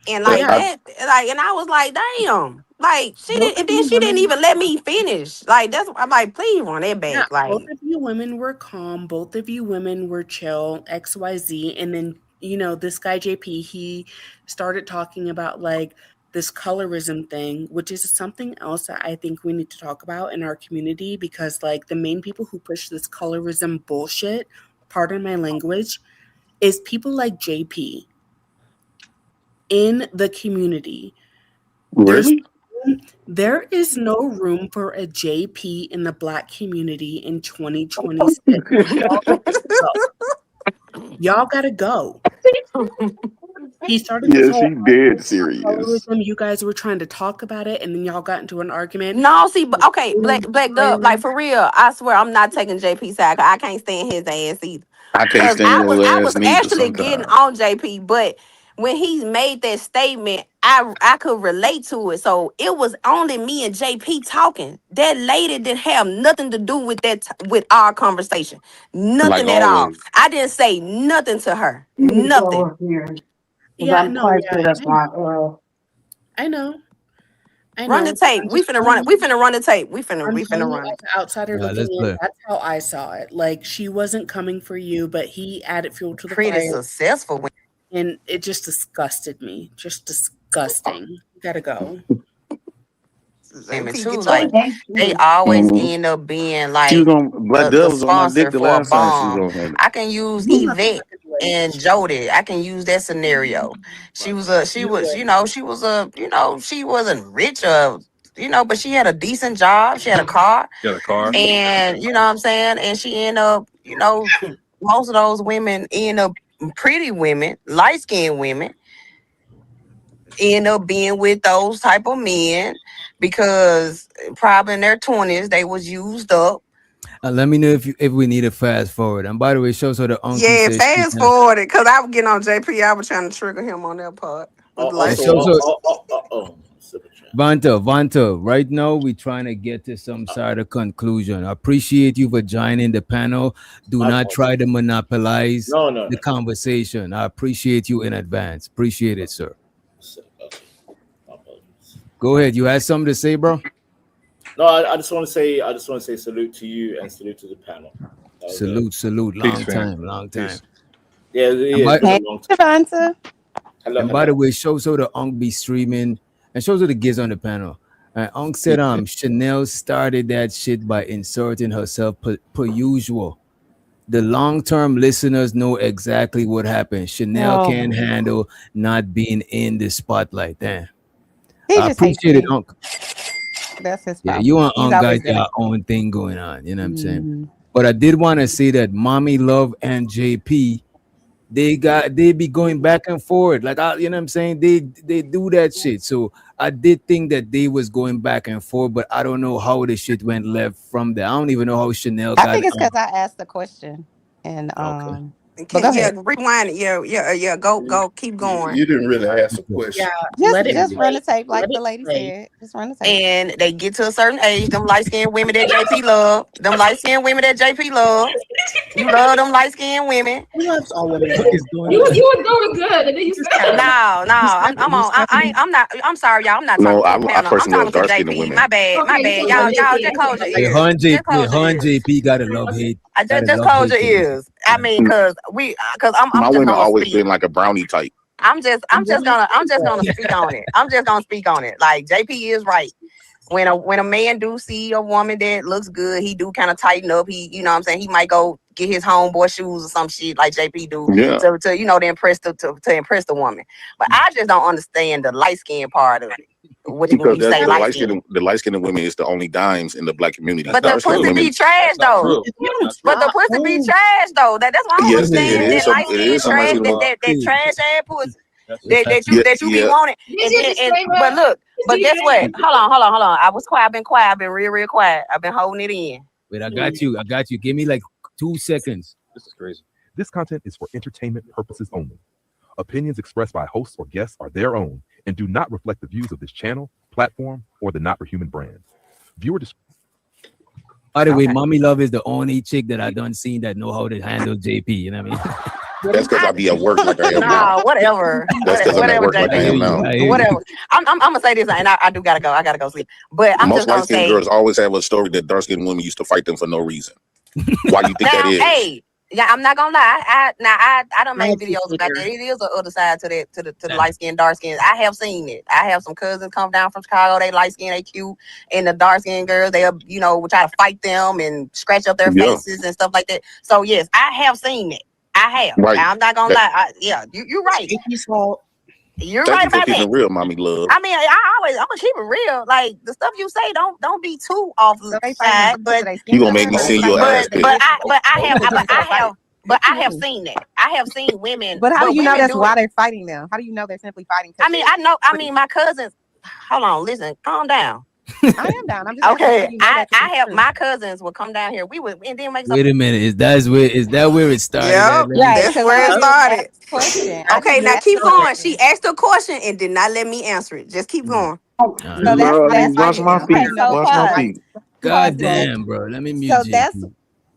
And like yeah. that, like, and I was like, damn. Like she Both didn't, of and then you she didn't women even let me finish. Like that's I'm like, please run it Yeah, back. both Like of you women were calm. Both of you women were chill, XYZ. And then, this guy JP, he started talking about like this colorism thing, which is something else that I think we need to talk about in our community because, like, the main people who push this colorism bullshit, pardon my language, is people like JP in the community. There's Really? There is no room for a JP in the black community in 2026. Y'all gotta go. He started this Yeah, whole she dead argument about serious. colorism. You guys were trying to talk about it, and then y'all got into an argument. no, see, but okay, black up. Like for real, I swear I'm not taking JP side. 'Cause I can't stand his ass either. I can't Cause stand I your ass was neither actually getting sometimes. on JP, but when he made that statement, I could relate to it. So it was only me and JP talking. That lady didn't have nothing to do with with our conversation. Like Nothing at all. always. I didn't say nothing to her. You need to go Nothing. up here because Yeah, I'm no, quite yeah, sure that's not. I know, I Run the know. tape. I'm We just finna run telling it. We you. finna run the tape. I'm We finna telling you, run as it. an outsider Yeah, looking let's in, play. that's how I saw it. Like, she wasn't coming for you, but he added fuel to the Pretty fire, successful. and it just disgusted me. Just disgusting. You gotta go. Women JP, too. get your Oh, ass. like thank they you. always Mhm. end up being She was like on Black the Dove was on my dick sponsor the for a last time she was bomb. on here. I can use You have to Yvette fucking wait. and Jody. I can use that scenario. She No was, way. she was she wasn't rich or, but she had a decent job. She had a car. Got a car. And you know what I'm saying? And she ended up, most of those women end up pretty women, light skinned women, end up being with those type of men because probably in their 20s they was used up. Let me know if we need a fast forward. And by the way, show so the uncle Yeah, says she fast can. forward it because I was getting on JP. I was trying to trigger him on that part with light And Also, show skin. so super chat. Vanta. Right now we're trying to get to some sort of conclusion. I appreciate you for joining the panel. Do My not try apologies. to monopolize No. the conversation. I appreciate you in advance. Appreciate it, sir. Okay. My apologies. Go ahead. You had something to say, bro? No, I just want to say salute to you and salute to the panel. Salute. Peace, Long fam. time. Peace. Yeah, And it's been a long time. Devonta. by the Hello. way, show so the Unk be streaming and show so the gigs on the panel. Unk said Chanel started that shit by inserting herself per usual. The long-term listeners know exactly what happened. Chanel Oh, can't handle not being in the spotlight. Damn. He I just hates appreciate it, me. Unk. That's his Yeah, you problem. and He's Unk always got doing your it. own thing going on. You know what I'm saying? Mm-hmm. But I did want to say that Mommy Love and JP, they be going back and forth. Like you know what I'm saying? They do that shit. So I did think that they was going back and forth, but I don't know how the shit went left from there. I don't even know how Chanel I got think it's because I asked the question, and okay. But go Yeah, ahead. rewind it. Yeah. Go. Keep going. You didn't really ask a question. Yeah, let it Just run the play. tape Let like the it lady play. said. Just run the tape. And they get to a certain age, them light skinned women that JP love, them light skinned women that JP love. You love them light skinned women. He loves all women. What is going You on? were doing good, and then you said I'm sorry, y'all. I'm not No, talking to the I panel. I'm personally love talking to dark skinned JP. My women. bad. My okay. bad. You Y'all, said y'all JP. just close your Hey, ears. Han Just close your Han ears. JP gotta love hate. Gotta Just love close hate your for this. ears. I mean, cause My I'm just women gonna always speak. been like a brownie type. I'm just gonna speak on it. I'm just gonna speak on it. Like JP is right. When a man do see a woman that looks good, he do kind of tighten up. He, you know what I'm saying, he might go get his homeboy shoes or some shit like JP do Yeah. to you know to impress to impress the woman. But I just don't understand the light skin part of it. When Because you say the light skin. light skinned women is the only dimes in the black community. But the Dark skinned pussy women, be trash though. But the pussy be trash though. That's why I don't yes, understand that light it skin is some light trash, skinned women. that trash ass pussy Yeah, that you be yeah. wanting. This And your then disclaimer. but look, but Do guess you what? Hold on. I was quiet. I've been quiet. I've been real quiet. I've been holding it in. Wait, I got you. Give me like 2 seconds. This is crazy. This content is for entertainment purposes only. Opinions expressed by hosts or guests are their own and do not reflect the views of this channel, platform, or the Not for Human brand. Viewer discretion. By the way, Mommy Love is the only chick that I done seen that know how to handle JP. You know what I mean? That's because I be at work like I am now. Nah, whatever. That's because I'm at work like I am now. Whatever. I'm gonna say this, and I do gotta go. I gotta go sleep. But I'm Most just light gonna skinned say, girls always have a story that dark skinned women used to fight them for no reason. Why you think that now, is? hey, yeah, I'm not gonna lie. I don't make videos about that. It is the other side to the light skin, dark skin. I have seen it. I have some cousins come down from Chicago. They light skin, they cute, and the dark skin girls, they will try to fight them and scratch up their faces and stuff like that. So yes, I have seen it. I have. Right. I'm not gonna lie. You're right. You're Thank right you for about keeping that. it real, mommy love. I mean, I'm gonna keep it real. Like the stuff you say, don't be too off the side. But You gonna make me send your ass pic. but I have seen that. I have seen women. But how do you know women that's do why it. they're fighting them? How do you know they're simply fighting? I mean, my cousins. Hold on, listen, calm down. I am down. I'm just Okay. asking, how do you know I have my cousins would come down here. We would and then make some. Wait a minute. Is that where it started? Yep, that's where it started. Question. Okay, now keep going. She asked a question and did not let me answer it. Just keep going. So watch my feet. Watch my feet. God damn, bro. Let me mute So JP.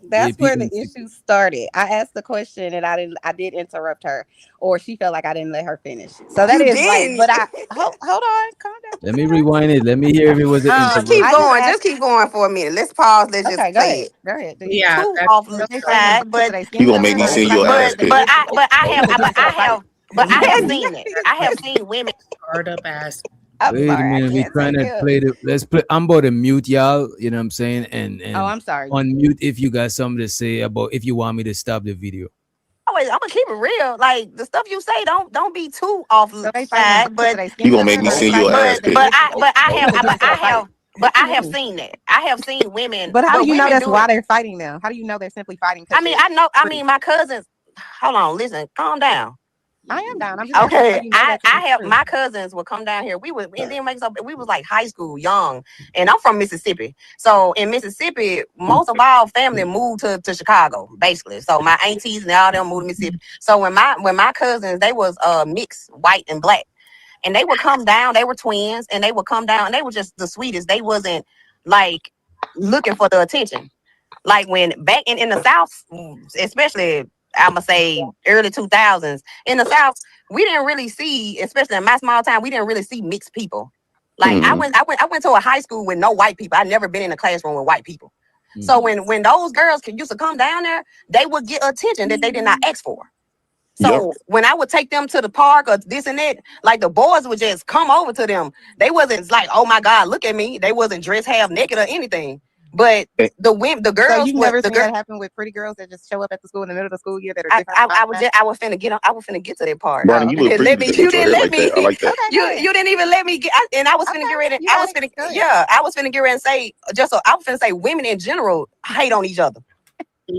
that's JP where the don't speak. issue started. I asked the question and I did interrupt her, or she felt like I didn't let her finish. So that You is right. didn't. But hold on, calm down. Let me rewind it. Let me hear if it was an Just keep going. Just keep going for a minute. Let's pause. Let's just Okay, say it. Go ahead. Yeah, Too that's off the side, but You gonna make me send your ass pic. but I have seen it. I have seen women. hard up ass. Wait a minute, we trying to play the. Let's play. I'm about to mute y'all. You know what I'm saying? And Oh, I'm sorry. Unmute if you got something to say about if you want me to stop the video. I'm gonna keep it real. Like the stuff you say, don't be too off the side. But You gonna make me send your ass pic. but I have seen that. I have seen women. But how do you know women that's do why it. they're fighting them? How do you know they're simply fighting? I mean, my cousins. Hold on, listen, calm down. I am down. I'm just Okay, asking how you know I have my cousins would come down here. We would and then make some. We was like high school, young, and I'm from Mississippi. So in Mississippi, most of our family moved to Chicago, basically. So my aunties and all them moved to Mississippi. So when my cousins, they was mixed white and black, and they would come down. They were twins, and they would come down, and they were just the sweetest. They wasn't like looking for the attention. Like when back in the South, especially. I'm gonna say early 2000s in the South, we didn't really see, especially in my small town, we didn't really see mixed people. Like I went to a high school with no white people. I'd never been in a classroom with white people. So when those girls used to come down there, they would get attention that they did not ask for. So when I would take them to the park or this and that, like the boys would just come over to them. They wasn't like, oh my God, look at me. They wasn't dressed half naked or anything. But the girls, so you've never seen that happen with pretty girls that just show up at the school in the middle of the school year that are different. I was finna get to that part. Barney, you look pretty. You didn't let me. I like that. You didn't even let me get. And I was finna get ready. I was finna get ready and say I was finna say women in general hate on each other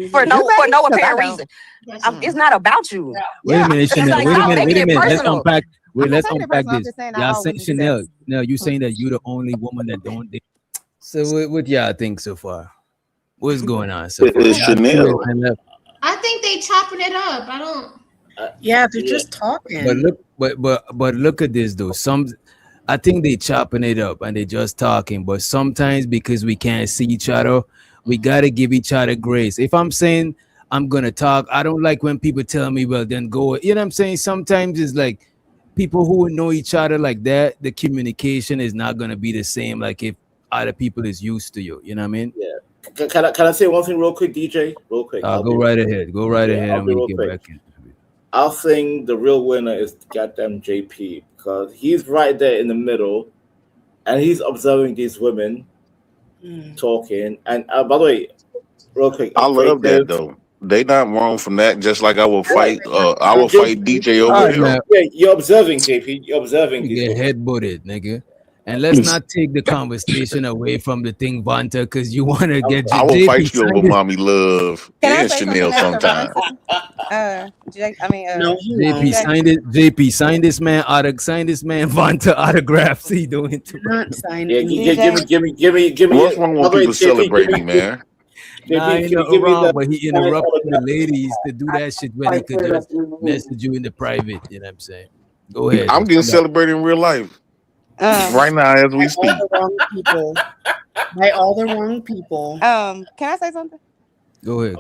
for no apparent reason. It's not about you. Wait a minute, Chanel. like, Wait a minute. Let's personal. unpack. Let's taking it unpack personal. I'm this. just saying Y'all all saying women do Chanel. that. No, you saying that you the only woman that don't date. So what y'all think so far? What's going on so far? Chanel. I think they chopping it up. I don't. Yeah, they're just talking. But look at this though. I think they chopping it up and they just talking. But sometimes because we can't see each other, we gotta give each other grace. If I'm saying I'm gonna talk, I don't like when people tell me, well, then go. You know what I'm saying? Sometimes it's like people who know each other like that, the communication is not gonna be the same. Like if other people is used to you. You know what I mean? Yeah. Can I say one thing real quick, DJ? Real quick. Go right ahead. Go right ahead, I'll and be we real get quick. back in. I think the real winner is goddamn JP because he's right there in the middle, and he's observing these women talking. And by the way, real quick, I love that though. They not wrong from that. Just like I will fight. I will fight DJ over him. Yeah, you're observing, JP. You're observing. You get head butted, nigga. And let's not take the conversation away from the thing, Vanta, because you want to get I will JP fight you over signed it. mommy love Can I and say something Chanel else to sometime. Vanta? JP sign this man Vanta autograph. See, doing too. Not sign Yeah, give me. What's wrong with people celebrating, man? Nah, ain't nothing wrong, but he interrupted the ladies to do that shit when he could just message you in the private. You know what I'm saying? Go ahead. I'm getting celebrated in real life right now as we speak. By all the wrong people. Can I say something? Go ahead.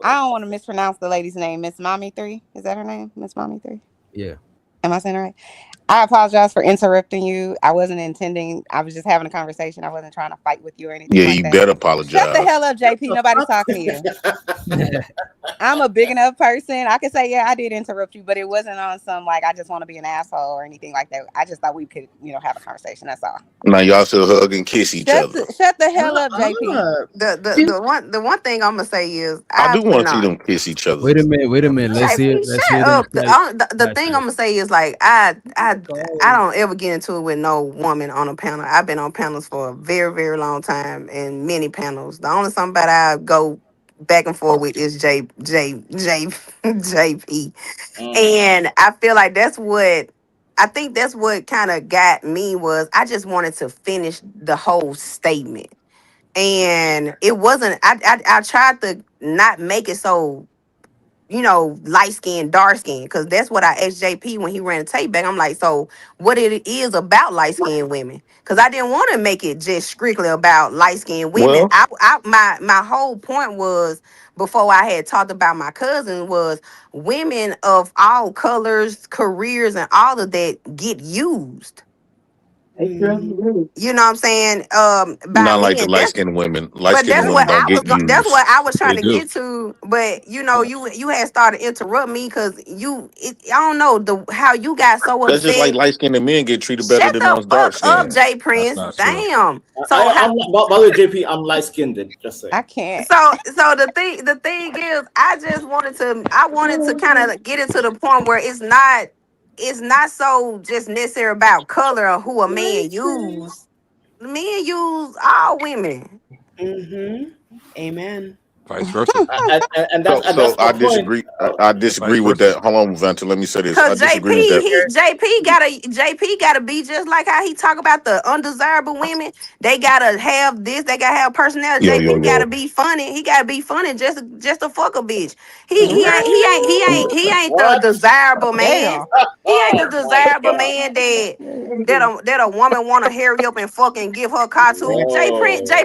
I don't want to mispronounce the lady's name. Miss Mommy 3. Is that her name? Miss Mommy 3? Yeah. Am I saying it right? I apologize for interrupting you. I wasn't intending. I was just having a conversation. I wasn't trying to fight with you or anything. Yeah, like you that. better apologize. Shut the hell up, JP. Nobody's talking to you. I'm a big enough person. I could say, yeah, I did interrupt you, but it wasn't on some like I just want to be an asshole or anything like that. I just thought we could, have a conversation. That's all. Now y'all still hug and kiss each other. Shut the hell up, JP. The one thing I'm gonna say is I do want to see them kiss each other. Wait a minute. Let's hear. Shut up. The thing I'm gonna say is like I don't ever get into it with no woman on a panel. I've been on panels for a very, very long time and many panels. The only somebody I go back and forth with is JP. And I feel like that's what kind of got me was I just wanted to finish the whole statement. And it wasn't I tried to not make it so light skin, dark skin, because that's what I asked JP when he ran the tape back. I'm like, so what it is about light skinned women? Because I didn't want to make it just strictly about light skinned women. Well, My whole point was before I had talked about my cousin was women of all colors, careers, and all of that get used. You know what I'm saying? By not like the men. light skinned women. Light But skinned women don't get used. that's what I was trying They to do. get to. But you had started interrupt me because I don't know how you got so That's just like upset. light skinned men get treated better Shut than the us dark fuck up, skinned. Jay That's Prince. not true. Damn. By the way, JP, I'm light skinned. Just say. I can't. So the thing is, I wanted to kind of get it to the point where it's not so just necessary about color or who a man use. Men use all women. Amen. Vice versa. And that's So my I point. disagree. I disagree with that. Hold on, Vanta. Let me say this. I Cause disagree with that. JP gotta be just like how he talk about the undesirable women. They gotta have this. They gotta have personality. JP gotta be funny. He gotta be funny just to fuck a bitch. He ain't the desirable man. He ain't the desirable man that a woman want to hurry up and fucking give her car to. Jay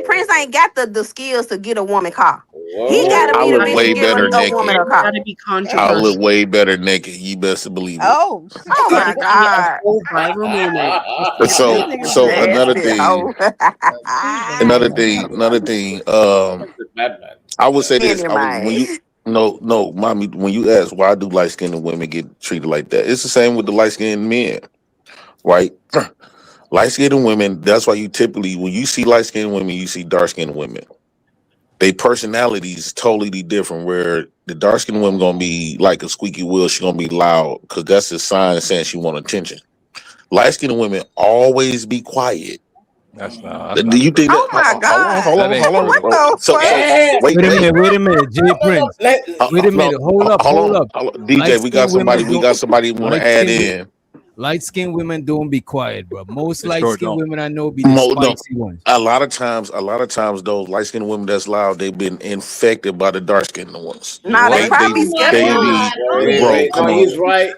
Prince ain't got the skills to get a woman car. He gotta I be the look bitch way to give better a woman naked. a car. Gotta be I look controversial. way better naked. You best to believe it. Oh my God. Viral moment. So another thing. I would say this. Mommy, when you ask why do light skinned women get treated like that, it's the same with the light skinned men, right? Light skinned women. That's why you typically when you see light skinned women, you see dark skinned women. They personalities totally different. Where the dark skinned woman gonna be like a squeaky wheel, she gonna be loud because that's a sign saying she want attention. Light skinned women always be quiet. That's not. Do you think that? Oh my God! Hold on. What the fuck? Wait a minute, Jay Prince. Wait a minute. Hold up. DJ, we got somebody. We want to add in. Light skinned women don't be quiet, bro. Most They light sure skinned don't. women I know be the No, spicy ones. a lot of times, those light skinned women that's loud, they've been infected by the dark skinned ones. Nah, they What? They probably Oh my scared of they you. be, God. Oh bro. No, Come on, he's right.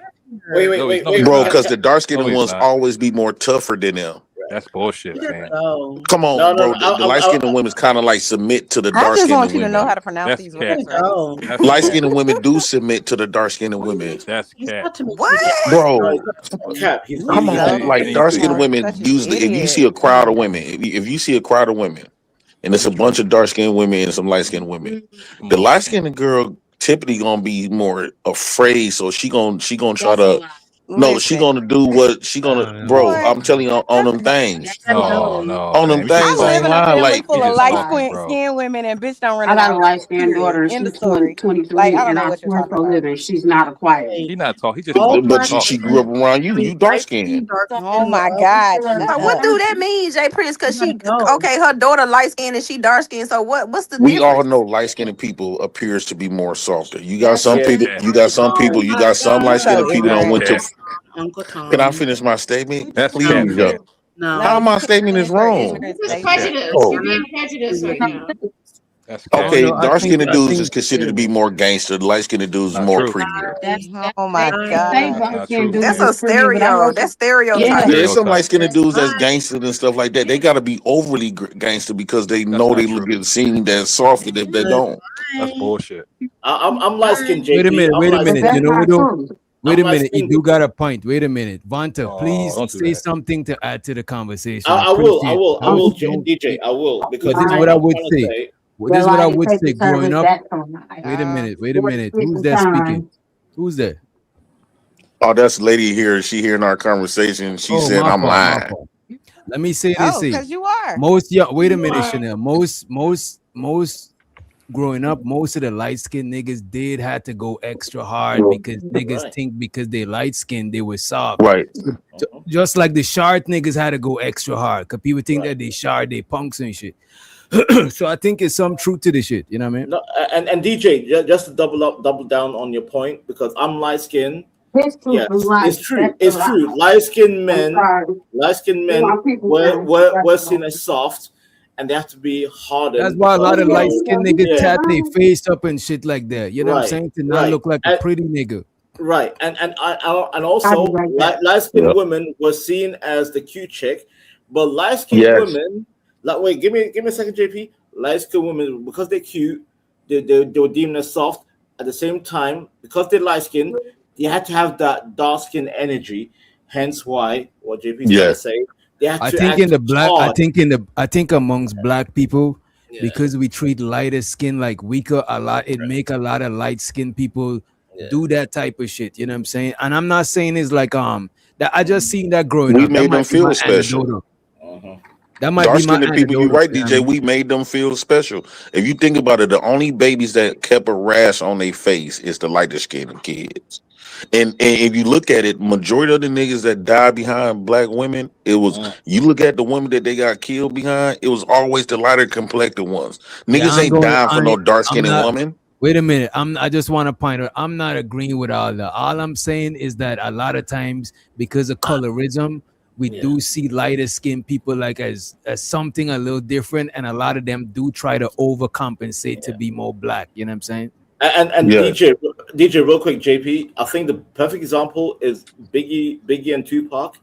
No, he's bro. not. Because the dark skinned No, he's ones not. always be more tougher than them. That's bullshit, fam. Go. Come No, on, no, bro. no. The light skinned women's kind of like submit to the I dark just skinned want you to know how women. to pronounce That's these cat. words right. Go. That's Light cat. skinned women do submit to the dark skinned women. That's He's cat. about to make What? me get no, Bro, it's not cap. He's come he's on. Anything, Like dark anything. skinned women Such an usually, if you idiot. see a crowd of women, if you see a crowd of women, and it's a bunch of dark skinned women and some light skinned women, Come the on, light man. skinned girl typically gonna be more afraid, so she gonna try That's a to. lie. No, she Listen, gonna do what she I gonna, don't know, bro. boy, I'm man. telling you on them things. No, No. no, On fam. them You just things, I I live ain't talking. in a lying. family Like, You full of just light talking, bro. skinned women, and bitch don't run I in got our a house. light skinned Period. daughter. End of She's story. 23, Like I don't and know I what you're swear talking for a about. living, she's not a quiet. He not talk. He just All talking but to black talk, she grew women up fam. around you. be You dark light skinned. skinned, dark Oh skinned, my or God, whatever. shut Now, what up. do that mean, Jay Prince? Cause I she know. okay, her daughter light skinned and she dark skinned. So what's the We all difference? know light skinned people appears to be more softer. You got That's some That's people. cat. You got some no. people. You got some You light so skinned people That's that went ignorant. to. cat. Uncle Can I Tom. finish my statement, That's No, cat, please? fam. no, How No. you my can't statement is finish your wrong? ignorant This is That's statement. cat. prejudice. Oh, You're being prejudiced right now. That's I cat. don't okay. know. Dark skinned I dudes is think considered to be more gangster. Light skinned dudes is Not more true. prettier. Oh my They say God. That's dark not skinned true, dudes That's fam. is a pretty, but I stereo. work That's with, yeah. stereotype. There's some light Stereotype. skinned dudes that's Hi. gangster and stuff like that. They got to be overly gangster because they That's know not they look true. get seen as soft if they Good. don't. That's Hi. bullshit. I'm light Hi. skinned, wait a JP. minute, I'm wait a light But minute. skinned. You that's know we not don't. true. Wait I'm a light minute. You skinned. do got a point. Wait a minute, Vanta. Oh, Please don't do say that. something to add to the conversation. I I will, I appreciate. will, I Don't will, don't. DJ. I will But because this is Right. what what I I'm would trying to say. say. This The is what I lighter would take say. the Growing service up. back from life. Wait a minute. Wait a What minute. Who's different that speaking? time? Who's that? Oh, that's the lady here. She hearing our conversation. She Oh, said my I'm fault. My lying. fault. Let me say this. Oh, Say because you are. most young. Wait a You minute, are. Chanel. Most growing up, most of the light skinned niggas did had to go extra hard because niggas Right. think because they light skinned they were soft. Right. Just like the short niggas had to go extra hard because people think Right. that they short, they punks and shit. So I think it's some truth to the shit. You know what I mean? No, and DJ, just to double down on your point, because I'm light skinned. His truth Yes, is life. it's true. That's a It's true. lie. Men, I'm sorry. light skinned You men want people were saying were that's were a lie. seen as soft, and they have to be That's hardened why a because lot of you light know, skinned niggas yeah, tat their face up and shit like that. You know what I'm right, saying? To not right. look like a pretty nigga. Right, and I'll be also right back. light skinned Yep. women were seen as the cute chick, but light skinned Yes. women, like wait, give me a second, JP. Light skinned women because they're cute, they were deemed as soft. At the same time, because they're light skinned, they had to have that dark skin energy. Hence why what JP is trying to Yes. say, they had I to think in act the black, hard. I think amongst black people, Yeah, because we treat lighter skin like weaker a lot, it make a lot of light skinned people yeah. do that type of shit. You know what I'm saying? And I'm not saying it's like that I just seen that growing We up. That made them might be my feel special. anecdotal. Uh-huh. That might Dark be my skinned people, you anecdotal. right, You know what I DJ. mean? We made them feel special. If you think about it, the only babies that kept a rash on their face is the lighter skinned kids. And if you look at it, majority of the niggas that died behind black women, it was you look at the women that they got killed behind, it was always the lighter complected ones. Yeah, Niggas ain't dying for no dark I'm skinned not. woman. Wait a minute. I just want to point out. I'm not agreeing with all that. All I'm saying is that a lot of times, because of colorism, we Yeah. do see lighter skinned people like as something a little different, and a lot of them do try to overcompensate to be more black. You know what I'm saying? And Yes. DJ, real quick, JP. I think the perfect example is Biggie and Tupac.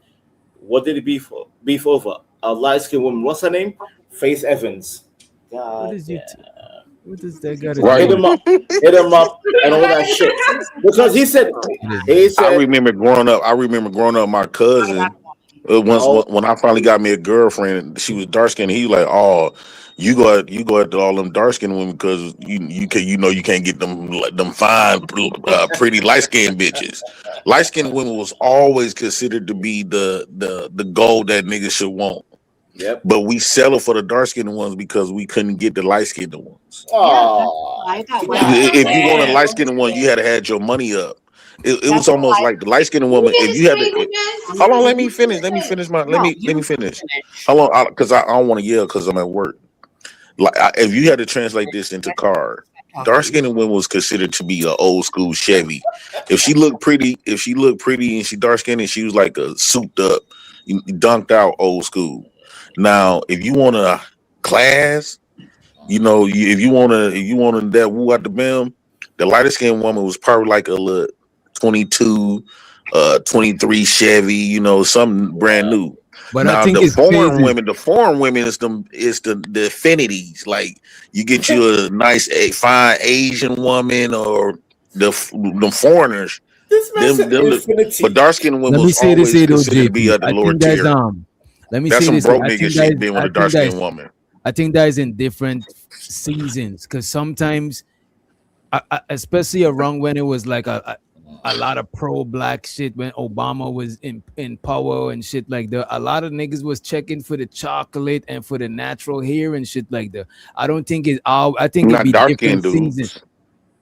What did he beef over? A light skinned woman. What's her name? Faith Evans. What God is damn. you? What does that got to Right. do with? Hit him up, and all that shit. Because he said, I remember growing up, my cousin, once oh, when I finally got me a girlfriend, she was dark skinned. He was like, "Oh, you go after all them dark skinned women because you can't get them fine, pretty light skinned bitches. Light skinned women was always considered to be the goal that niggas should want. yep. But we settle for the dark skinned ones because we couldn't get the light skinned ones. Oh, If you want a light skinned one, you had to had your money up. It was almost like the light skinned woman. If you had to, hold on, let me finish. Let me finish my. Let me finish. How long? Because I don't want to yell because I'm at work. Like if you had to translate this into card, dark skinned women was considered to be an old school Chevy. If she looked pretty, and she dark skinned, she was like a souped up, dunked out old school. Now, if you want a class, if you want to that woo out the bim, the lighter skinned woman was probably like a little 22, 23 Chevy, something brand new. But I Now think it's crazy. the foreign women is the affinities. Like you get you a nice, fine Asian woman or the foreigners. But dark skinned women Let me was say this always here, though, considered to be JP. at the I lower think that's tier. Let me That's say some this. broke I nigga think shit being with a dark skinned woman. I think that is in different seasons, because sometimes, especially around when it was like a lot of pro-black shit, when Obama was in power and shit like that, a lot of niggas was checking for the chocolate and for the natural hair and shit like that. I don't think it all. I think it'd Not be dark different skinned dudes. seasons.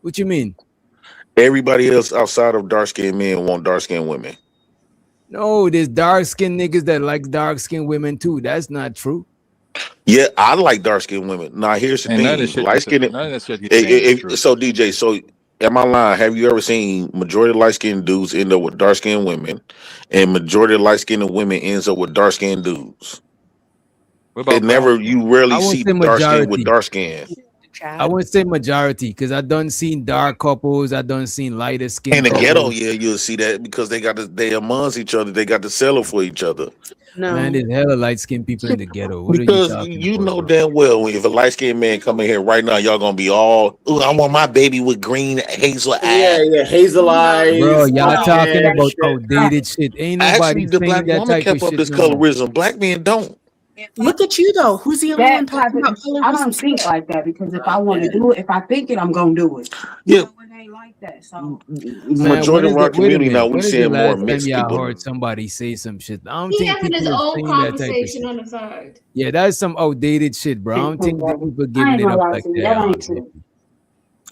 What you mean? Everybody else outside of dark skinned men want dark skinned women. No, there's dark skinned niggas that like dark skinned women too. That's not true. Yeah, I like dark skinned women. Now here's the And none of thing: that light skinned. none of that shit he's saying is true. So DJ, so am I lying? Have you ever seen majority of light skinned dudes end up with dark skinned women, and majority of light skinned women ends up with dark skinned dudes? What about You rarely I won't see say dark skin with majority. dark skin. I wouldn't say majority, because I done seen dark couples, I done seen lighter skin In the couples. ghetto, yeah, you'll see that because they amongst each other. They got to settle for each other. Man, there's hella light skinned people in the ghetto. What Because are you talking you about, know bro? damn well if a light skinned man come in here right now, y'all gonna be all, "Ooh, I want my baby with green hazel eyes." Yeah, hazel Bro, eyes. y'all black talking hair, about shit. outdated shit. Ain't Actually, nobody the saying black that woman type of kept up shit this no more. colorism. Black men don't. Look at you though. Who's the only one talking about colorism? I don't think like that, because if I want to do it, if I think it, I'm gonna do it. Yeah, It ain't like that. So Man, majority of our wait a community now minute. we When is the seeing more last time mixed y'all people. heard somebody say some shit? I don't He think having his people are own saying that type of conversation shit. on the side. Yeah, that's some outdated shit, bro. I don't think the people I giving ain't it gonna up lie like to you. that. That ain't true.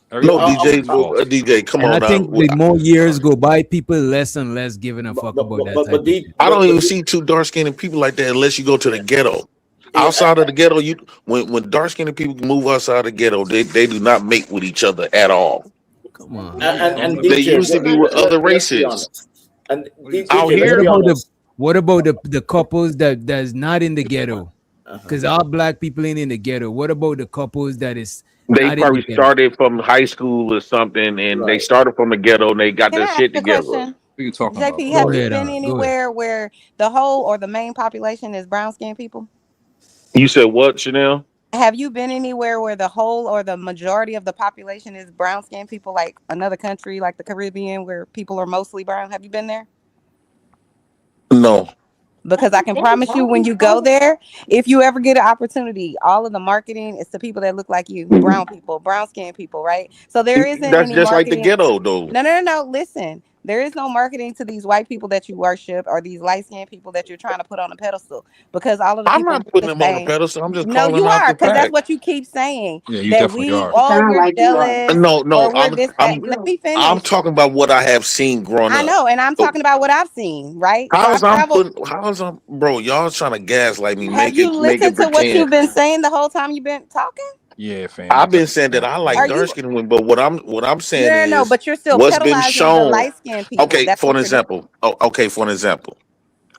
No, DJ, DJ, come And I on now. think the more years go by, people less and less giving a fuck about that type of shit. I don't even see two dark skinned people like that unless you go to the ghetto. Outside of the ghetto, when dark skinned people move outside the ghetto, they do not mate with each other at all. Come on. And They DJ, usually be with other let's be races. honest. And Out DJ, let's here, be honest. What about the couples that's not in the ghetto? Because all black people ain't in the ghetto. What about the couples that is they not in the probably ghetto? started from high school or something, and they started from the ghetto and they got Can I their ask shit you a together. question? What are you talking JP, about? have Go you ahead, been go ahead. anywhere where the whole or the main population is brown skinned people? You said what, Chanel? Have you been anywhere where the whole or the majority of the population is brown skinned people, like another country like the Caribbean where people are mostly brown? Have you been there? No. Because I can promise you, when you go there, if you ever get an opportunity, all of the marketing is to people that look like you, brown people, brown skinned people, right? So there isn't That's any just like the marketing. ghetto, though. No. Listen, there is no marketing to these white people that you worship or these light skinned people that you're trying to put on a pedestal, because all of the I'm people not look putting the them on a same. pedestal. I'm just No, calling you out are, the because that's fact. what you keep saying. Yeah, you That definitely we, are. oh, sound we're like you are. jealous, No, or we're this, that. Let me I'm finish. talking about what I have seen growing I up. know, and I'm So talking about what I've seen, right? So I how's I'm travel. putting? How's I'm, bro? Y'all trying to gaslight me, Have make you it listened to what pretend. you've been saying the whole time you've been talking? Yeah, fam. I've been Exactly. saying that I like Are dark you? skinned women, but what I'm saying No. is But you're still what's been pedalizing the shown. light skinned people. Okay, That's for an what you're doing. example. Oh, okay, for an example,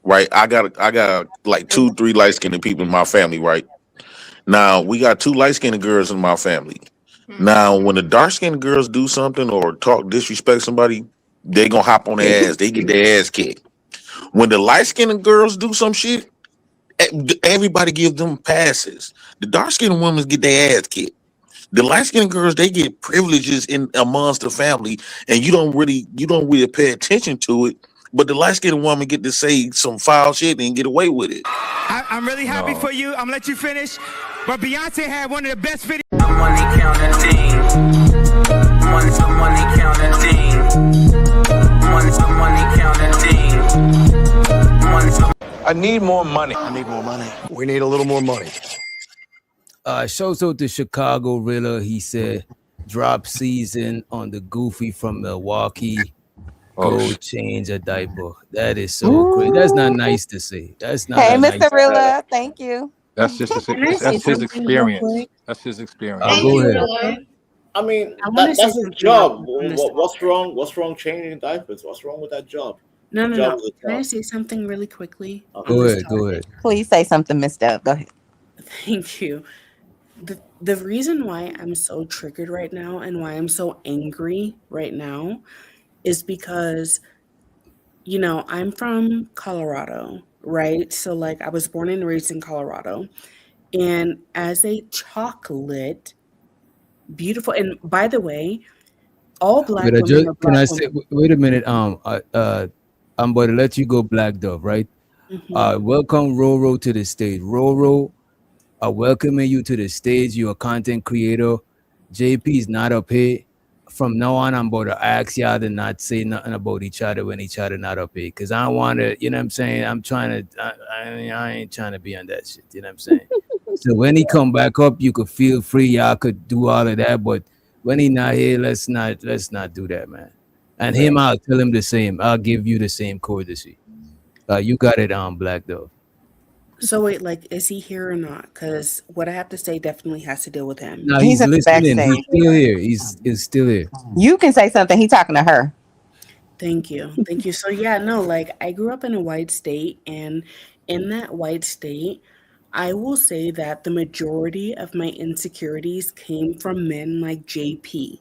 right? I got like 2, 3 light skinned people in my family, right? Now we got 2 light skinned girls in my family. Now, when the dark skinned girls do something or talk disrespect somebody, they gonna hop on their ass. They get their ass kicked. When the light skinned girls do some shit, everybody give them passes. The dark skinned women get their ass kicked. The light skinned girls, they get privileges in amongst the family, and you don't really pay attention to it. But the light skinned woman get to say some foul shit and get away with it. I'm really happy for you. I'm gonna let you finish. But Beyonce had one of the best videos. I need more money. I need more money. We need a little more money. Shows out to Chicago Rilla. He said, drop season on the Goofy from Milwaukee. Go change a diaper. That is so great. That's not nice to say. That's not Hey, a nice. Mr. Rilla, thank you. That's just Can I say that's his something real experience. quick? That's his experience. Thank Go you, ahead. Rilla. I mean, I want to say that's his something else job. on this What's topic. wrong? What's wrong changing diapers? What's wrong with that job? No, The no, job no. is a Can I job. say something really quickly on Go this ahead. Go topic? ahead. Please say something, Miss Dove. Go ahead. Thank you. The reason why I'm so triggered right now and why I'm so angry right now is because, you know, I'm from Colorado, right? So, like, I was born and raised in Colorado. And as a chocolate, beautiful, and by the way, all Wait, black women are can black I say? women. Wait a minute. I'm about to let you go, Black Dove. Right. Mhm. Welcome Roro to the stage. Roro, welcoming you to the stage. You're a content creator. JP is not up here. From now on, I'm about to ask y'all to not say nothing about each other when each other not up here. Cause I don't want to, you know what I'm saying? I'm trying to, I ain't trying to be on that shit. You know what I'm saying? So when he come back up, you could feel free. Y'all could do all of that. But when he not here, let's not do that, man. And Yeah. him, I'll tell him the same. I'll give you the same courtesy. You got it on Black Dove. So wait, like, is he here or not? Because what I have to say definitely has to deal with him. No, He's he's in the listening. He's backstage. still here. He's still here. You can say something. He's talking to her. Thank you. Thank you. So yeah, no, like I grew up in a white state, and in that white state, I will say that the majority of my insecurities came from men like JP.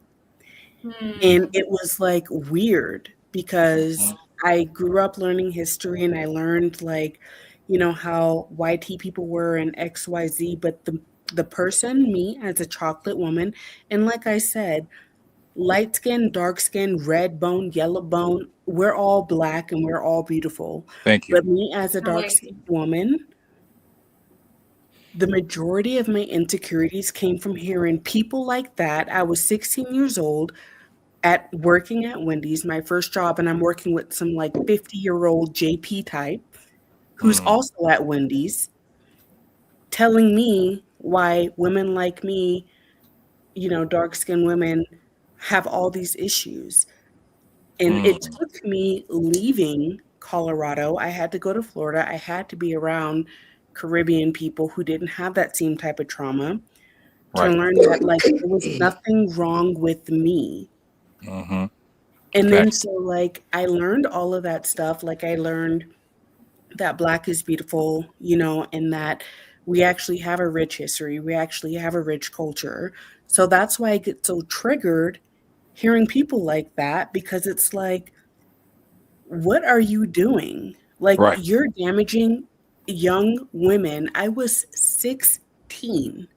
And it was like weird because I grew up learning history and I learned like, you know, how YT people were and XYZ, but the person, me as a chocolate woman, and like I said, light skin, dark skin, red bone, yellow bone, we're all black and we're all beautiful. Thank you. But me as a dark skinned woman, the majority of my insecurities came from hearing people like that. I was 16 years old at working at Wendy's, my first job, and I'm working with some like 50-year-old JP type who's also at Wendy's telling me why women like me, you know, dark-skinned women have all these issues. And it took me leaving Colorado. I had to go to Florida. I had to be around Caribbean people who didn't have that same type of trauma to Right. learn that like there was nothing wrong with me. Mm-hmm. And then Facts. so like I learned all of that stuff. Like I learned that black is beautiful, you know, and that we actually have a rich history. We actually have a rich culture. So that's why I get so triggered hearing people like that because it's like, what are you doing? Like Right. you're damaging young women. I was 16.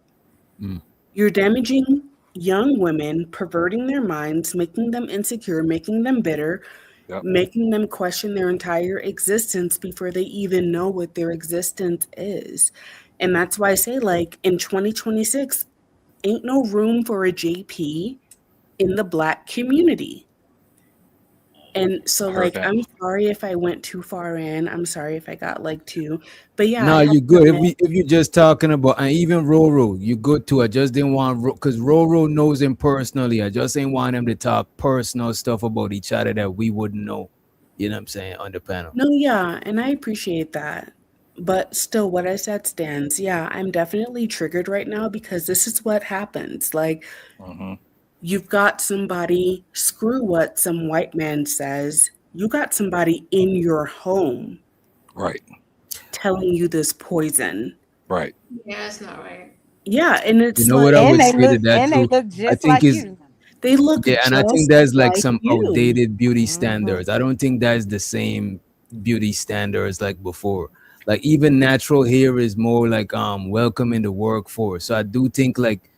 You're damaging young women, perverting their minds, making them insecure, making them bitter, Yep. making them question their entire existence before they even know what their existence is. And that's why I say, like, in 2026, ain't no room for a JP in the black community. And so, I heard like, that. I'm sorry if I went too far in. I'm sorry if I got like too, but yeah, I No, have you to good. admit, If you just talking about and even Roro, you good too. I just didn't want because Roro knows him personally. I just ain't want him to talk personal stuff about each other that we wouldn't know. You know what I'm saying on the panel. no, yeah, and I appreciate that. But still, what I said stands. Yeah, I'm definitely triggered right now because this is what happens. Like, Mm-hmm. you've got somebody, screw what some white man says, you got somebody in your home Right. telling you this poison. Right. Yeah, it's not right. Yeah, and You it's know what I like, would say to that And they too? look I just think like is you. they look yeah, and I think just there's like like some you. outdated beauty standards. I don't think that's the same beauty standards like before. Like even natural hair is more like welcome in the workforce. So I do think like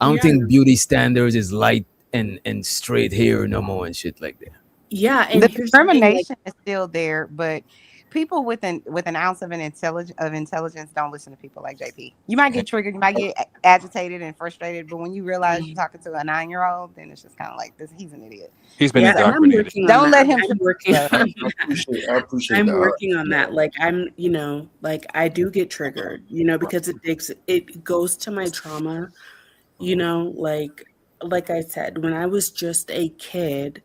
I don't Yeah. think beauty standards is light and straight hair no more and shit like that. Yeah, and The here's the thing, like, discrimination is still there, but people with an ounce of intelligence don't listen to people like JP. You might get triggered, you might get agitated and frustrated, but when you realize you're talking to a 9-year-old, then it's just kind of like this. He's an idiot. He's been yeah, and I'm indoctrinated. working on Don't that. let him. I'm working Yeah. on I that. appreciate I'm that. working on that. Like I'm, you know, like I do get triggered, you know, because it goes to my trauma, you know, like I said, when I was just a kid,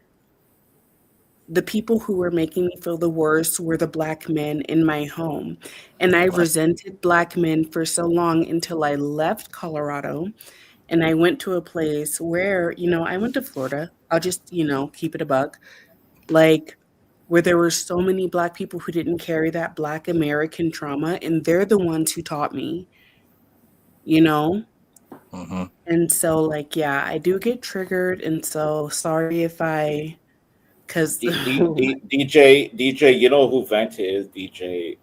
the people who were making me feel the worst were the black men in my home. And I Right. resented black men for so long until I left Colorado And I went to a place where, I went to Florida. I'll just, keep it a buck. Like, where there were so many Black people who didn't carry that Black American trauma, and they're the ones who taught me, Mm-hmm. And so, like, yeah, I do get triggered, and so sorry if because DJ, you know who Vent is? DJ.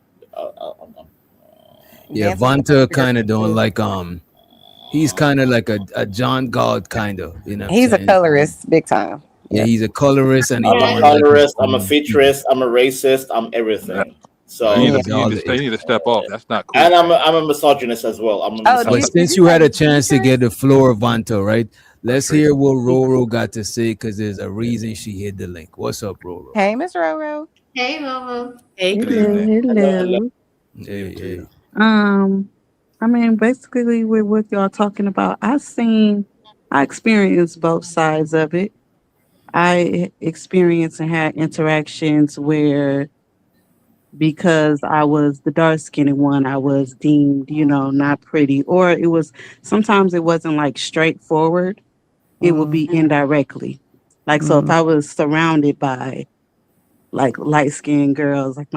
Yeah, Vanta kind of don't like he's kind of like a John Galt kind of, you know what I'm He's a saying? colorist, big time. Yeah, he's a colorist and he I'm a don't like colorist. I'm a futurist. I'm a racist. I'm everything. So You need to step off. That's not cool. And I'm a misogynist as well. I'm a But misogynist. since you had a chance to get the floor, Vanta, right? Let's hear what Roro got to say because there's a reason she hit the link. What's up, Roro? Hey, Miss Roro. Hey, Roro. Hey, Hello. Hey. I mean, basically with what y'all talking about, I experienced both sides of it. I experienced and had interactions where because I was the dark skinned one, I was deemed, not pretty. Or sometimes it wasn't like straightforward. It would be indirectly. Like, so if I was surrounded by like light skinned girls, like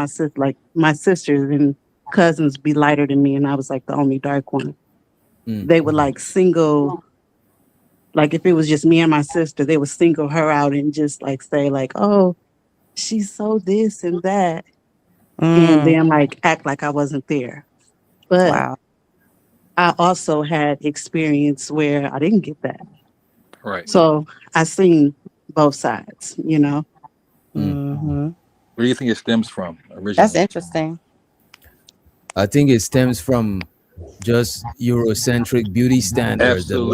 my sisters and cousins be lighter than me, and I was like the only dark one. They would like single, like if it was just me and my sister, they would single her out and just like say like, oh, she's so this and that. And then like act like I wasn't there. But I also had experience where I didn't get that. Right. So I seen both sides, Mm-hmm. Where do you think it stems from originally? That's interesting. I think it stems from just Eurocentric beauty standards. Absolutely.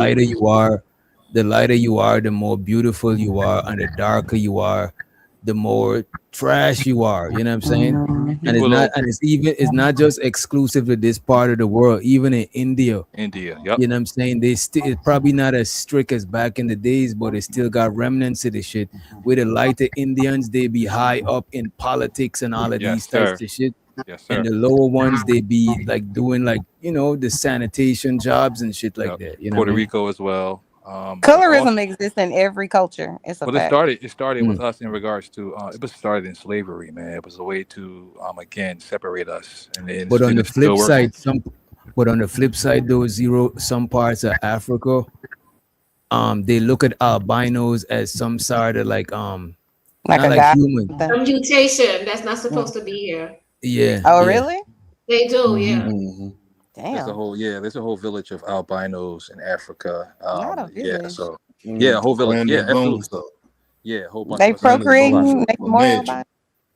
The lighter you are, the more beautiful you are, and the darker you are, the more trash you are. You know what I'm saying? And it's not just exclusive to this part of the world. Even in India, yep. You know what I'm saying? It's probably not as strict as back in the days, but it still got remnants of the shit. With the lighter Indians, they be high up in politics and all of these types of shit. Yes, sir. And the lower ones, they be like doing like, the sanitation jobs and shit like that. You know Puerto what I mean? Rico as well. Colorism exists in every culture. It's a fact. It started with us in regards to it was started in slavery, man. It was a way to again separate us. But on the flip side, though, some parts of Africa, they look at albinos as some sort of like not like human. A mutation that's not supposed to be here. Yeah. Oh, really? They do, yeah. Damn. There's a whole village of albinos in Africa. Not a village. A whole village. Yeah, absolutely. Yeah, a whole bunch. They procreating more albinos.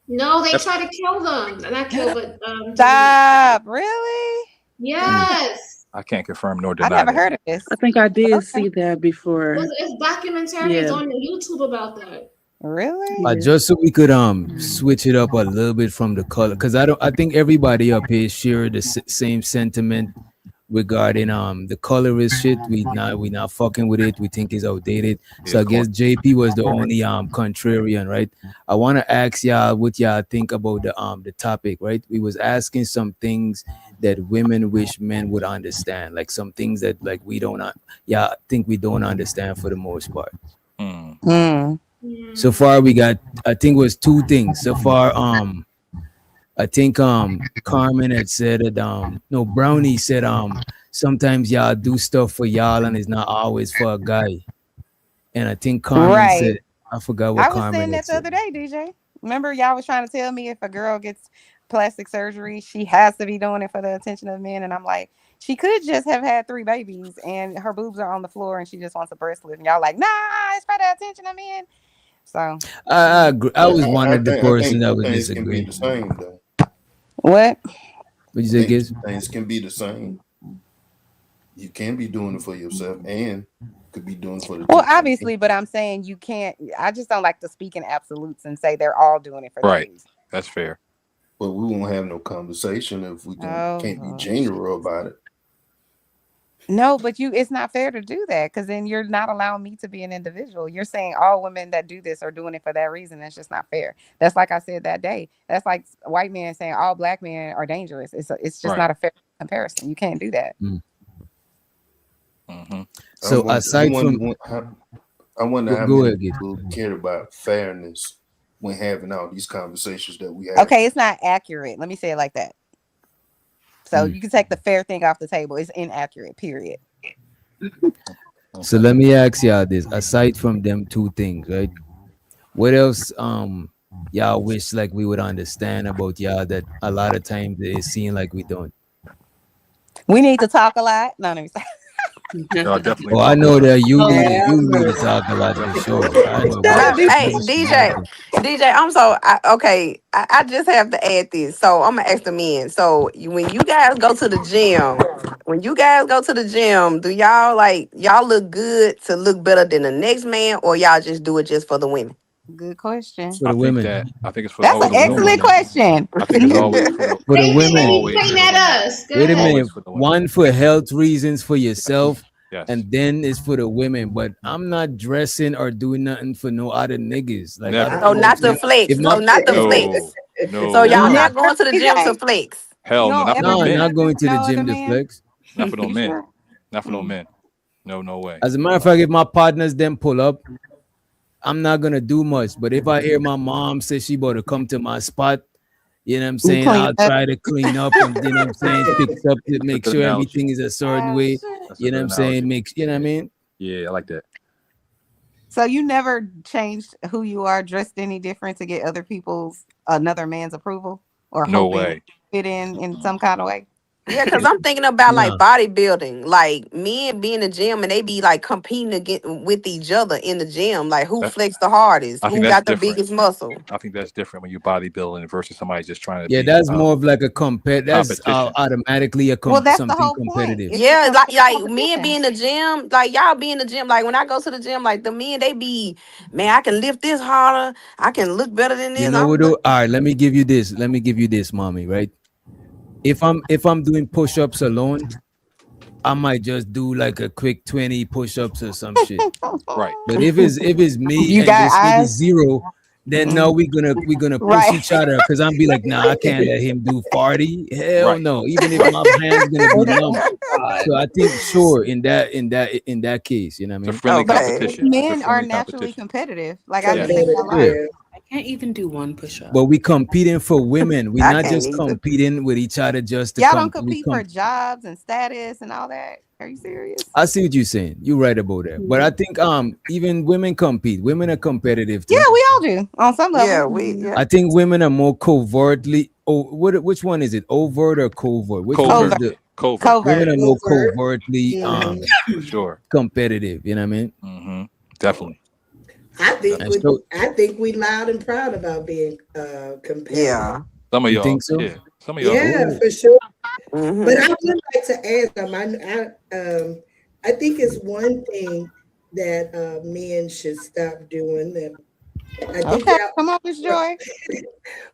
No, they try to kill them. Not kill, but stop. Really? Yes. I can't confirm nor deny. I never heard of this. I think I did see that before. It's documentaries on the YouTube about that. Really? Just so we could switch it up a little bit from the color, because I think everybody up here share the same sentiment regarding the colorist shit. We not fucking with it. We think it's outdated. So I guess JP was the only contrarian, right? I want to ask y'all what y'all think about the topic, right? We was asking some things that women wish men would understand, like some things that like we don't think we don't understand for the most part. So far we got, I think it was two things. So far, I think Carmen had said that Brownie said sometimes y'all do stuff for y'all and it's not always for a guy. And I think Carmen said, I forgot what Carmen I was saying that the said. other day, DJ. Remember y'all was trying to tell me if a girl gets plastic surgery, she has to be doing it for the attention of men. And I'm like, she could just have had 3 babies and her boobs are on the floor and she just wants a breast lift. And y'all like, nah, it's for the attention of men. So I agree. I was one of the person that would disagree. The same, though. What? What you say, Giz? Things can be the same. You can be doing it for yourself and could be doing it for the obviously, but I'm saying you can't. I just don't like to speak in absolutes and say they're all doing it for that reason. That's fair. But we won't have no conversation if we can't be general about it. No, but it's not fair to do that because then you're not allowing me to be an individual. You're saying all women that do this are doing it for that reason. That's just not fair. That's like I said that day. That's like white men saying all black men are dangerous. It's just not a fair comparison. You can't do that. So aside from, I wonder how go many ahead, Gid. people care about fairness when having all these conversations that we have. Okay, it's not accurate. Let me say it like that. So you can take the fair thing off the table. It's inaccurate, period. So let me ask y'all this: aside from them two things, right? What else y'all wish like we would understand about y'all that a lot of times it seems like we don't? We need to talk a lot. No, let me stop. Y'all definitely. Oh, I know that you need to talk a lot for sure. I know that. Hey, DJ, I just have to add this. So I'm gonna ask the men. So when you guys go to the gym, do y'all look good to look better than the next man, or y'all just do it just for the women? Good question. For the women. I think it's for That's an excellent question. I think it's always for the women. Point at us. Wait a minute. One for health reasons for yourself, yes. And then it's for the women. But I'm not dressing or doing nothing for no other niggas. Like, not the flex. No. So y'all not going to the gym to flex. Hell no, not for no men. Not going to the gym to flex. Not for no men. Not for no men. No way. As a matter of fact, if my partners then pull up, I'm not gonna do much. But if I hear my mom say she about to come to my spot, you know what I'm saying, I'll try to clean up and, you know what I'm saying, fix up to make sure everything is a certain way. You know what I'm saying? You know what I mean? Yeah, I like that. So you never changed who you are, dressed any different to get another man's approval, or no way fit in some kind of way? Yeah, because I'm thinking about like bodybuilding, like men be in the gym and they be like competing with each other in the gym, like who flex the hardest, who got the biggest muscle. I think that's different when you bodybuilding versus somebody just trying to. Yeah, that's more of like a that's automatically something competitive. Yeah, like men be in the gym, like y'all be in the gym. Like when I go to the gym, like the men they be, man, I can lift this harder, I can look better than this. You know what? All right, let me give you this, mommy. Right. If I'm doing push-ups alone, I might just do like a quick 20 push-ups or some shit. Right. But if it's me and this nigga zero, then no, we're gonna push each other, because I'm be like, nah, I can't let him do 40. Hell no, even if my hand's gonna be numb. So I think in that case, you know what I mean? It's a friendly competition. Men are naturally competitive. Like I can't even do one push-up. But we competing for women. We're not just competing with each other just to y'all don't compete for jobs and status and all that. Are you serious? I see what you're saying. You're right about that. But I think even women compete. Women are competitive too. Yeah, we all do on some level. Yeah, I think women are more covertly. Which one is it? Overt or covert? Which one is the covert? Women are more covertly for sure competitive. You know what I mean? Mm-hmm. Definitely. I think we loud and proud about being competitive. Yeah. Some of y'all think so? Yeah. Some of y'all. Yeah, for sure. Mm-hmm. But I would like to add something. I think it's one thing that men should stop doing. That I think come on, Miss Joy.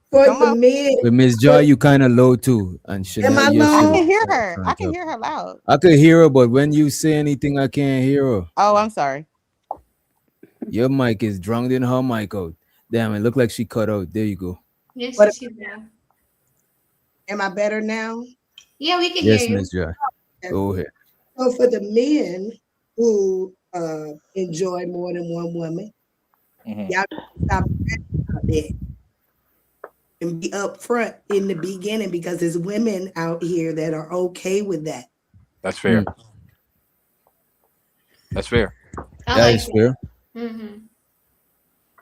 For the men. With Miss Joy, you kind of low too, and Am I low? I can hear her. I can hear her loud. I could hear her, but when you say anything, I can't hear her. Oh, I'm sorry. Your mic is drunk in her mic out. Damn, it looked like she cut out. There you go. Yes, she's there. Am I better now? Yeah, we can hear you. Yes, Miss Joy. Go ahead. So for the men who enjoy more than one woman, y'all stop that and be upfront in the beginning, because there's women out here that are okay with that. That's fair. That's fair. That is fair. Mm-hmm.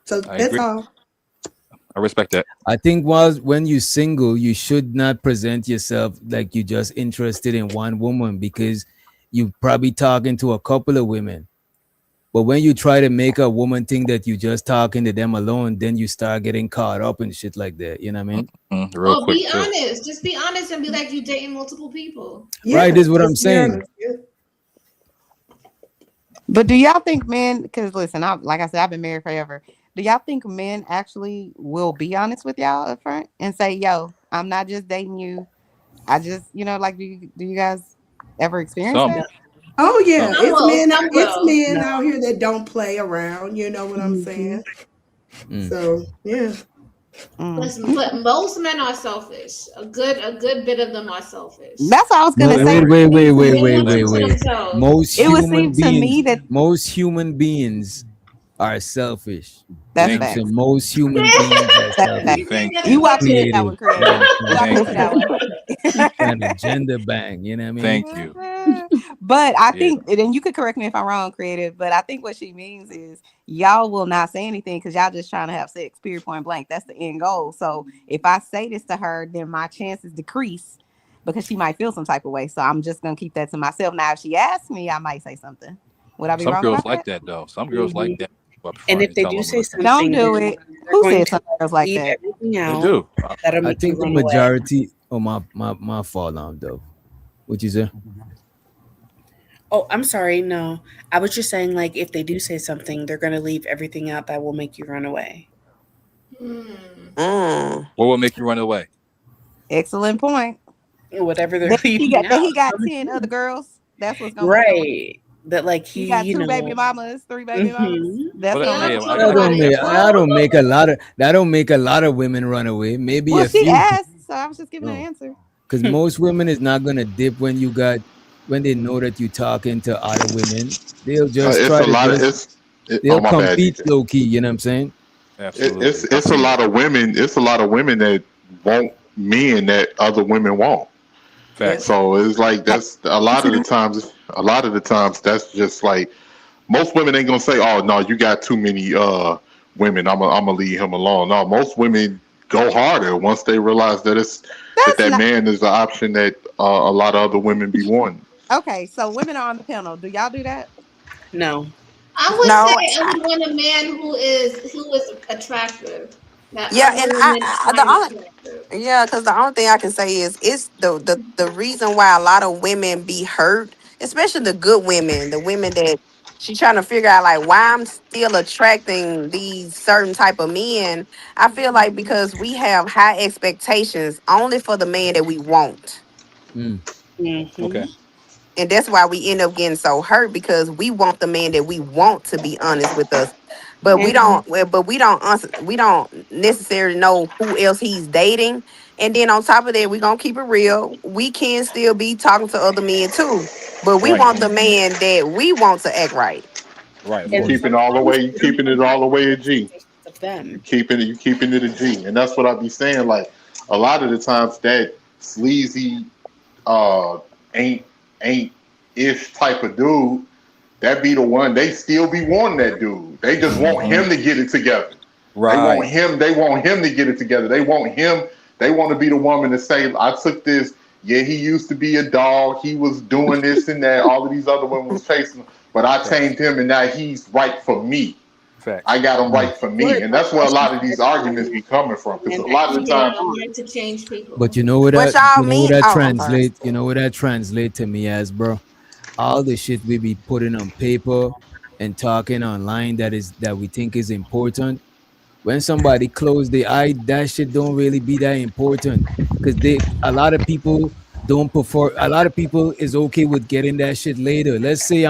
So that's all. I respect that. I think when you're single, you should not present yourself like you're just interested in one woman, because you're probably talking to a couple of women. But when you try to make a woman think that you're just talking to them alone, then you start getting caught up and shit like that. You know what I mean? Well, be honest. Just be honest and be like you dating multiple people. Yeah, right, is what I'm saying. But do y'all think men, because listen, like I said, I've been married forever. Do y'all think men actually will be honest with y'all up front and say, yo, I'm not just dating you. I just, like, do you guys ever experience that? Oh yeah, it's men out here that don't play around. You know what I'm saying? So yeah. But most men are selfish. A good bit of them are selfish. That's what I was gonna Wait, say. wait. Most It would seem to me that human beings are selfish. that's You know what I'm facts. saying? Most human beings are That's selfish. facts. You walk me through that one, You know creative. what Walk I'm me saying? through that one. Trying to gender bang, you know what I mean? Thank you. But I think, and you could correct me if I'm wrong, creative, but I think what she means is y'all will not say anything because y'all just trying to have sex, period, point blank. That's the end goal. So if I say this to her, then my chances decrease because she might feel some type of way. So I'm just going to keep that to myself. Now, if she asks me, I might say something. Would I be Some wrong girls about like that? that though. Some girls like that up And front if and they tell do them, say listen. something, Don't do they're it. Who going said to some girls like leave that? everything They out. do. That'll I make you think the run away. majority, my fault now, though. What you say? Oh, I'm sorry. No, I was just saying, like, if they do say something, they're going to leave everything out that will make you run away. Mm. What will make you run away? Excellent point. Whatever they're That leaving he out. got 10 other girls. That's what's gonna make her run. Right. That, like, He got you 2 baby know. mamas, 3 baby mamas. That's But gonna make yeah, her I, run I get away. that part. That don't make a lot of women run away. Maybe Well, a she few. asked, so I was just giving an No, answer. because most women is not gonna dip when they know that you're talking to other women. They'll just It's try a to lot of just oh they'll my bad, compete DJ. low key. You know what I'm saying? Absolutely. I've It's a seen lot it. of women. It's a lot of women that want men that other women won't. Facts. So it's like that's a lot of the times. A lot of the times that's just like most women ain't gonna say, "Oh no, you got too many women. I'm gonna leave him alone." No, most women go harder once they realize that That's that not man is the option that a lot of other women be wanting. okay. So women are on the panel. Do y'all do that? No. I would say No, I would want a man who is attractive. That yeah, other and women the find only attractive. yeah, because the only thing I can say is it's the reason why a lot of women be hurt, especially the good women, the women that she trying to figure out like why I'm still attracting these certain type of men. I feel like because we have high expectations only for the man that we want. Mm. Mm-hmm. Okay. And that's why we end up getting so hurt because we want the man that we want to be honest with us, but we And don't. We don't necessarily know who else he's dating. And then on top of that, we gonna keep it real. We can still be talking to other men too, but we Right. want the man that we want to act right. Right. Of You and course. keeping all the sometimes way. You they don't keeping have it all the way a G. expectations of them. You keeping it a G, and that's what I be saying. Like a lot of the times, that sleazy, uh, ain't ain't ish type of dude, that be the one they still be wanting that dude. They just want Mm-hmm. him to get it together. They want Right. him. They want him to get it together. They want him. They want to be the woman to say, "I took this. Yeah, he used to be a dog. He was doing this and that. All of these other women was chasing him, but I Facts. tamed him, and now he's right for me. Facts. I got him right for Or me." And that's where a especially lot of for these the arguments be coming from. Because man a that lot of he the may time, I'm want. here to change people. But you know what What y'all mean? Oh, I'm sorry. translate? You know what that translate to me as, bro? All the shit we be putting on paper and talking online that we think is important. When somebody close the eye, that shit don't really be that important. Cause a lot of people don't prefer. A lot of people is okay with getting that shit later. Let's say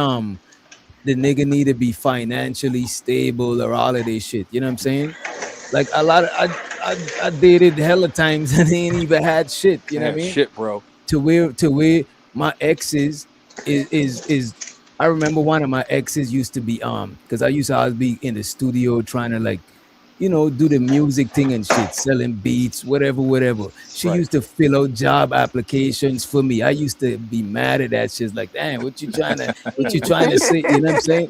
the nigga need to be financially stable or all of this shit. You know what I'm saying? Like a lot of I dated hella times and they ain't even had shit. You I know what I had mean? shit, bro. To where my exes is I remember one of my exes used to be because I used to always be in the studio trying to like do the music thing and shit, selling beats, whatever. She Right. used to fill out job applications for me. I used to be mad at that shit, like, damn, what you trying to say? You know what I'm saying?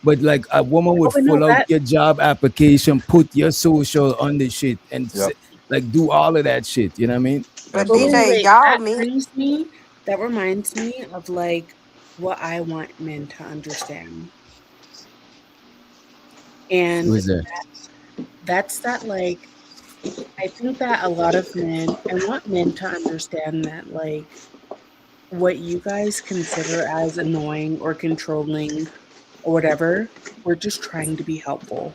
But like a woman would Oh no, fill out that your job application, put your social on the shit, and Yep. like do all of that shit. You know what I mean? But but Absolutely. DJ, wait, y'all that mean brings me that reminds me of like what I want men to understand. Who And is that? that's that like I think that a lot of men I want men to understand that like what you guys consider as annoying or controlling or whatever, we're just trying to be helpful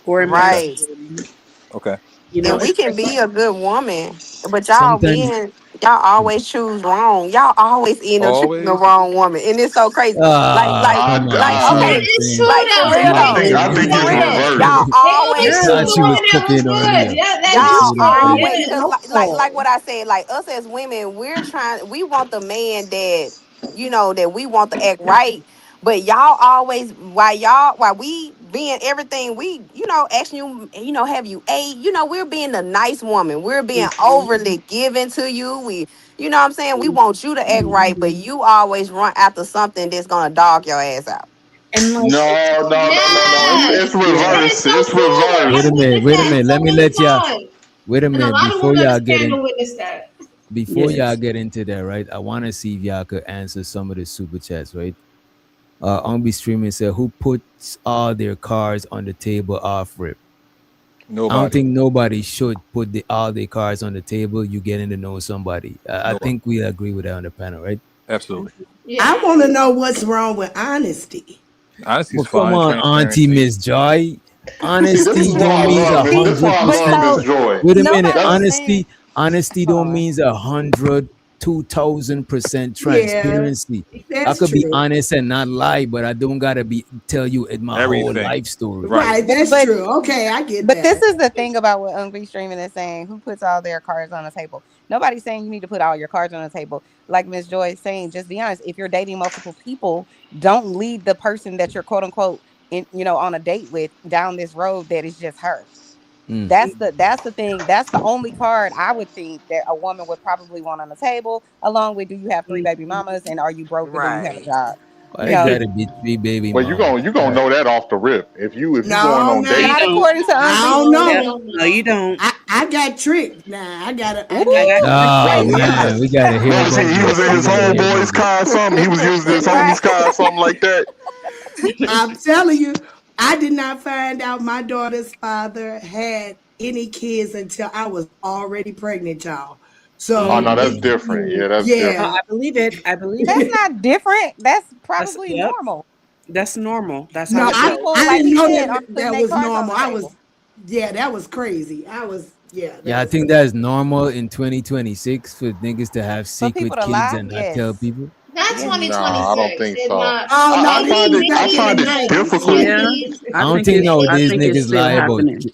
or Okay. right. manipulating. Okay. You know, And we it's can like be a good woman, but y'all Sometimes men Y'all always choose wrong. Y'all always end up choosing the Always. wrong woman, and it's so crazy. Come on. See what Okay, I'm It's true saying? like for though. real They though, always I choose think the for it's one. real, reversed. y'all They always always I choose thought the she one was that was cooking on good. here. Yeah, that's Let's y'all see what I'm true. saying. always Yeah. because like what I said, like us as women, we want the man that that we want to act right. But y'all always while we being everything we asking you have you ate, we're being the nice woman, we're being overly given to you, what I'm saying, we want you to act right, but you always run after something that's gonna dog your ass out. And like, No. Yes. It's That is reversed. so It's true. reversed. I've witnessed Wait a that minute. so Let me many let y'all. times. Wait a And a minute lot of before women y'all get understand in. and witness that. Before y'all get into that, right? I want to see if y'all could answer some of the super chats, right? Be streaming said, "Who puts all their cards on the table off rip?" I don't Nobody. think nobody should put all their cards on the table. You getting to know somebody. I Nobody. think we agree with that on the panel, right? Absolutely. I Yeah. want to know what's wrong with honesty. Honesty's Well, come fine. on, Auntie Transparency. Miss Joy. See, this Honesty is why don't I mean love it. See, This is why I but love so Miss Joy. Wait a minute. nobody is saying. Honesty Hold don't on. means 100, 2000% Yeah, transparency. I that's could be true. honest and not lie, but I don't gotta tell you my whole Everything. life story. Right. Right, that's But true. Okay, I get But this that. is the thing about what Streaming is saying. Who puts all their cards on the table? Nobody's saying you need to put all your cards on the table. Like Miss Joy is saying, just be honest. If you're dating multiple people, don't lead the person that you're quote unquote on a date with down this road that is just her. Mm. That's the thing. That's the only card I would think that a woman would probably want on the table, along with do you have 3 baby mamas and are you broke and do you have a Right. job? Why it gotta be 3 baby Well, mamas? you gonna know that off the rip. If you going No, on no, Not dates, according to I don't Streaming. know. No, no, you don't. I got tricked. Nah, Ooh. I got tricked Oh too. man, we gotta hear no, see, about he was this. in We his gotta hear homeboy's about this. car or something. He was using his Right. homie's car or something like that. I'm telling you, I did not find out my daughter's father had any kids until I was already pregnant, y'all. Oh So no, that's it, different. Yeah, that's yeah. different. I believe it. I believe That's it. not different. That's That's probably yep. normal. That's normal. That's how No, it Because goes. people, I like didn't he know said, that aren't putting that their was cards on normal. the I was, table. yeah, that was crazy. That Yeah, I was think crazy. that's normal in 2026 for niggas to have For people secret to kids lie, and not tell yes. people. not Yeah. No, I don't 2026. think It's so. not. Oh no, I this find was it. back I in the find it '90s. difficult. Yeah, Maybe. I I don't think think it's. I nowadays think it's niggas still lie about. happening.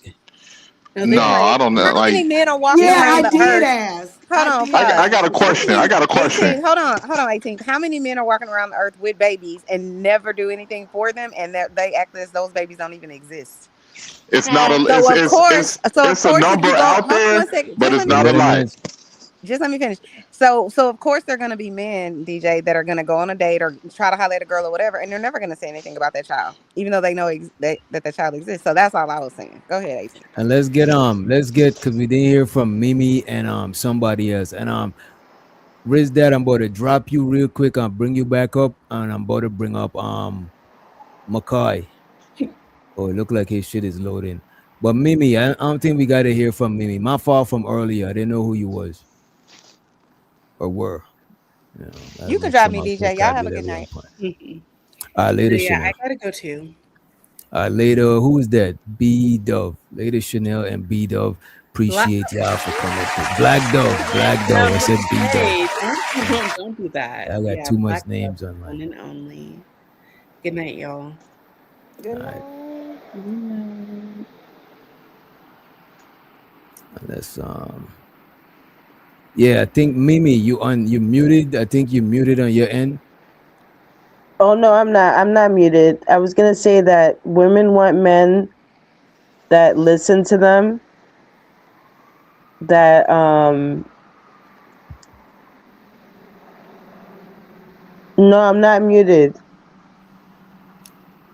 No, No, this I way. don't know. How many Like, men are walking Yeah, I around the did earth? ask. Hold I on, did I pause. got a ask. question. I got a question. 18. Hold on, 18. How many men are walking around the earth with babies and never do anything for them, and that they act as those babies don't even exist? It's not a. So of course, It's a if number you go, out hold on there, one second, but just it's let me not a Wait a finish. lot. minute. Just let me finish. So of course they're gonna be men, DJ, that are gonna go on a date or try to holler at a girl or whatever, and they're never gonna say anything about that child, even though they know that the child exists. So that's all I was saying. Go ahead, 18. And let's get because we didn't hear from Mimi and somebody else. And Riz Dad, I'm about to drop you real quick. I'll bring you back up, and I'm about to bring up Makai. Oh, it looked like his shit is loading. But Mimi, I don't think we gotta hear from Mimi. My fault from earlier. I didn't know who you was or were. Gotta You can make sure drop me, my DJ. Y'all have a vocabulary good on night. point. Mhm. Later, Yeah, I Chanel. gotta go too. Later, who's that? B Dove. Later, Chanel and B Dove. Black. Appreciate y'all for coming through. Black Dove. Black Dove. I said B Dove. Hey, don't do that. I got Yeah, too much black love, names on my. one and only. Good night, y'all. Good All right, night. Good night. let's Yeah, I think Mimi, you muted. I think you muted on your end. Oh no, I'm not. I'm not muted. I was gonna say that women want men that listen to them. That No, I'm not muted.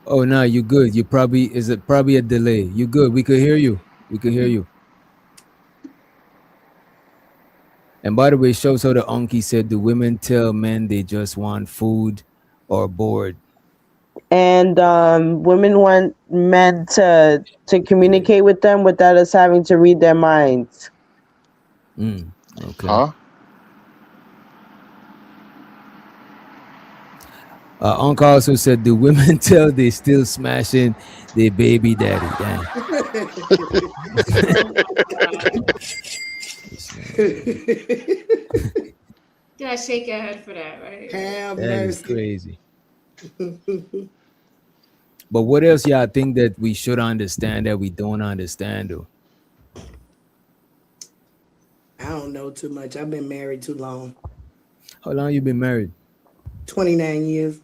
Oh no, you good. You probably is it probably a delay. You good. We could hear you. We could hear you. And by the way, shows how the unky said the women tell men they just want food or bored. And women want men to communicate with them without us having to read their minds. Okay. Huh? Uncle also said the women tell they still smashing their baby daddy. Dang. You gotta shake your head for that, right? Have That is mercy. crazy. But what else y'all think that we should understand that we don't understand though? I don't know too much. I've been married too long. How long you been married? 29 years.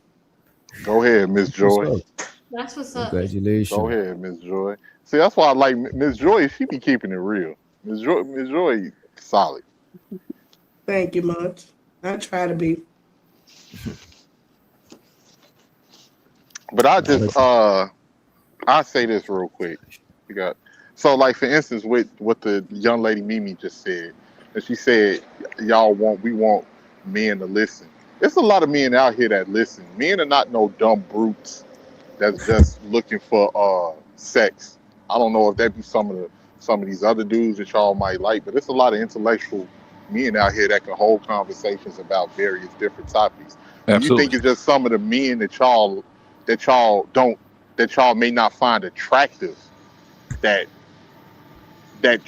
Go ahead, Miss What's Joy. up? That's what's up. Congratulations. Go ahead, Miss Joy. See, that's why I like Miss Joy. She be keeping it real. Miss Joy, solid. Thank you much. I try to be. But I just I say this real quick. You got so like for instance with what the young lady Mimi just said, and she said we want men to listen. There's a lot of men out here that listen. Men are not no dumb brutes that's just looking for sex. I don't know if that be some of these other dudes that y'all might like, but there's a lot of intellectual men out here that can hold conversations about various different topics. Do you think it's just some of the men that y'all may not find attractive that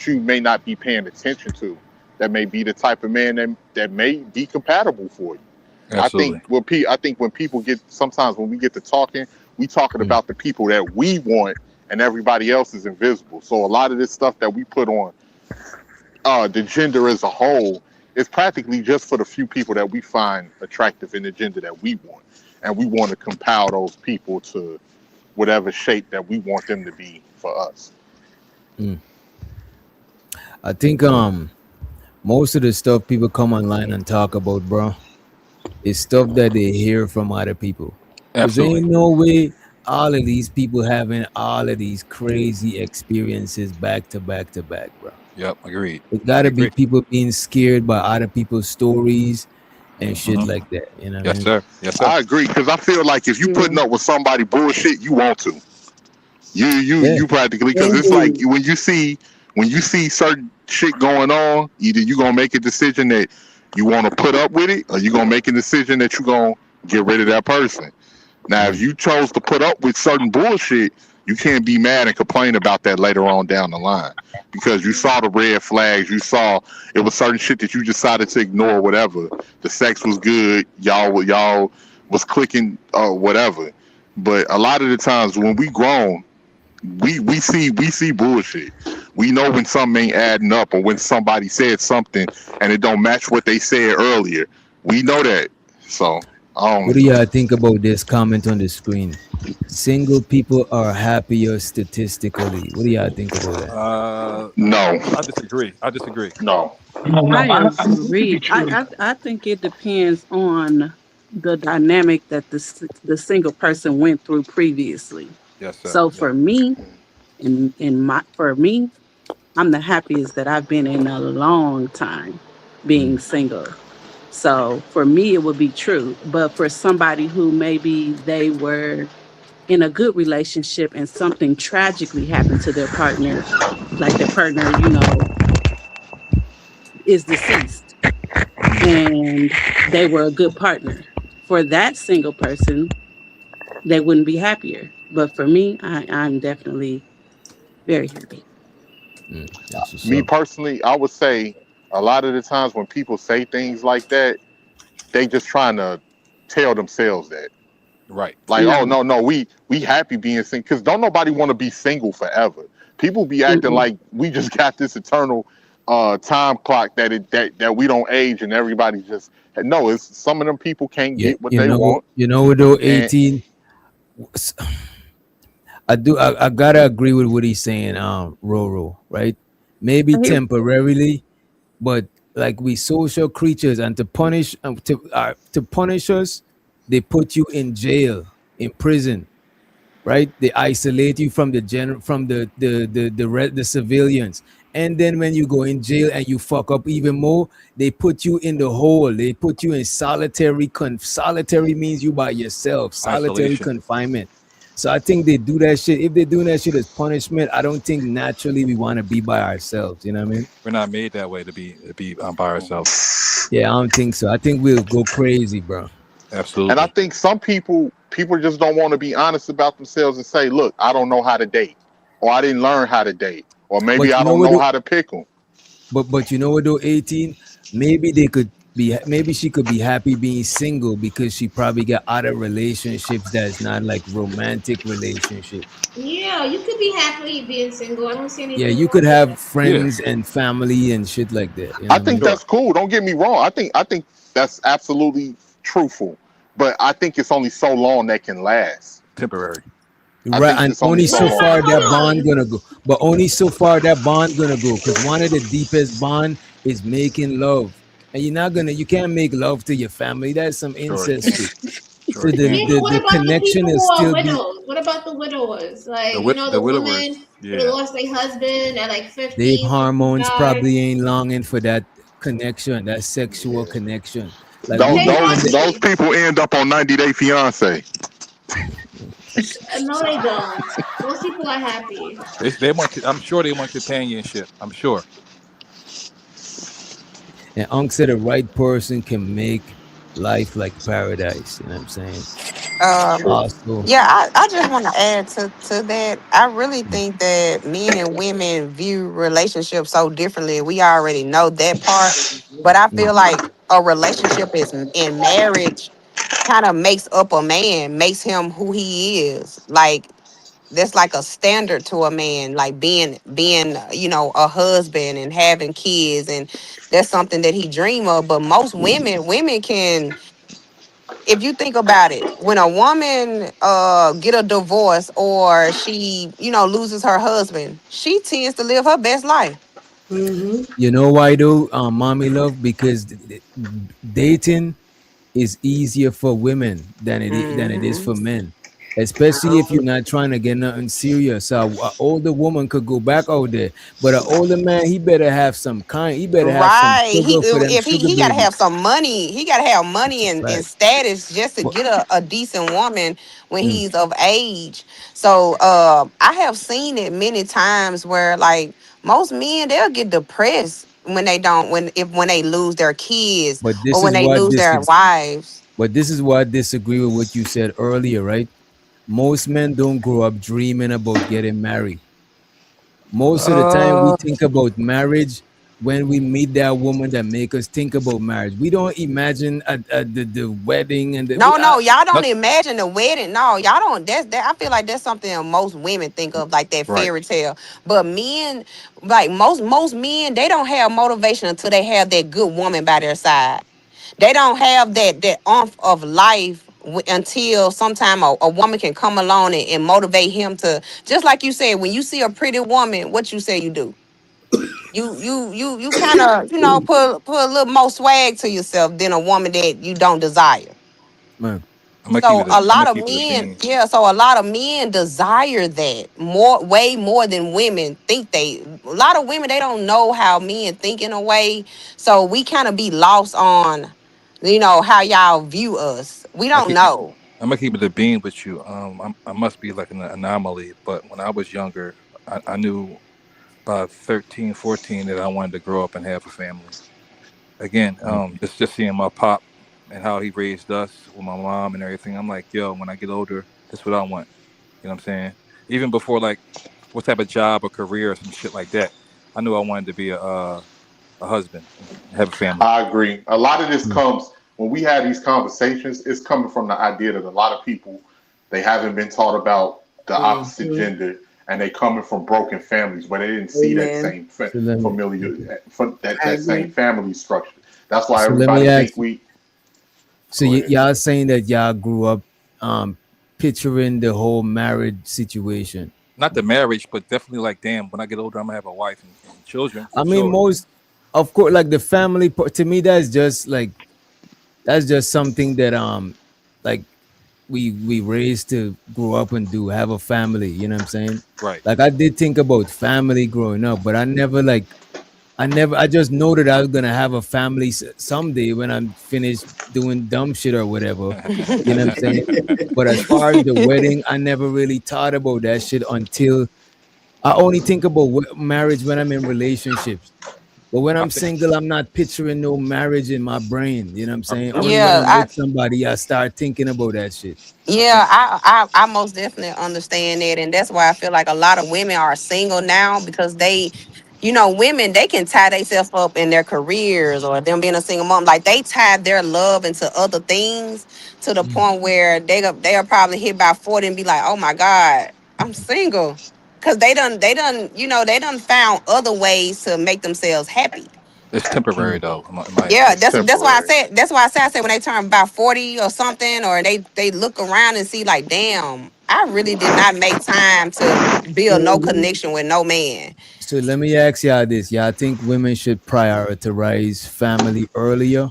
you may not be paying attention to, that may be the type of man that may be compatible for you? Absolutely. I think when people sometimes when we get to talking, we talking about the people that we want and everybody else is invisible. So a lot of this stuff that we put on the gender as a whole is practically just for the few people that we find attractive in the gender that we want. And we want to compile those people to whatever shape that we want them to be for us. I think most of the stuff people come online and talk about, bro, is stuff that they hear from other people. Because there ain't no way all of these people having all of these crazy experiences back to back to back, bro. Yep, agreed. It gotta be people being scared by other people's stories and shit like that. You know what I mean? Sir. Yes, sir. I agree, because I feel like if you putting up with somebody bullshit, you want to. You practically, because it's like when you see certain shit going on, either you gonna make a decision that you want to put up with it, or you gonna make a decision that you gonna get rid of that person. Now, if you chose to put up with certain bullshit, you can't be mad and complain about that later on down the line, because you saw the red flags, you saw it was certain shit that you decided to ignore, whatever. The sex was good, y'all was clicking, whatever. But a lot of the times when we grown, we see bullshit. We know when something ain't adding up, or when somebody said something and it don't match what they said earlier. We know that. So what do y'all think about this comment on the screen? Single people are happier statistically. What do y'all think about that? No. I disagree. No. I agree. I think it depends on the dynamic that the single person went through previously. Yes, sir. So for me, I'm the happiest that I've been in a long time being single. So for me, it would be true. But for somebody who maybe they were in a good relationship and something tragically happened to their partner, like their partner, is deceased and they were a good partner, for that single person, they wouldn't be happier. But for me, I'm definitely very happy. Me personally, I would say a lot of the times when people say things like that, they just trying to tell themselves that. Right. Like, oh no, we happy being single, because don't nobody want to be single forever. People be acting like we just got this eternal time clock that we don't age, and everybody just no. It's some of them people can't get what they want. Though 18. I gotta agree with what he's saying, Roro, right? Maybe temporarily, but like we social creatures, and to punish us, they put you in jail, in prison, right? They isolate you from the civilians, and then when you go in jail and you fuck up even more, they put you in the hole. They put you in solitary. Solitary means you by yourself. Solitary confinement. So I think they do that shit. If they're doing that shit as punishment, I don't think naturally we want to be by ourselves. You know what I mean? We're not made that way to be by ourselves. Yeah, I don't think so. I think we'll go crazy, bro. Absolutely. And I think some people just don't want to be honest about themselves and say, look, I don't know how to date, or I didn't learn how to date, or maybe I don't know how to pick them. But you know what though, 18? Maybe they could maybe she could be happy being single because she probably got other relationships that's not like romantic relationship. Yeah, you could be happy being single. I don't see Yeah, anything you wrong could with have that. Yeah, friends and family and shit like that. You know I what I think mean? sure. that's cool. Don't get me wrong. I think that's absolutely truthful. But I think it's only so long that can last. Temporary. I Right, think and it's only only so so What long. far about, that hold bond on. gonna go, but only so far that bond gonna go. Because one of the deepest bond is making love, and you can't make love to your family. That's some Sure, you incest can't. shit. Sure, So you the can't. Yeah, but the, what the about the connection people will who are still be. widows? What about the widowers? The Like, the the widowers. woman who Yeah. lost their husband at like Their 50, hormones 55. probably ain't longing for that connection, that sexual Yeah. connection. Like we Those They go those on the. those happy. people end up on 90 Day Fiance. No, they don't. Those people are happy. They want. I'm sure they want companionship. I'm sure. And Unc said the right person can make life like paradise. You know what I'm saying? Um, Also, yeah, I just want to add to that. I really think that men and women view relationships so differently. We already know that part, but I feel like a relationship is in marriage kind of makes up a man, makes him who he is. Like that's like a standard to a man, like being a husband and having kids, and that's something that he dream of. But most women can, if you think about it, when a woman get a divorce or she loses her husband, she tends to live her best life. Mm-hmm. you know why though, mommy love? Because dating is easier for women than it is Hmm. for men. Especially if you're not trying to get nothing serious. So an older woman could go back out there, but an older man, he better have some kind. He better have some Right. He sugar for them if sugar he got to have babies. some money. He got to have money and Right. status just to But, get a decent woman when mm, he's of age. So I have seen it many times where like most men they'll get depressed when they don't when they lose their kids but or this when is they what lose this. their wives. But this is why I disagree with what you said earlier, right? Most men don't grow up dreaming about getting married. Most of the time we Uh, think about marriage when we meet that woman that make us think about marriage. We don't imagine the wedding and the we no, y'all don't Not imagine the wedding. No, y'all don't. That's that. I feel like that's something that most women think of, like that right. fairy tale. But men, like most men, they don't have motivation until they have that good woman by their side. They don't have that oomph of life until sometime a woman can come along and motivate him to. Just like you said, when you see a pretty woman, what you say you do? You kind of put a little more swag to yourself than a woman that you don't desire. man. So a I'm lot gonna of keep it a men, bean. yeah, so a lot of men desire that way more than women think they. A lot of women they don't know how men think in a way, so we kind of be lost on, how y'all view us. We I don't keep. know. I'm gonna keep it a bean with you. I must be like an anomaly, but when I was younger, I knew about 13, 14 that I wanted to grow up and have a family. Again, just seeing my pop and how he raised us with my mom and everything. I'm like, yo, when I get older, that's what I want. You know what I'm saying? Even before like what type of job or career or some shit like that, I knew I wanted to be a husband and have a family. I agree. A lot of this comes when we have these conversations. It's coming from the idea that a lot of people they haven't been taught about the opposite Mm-hmm. gender, and they coming from broken families where they didn't see that Amen. same So let me familiar that I that same agree. family structure. That's why so let me everybody ask think you. we. So Go ahead. y'all saying that y'all grew up picturing the whole marriage situation. Not the marriage, but definitely like, damn, when I get older, I'm gonna have a wife and children I for mean, sure. most of course, like the family to me, that's just something that like we raised to grow up and do have a family. You know what I'm saying? Right. Like I did think about family growing up, but I just know that I was gonna have a family someday when I'm finished doing dumb shit or whatever. You know what I'm saying? But as far as the wedding, I never really thought about that shit until I only think about marriage when I'm in relationships. But when I I'm think single, I'm not picturing no marriage in my brain. You know what I'm saying? I, Only when Yeah, I'm with somebody, I start thinking about that shit. I yeah, think I most definitely understand that, and that's why I feel like a lot of women are single now because you know, women, they can tie themselves up in their careers or them being a single mom. Like they tie their love into other things to the point where they'll probably hit by 40 and be like, oh my God, I'm single. Cause they done found other ways to make themselves happy. It's temporary though. Yeah, It's temporary. that's why I said when they turn about 40 or something, or they look around and see like, damn, I really did not make time to build no connection with no man. So let me ask y'all this. Y'all think women should prioritize family earlier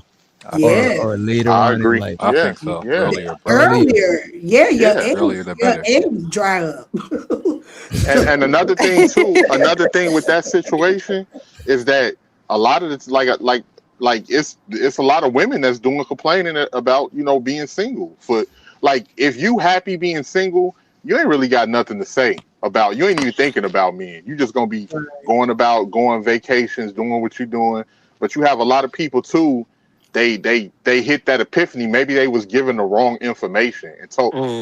Yeah. or later I on in agree. life? I Yeah. think so. Yeah. Earlier, bro. Earlier. Earlier, yeah, Yeah. Earlier the your better. eggs dry up. And another thing too, another thing with that situation is that a lot of it's like it's a lot of women that's doing complaining about being single. For like, if you happy being single, you ain't really got nothing to say about. You ain't even thinking about men. You just gonna be going vacations, doing what you're doing. But you have a lot of people too. They hit that epiphany. Maybe they was given the wrong information and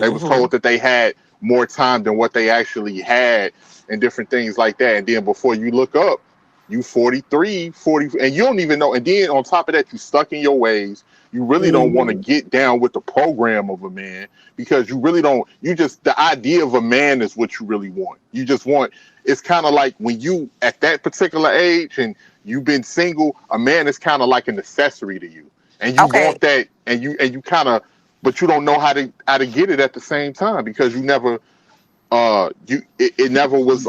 they was Mm-hmm. told that they had more time than what they actually had and different things like that. And then before you look up, you 43, 40, and you don't even know. And then on top of that, you stuck in your ways. You really don't want to get down with the program of a man because you really don't. You just, the idea of a man is what you really want. You just want, it's kind of like when you at that particular age and you've been single, a man is kind of like an accessory to you. And you Okay. want that, and you kind of, but you don't know how to get it at the same time because you never it never was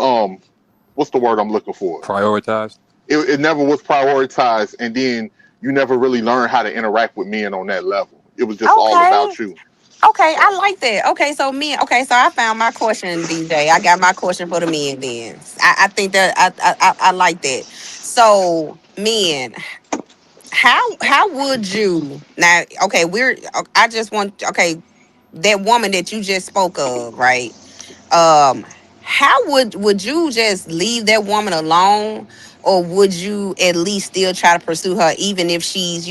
what's the word I'm looking for? Prioritized. It never was prioritized, and then you never really learned how to interact with men on that level. It was just all Okay. about you. Okay, I like that. Okay, so I found my question, DJ. I got my question for the men then. I think that I like that. So men, how would you now, okay, I just want, okay, that woman that you just spoke of, right? um how would you just leave that woman alone, or would you at least still try to pursue her even if she's,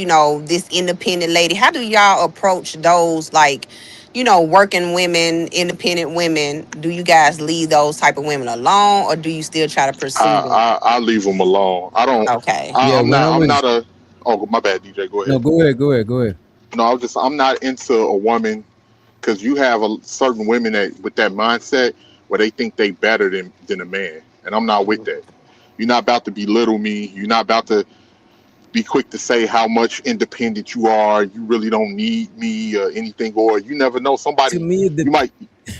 this independent lady? How do y'all approach those, like, working women, independent women? Do you guys leave those type of women alone, or do you still try to pursue them? I leave them alone. I don't. Okay. Yeah, when I I'm not was a. Oh, my bad, DJ. Go no, ahead. go ahead. No, I'm not into a woman because you have certain women that with that mindset where they think they better than a man, and I'm not with that. You're not about to belittle me. You're not about to be quick to say how much independent you are. You really don't need me or anything, or you never know. To Somebody me, you might.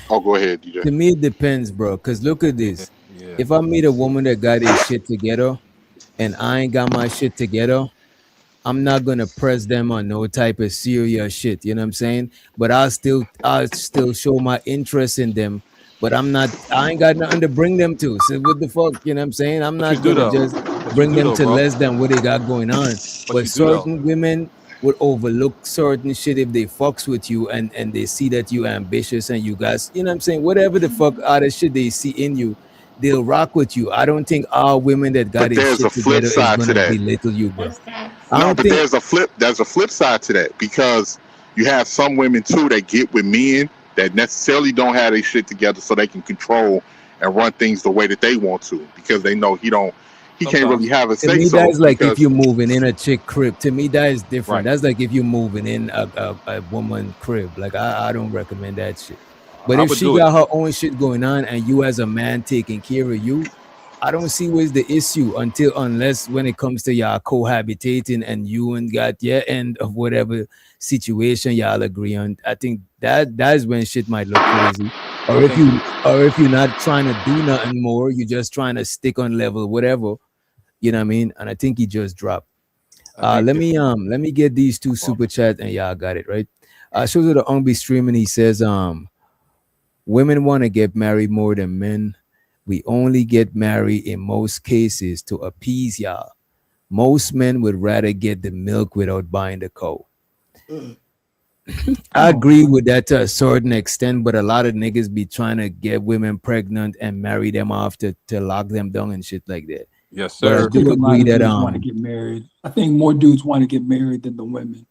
Oh, go ahead, DJ. it depends, bro. Cause look at this. Yeah. If I meet a woman that got his shit together and I ain't got my shit together, I'm not gonna press them on no type of serious shit. You know what I'm saying? But I'll still show my interest in them. But I ain't got nothing to bring them to. So what the fuck? You know what I'm saying? I'm But you not do gonna though. just But you bring do them though, to bro. less than what they got going on. But But you do though. certain women would overlook certain shit if they fucks with you and they see that you ambitious and you guys, you know what I'm saying? Whatever the fuck other shit they see in you, they'll rock with you. I don't think all women that got But their there's a shit flip together is side to gonna that. belittle you, bro. That's facts. I No, don't but think there's a flip side to that because you have some women too that get with men that necessarily don't have their shit together so they can control and run things the way that they want to because they know he can't really Sometimes. have a to say me, so that's like if because you're moving in a chick crib. To me, that is different. Right. That's like if you're moving in a woman crib. Like I don't recommend that shit. But I if would she do it. got her own shit going on and you as a man taking care of you, I don't see where's the issue unless when it comes to y'all cohabitating and you and got your end of whatever situation y'all agree on. I think that is when shit might look crazy. I Or if think. you're not trying to do nothing more, you're just trying to stick on level, whatever. You know what I mean? And I think he just dropped. I think Let me get these two well, super chats and y'all got it, right? Shows to the Ungby streaming. He says, women want to get married more than men. We only get married in most cases to appease y'all. Most men would rather get the milk without buying the cow. I agree with that to a certain extent, but a lot of niggas be trying to get women pregnant and marry them off to lock them down and shit like that. yes, But I sir. do think a lot agree of that dudes want to get married. I think more dudes want to get married than the women.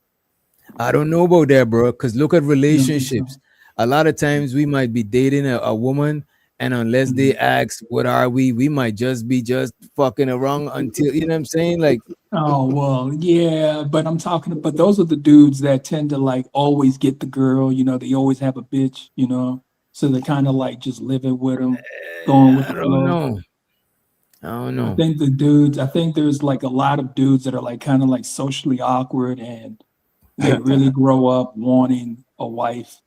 I don't know about that, bro. Because look at You don't think so? relationships. A lot of times we might be dating a woman And unless they ask, what are we might just be just fucking around until, you know what I'm saying? Like, Oh, well, yeah, but I'm talking about those are the dudes that tend to like always get the girl, they always have a bitch, so they're kind of like just living with them, going with I the don't flow. know. I don't know. I think there's like a lot of dudes that are like kind of like socially awkward and they really grow up wanting a wife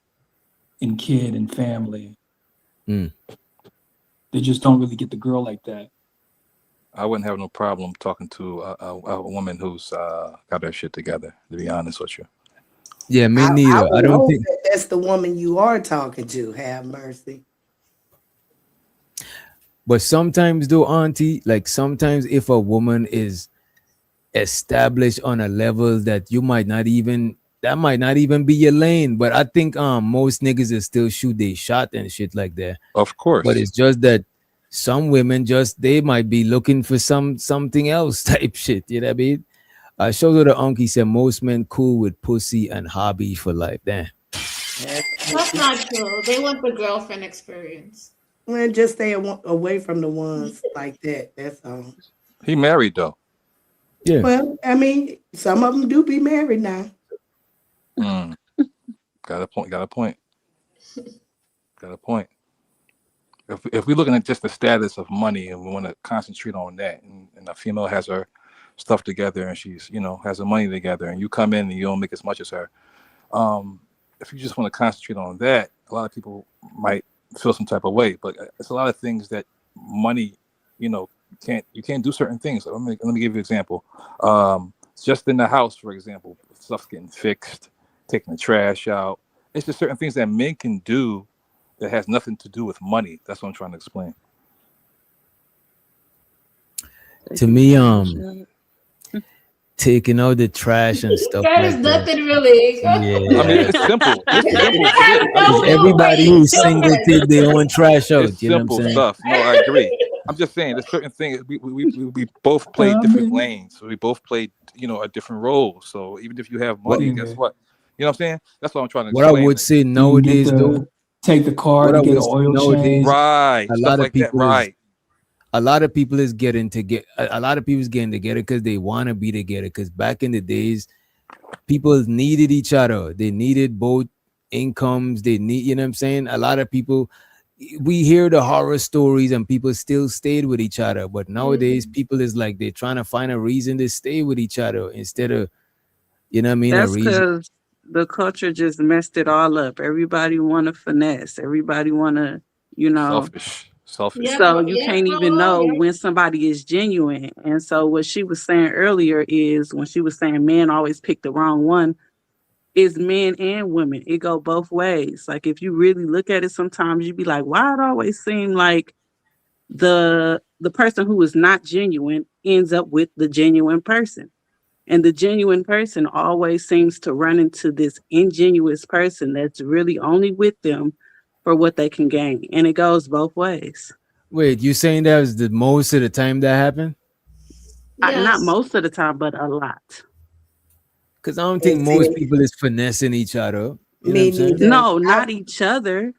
and kid and family. They just don't really get the girl like that. I wouldn't have no problem talking to a woman who's got her shit together, to be honest with you. Yeah, me neither. I don't think that's the woman you are talking to. Have mercy. But sometimes though, auntie, like sometimes if a woman is established on a level that might not even be your lane. But I think most niggas is still shoot they shot and shit like that. Of course. But it's just that some women they might be looking for something else type shit. You know what I mean? Shows to the uncle said most men cool with pussy and hobby for life. Damn. That's not true. They want the girlfriend experience. Well, just stay away from the ones like that. That's all. He married though. Yeah. Well, I mean, some of them do be married now. Got a point. Got a point. If we're looking at just the status of money and we want to concentrate on that, and a female has her stuff together and she's, has her money together, and you come in and you don't make as much as her. If you just want to concentrate on that, a lot of people might feel some type of way. But it's a lot of things that money, you can't do certain things. Let me give you an example. Just in the house, for example, stuff's getting fixed, taking the trash out. It's just certain things that men can do that has nothing to do with money. That's what I'm trying to explain. To me, taking out the trash and stuff. There's like nothing really. Yeah. I mean, it's simple. It's simple. Everybody who's single take their own trash out. It's you know what I'm simple saying? stuff. No, I agree. I'm just saying there's certain things we both play different lanes. So we both play, a different role. So even if you have money, guess what? You know what I'm saying? That's what I'm trying to What explain. I would say nowadays, though, take the car to get an oil change. Right. A Stuff lot of like that. people Right. A lot of people is getting together because they want to be together. Because back in the days, people needed each other. They needed both incomes. They need, you know what I'm saying? A lot of people, we hear the horror stories and people still stayed with each other. But nowadays, people is like they're trying to find a reason to stay with each other instead of, you know what I mean? That's a reason. because the culture just messed it all up. Everybody want to finesse. Everybody want to, Selfish. So you can't even know when somebody is genuine. And so what she was saying earlier is when she was saying men always pick the wrong one, is men and women. It go both ways. Like if you really look at it, sometimes you be like, why it always seem like the person who is not genuine ends up with the genuine person. And the genuine person always seems to run into this ingenuous person that's really only with them for what they can gain. And it goes both ways. Wait, you saying that was the most of the time that happened? Not most of the time, but a lot. Because I don't think most people is finessing each other. You know what I'm saying? No, not each other.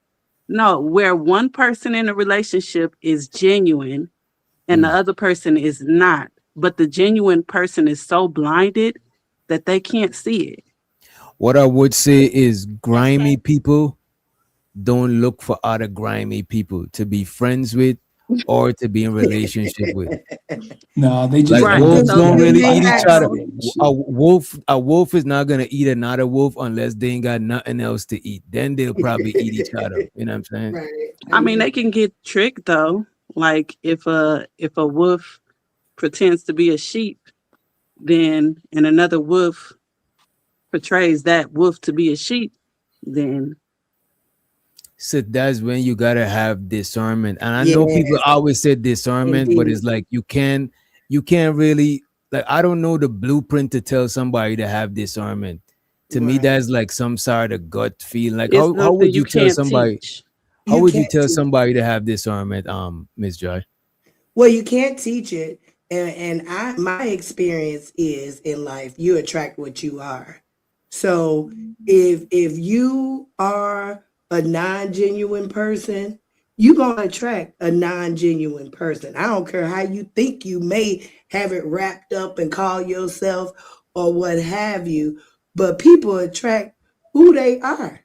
No, where one person in a relationship is genuine and the other person is not. But the genuine person is so blinded that they can't see it. What I would say is grimy people don't look for other grimy people to be friends with or to be in relationship with. No, they just like wolves don't really eat each other. A wolf is not gonna eat another wolf unless they ain't got nothing else to eat. Then they'll probably eat each other. You know what I'm saying? I mean, they can get tricked though. Like if a wolf pretends to be a sheep, then and another wolf portrays that wolf to be a sheep, then. So that's when you gotta have discernment. And I know people always say discernment, but it's like you can't really, like, I don't know the blueprint to tell somebody to have discernment. To me, that's like some sort of gut feeling. Like how would you tell somebody? How would you tell somebody to have discernment, Miss Joy? Well, you can't teach it. And my experience is in life, you attract what you are. So if you are a non-genuine person, you're gonna attract a non-genuine person. I don't care how you think you may have it wrapped up and call yourself or what have you, but people attract who they are.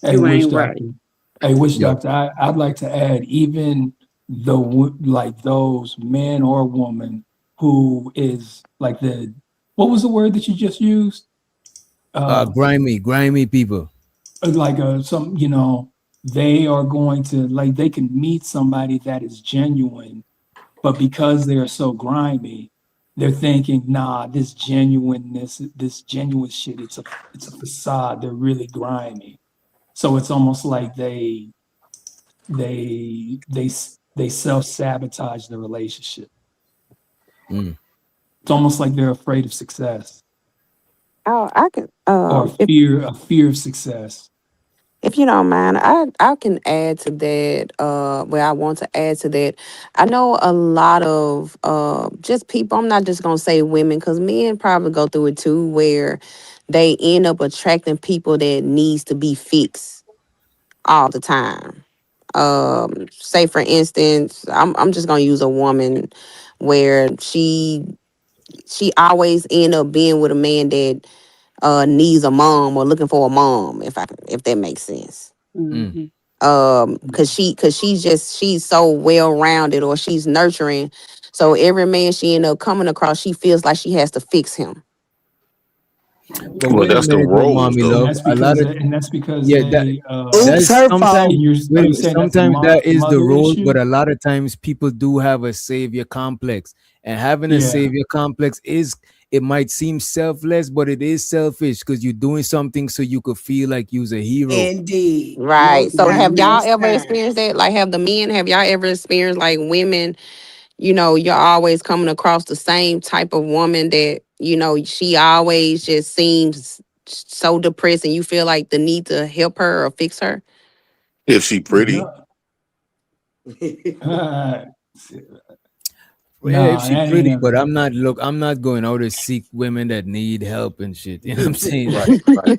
Hey, You Witch ain't right. Doctor. Hey, Witch Doctor, I'd like to add, even like those men or woman who is like what was the word that you just used? Grimy people. Like some, they are going to, like, they can meet somebody that is genuine, but because they're so grimy, they're thinking, nah, this genuine shit, it's a facade. They're really grimy. So it's almost like they self-sabotage the relationship. It's almost like they're afraid of success. Oh, I can Or a fear of success. if you don't mind, I can add to that. I want to add to that. I know a lot of just people. I'm not just gonna say women, because men probably go through it too, where they end up attracting people that needs to be fixed all the time. Say for instance, I'm just gonna use a woman where she always end up being with a man that needs a mom or looking for a mom, if that makes sense. Mhm. Cause she's so well-rounded, or she's nurturing, so every man she end up coming across, she feels like she has to fix him. But Well, when a that's the man do roles, mommy though. love, a lot of that's because yeah, they Oops, that's her sometimes fault. wait a minute, saying that's a sometimes that is the mother role, issue? but a lot of times people do have a savior complex, and having a Yeah. savior complex it might seem selfless, but it is selfish because you're doing something so you could feel like you're a hero. Indeed. Right. So Most have y'all ever times. experienced that? Like, have y'all ever experienced like women, you're always coming across the same type of woman that, she always just seems so depressed and you feel like the need to help her or fix her? If she pretty, Yeah, if Nah, she that ain't pretty, never but happened. I'm not going out to seek women that need help and shit. You know what I'm saying? Right, right.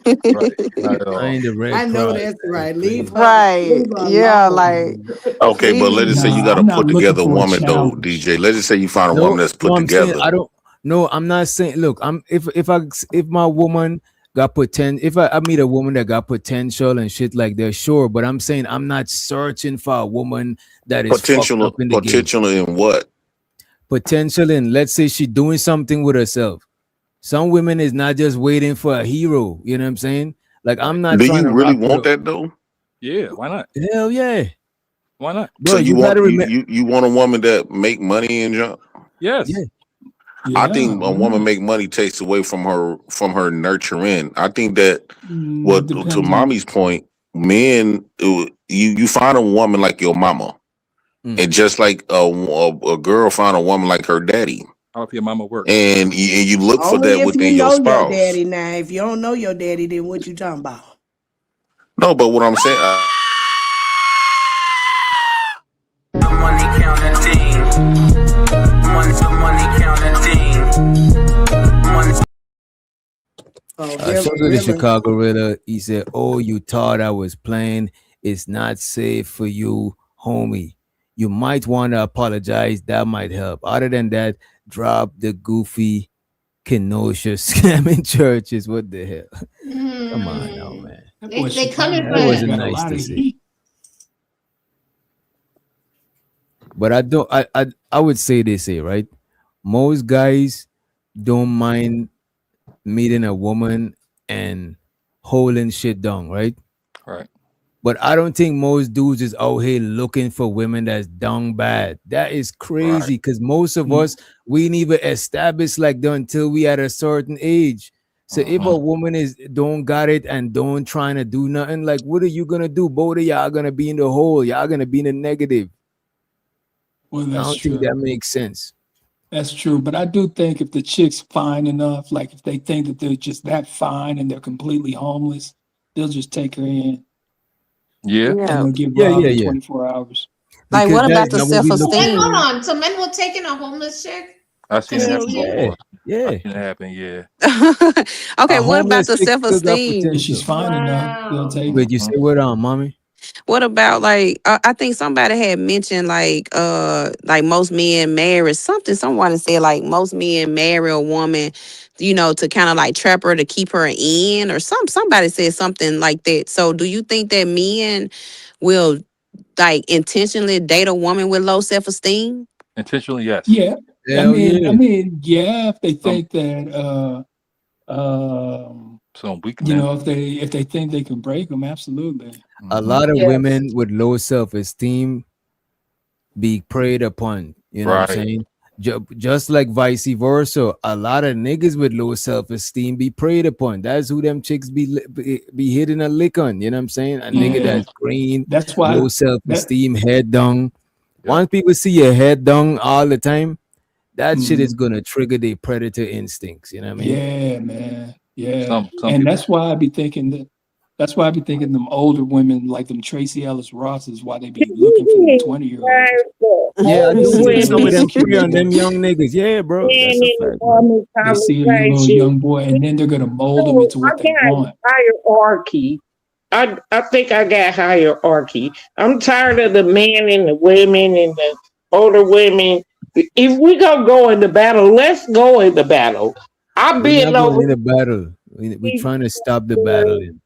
Not at I all. ain't the Red I know Cross. that's right. Leave Crazy. her, Right. leave her Yeah, alone. like okay, but let's just say you got Nah, to I'm not put looking together a for a woman, though, challenge. DJ. Let's just say you find a woman No, that's no, put I'm saying together. no, I'm not saying. Look, if my woman got potential, if I meet a woman that got potential and shit like that, sure. But I'm saying I'm not searching for a woman that is fucked up in the game. Potential in what? Potential in, let's say she doing something with herself. Some women is not just waiting for a hero. You know what I'm saying? Like, I'm not Do trying you to really rock with want her. that, though? Yeah, why not? Hell yeah, Why not? bro. So you You want gotta remember. you want a woman that make money and jump? Yes. Yeah. I Yeah. think a why woman not? make money takes away from her nurturing. I think that It what to depends on. mommy's point, men, you find a woman like your mama, and just like a girl find a woman like her daddy, How if your mama work? and you look for Only that if you within your know your spouse. daddy now. If you don't know your daddy, then what you talking about? No, but what I'm saying, Money counting team. Money counting team. Shout out to the Chicago Riddler. He said, "Oh, you thought I was playing? It's not safe for you, homie. You might want to apologize. That might help. Other than that, drop the goofy, Kenosha scamming churches. What the hell? Come on now, man. They coming That for wasn't him. nice to say. But I would say this here, right? Most guys don't mind meeting a woman and holding shit down, right? Right. But I don't think most dudes is out here looking for women that's down bad. That is crazy because most of us, we ain't even established like that until we at a certain age. So if a woman is don't got it and don't trying to do nothing, like what are you gonna do? Both of y'all gonna be in the hole. Y'all gonna be in the negative. Well, I that's don't true. think that makes sense. That's true. But I do think if the chick's fine enough, like if they think that they're just that fine and they're completely homeless, they'll just take her in. Yeah. And Yeah. they'll give her up in 24 hours. Like, Because what about the that would be So wait, self-esteem? hold on. So men will take in a homeless chick? I've seen it Because happen she's cute? before. Yeah. It can happen. Yeah. Okay, A what about homeless the chick still got self-esteem? If she's potential. fine enough, they'll take Wait, it. you say what, mommy? What about like I think somebody had mentioned like most men marry something. Someone said like most men marry a woman, to kind of like trap her to keep her in or somebody said something like that. So do you think that men will like intentionally date a woman with low self-esteem? Intentionally, yes. Yeah. Hell yeah. Yeah, if they Some think that some weak men. if they think they can break them, absolutely. A Mm-hmm. lot of Yes. women with low self-esteem be preyed upon. You know what I'm Right. saying? Just like vice versa, a lot of niggas with low self-esteem be preyed upon. That's who them chicks be hitting a lick on. You know what I'm saying? A nigga Yeah. that's green, That's why low that self-esteem, head down. Yeah. Once people see your head down all the time, that shit is mhm. gonna trigger their predator instincts. You know what I mean? Yeah, man. Yeah. Some And people. that's why I be thinking them older women like them Tracy Ellis Rosses, why they be looking for them 20-year-olds. Yeah, I They do see think those some of little them prey cute on them books. young niggas. Yeah, bro. That's a in the fact, bro. woman They see a little conversation. young boy and then they're gonna mold them So into I what they got want. hierarchy. I think I got hierarchy. I'm tired of the men and the women and the older women. If we gonna go into battle, let's go into battle. I've We're been not over. going in a battle. We trying to stop the battling.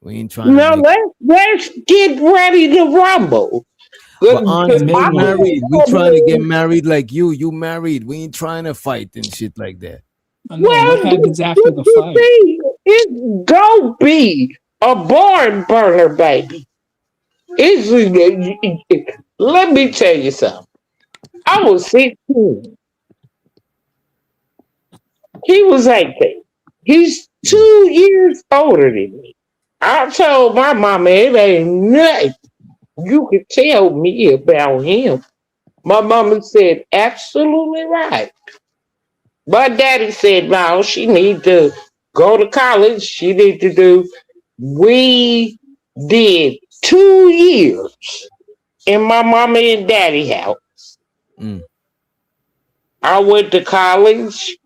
We ain't trying to No, make. let's get ready to rumble. But Because auntie, And you then I what? married. We can't trying to get believe. married like you. You married. We ain't trying to fight and shit like that. I know. What Well, happens after the you fight? see, it's gonna be a barn burner, baby. Let me tell you something. I was 16. He was 18. He's 2 years older than me. I told my mama it ain't nothing you can tell me about him. My mama said, absolutely right. My daddy said, no, she need to go to college. She need to do. We did 2 years in my mama and daddy house. Mm. I went to college.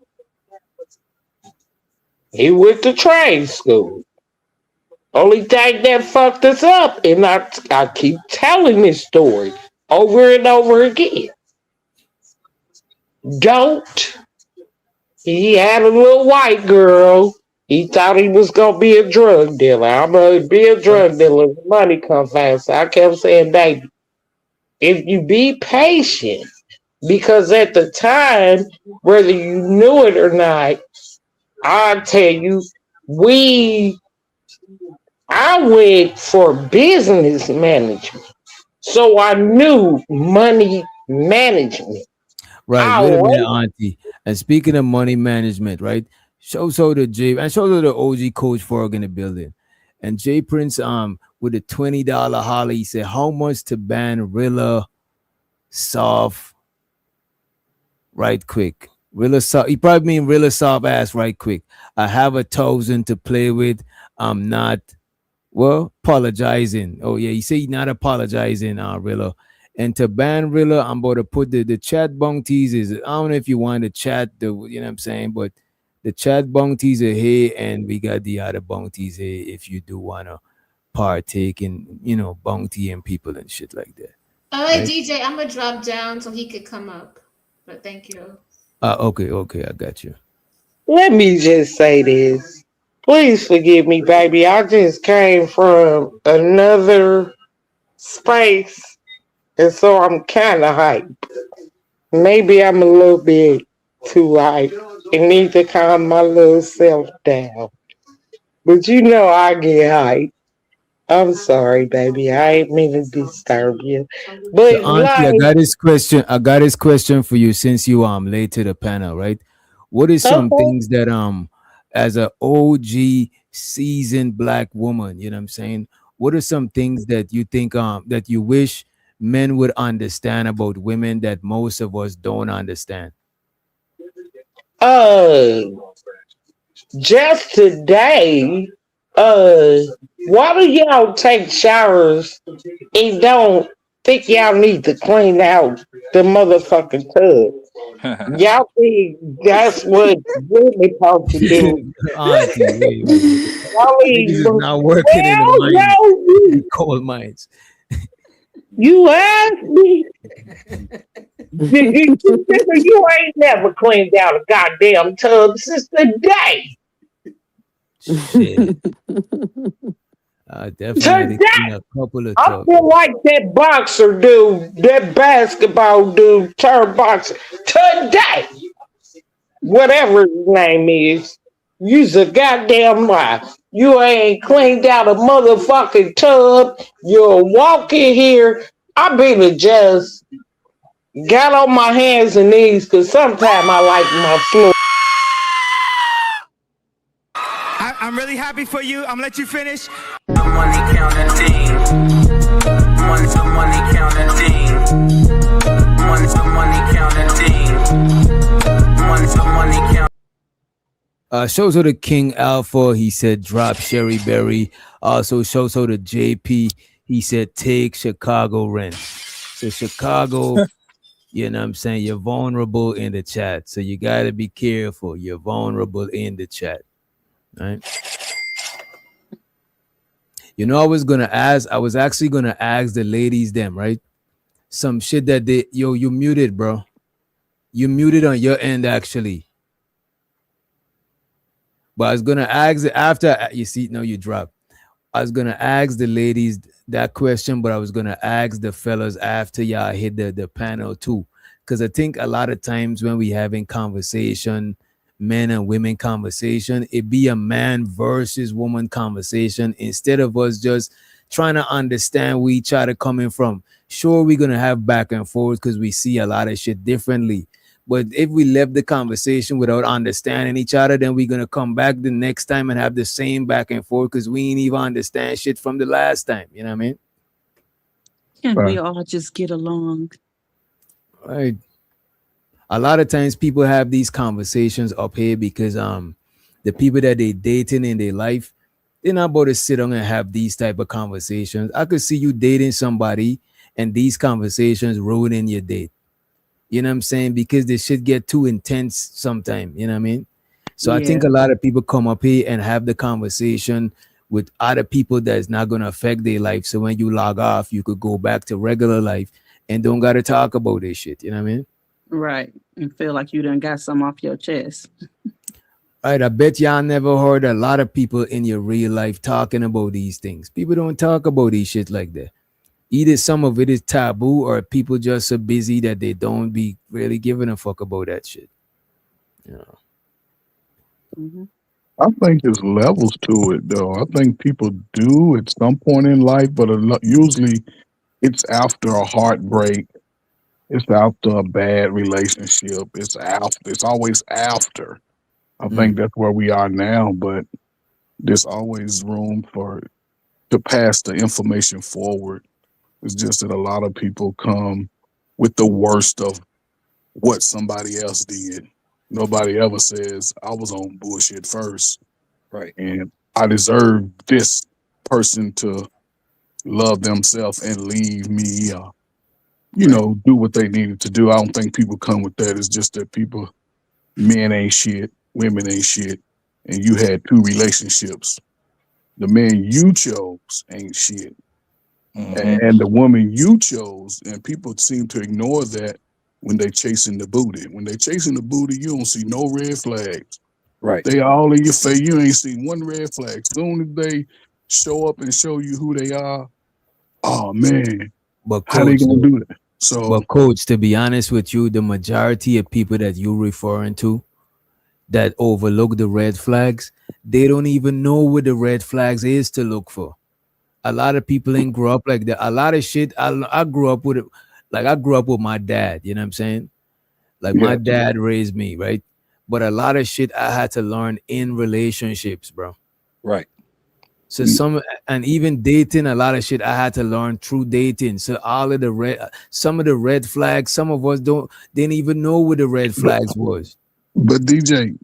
He went to trade school. Only thing that fucked us up, and I keep telling this story over and over again. Don't. He had a little white girl. He thought he was gonna be a drug dealer. I'm gonna be a drug dealer. Money come fast. I kept saying, baby, if you be patient, because at the time, whether you knew it or not, I tell you, I went for business management. So I knew money management. Right. I Wait a minute, went. auntie. And speaking of money management, right? Show the J and show the OG coach Forg in the building. And Jay Prince with a $20 holler, he said, how much to ban Rilla soft right quick? Rilla soft. He probably mean Rilla soft ass right quick. I have 1,000 to play with. I'm not apologizing. Oh yeah, he say he not apologizing, Rilla. And to ban Rilla, I'm about to put the chat bounties is I don't know if you want to chat the you know what I'm saying, but the chat bounties are here and we got the other bounties here if you do wanna partake in, bounty and people and shit like that. All right, Right? DJ, I'm gonna drop down so he could come up. But thank you. Okay, I got you. Let me just say this. Please forgive me, baby. I just came from another space, and so I'm kind of hyped. Maybe I'm a little bit too hyped and need to calm my little self down. But I get hyped. I'm sorry, baby. I ain't mean to disturb you. So But auntie, I like, got this question. I got this question for you since you late to the panel, right? What is some okay. things that as a OG seasoned black woman, you know what I'm saying? What are some things that you think that you wish men would understand about women that most of us don't understand? Uh, just today, uh, why do y'all take showers and don't think y'all need to clean out the motherfucking tub? Y'all see, that's what women supposed to do. Auntie, wait. Y'all Niggas ain't, is not working in the well, mines, no, the coal mines. you asked me. You ain't never cleaned out a goddamn tub since the day. Shit. I definitely Today. clean a couple of I tubs. feel like that boxer dude, that basketball dude, turned boxer. Today. Whatever his name is. You's a goddamn lie. You ain't cleaned out a motherfucking tub. You're walking here. I been to just got on my hands and knees because sometimes I like my floor. I'm really happy for you. I'm gonna let you finish. The money counting team. The money counting team. The money counting team. The money counting. Shows to the King Alpha, he said drop Sherry Berry. Also shows to the JP, he said take Chicago rent. So Chicago, you know what I'm saying, you're vulnerable in the chat. So you got to be careful. You're vulnerable in the chat. Right? You know, I was actually gonna ask the ladies them, right? Some shit that you muted, bro. You muted on your end actually. But I was gonna ask it after you see, no, you dropped. I was gonna ask the ladies that question, but I was gonna ask the fellas after y'all hit the panel too. Because I think a lot of times when we having conversation, men and women conversation, it be a man versus woman conversation instead of us just trying to understand where each other coming from. Sure, we're gonna have back and forth because we see a lot of shit differently. But if we left the conversation without understanding each other, then we're gonna come back the next time and have the same back and forth because we ain't even understand shit from the last time. You know what I mean? Can we all just get along? Right. A lot of times people have these conversations up here because the people that they dating in their life, they're not about to sit down and have these type of conversations. I could see you dating somebody and these conversations ruining your date. You know what I'm saying? Because this shit get too intense sometimes. You know what I mean? So I think a lot of people come up here and have the conversation with other people that's not going to affect their life. So when you log off, you could go back to regular life and don't got to talk about this shit. You know what I mean? Right. And feel like you done got some off your chest. All right. I bet y'all never heard a lot of people in your real life talking about these things. People don't talk about these shit like that. Either some of it is taboo or people just so busy that they don't be really giving a fuck about that shit. You know? Mm-hmm. I think there's levels to it, though. I think people do at some point in life, but usually it's after a heartbreak. It's after a bad relationship. It's always after. I think that's where we are now, but there's always room to pass the information forward. It's just that a lot of people come with the worst of what somebody else did. Nobody ever says, I was on bullshit first. Right. And I deserve this person to love themselves and leave me, do what they needed to do. I don't think people come with that. It's just that men ain't shit, women ain't shit. And you had two relationships. The man you chose ain't shit. And the woman you chose, and people seem to ignore that when they chasing the booty. When they chasing the booty, you don't see no red flags. Right. They all in your face. You ain't seen one red flag. Soon as they show up and show you who they are, oh man, but how they gonna do that? But coach, to be honest with you, the majority of people that you're referring to that overlook the red flags, they don't even know what the red flags is to look for. A lot of people ain't grow up like that. A lot of shit I grew up with it, like I grew up with my dad, you know what I'm saying? Like my dad raised me, right? But a lot of shit I had to learn in relationships, bro. Right. So and even dating, a lot of shit I had to learn through dating. So all of some of the red flags, some of us didn't even know what the red flags was. But DJ,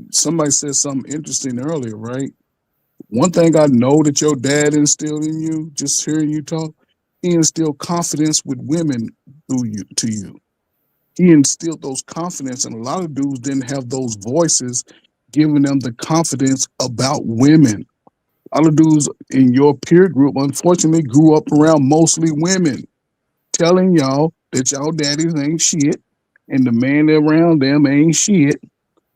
somebody said something interesting earlier, right? One thing I know that your dad instilled in you, just hearing you talk, he instilled confidence with women to you. he instilled those confidence, and a lot of dudes didn't have those voices giving them the confidence about women. A lot of dudes in your peer group, unfortunately, grew up around mostly women, telling y'all that y'all daddies ain't shit and the man around them ain't shit,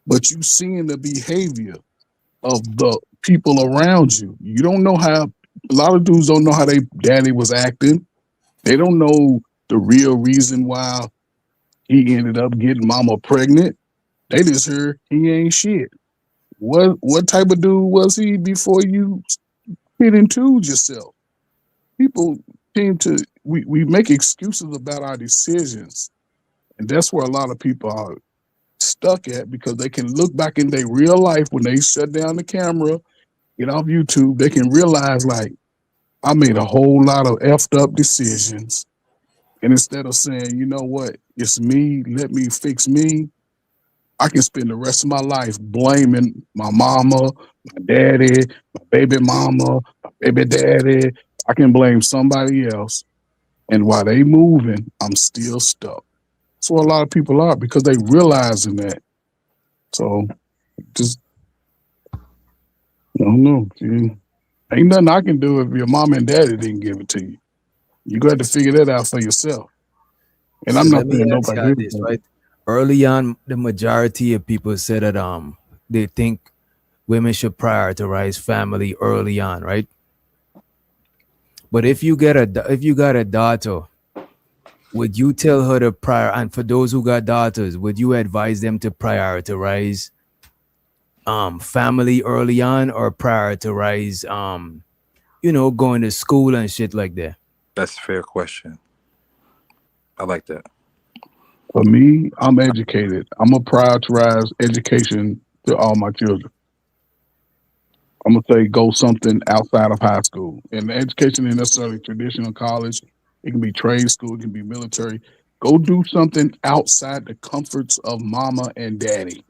but you seeing the behavior of the people around you. You don't know how, a lot of dudes don't know how they daddy was acting. They don't know the real reason why he ended up getting mama pregnant. They just heard he ain't shit. What type of dude was he before you hit into yourself? People tend to we make excuses about our decisions. And that's where a lot of people are stuck at, because they can look back in their real life when they shut down the camera, get off YouTube, they can realize like, I made a whole lot of effed up decisions. And instead of saying, you know what, it's me, let me fix me, I can spend the rest of my life blaming my mama, my daddy, my baby mama, my baby daddy. I can blame somebody else. And while they moving, I'm still stuck. That's what a lot of people are, because they realizing that. So just, I don't know. Ain't nothing I can do if your mom and daddy didn't give it to you. You got to figure that out for yourself. And So I'm not let me saying ask nobody y'all here. this, right? Early on, the majority of people said that they think women should prioritize family early on, right? But if you got a daughter, would you tell her to and for those who got daughters, would you advise them to prioritize family early on, or prioritize going to school and shit like that? That's a fair question. I like that. For me, I'm educated. I'm going to prioritize education to all my children. I'm going to say go something outside of high school. And education isn't necessarily traditional college. It can be trade school. It can be military. Go do something outside the comforts of mama and daddy.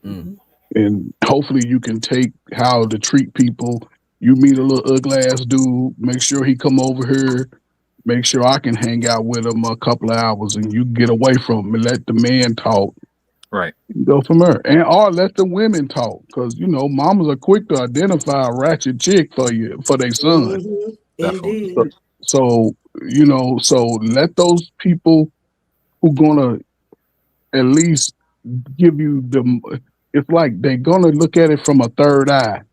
And hopefully you can take how to treat people. You meet a little ugly ass dude, make sure he come over here, make sure I can hang out with him a couple of hours, and you get away from him and let the man talk. Right. Go from there. And or let the women talk, because mamas are quick to identify a ratchet chick for their son. Indeed. So let those people who gonna at least give you the, it's like they gonna look at it from a third eye.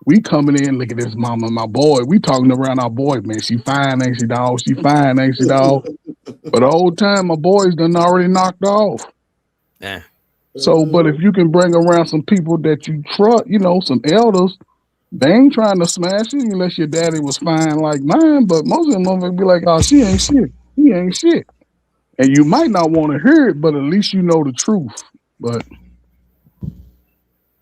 We coming in, look at this mama, my boy. We talking around our boy, man. She fine, ain't she, dog? She fine, ain't she, dog? But the whole time, my boy's done already knocked off. Yeah. So, but if you can bring around some people that you trust, some elders, they ain't trying to smash it unless your daddy was fine like mine. But most of them motherfuckers be like, oh, she ain't shit. He ain't shit. And you might not want to hear it, but at least you know the truth. But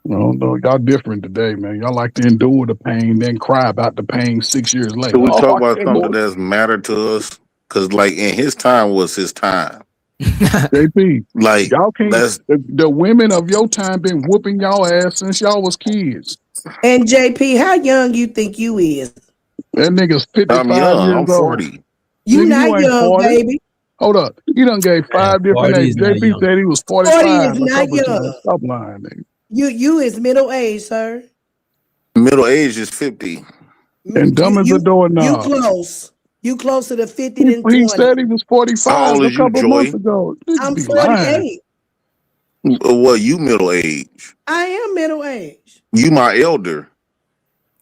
no, y'all different today, man. Y'all like to endure the pain, then cry about the pain 6 years later. Can we talk about can't something that's mattered to us? Because, like, in his time was his time. JP, like, y'all can't. The women of your time been whooping y'all ass since y'all was kids. And JP, how young you think you is? That nigga's 55 I'm young. years I'm 40. old. You Nigga, not ain't young, 40. baby. Hold up. You done gave 5 different 40 ages. is not JP young. said he was 45. 40 is not couple of times. young. Stop lying, nigga. You is middle age, sir. Middle age is 50. And dumb as a doorknob. You close. You closer to 50 than 20. He said he was 45 How old a is you, couple Joy? months ago. I'm Be 48. lying. Well, you middle age. I am middle age. You my elder.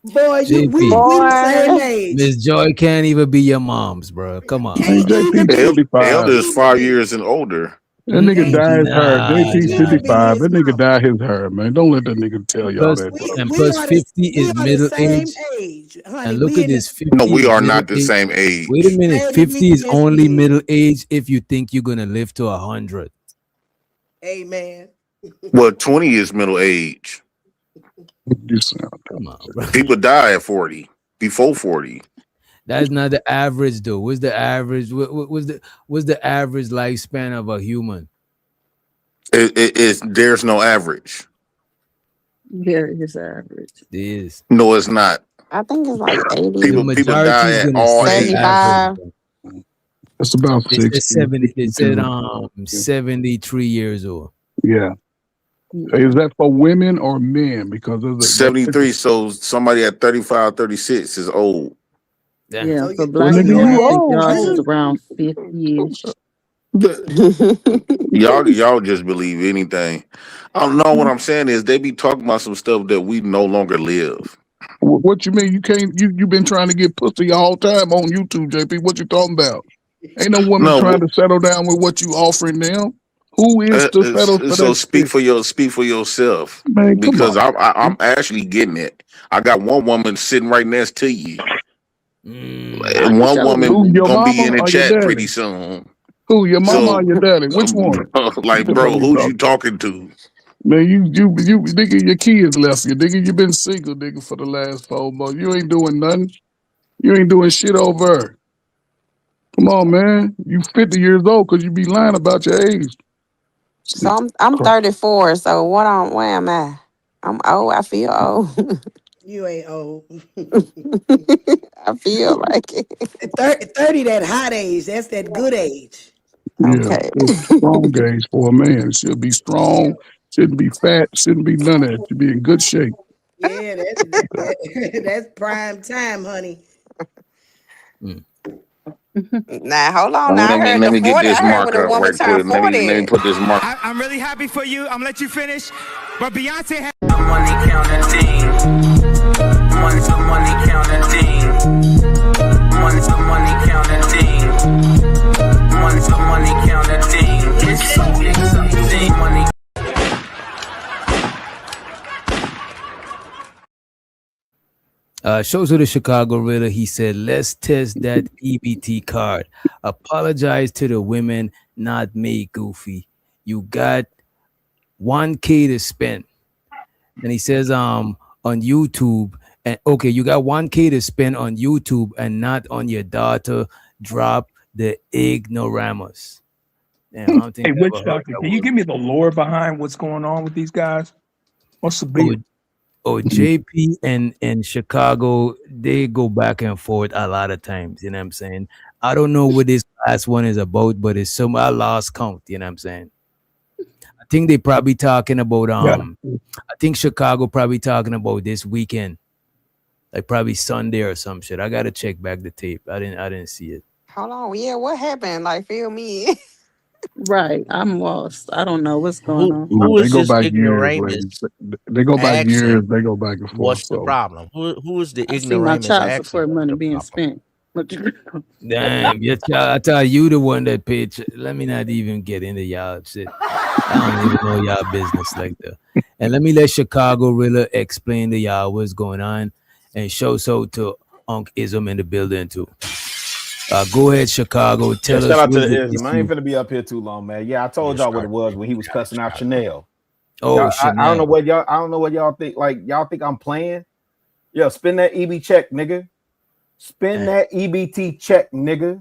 Boy, we Boy. the same age. Miss Joy can't even be your mom's, bro. Come on. Hey, JP 55. Elder is 5 years and older. That nigga dyed his hair. JP nah. 55. That nigga dyed his hair, man. Don't let that nigga tell y'all that. Plus 50 is middle age. Age, honey. And look at this, 50 No, we is are middle not the age. same age. Wait a minute, Baby, 50 is yes, only it is. middle age if you think you're gonna live to 100. Amen. Well, 20 is middle age. Come on, bro. People die at 40, before 40. That's not the average, though. What's the average? What's the average lifespan of a human? There's no average. There is average. It is. No, it's not. I think it's like 80. People die at all ages. 75. That's about They said 60. 70. They said 62. 73 years old. Yeah. Is that for women or men? Because there's 73. So somebody at 35, 36 is old. Yeah, So for you, black so you men, I you think old, yours is man. around 50-ish. Y'all just believe anything. I don't know. What I'm saying is they be talking about some stuff that we no longer live. What you mean? You can't. You been trying to get pussy all time on YouTube, JP. What you talking about? Ain't no woman trying No, to settle down with what you offering them. Who is to settle for so that speak shit? for yourself, Man, come because on. I'm actually getting it. I got one woman sitting right next to you, I and can one tell Who, woman your gonna be mama in the or your chat daddy? pretty soon. Who, your mama or So, your daddy? Which one? like, The fuck bro, you who's you talking about? talking to? Man, you nigga, your kids left you, nigga. You been single, nigga, for the last 4 months. You ain't doing nothing. You ain't doing shit over her. Come on, man. You 50 years old because you be lying about your age. So I'm 34. So where am I? I'm old. I feel old. you ain't old. I feel like it. 30, that hot age. That's that good age. Yeah, Okay. it's strong age for a man. Should be strong, shouldn't be fat, shouldn't be none of that. Should be in good shape. Yeah, that's prime time, honey. Now hold on. Now I Let me heard let the me get 40. this I heard when a marker woman right turned quick. Let 40. me put this marker. I'm really happy for you. I'm gonna let you finish. But Beyonce had The money counting team. Money's the money counting team. Money's the money counting team. Money's the money counting team. It's so exciting. Money. Shows of the Chicago Riddler. He said, "Let's test that EBT card. Apologize to the women, not me, Goofy. You got $1K to spend." And he says, on YouTube, and okay, you got $1K to spend on YouTube and not on your daughter. Drop the ignoramus. Damn, I don't think Hey, I Witch ever heard Doctor, that can you word. give me the lore behind what's going on with these guys? What's the beef? JP and Chicago, they go back and forth a lot of times. You know what I'm saying? I don't know what this last one is about, but it's some I lost count. You know what I'm saying? I think they probably talking about I think Chicago probably talking about this weekend, like probably Sunday or some shit. I gotta check back the tape. I didn't see it. Hold on. Yeah, what happened? Like, feel me. Right. I'm lost. I don't know what's going on. Who They is go this back years, ladies. ignoramus They go back years. asking They go back and forth. what's the So problem? Who is the I see my ignoramus child asking support what's money the being problem? spent. Damn, I tell you the one that paid. Let me not even get into y'all shit. I don't even know y'all business like that. And let me let Chicago Riddler explain to y'all what's going on, and show so to Unc Ism in the building too. Go ahead, Chicago. Tell shout us out to what's the the Ism. I ain't issue. finna be up here too long, man. Yeah, I told y'all what it was when he was cussing out Chanel. Oh, I don't know Chanel. what y'all. I don't know what y'all think. Like y'all think I'm playing? Yo, spend that EB check, nigga. Spend that EBT check, nigga,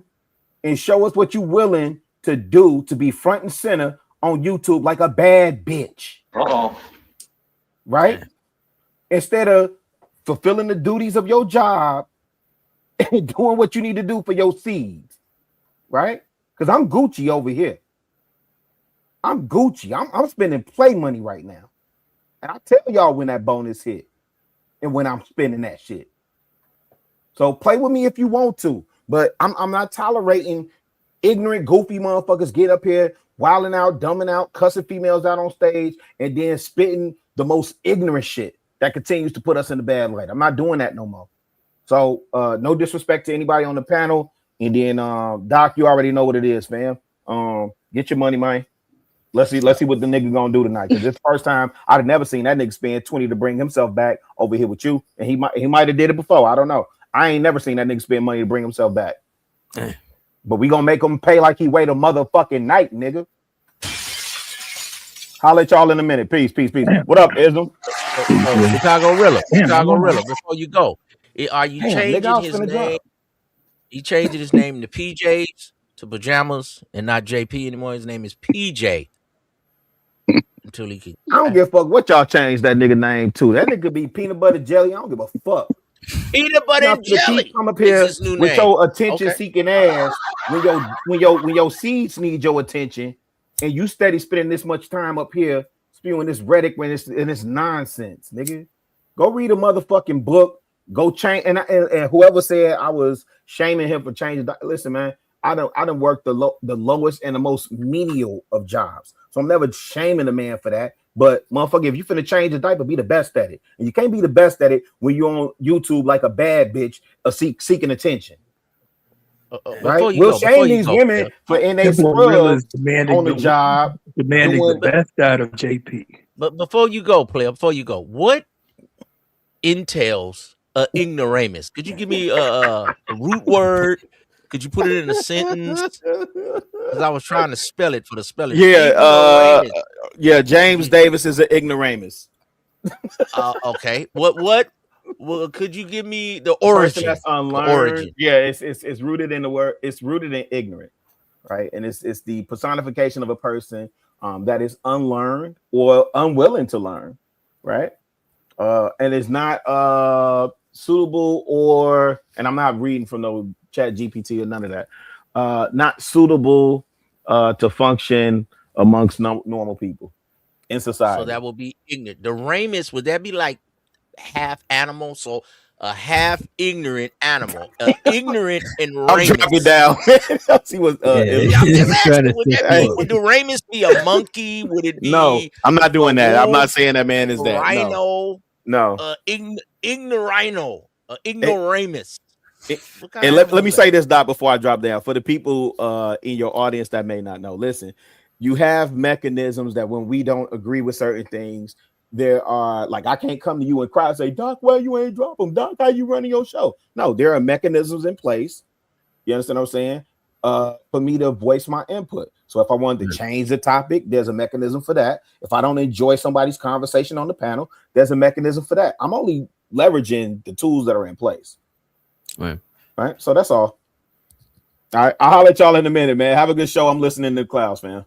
and show us what you willing to do to be front and center on YouTube like a bad bitch. Right? Instead of fulfilling the duties of your job and doing what you need to do for your seeds. Right? Because I'm Gucci over here. I'm Gucci. I'm spending play money right now. And I tell y'all when that bonus hit and when I'm spending that shit. So play with me if you want to, but I'm not tolerating ignorant, goofy motherfuckers get up here, wilding out, dumbing out, cussing females out on stage, and then spitting the most ignorant shit that continues to put us in the bad light. I'm not doing that no more. So no disrespect to anybody on the panel. And then Doc, you already know what it is, fam. Get your money, man. Let's see what the nigga gonna do tonight. Because this first time I'd have never seen that nigga spend 20 to bring himself back over here with you. And he might have did it before. I don't know. I ain't never seen that nigga spend money to bring himself back. But we gonna make him pay like he wait a motherfucking night, nigga. Holla at y'all in a minute. Peace. What up, Ism? Chicago Riddler. Chicago Riddler. Before you go, are you Damn, nigga, changing I was his finna name? drop. He changing his name to PJs, to pajamas, and not JP anymore. His name is PJ. Until he can. I don't give a fuck what y'all changed that nigga name to. That nigga be peanut butter jelly. I don't give a fuck. Peanut butter Now and for the keep jelly come up is here his new with name. your attention Okay. seeking ass when your seeds need your attention, and you steady spending this much time up here spewing this rhetoric when it's nonsense, nigga. Go read a motherfucking book. Go change. And whoever said I was shaming him for changing, listen, man. I don't work the lowest and the most menial of jobs, so I'm never shaming a man for that. But motherfucker, if you finna change a diaper, be the best at it. And you can't be the best at it when you're on YouTube like a bad bitch seeking attention. Right? We'll shame these women for in a scrubs on the job. Demanding the best out of JP. But before you go, player, what entails a ignoramus? Could you give me a root word? Could you put it in a sentence? Because I was trying to spell it for the spelling. Yeah, James Davis is an ignoramus. Okay. What? Well, could you give me the origin? That's unlearned. The origin. Yeah, it's rooted in the word. It's rooted in ignorant, right? And it's the personification of a person that is unlearned or unwilling to learn, right? And it's not suitable or, and I'm not reading from no Chat GPT or none of that. Not suitable to function amongst normal people in society. So that will be ignorant. The ramus, would that be like half animal? So a half ignorant animal, ignorant and ramus. I'll drop it down. See what? I'm just asking, would the ramus be a monkey? Would it be? No, I'm not doing that. I'm not saying that man is that. Rhino. No. Ignorino. Ignoramus. And let me say this, Doc, before I drop down. For the people in your audience that may not know, listen, you have mechanisms that when we don't agree with certain things, there are, like, I can't come to you and cry and say, Doc, why you ain't drop them? Doc, how you running your show? No, there are mechanisms in place. You understand what I'm saying? For me to voice my input. So if I wanted to change the topic, there's a mechanism for that. If I don't enjoy somebody's conversation on the panel, there's a mechanism for that. I'm only leveraging the tools that are in place. Right. So that's all. All right. I'll holler at y'all in a minute, man. Have a good show. I'm listening to the clouds, man.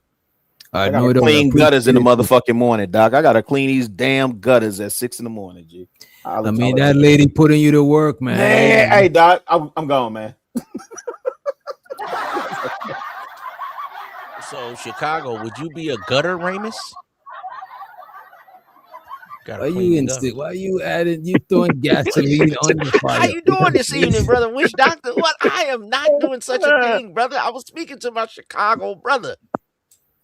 I gotta clean gutters in the motherfucking morning, Doc. I gotta clean these damn gutters at 6 a.m, G. I mean, that lady putting you to work, man. Hey, Doc, I'm gone, man. So Chicago, would you be a gutter ramus? Why you adding? You throwing gasoline on the fire? How you doing this evening, brother? Which doctor? What? I am not doing such a thing, brother. I was speaking to my Chicago brother.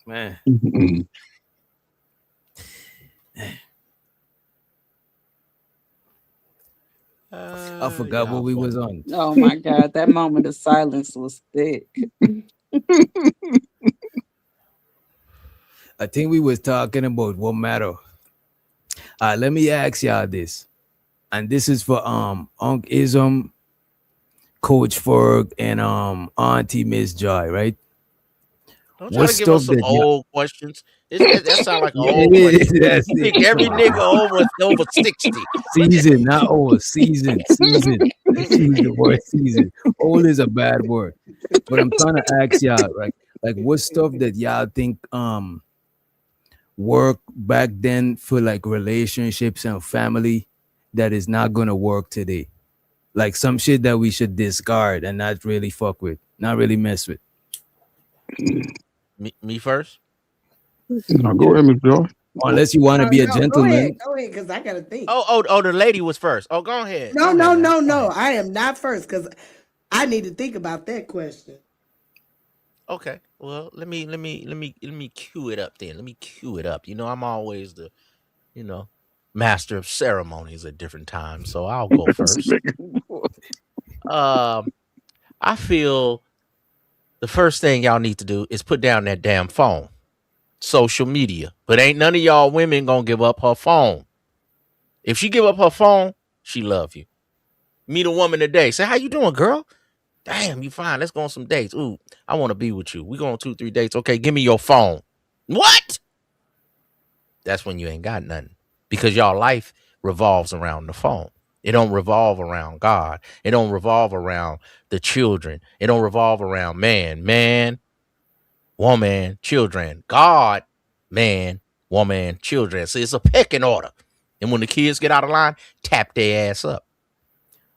Man. I forgot what we was on. Oh my God, that moment of silence was thick. I think we was talking about what matter. Let me ask y'all this, and this is for Unc Ism, Coach Ferg, and Auntie Miss Joy, right? Don't try to give us some old questions. That sounds like an old question. I think every nigga over 60. Season, not old. Season. The word season. Old is a bad word. But I'm trying to ask y'all, right? Like, what stuff that y'all think work back then for like relationships and family that is not gonna work today? Like some shit that we should discard and not really fuck with, not really mess with. Me first? No, go ahead, Miss Joy. Unless you want to be a gentleman. Go ahead, because I gotta think. Oh, the lady was first. Oh, go ahead. No. I am not first because I need to think about that question. Okay. Well, let me cue it up then. Let me cue it up. You know, I'm always the, master of ceremonies at different times, so I'll go first. I feel the first thing y'all need to do is put down that damn phone. Social media. But ain't none of y'all women gonna give up her phone. If she give up her phone, she love you. Meet a woman today. Say, how you doing, girl? Damn, you fine. Let's go on some dates. Ooh, I want to be with you. We go on 2-3 dates. Okay, give me your phone. What? That's when you ain't got nothing. Because y'all life revolves around the phone. It don't revolve around God. It don't revolve around the children. It don't revolve around man, woman, children. God, man, woman, children. So it's a pecking order. And when the kids get out of line, tap their ass up.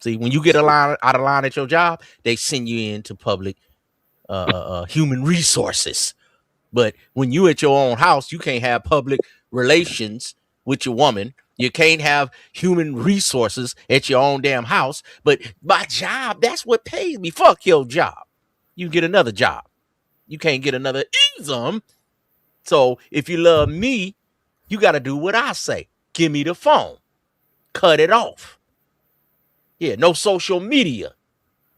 See, when you get out of line at your job, they send you into public human resources. But when you at your own house, you can't have public relations with your woman. You can't have human resources at your own damn house. But my job, that's what pays me. Fuck your job. You get another job. You can't get another ism. So if you love me, you got to do what I say. Give me the phone. Cut it off. Yeah, no social media.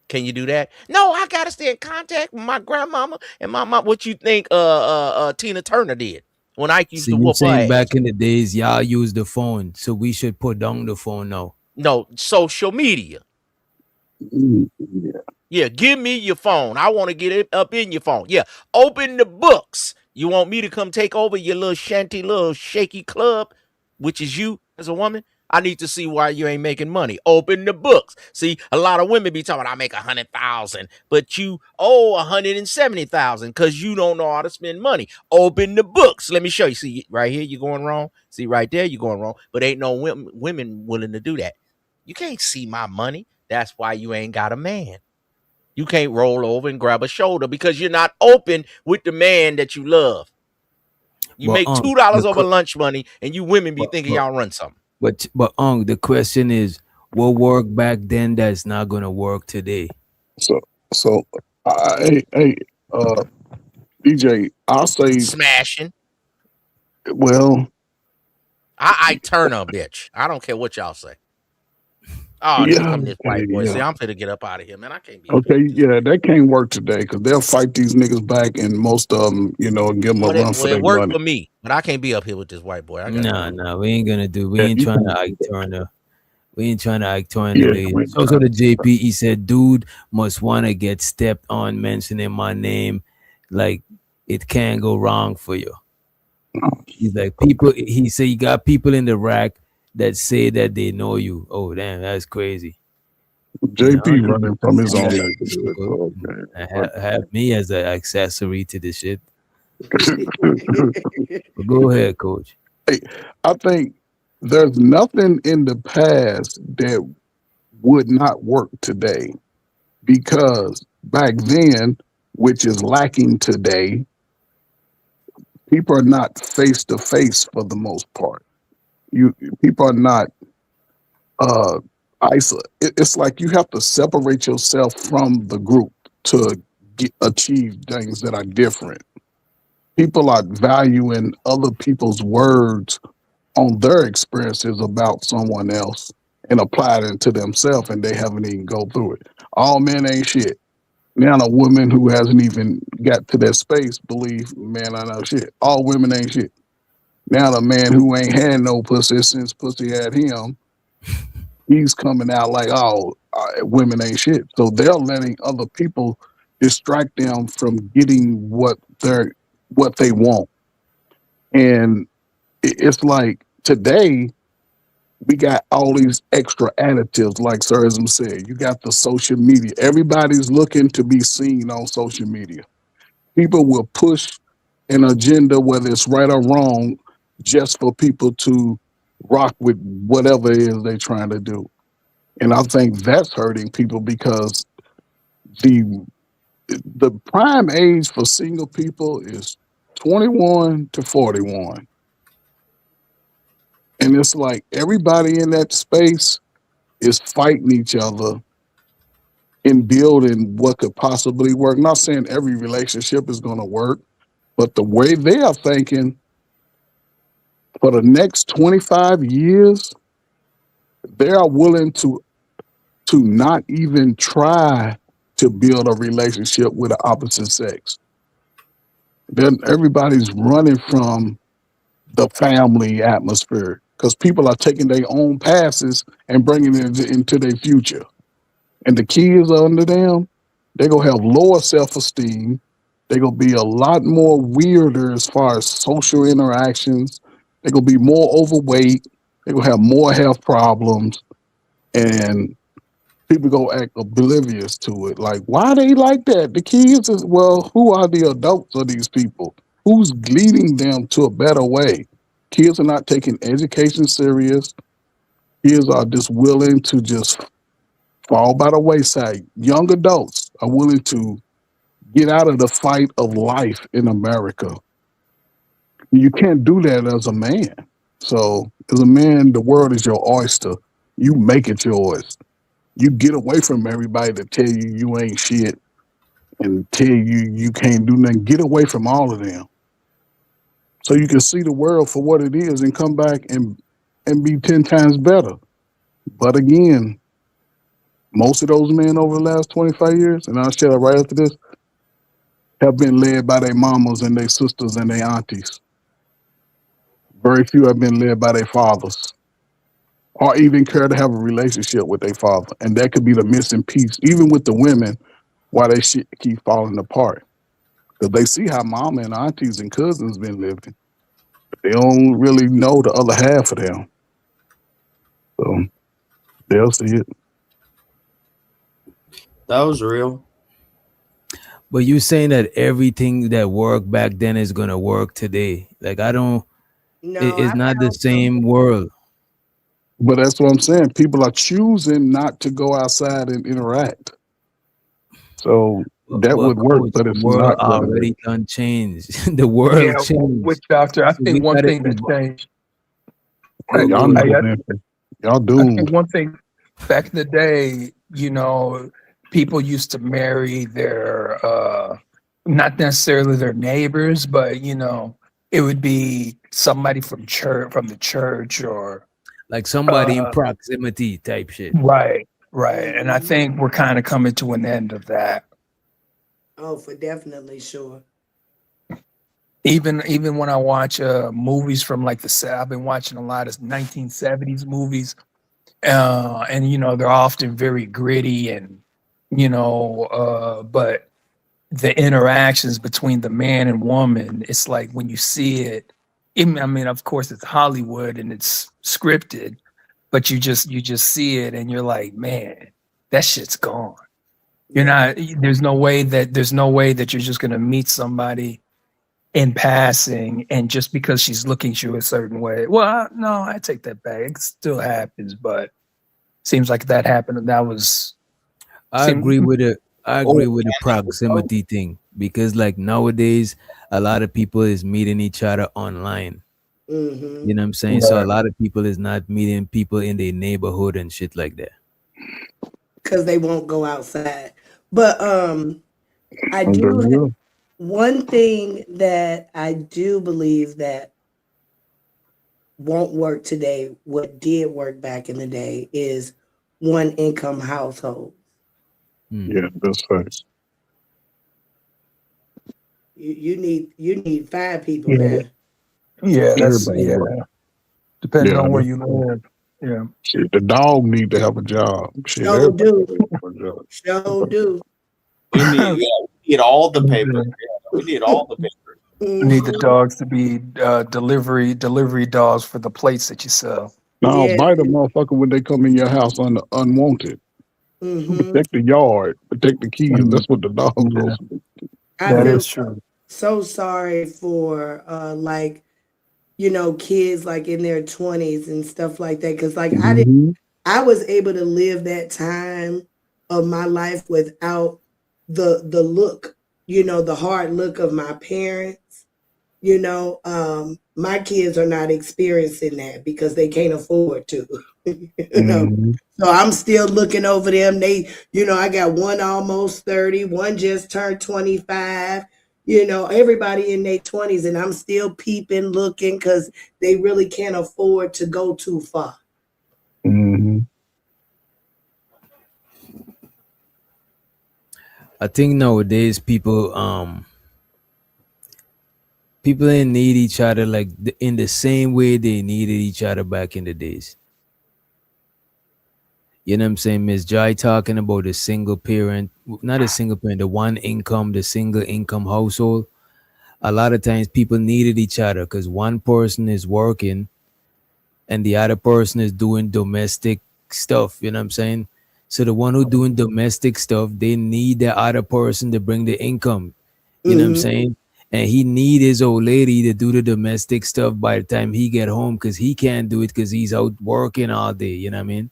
Can you do that? No, I gotta stay in contact with my grandmama and my mom. What you think Tina Turner did when Ike used See, to you whoop her saying ass? back in the days, y'all use the phone, so we should put down the phone now. No, social media. Yeah, give me your phone. I want to get it up in your phone. Yeah, open the books. You want me to come take over your little shanty, little shaky club, which is you as a woman? I need to see why you ain't making money. Open the books. See, a lot of women be talking, I make 100,000, but you owe 170,000 because you don't know how to spend money. Open the books. Let me show you. See, right here, you're going wrong. See, right there, you're going wrong. But ain't no women willing to do that. You can't see my money. That's why you ain't got a man. You can't roll over and grab a shoulder because you're not open with the man that you love. You make $2 over lunch money, and you women be thinking y'all run something. But the question is, what worked back then that's not gonna work today? So hey, DJ, I'll say smashing. Well, I turn a bitch. I don't care what y'all say. Oh, here come this white boy. See, I'm finna get up out of here, man. I can't be. Okay, yeah, that can't work today because they'll fight these niggas back, and most of them, give them a run for their it worked money. for me, but I can't be up here with this white boy. No, we ain't gonna do. We ain't trying to Ike Turner. We ain't trying to Ike Turner. Also, the JP, he said, dude must want to get stepped on mentioning my name. Like, it can't go wrong for you. He's like, people, he said, you got people in the rack that say that they know you. Oh, damn, that's crazy. JP running from his own neighborhood. Have me as an accessory to this shit. Go ahead, coach. Hey, I think there's nothing in the past that would not work today because back then, which is lacking today, people are not face to face for the most part. People are not isolated. It's like you have to separate yourself from the group to achieve things that are different. People are valuing other people's words on their experiences about someone else and apply it to themselves, and they haven't even go through it. All men ain't shit. Now a woman who hasn't even got to that space believe, man, I know shit. All women ain't shit. Now the man who ain't had no pussy since pussy had him, he's coming out like, women ain't shit. So they're letting other people distract them from getting what they want. And it's like today we got all these extra additives, like Sirism said. You got the social media. Everybody's looking to be seen on social media. People will push an agenda, whether it's right or wrong, just for people to rock with whatever it is they're trying to do. And I think that's hurting people because the prime age for single people is 21 to 41. And it's like everybody in that space is fighting each other in building what could possibly work. Not saying every relationship is going to work, but the way they are thinking for the next 25 years, they are willing to not even try to build a relationship with the opposite sex. Then everybody's running from the family atmosphere because people are taking their own passes and bringing it into their future. And the kids under them, they're going to have lower self-esteem. They're going to be a lot more weirder as far as social interactions. They're going to be more overweight. They're going to have more health problems. And people go act oblivious to it. Like, why they like that? The kids is, well, who are the adults of these people? Who's leading them to a better way? Kids are not taking education serious. Kids are just willing to just fall by the wayside. Young adults are willing to get out of the fight of life in America. You can't do that as a man. So, as a man, the world is your oyster. You make it yours. You get away from everybody that tell you you ain't shit and tell you you can't do nothing. Get away from all of them so you can see the world for what it is and come back and be 10 times better. But again, most of those men over the last 25 years, and I'll share that right after this, have been led by their mamas and their sisters and their aunties. Very few have been led by their fathers or even care to have a relationship with their father. And that could be the missing piece, even with the women, why they shit keep falling apart. Because they see how mama and aunties and cousins been living. They don't really know the other half of them. So they'll see it. That was real. But you saying that everything that worked back then is gonna work today? Like I don't. No, It's I not the found same world. But that's what I'm saying. People are choosing not to go outside and interact. So that Well, would work, coach, but the it's world not going to work. already done changed. The world changed. Which doctor? I So think we one gotta thing that changed. Hey, y'all I, know I that. Y'all I think doomed. one thing back in the day, people used to marry their not necessarily their neighbors, but it would be somebody from the church or like somebody in proximity type shit. right. And I think we're kind of coming to an end of that. Oh, for definitely sure. Even when I watch movies from like I've been watching a lot of 1970s movies, and they're often very gritty and but the interactions between the man and woman, it's like when you see it, I mean, of course it's Hollywood and it's scripted, but you just see it and you're like, man, that shit's gone. There's no way that you're just gonna meet somebody in passing and just because she's looking at you a certain way. Well, no, I take that back. It still happens, but seems like that happened. That was. I agree with the proximity thing because like nowadays a lot of people is meeting each other online. Mm-hmm. You know what I'm saying? So a lot of people is not meeting people in their neighborhood and shit like that. Because they won't go outside. But I do have one thing that I do believe that won't work today, what did work back in the day, is one income household. Yeah, that's facts. You need 5 people Yeah. now. Yeah, that's Everybody depending on where that's you live. Yeah. Shit, the dog need to have a job. Shit, So everybody do. need to have a job. So do. We need all the paper. Yeah, we need all the paper. You need the dogs to be delivery dogs for the plates that you sell. No, bite a motherfucker when they come in your house unwanted. Protect the yard, protect the kids. That's what the dog's supposed to do. I feel so sorry for kids like in their 20s and stuff like that. Cause like I was able to live that time of my life without the look, the hard look of my parents. My kids are not experiencing that because they can't afford to. So I'm still looking over them. They, I got one almost 30, one just turned 25, everybody in their 20s, and I'm still peeping, looking because they really can't afford to go too far. I think nowadays people didn't need each other like in the same way they needed each other back in the days. You know what I'm saying? Miss Joy talking about the single parent, not a single parent, the one income, the single income household. A lot of times people needed each other because one person is working and the other person is doing domestic stuff. You know what I'm saying? So the one who doing domestic stuff, they need the other person to bring the income. You know what I'm saying? And he need his old lady to do the domestic stuff by the time he get home because he can't do it because he's out working all day. You know what I mean?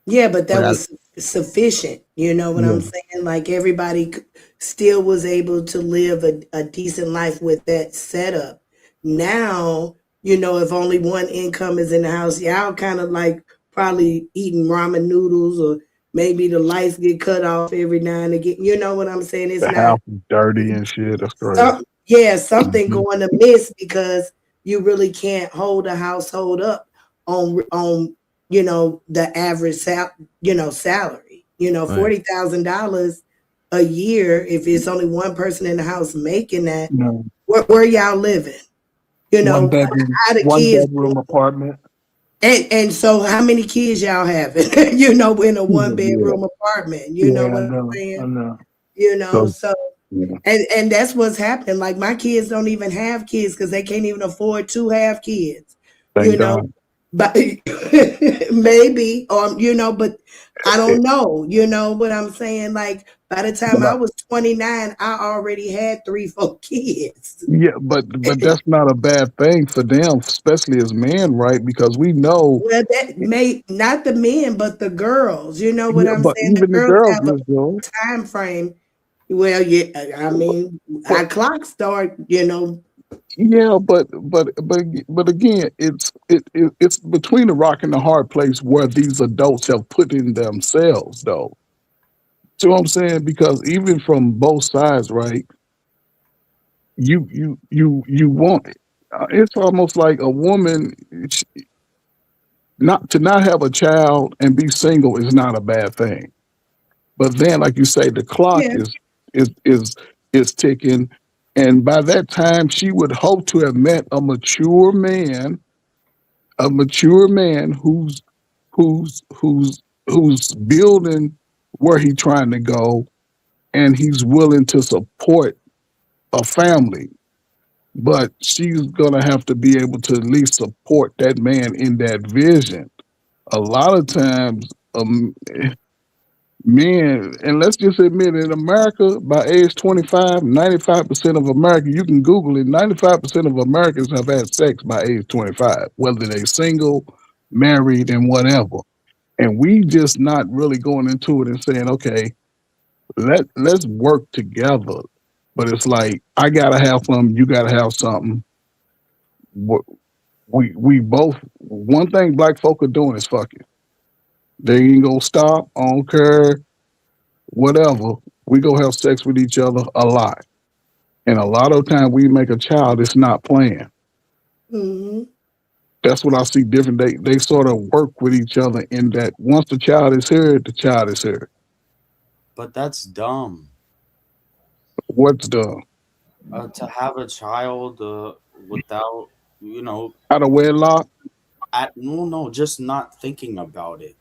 Yeah, but that But was sufficient. You know what I'm saying? Like everybody still was able to live a decent life with that setup. Now, if only one income is in the house, y'all kind of like probably eating ramen noodles, or maybe the lights get cut off every now and again. You know what I'm saying? It's The not house is dirty and shit. That's crazy. something going to miss because you really can't hold a household up on the average salary. $40,000 a year. If it's only one person in the house making that, No. where y'all living? One bedroom, how the one kids bedroom apartment. and so how many kids y'all having? In a one bedroom apartment. You know Yeah, what I I'm know. saying? I know. So and that's what's happening. Like my kids don't even have kids because they can't even afford to have kids. Thank God. But maybe, but I don't know. You know what I'm saying? Like by the time I was 29, I already had 3-4 kids. Yeah, but that's not a bad thing for them, especially as men, right? Because we know. Well, that may not the men, but the girls. You know what Yeah, I'm but saying? The even the girls girls, have a Miss Joe. time frame. Well, yeah, I mean, our clocks start. Yeah, but again, it's between the rock and the hard place where these adults have put in themselves, though. See what I'm saying? Because even from both sides, right? You want it. It's almost like a woman not have a child and be single is not a bad thing. But then, like you say, the clock Yeah. is ticking, and by that time, she would hope to have met a mature man who's building where he's trying to go, and he's willing to support a family. But she's gonna have to be able to at least support that man in that vision. A lot of times, men, and let's just admit, in America, by age 25, 95% of America, you can Google it, 95% of Americans have had sex by age 25, whether they're single, married, and whatever. And we just not really going into it and saying, okay, let's work together. But it's like, I gotta have something, you gotta have something. We both, one thing black folk are doing is fucking. They ain't gonna stop. I don't care. Whatever. We go have sex with each other a lot. And a lot of time we make a child, it's not planned. Mm-hmm. That's what I see different. They sort of work with each other in that once the child is here, the child is here. But that's dumb. What's done? To have a child without, Out of wedlock? No, just not thinking about it.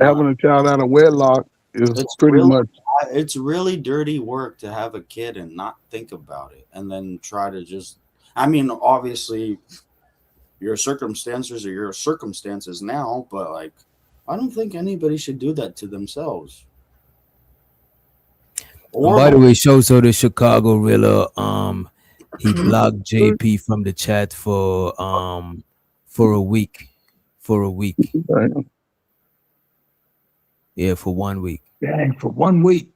Having a child out of wedlock is pretty much. It's really dirty work to have a kid and not think about it, and then try to just. I mean, obviously, your circumstances are your circumstances now, but like, I don't think anybody should do that to themselves. And by the way, so the Chicago Rilla, he blocked JP from the chat for a week. Yeah, for 1 week. Dang, for 1 week.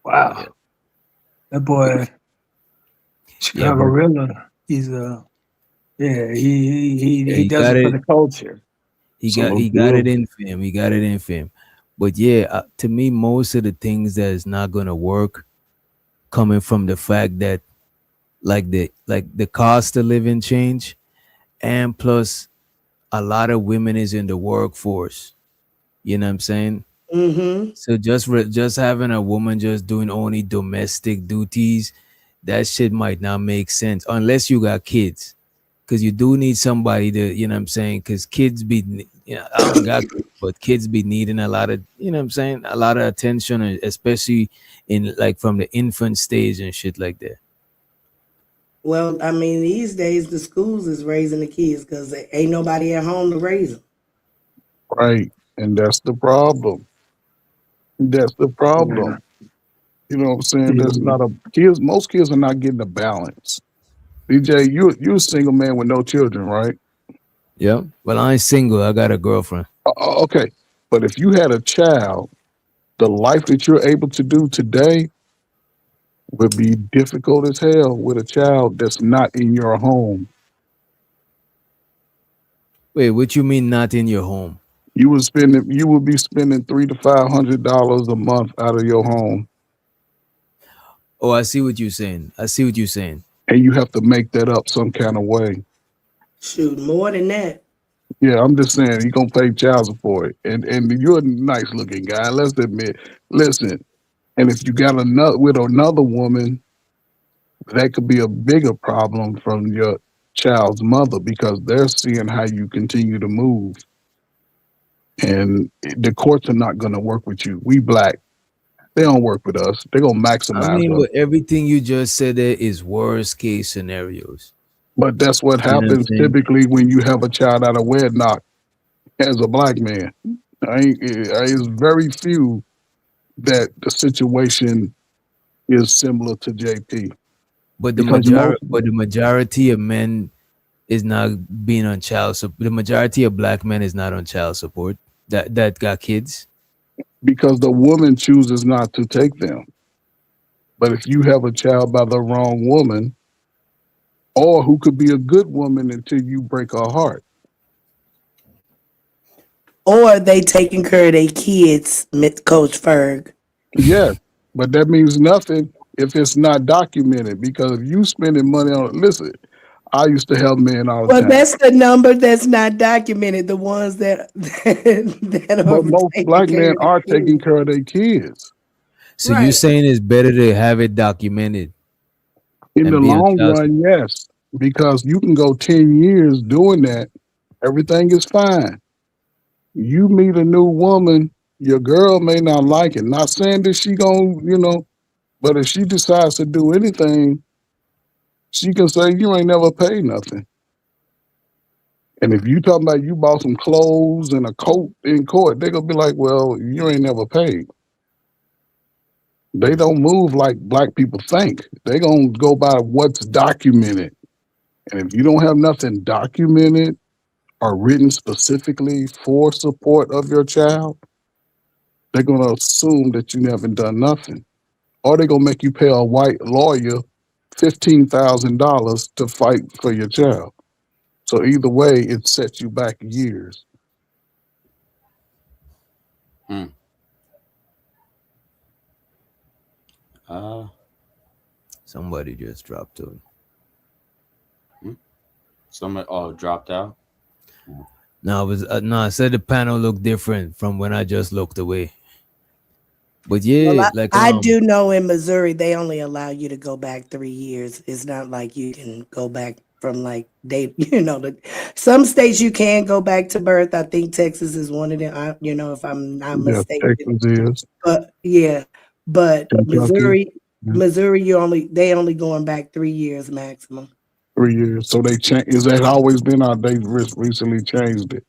Wow. Yeah. That boy, Chicago Rilla, he's he does it for the culture. He got it in for him. He got it in for him. But yeah, to me, most of the things that is not gonna work, coming from the fact that the cost of living change, and plus a lot of women is in the workforce. You know what I'm saying? Mm-hmm. So just having a woman just doing only domestic duties, that shit might not make sense unless you got kids, because you do need somebody to, you know what I'm saying? Because kids be, I don't got kids, but kids be needing a lot of, you know what I'm saying, a lot of attention, especially in like from the infant stage and shit like that. Well, I mean, these days the schools is raising the kids because ain't nobody at home to raise them. Right, and that's the problem. That's the problem. Yeah. You know what I'm saying? That's not kids. Most kids are not getting a balance. DJ, you a single man with no children, right? Yeah. Well, I ain't single. I got a girlfriend. Okay. But if you had a child, the life that you're able to do today would be difficult as hell with a child that's not in your home. Wait, what you mean not in your home? You would be spending $300 to $500 a month out of your home. Oh, I see what you're saying. And you have to make that up some kind of way. Shoot, more than that. Yeah, I'm just saying you're gonna pay child support. And you're a nice looking guy, let's admit. Listen, and if you got another woman, that could be a bigger problem from your child's mother because they're seeing how you continue to move. And the courts are not going to work with you. We black, they don't work with us. They're going to maximize I mean, us. but everything you just said there is worst case scenarios. But that's what happens typically when you have a child out of wedlock as a black man. It's very few that the situation is similar to JP. But the majority of men is not being on child support. The majority of black men is not on child support that got kids. Because the woman chooses not to take them. But if you have a child by the wrong woman, or who could be a good woman until you break her heart. Or they taking care of their kids, Coach Ferg. Yes, but that means nothing if it's not documented. Because if you spending money on it, listen, I used to help men all the time. Well, that's the number that's not documented. The ones that are. But most black men are taking care of their kids. So you're saying it's better to have it documented? In the long run, yes. Because you can go 10 years doing that. Everything is fine. You meet a new woman, your girl may not like it. Not saying that she gonna, but if she decides to do anything, she can say, you ain't never paid nothing. And if you talking about you bought some clothes and a coat in court, they gonna be like, well, you ain't never paid. They don't move like black people think. They gonna go by what's documented. And if you don't have nothing documented or written specifically for support of your child, they're gonna assume that you haven't done nothing. Or they're gonna make you pay a white lawyer $15,000 to fight for your child. So either way, it sets you back years. Somebody just dropped on. Somebody dropped out. No, I said the panel looked different from when I just looked away. But yeah, well, I do know in Missouri they only allow you to go back 3 years. It's not like you can go back from some states you can go back to birth. I think Texas is one of them. If I'm not mistaken. Texas is. But Missouri, they only going back 3 years maximum. 3 years. So they change. Is that always been or they recently changed it?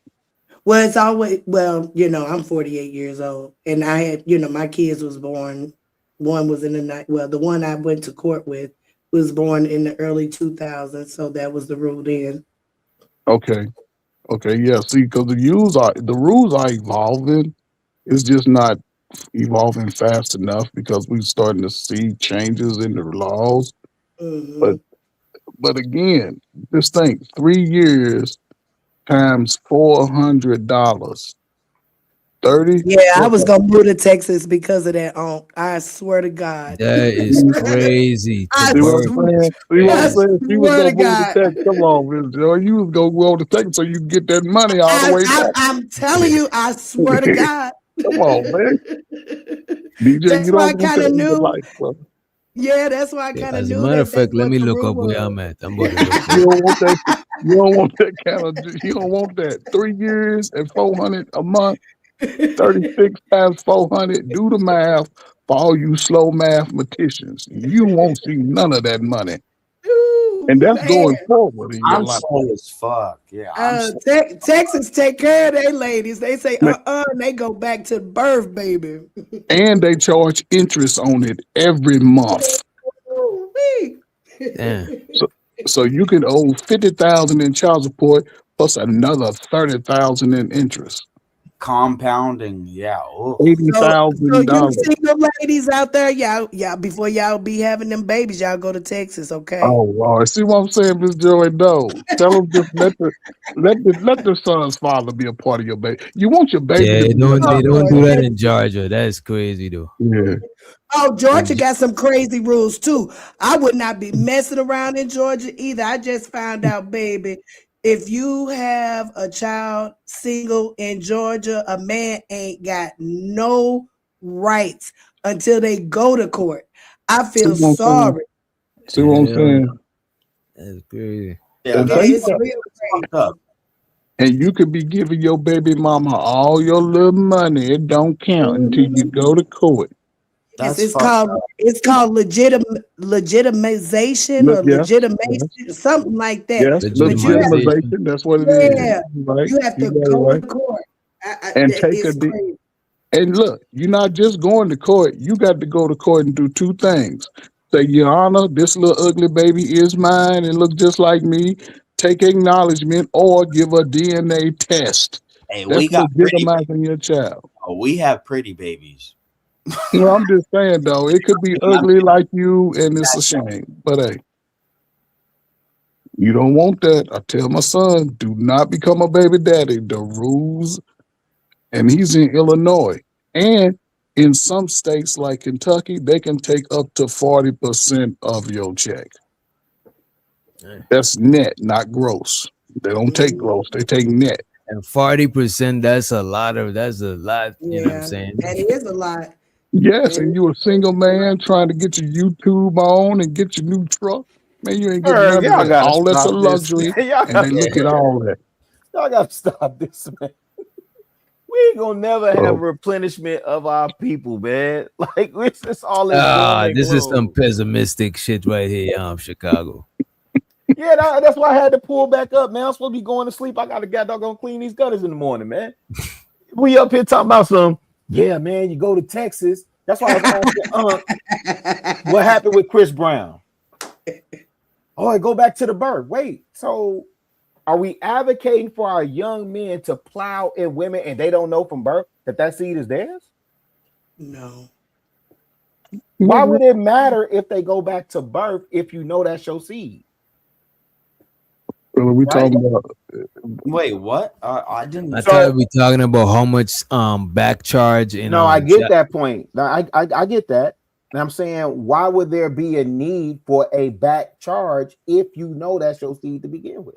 Well, it's always, I'm 48 years old and I had, my kids was born. One was in the night. Well, the one I went to court with was born in the early 2000s. So that was the rule then. Okay. Yeah. See, because the rules are evolving. It's just not evolving fast enough because we're starting to see changes in the laws. Mm-hmm. But again, just think 3 years times $400. 30. Yeah, I was gonna move to Texas because of that. I swear to God. That is crazy. I swear to God. Come on, Miss Joe. You was gonna go to Texas so you can get that money all the way back. I'm telling you, I swear to God. Come on, man. DJ, that's you why I don't kind of knew. Life, yeah, that's why I kind of knew. As a matter of fact, let me look up where I'm at. I'm going to look. You don't want that. You don't want that kind of. You don't want that. 3 years and $400 a month. 36 times 400. Do the math for all you slow mathematicians. You won't see none of that money. Ooh, and that's going forward in your I'm life. slow as fuck. Yeah. Texas take care of their ladies. They say and they go back to birth, baby. And they charge interest on it every month. Damn. So you can owe $50,000 in child support plus another $30,000 in interest. Compounding, yeah. So $80,000. you single ladies out there, y'all, before y'all be having them babies, y'all go to Texas, okay? Oh Lord, see what I'm saying, Miss Joey? No, tell them just let the son's father be a part of your baby. You want your baby Yeah, to be they don't alive. do that in Georgia. That's crazy though. Yeah. Oh, Georgia got some crazy rules too. I would not be messing around in Georgia either. I just found out, baby, if you have a child single in Georgia, a man ain't got no rights until they go to court. I feel See what I'm saying? sorry. See what I'm saying? That's crazy. Yeah, And that's, think It's about- real crazy. up. and you could be giving your baby mama all your little money. It don't count until you go to court. Yes, That's fucked up. it's called legitimization or Yes, legitimation, yes, something like that. yes. But you have, Legitimization. That's what it is. yeah, Right? you have to You got it go right. to court. And take a It's deep. crazy. And look, you're not just going to court. You got to go to court and do two things. Say, Your Honor, this little ugly baby is mine and look just like me. Take acknowledgement or give a DNA test. Hey, That's we got pretty. legitimizing your child. Oh, we have pretty babies. You know, I'm just saying though, it could be ugly like you, and it's a shame. But hey, you don't want that. I tell my son, do not become a baby daddy. The rules, and he's in Illinois. And in some states like Kentucky, they can take up to 40% of your check. That's net, not gross. They don't take gross, they take net. And 40%, that's a lot. You know what I'm Yeah, saying? that is a lot. Yes, and you a single man trying to get your YouTube on and get your new truck. Man, you ain't getting none of Y'all that. gotta All that's a stop this. luxury, Y'all and they look at all that. gotta stop this, man. We ain't gonna never have replenishment of our people, man. Like it's all this doom and This is some gloom. pessimistic shit right here, Chicago. Yeah, that's why I had to pull back up, man. I'm supposed to be going to sleep. I gotta get doggone clean these gutters in the morning, man. We up here talking about some. Yeah, man. You go to Texas. That's why I was asking, what happened with Chris Brown? Oh, I go back to the birth. Wait, so are we advocating for our young men to plow in women and they don't know from birth that seed is theirs? No. Why would it matter if they go back to birth if you know that's your seed? What are we talking about? Wait, what? I didn't. I thought we talking about how much back charge. No, I get that point. No, I get that. And I'm saying, why would there be a need for a back charge if you know that's your seed to begin with?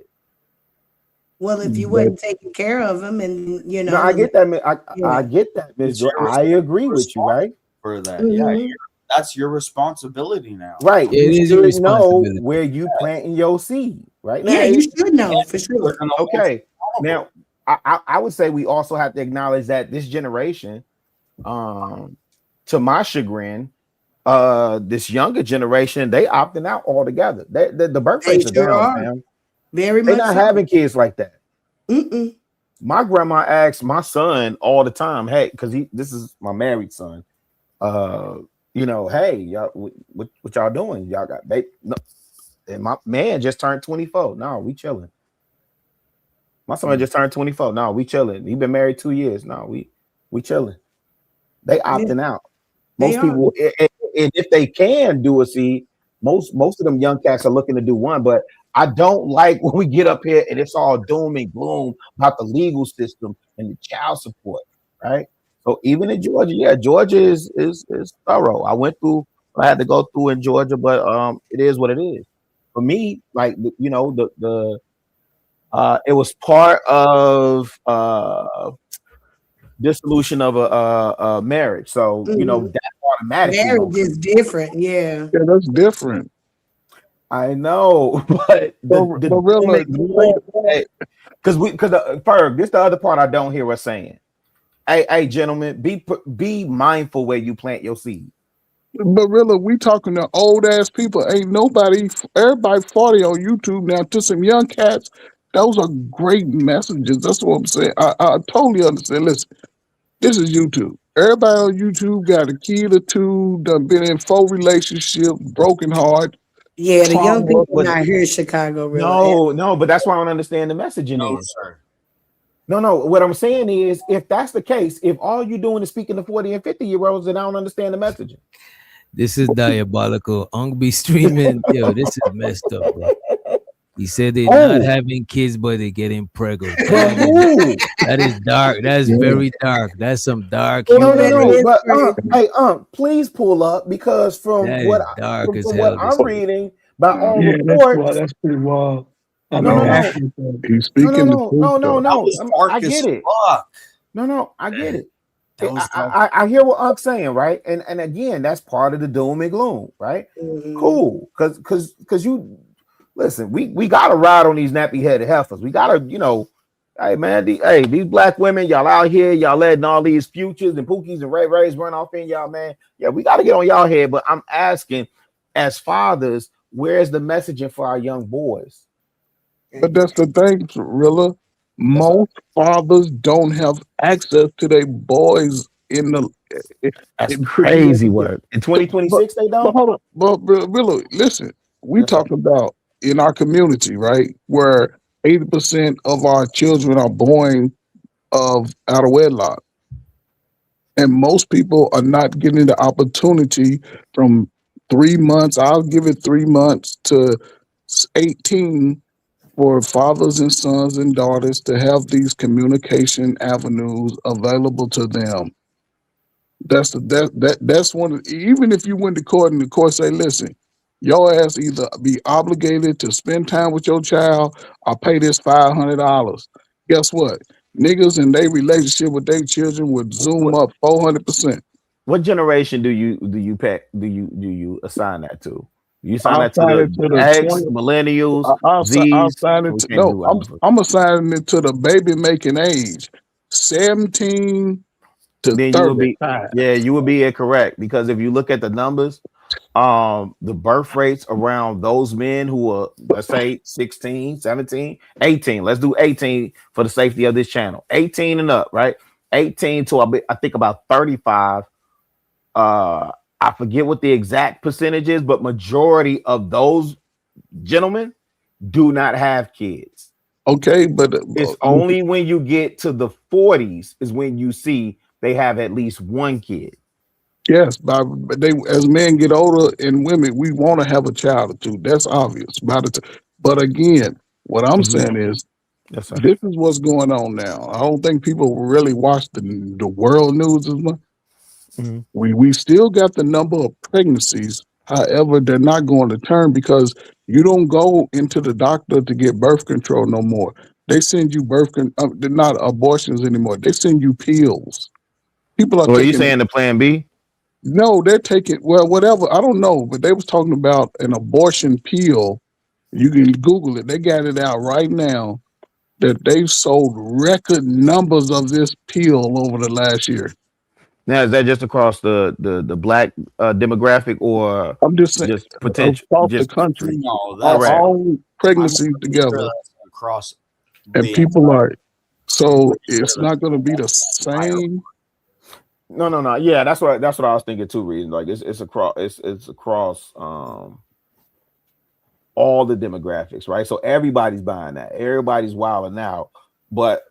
Well, if you wasn't taking care of them, and you know, No, I get that. I Yeah. get that, Ms. Joy. I agree with you, right? For that, Mhm. that's your responsibility now. Right. It You is your should know responsibility. where you planting your seed, right? Yeah, Now, you should know for sure. okay. Now, I would say we also have to acknowledge that this generation, to my chagrin, this younger generation, they opting out altogether. The birth rates are sure down, are. man. Very They're much not so. having kids like that. Mm-mm. My grandma asks my son all the time, hey, because this is my married son. Hey, y'all, what y'all doing? Y'all got baby? No. And my man just turned 24. No, we chilling. My son just turned 24. No, we chilling. He been married 2 years. No, we chilling. They opting out. Most people, and if they can do a seed, most of them young cats are looking to do one. But I don't like when we get up here and it's all doom and gloom about the legal system and the child support, right? So even in Georgia, Georgia is thorough. I had to go through in Georgia, but it is what it is. For me, like it was part of dissolution of a marriage. So that's automatically. Marriage is different, yeah. Yeah, that's different. I know, but because Ferg, this the other part I don't hear us saying. Hey, gentlemen, be mindful where you plant your seed. But really, we talking to old ass people. Ain't nobody, everybody 40 on YouTube now. To some young cats, those are great messages. That's what I'm saying. I totally understand. Listen, this is YouTube. Everybody on YouTube got a kid or two, done been in 4 relationships, broken heart. Yeah, the young trauma. people not here in Chicago, really. No, but that's why I don't understand the messaging. No, is. sir. No. What I'm saying is, if that's the case, if all you're doing is speaking to 40 and 50-year-olds, then I don't understand the messaging. This is diabolical. Unk be streaming. Yo, this is messed up, bro. He said they're not having kids, but they're getting pregnant. That is dark. That's very dark. That's some dark humor. No. But hey, please pull up, because from That what is dark as from hell. what I'm reading by all Yeah, reports, that's pretty wild. No. He's speaking the truth, though. I get it. No, I get it. I hear what Unk's saying, right? And again, that's part of the doom and gloom, right? Cool, because you listen, we gotta ride on these nappy headed heifers. We gotta, hey man, these black women, y'all out here, y'all letting all these futures and pookies and rays run off in y'all, man. Yeah, we gotta get on y'all head. But I'm asking, as fathers, where's the messaging for our young boys? But that's the thing, Rilla. Most fathers don't have access to their boys in the. That's crazy work. In 2026, they don't. But hold on, but Rilla, listen. We talk about in our community, right, where 80% of our children are born out of wedlock, and most people are not getting the opportunity from 3 months. I'll give it 3 months to 18. For fathers and sons and daughters to have these communication avenues available to them. That's one. Even if you went to court and the court say, "Listen, your ass either be obligated to spend time with your child or pay this $500." Guess what? Niggas in their relationship with their children would zoom up 400%. What generation do you assign that to? You sign that to the X, millennials, Zs? I'm assigning it to the baby making age, 17 to 30. You would be incorrect, because if you look at the numbers, the birth rates around those men who are, let's say 16, 17, 18. Let's do 18 for the safety of this channel. 18 and up, right? 18 to I think about 35. I forget what the exact percentage is, but majority of those gentlemen do not have kids. Okay, but it's only when you get to the 40s is when you see they have at least one kid. Yes, but as men get older and women, we want to have a child or two. That's obvious. But again, what I'm saying is, this is what's going on now. I don't think people really watch the world news as much. We still got the number of pregnancies. However, they're not going to turn, because you don't go into the doctor to get birth control no more. They send you they're not abortions anymore. They send you pills. People are. Are you saying the Plan B? No, they're taking, well, whatever. I don't know, but they was talking about an abortion pill. You can Google it. They got it out right now that they've sold record numbers of this pill over the last year. Now, is that just across the black demographic, or I'm just saying, potential across the country? No, that's all pregnancies together, across. And people are, so it's not going to be the same. No. Yeah, that's what I was thinking too. Reason like it's across all the demographics, right? So everybody's buying that. Everybody's wilding out. But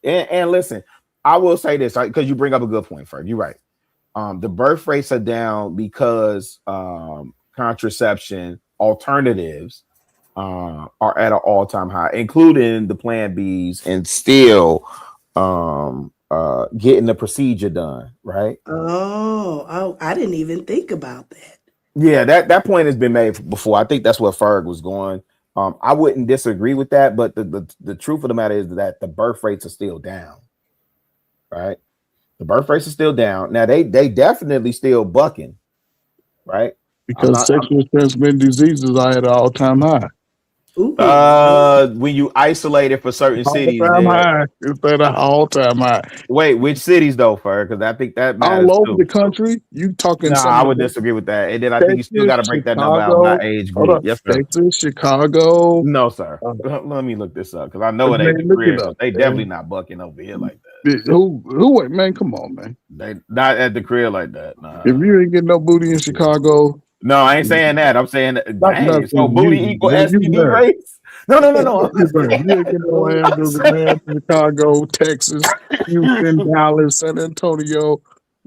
and listen, I will say this, because you bring up a good point, Ferg. You're right. The birth rates are down because contraception alternatives are at an all-time high, including the Plan Bs, and still getting the procedure done, right? Oh, I didn't even think about that. Yeah, that point has been made before. I think that's where Ferg was going. I wouldn't disagree with that, but the truth of the matter is that the birth rates are still down. Right, the birth rates are still down. Now they definitely still bucking, right? Because sexually transmitted diseases are at an all-time high. When you isolate it for certain cities, it's at an all-time high. Wait, which cities though, Ferg? Because I think that matters all over too. the country. You talking? No, I would disagree with that. And then I think you still got to break that number out by age group. Yes, sir. Texas, Chicago. No, sir. Let me look this up, because I know it ain't the crib. They definitely not bucking over here like that. Who? Man, come on, man. They not at the crib like that. Nah. If you ain't getting no booty in Chicago. No, I ain't saying that. I'm saying that. Dang, so booty equal STD rates. No. You ain't getting no hamburgers, man. Chicago, Texas, Houston, Dallas, San Antonio.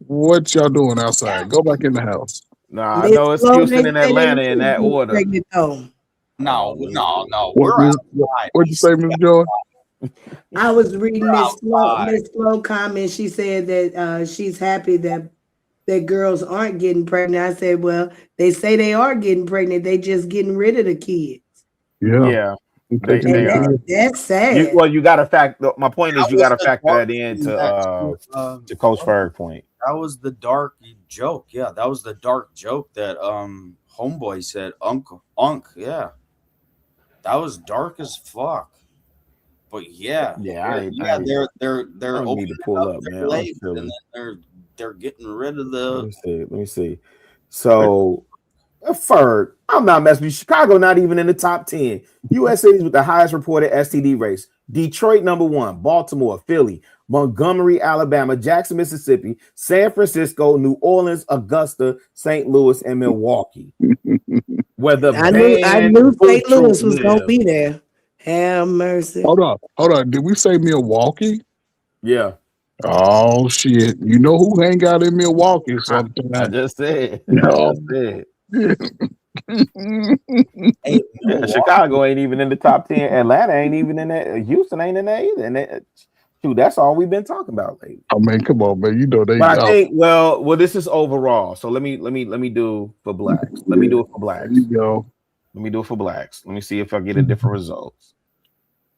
What y'all doing outside? Go back in the house. Nah, I Miss know it's Flo, they Houston and say they Atlanta in that get order. pregnant though. No. What, We're outside. what'd you say, Miss Joy? I was reading We're Miss Flo comment. She said that she's happy that girls aren't getting pregnant. I said, well, they say they are getting pregnant. They just getting rid of the kids. Yeah, they are. That's sad. You got to factor. My point is, you got to factor that into to Coach Ferg point. That was the dark joke. Yeah, that was the dark joke that homeboy said. Unk. Yeah, that was dark as fuck. But yeah, they're don't need to pull up, their man. legs, and then they're getting rid of the. Let me see. So, Ferg, I'm not messing with you. Chicago, not even in the top 10. U.S. cities with the highest reported STD rates: Detroit, number 1; Baltimore, Philly, Montgomery, Alabama, Jackson, Mississippi, San Francisco, New Orleans, Augusta, St. Louis, and Milwaukee. Where the I knew St. Louis was gonna be there. Have mercy. Hold on. Did we say Milwaukee? Yeah. Oh shit! You know who hang out in Milwaukee sometimes? I just said. No. Chicago ain't even in the top 10. Atlanta ain't even in that. Houston ain't in there either. And shoot, that's all we've been talking about lately. I mean, come on, man. You know they. But I think well, this is overall. So let me do for blacks. Let me do it for blacks. There you go. Let me do it for blacks. Let me see if I get a different result.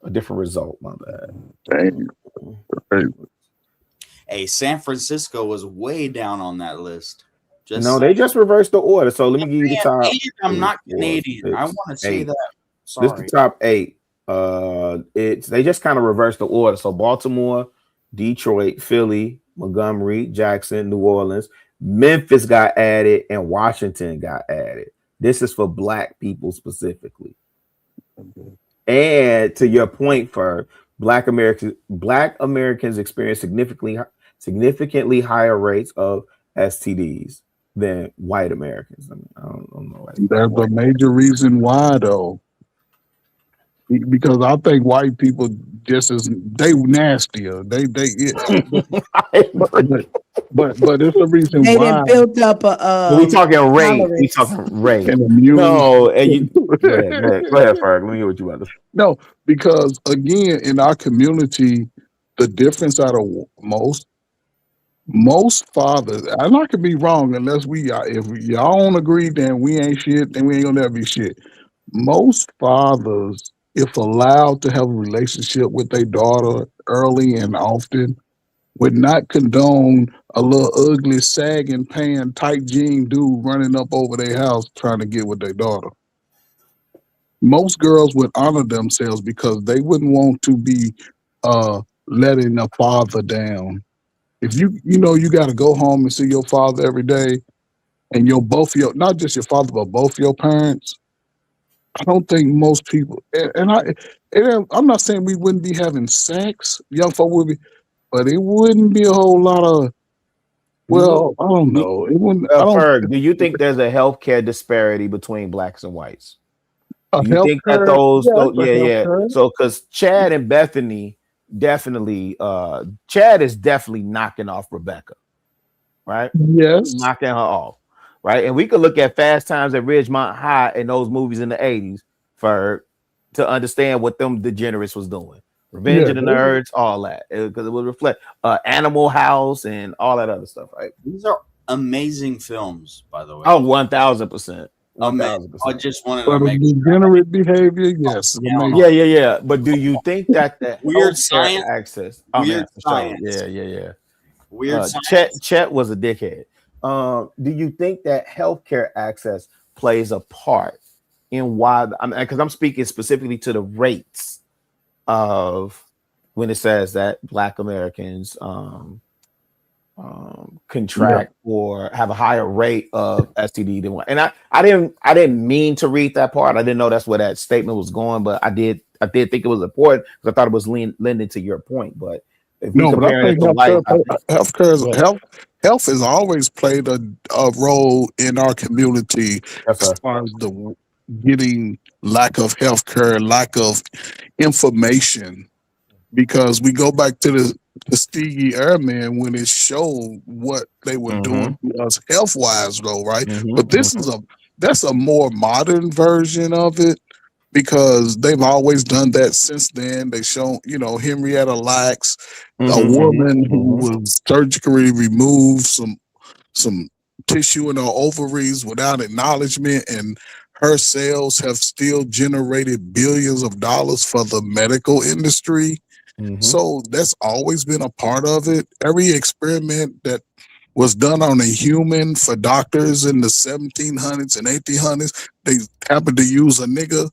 A different result. My bad. Dang. Hey, San Francisco was way down on that list. They just reversed the order. So let me give you the top. I'm not Canadian. I want to say that. Sorry. This is the top 8. They just kind of reversed the order. So Baltimore, Detroit, Philly, Montgomery, Jackson, New Orleans, Memphis got added, and Washington got added. This is for black people specifically. And to your point, for black Americans experience significantly higher rates of STDs than white Americans. I mean, I don't know. That's a major reason why, though. Because I think white people just they nastier. They but it's the reason they why done built up a. We talking rate. We talking rate. No, and you go ahead, Ferg. Let me hear what you about to say. No, because again, in our community, the difference out of most fathers, and I could be wrong unless if y'all don't agree, then we ain't shit, then we ain't gonna never be shit. Most fathers, if allowed to have a relationship with their daughter early and often, would not condone a little ugly, sagging, pant, tight jean dude running up over their house trying to get with their daughter. Most girls would honor themselves because they wouldn't want to be letting a father down. If you got to go home and see your father every day, and not just your father, but both your parents, I don't think most people, I'm not saying we wouldn't be having sex, young folk would be, but it wouldn't be a whole lot of, well, I don't know. It wouldn't. Ferg, do you think there's a healthcare disparity between blacks and whites? Do you think that So, because Chad and Bethany definitely, Chad is definitely knocking off Rebecca, right? Yes, knocking her off, right? And we could look at Fast Times at Ridgemont High and those movies in the 80s to understand what them degenerates was doing. Revenge of the Nerds, all that, because it would reflect Animal House and all that other stuff, right? These are amazing films, by the way. Oh, 1,000%. I just wanted to make degenerate behavior, yes. Yeah. But do you think that the weird science access? Weird science. Yeah. Weird science. Chet was a dickhead. Do you think that healthcare access plays a part in why? Because I'm speaking specifically to the rates of when it says that Black Americans contract or have a higher rate of STD than white. And I didn't mean to read that part. I didn't know that's where that statement was going, but I did think it was important because I thought it was lending to your point. But if we compare it to white, health has always played a role in our community as far as getting lack of health care, lack of information, because we go back to the Tuskegee Airmen when it showed what they were doing to us health wise, though, right? But this is that's a more modern version of it, because they've always done that since then. They shown, Henrietta Lacks, a woman who was surgically removed some tissue in her ovaries without acknowledgement, and her cells have still generated billions of dollars for the medical industry. So that's always been a part of it. Every experiment that was done on a human for doctors in the 1700s and 1800s, they happened to use a nigga.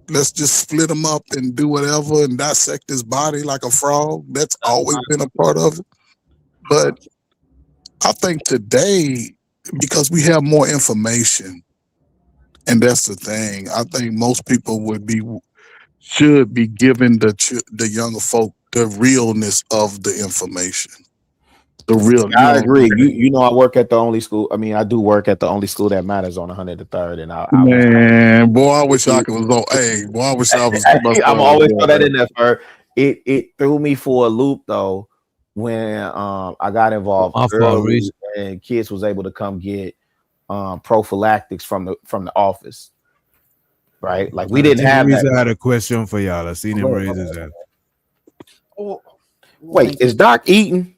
Let's just split him up and do whatever and dissect his body like a frog. That's always been a part of it. But I think today, because we have more information, and that's the thing, I think most people should be giving the younger folk the realness of the information. The real. I agree. You know, I work at the only school. I mean, I do work at the only school that matters on 103rd, and man, boy, I wish I was on. Hey, boy, I wish I was. I'm always throw that in there for it. Threw me for a loop though when I got involved early, and kids was able to come get prophylactics from the office. Right, like we didn't have that. I had a question for y'all. I seen him raise his hand. Oh, wait, is Doc eating?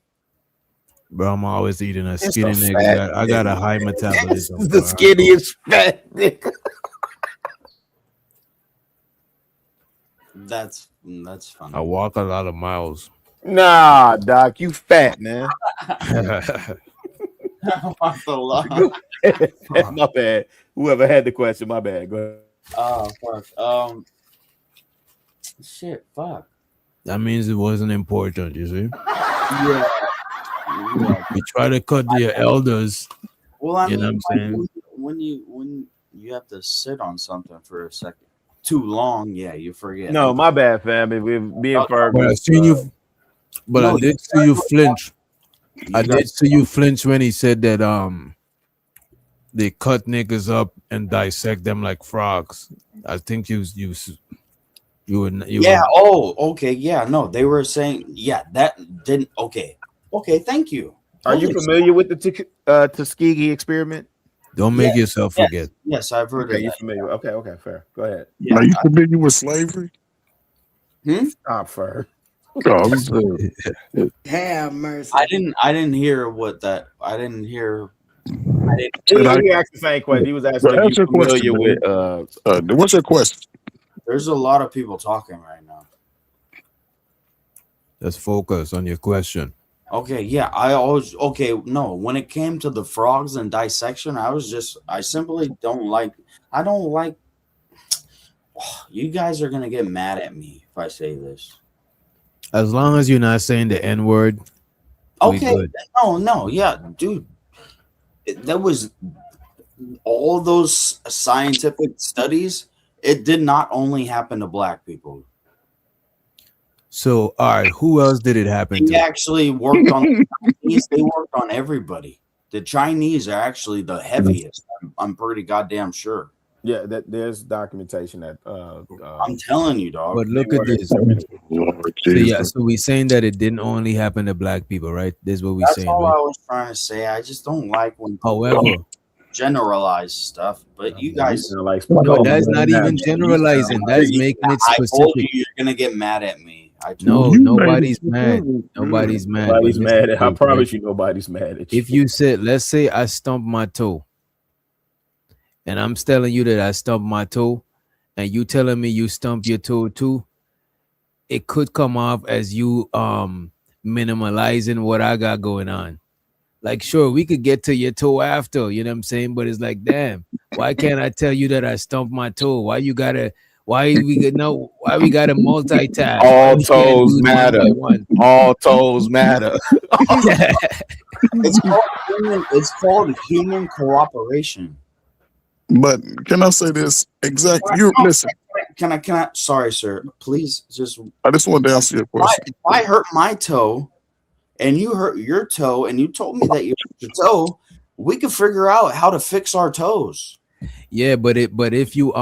Bro, I'm always eating a skinny nigga. I got a high metabolism. The skinniest fat nigga. That's funny. I walk a lot of miles. Nah, Doc, you fat, man. My bad. Whoever had the question, my bad. Go ahead. Oh fuck. Shit. Fuck. That means it wasn't important. You see? Yeah. We try to cut your elders. Well, I you mean, know what I'm saying? when you have to sit on something for a second too long, yeah, you forget. No, my bad, fam. We're being fair. But I seen you, but I did see you flinch. I did see you flinch when he said that they cut niggas up and dissect them like frogs. I think you were. Yeah. Oh, okay. Yeah. No, they were saying. Yeah, that didn't. Okay. Okay. Thank you. Are you familiar with the Tuskegee experiment? Don't make yourself forget. Yes, I've heard of you that. familiar? Okay, fair. Go ahead. Are you familiar with slavery? Stop, fair. Have mercy. I didn't hear what that. I didn't hear. He asked the same question. He was asking if you're familiar with. What's your question? There's a lot of people talking right now. Let's focus on your question. Okay, yeah, no, when it came to the frogs and dissection, I simply don't like, you guys are gonna get mad at me if I say this. As long as you're not saying the N-word. Okay, no, yeah, dude. That was all those scientific studies. It did not only happen to black people. So, all right, who else did it happen to? They actually worked on the Chinese. They worked on everybody. The Chinese are actually the heaviest. I'm pretty goddamn sure. Yeah, there's documentation that. I'm telling you, dog. But look at this. So we're saying that it didn't only happen to black people, right? This is what we're saying. That's all right? I was trying to say. I just don't like when However, generalize stuff. But you guys, no, that's not even generalizing. That's making it specific. I told you you're gonna get mad at me. Nobody's mad. Nobody's mad. Nobody's mad. I promise you, nobody's mad at you. If you said, let's say I stumped my toe, and I'm telling you that I stumped my toe, and you telling me you stumped your toe too, it could come off as you minimalizing what I got going on. Like, sure, we could get to your toe after, you know what I'm saying? But it's like, damn, why can't I tell you that I stumped my toe? Why we gotta multitask? All toes matter. All toes matter. It's called human cooperation. But can I say this exactly? You listen. Can I? Sorry, sir. Please, I just wanted to answer your question. If I hurt my toe, and you hurt your toe, and you told me that you hurt your toe, we could figure out how to fix our toes. Yeah, but if you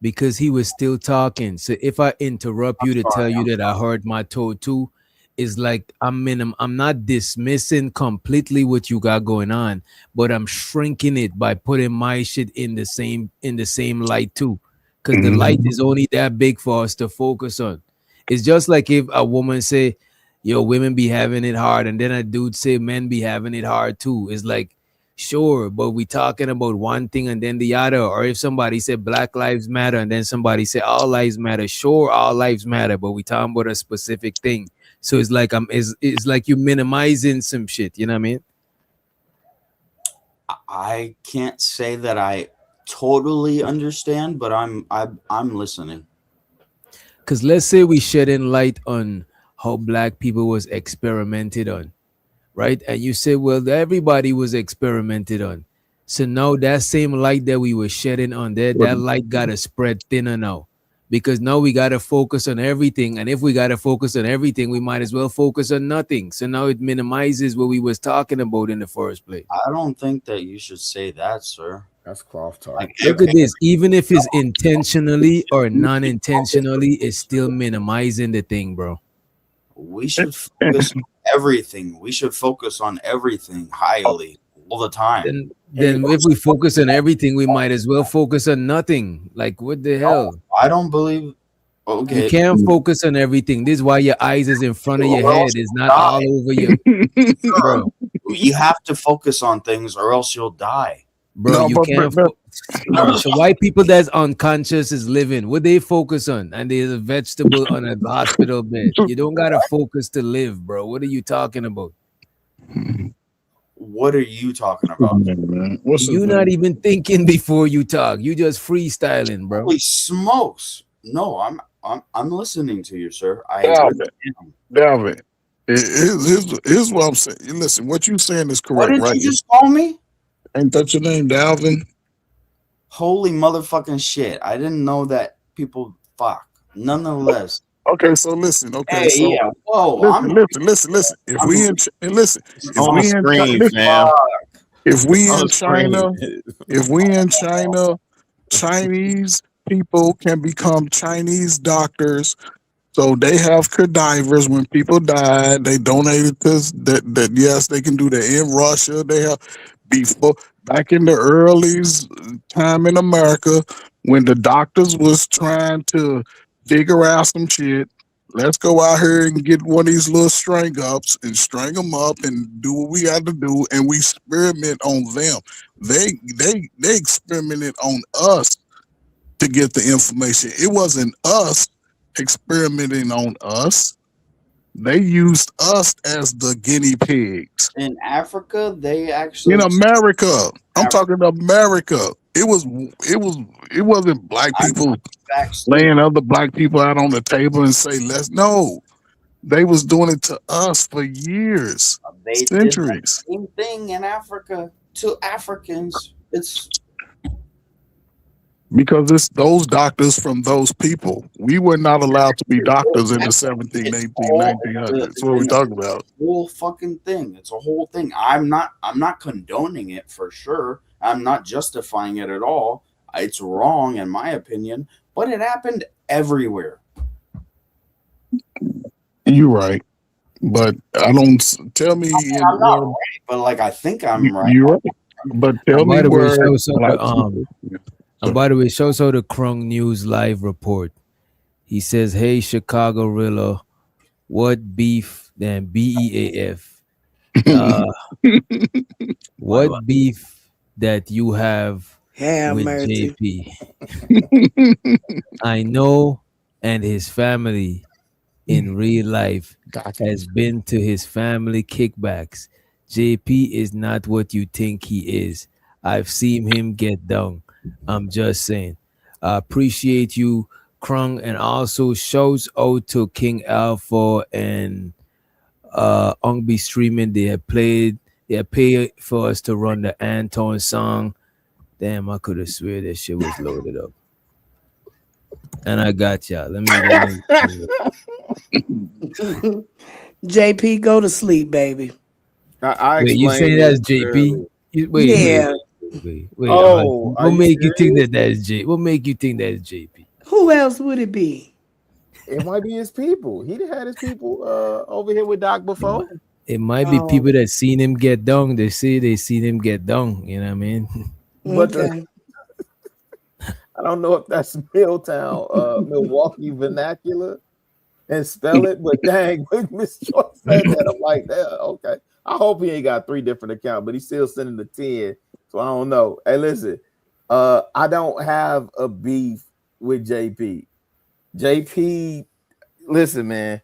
because he was still talking. So if I interrupt you to tell you that I heard my toe too, is like I'm not dismissing completely what you got going on, but I'm shrinking it by putting my shit in the same light too. Because the light is only that big for us to focus on. It's just like if a woman say, yo, women be having it hard, and then a dude say men be having it hard too. It's like, sure, but we talking about one thing and then the other. Or if somebody said Black Lives Matter and then somebody said all lives matter, sure, all lives matter, but we talking about a specific thing. So it's like it's like you minimizing some shit. You know what I mean? I can't say that I totally understand, but I'm listening. Because let's say we shedding light on how Black people was experimented on, right? And you say, well, everybody was experimented on. So now that same light that we were shedding on there, that light got to spread thinner now. Because now we got to focus on everything. And if we got to focus on everything, we might as well focus on nothing. So now it minimizes what we was talking about in the first place. I don't think that you should say that, sir. That's cloth talk. Like, look at this. Even if it's intentionally or non-intentionally, it's still minimizing the thing, bro. We should focus on everything. We should focus on everything highly all the time. Then if we focus on everything, we might as well focus on nothing. Like, what the hell? I don't believe. Okay. You can't focus on everything. This is why your eyes is in front of your head. It's not all over you. Bro. You have to focus on things or else you'll die. Bro, you can't. So why people that's unconscious is living? What they focus on? And there's a vegetable on a hospital bed. You don't gotta focus to live, bro. What are you talking about? What are you talking about? You're not even thinking before you talk. You just freestyling, bro. Holy smokes! No, I'm listening to you, sir. Dalvin, here's what I'm saying. Listen, what you saying is correct, what did right? You just call me? Ain't that your name, Dalvin? Holy motherfucking shit! I didn't know that people fuck. Nonetheless. Okay, so listen. Okay, hey, so yeah. Whoa, listen. If we in China, Chinese people can become Chinese doctors. So they have cadavers when people died. They donated this. That yes, they can do that in Russia. They have before back in the early time in America when the doctors was trying to figure out some shit. Let's go out here and get one of these little string ups and string them up and do what we got to do, and we experiment on them. They experimented on us to get the information. It wasn't us experimenting on us. They used us as the guinea pigs. In Africa, they actually in America. I'm talking America. It wasn't black people laying other black people out on the table and say, let's no. They was doing it to us for years, centuries. Did the same thing in Africa to Africans. It's because it's those doctors from those people. We were not allowed to be doctors in the 17, 18, 1900s. That's what we're talking about. Whole fucking thing. It's a whole thing. I'm not condoning it for sure. I'm not justifying it at all. It's wrong in my opinion, but it happened everywhere. You're right. But I don't tell me I'm not right, but like I think I'm right. You're right. But tell me where and by the way, shows how the Krung News Live report. He says, hey, Chicago Rilla, what beef? Then BEAF. What beef that you have with JP? I know, and his family in real life has been to his family kickbacks. JP is not what you think he is. I've seen him get down. I'm just saying. I appreciate you, Krung, and also shouts out to King Alpha and Ongbi Streaming. They paid for us to run the Anton song. Damn, I could have swear that shit was loaded up. And I got y'all. Let me JP, go to sleep, baby. I wait, you saying that's JP? Yeah. Wait, Are what you make you think serious? that that's J? What make you think that's JP? Who else would it be? It might be his people. He done had his people over here with Doc before. It might be Oh, people that seen him get down. They say they seen him get down. You know what I mean? But okay. I don't know if that's Milltown, Milwaukee vernacular and spell it, but dang, when Miss Joyce said that, I'm like, yeah, okay. I hope he ain't got 3 different accounts, but he's still sending the 10. So I don't know. Hey, listen, I don't have a beef with JP. JP, listen, man.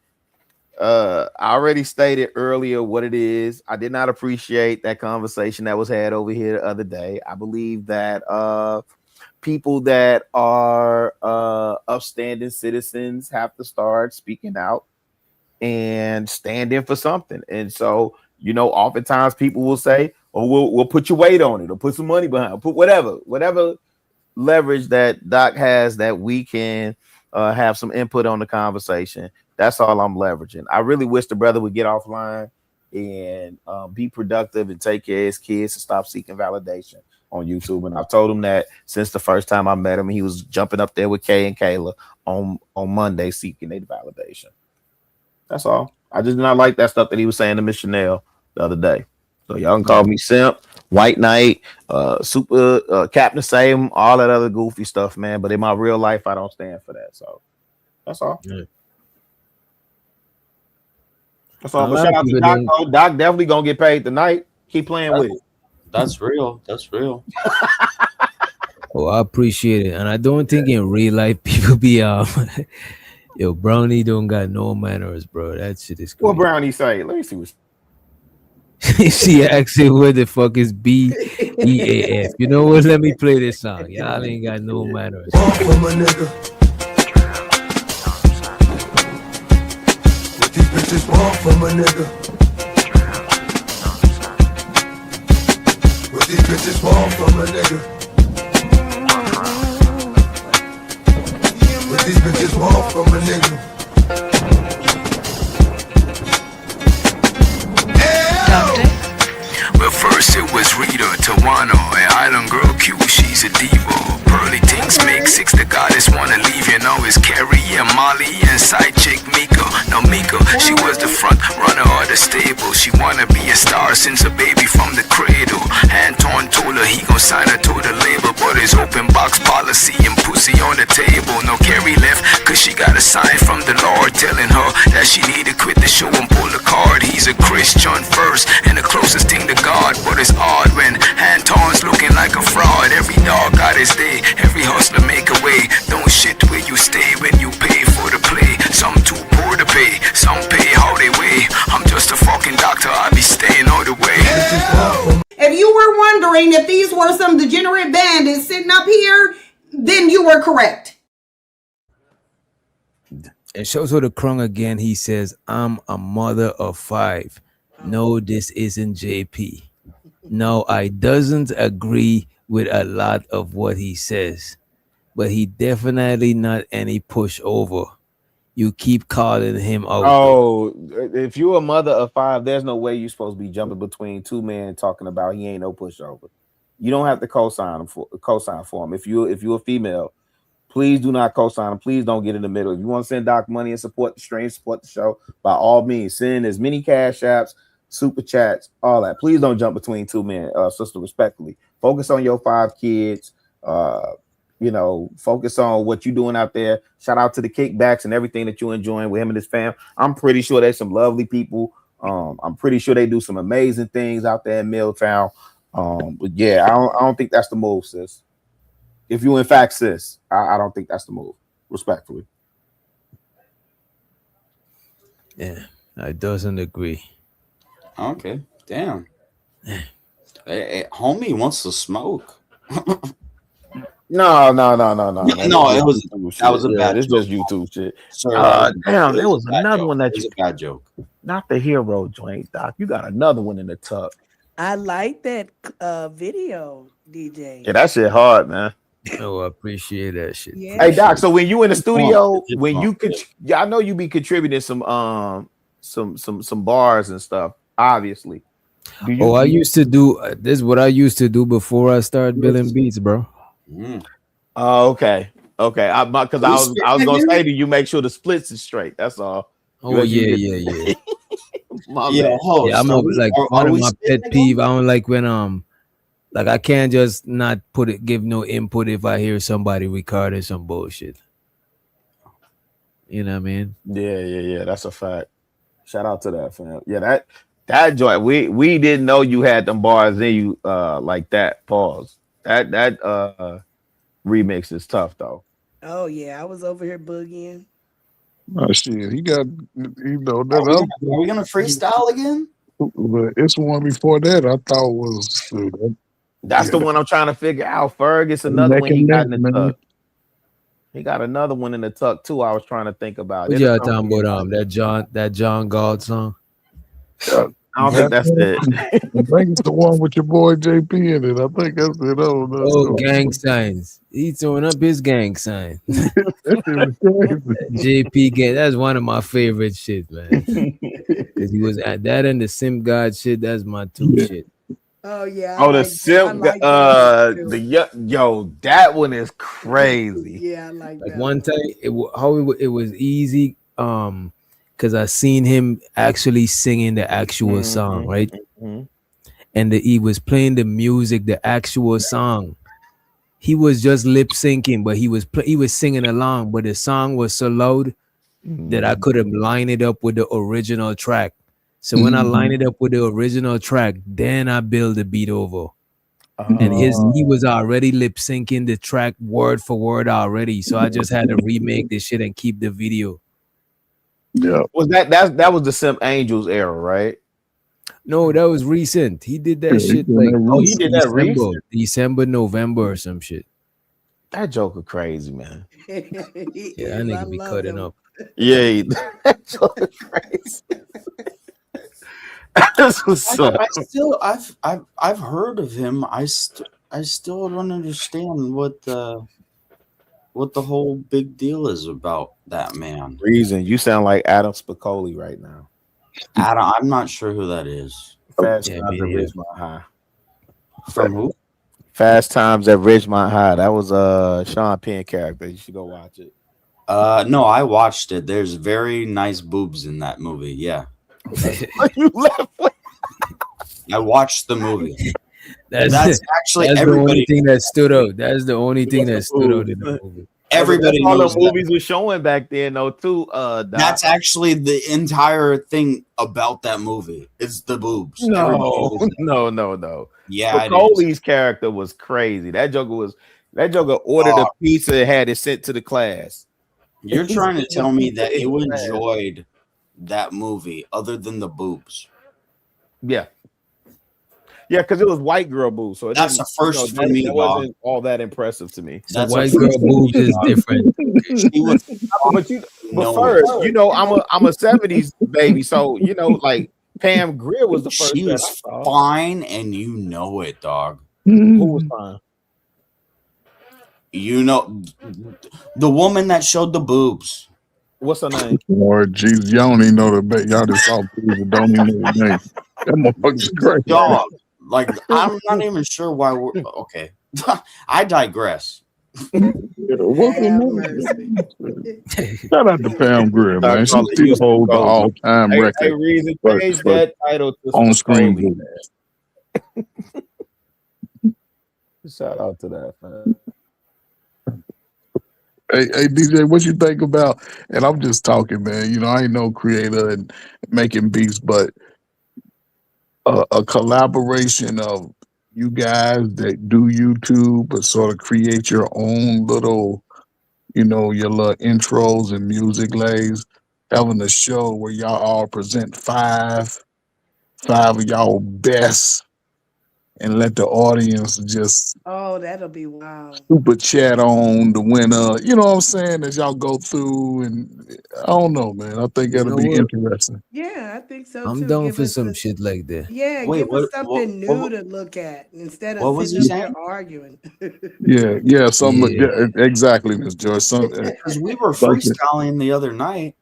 I already stated earlier what it is. I did not appreciate that conversation that was had over here the other day. I believe that people that are upstanding citizens have to start speaking out and stand in for something. And so, you know, oftentimes people will say, "Oh, we'll put your weight on it, or put some money behind it, put whatever leverage that Doc has that we can have some input on the conversation." That's all I'm leveraging. I really wish the brother would get offline and be productive and take care of his kids and stop seeking validation on YouTube. And I've told him that since the first time I met him. He was jumping up there with Kay and Kayla on Monday seeking their validation. That's all. I just did not like that stuff that he was saying to Miss Chanel the other day. So y'all can call me simp, white knight, super Captain Sam, all that other goofy stuff, man. But in my real life, I don't stand for that. So that's all. Yeah. That's all. But shout out to Doc. Doc definitely gonna get paid tonight. Keep playing with it. That's real. That's real. Oh, I appreciate it, and I don't think in real life people be yo, Brownie don't got no manners, bro. That shit is crazy. What Brownie say? Let me see what she asked him where the fuck is BEAF. You know what? Let me play this song. Y'all ain't got no manners. These bitches want from a nigga. What these bitches want from a nigga. What these bitches want from a nigga. Well, first it was Rita, Tawano, an island girl Q, she's a diva. Pearly things make 6, the goddess wanna leave, you know, it's Carrie and Molly and side chick Mika. No, Mika, she was the front runner of the stable. She wanna be a star since a baby from the cradle. Anton told her he gon' sign her to the label, but his open box policy and pussy on the table. No, Carrie left, cause she got a sign from the Lord telling her that she need to quit the show and pull the card. He's a Christian first and the closest thing to God, but it's odd when Anton's looking like a fraud. Every dog got his day, every hustler make a way. Don't shit where you stay when you pay for the play. Some too poor to pay, some pay how they weigh. I'm just a fucking doctor, I be staying all the way. If you were wondering if these were some degenerate bandits sitting up here, then you were correct. And shows her the crunk again. He says, I'm a mother of 5. No, this isn't JP. No, I doesn't agree with a lot of what he says, but he definitely not any pushover. You keep calling him out. Oh, if you're a mother of 5, there's no way you're supposed to be jumping between 2 men talking about he ain't no pushover. You don't have to co-sign for him. If you're a female, please do not co-sign him. Please don't get in the middle. If you want to send Doc money and support the stream, support the show, by all means, send as many cash apps, super chats, all that. Please don't jump between 2 men, sister, respectfully. Focus on your 5 kids. You know, focus on what you're doing out there. Shout out to the kickbacks and everything that you're enjoying with him and his fam. I'm pretty sure there's some lovely people. I'm pretty sure they do some amazing things out there in Milltown. But yeah, I don't think that's the move, sis. If you in fact sis, I don't think that's the move. Respectfully. Yeah, I doesn't agree. Okay, damn. Hey, homie wants to smoke. No. No, that was a bad. It's joke. just YouTube shit. Sir, Damn, there was another joke. one that It was you a bad joke. Not the hero joint, Doc. You got another one in the tuck. I like that video, DJ. Yeah, that shit hard, man. Oh, I appreciate that shit. Yeah. Hey Doc, so when you in the studio, when you could, yeah, I know you be contributing some bars and stuff, obviously. Do you? I used to do this. Is what I used to do before I started billing beats, bro. Oh, okay. Because I was gonna say to you, make sure the splits is straight. That's all. Oh yeah. My Yeah, bad. host. Yeah, I'm Are a, we, like are one of we my spitting pet again? peeve. I don't like when like I can't just not give no input if I hear somebody recording some bullshit. You know what I mean? Yeah. That's a fact. Shout out to that, fam. Yeah, that joint. We didn't know you had them bars in you like that. Pause. That remix is tough though. Oh yeah, I was over here boogieing. Oh shit, he got Are that we gonna freestyle again? but it's one before that I thought was That's the one I'm trying to figure out. Fergus, another neck one he and got neck, in the man. tuck. He got another one in the tuck too. I was trying to think about. What It'll y'all come to talking me. about? That John Galt song. I don't think that's it. I think it's the one with your boy JP in it. I think that's it. Oh, gang signs. He's throwing up his gang sign. That shit was crazy. JP gang. That's one of my favorite shit, man. Because he was at that and the Sim God shit. That's my two shit. Oh yeah. Oh, the simp. Yo, that one is crazy. Yeah, I like Like that. one time, it was easy. Because I seen him actually singing the actual song, right? And he was playing the music, the actual song. He was just lip syncing, but he was singing along. But the song was so loud that I could have lined it up with the original track. So when I line it up with the original track, then I build the beat over. And he was already lip syncing the track word for word already. So I just had to remake this shit and keep the video. Yeah. Was that was the Simp Angels era, right? No, that was recent. He did that shit he like did that recent. December, November or some shit. That joker crazy, man. Yeah, that nigga be cutting up. Yeah, that joker crazy. That's what's up. I've heard of him. I still don't understand what the whole big deal is about that man. Reason you sound like Adam Spicoli right now. Adam, I'm not sure who that is. Fast Times at Ridgemont High. From who? Fast Times at Ridgemont High. That was Sean Penn character. You should go watch it. No, I watched it. There's very nice boobs in that movie. Yeah. You left. I watched the movie. That's actually the everybody. only thing that stood out. That's the only thing that stood out in the movie. Everybody That's all knows the movies were showing back then, though. Too. Doc. That's actually the entire thing about that movie. It's the boobs. No. Yeah, Spicoli's character was crazy. That joker ordered a pizza and had it sent to the class. You're trying to tell me that you enjoyed that movie other than the boobs? Yeah. Yeah, because it was white girl boobs. So that's a first for me. That wasn't all that impressive to me. So white girl boobs is different. But first, I'm a 70s baby, so like Pam Grier was the first. She was fine, and you know it, dog. Who was fine? You know, the woman that showed the boobs. What's her name? Lord Jesus, y'all don't even know the bet. Y'all just saw people don't even know the name. That motherfucker's crazy. Dog. Like, I'm not even sure why we're okay. I digress. What's the name? Shout out to Pam Grier, man. She still holds the all-time record. Hey, reason change that title to on screen. Shout out to that, man. Hey, DJ, what you think about? And I'm just talking, man. I ain't no creator and making beats, but a collaboration of you guys that do YouTube, but sort of create your own little, your little intros and music lays. Having a show where y'all all present five of y'all best, and let the audience just that'll be wild. super chat on the winner. You know what I'm saying? As y'all go through, and I don't know, man. I think that'll be interesting. Yeah, I think so I'm too. down Give for us some shit like that. Yeah, Wait, give us something new to look at instead of was sitting he there saying? arguing. Yeah, something. Yeah, exactly, Miss Joyce. Because we were freestyling the other night.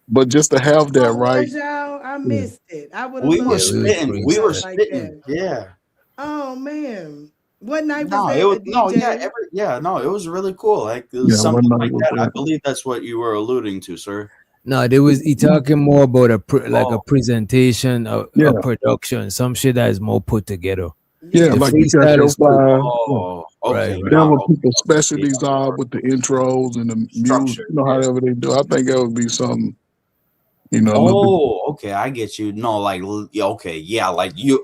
But just to have that What right. was y'all? I missed it. I would have We loved were Yeah, we was spitting. pretty We were sad. like that. spitting. Yeah. Oh man. What night was No, it that, was the no, yeah, DJ? no, it was really cool. Like it was Yeah, one something night like was that. I that. believe that's what you were alluding to, sir. No, there was he talking more about like a Oh, presentation, Yeah, a production, some shit that is more put together. yeah, The Yeah. like you got freestyle your is cool. fly. Yeah. oh, Right, okay, right. now, Whatever okay, people's okay, yeah, specialties are with the intros and the music, structure, you know, yeah. however they do. I think that would be something, you know, a little bit. Oh, okay, I get you. No, like, yeah, okay, yeah, like you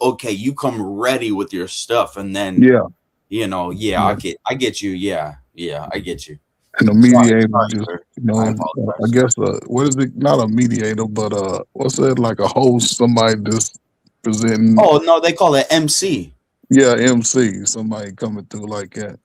come ready with your stuff, and then Yeah, yeah, yeah. I get you, yeah, I get you. And the Sorry, mediator sorry, just, sir. you I know, I apologize. guess, what is it? Not a mediator, but what's that? Like a host, somebody just presenting. Oh no, they call it MC. Yeah, MC, somebody coming through like that.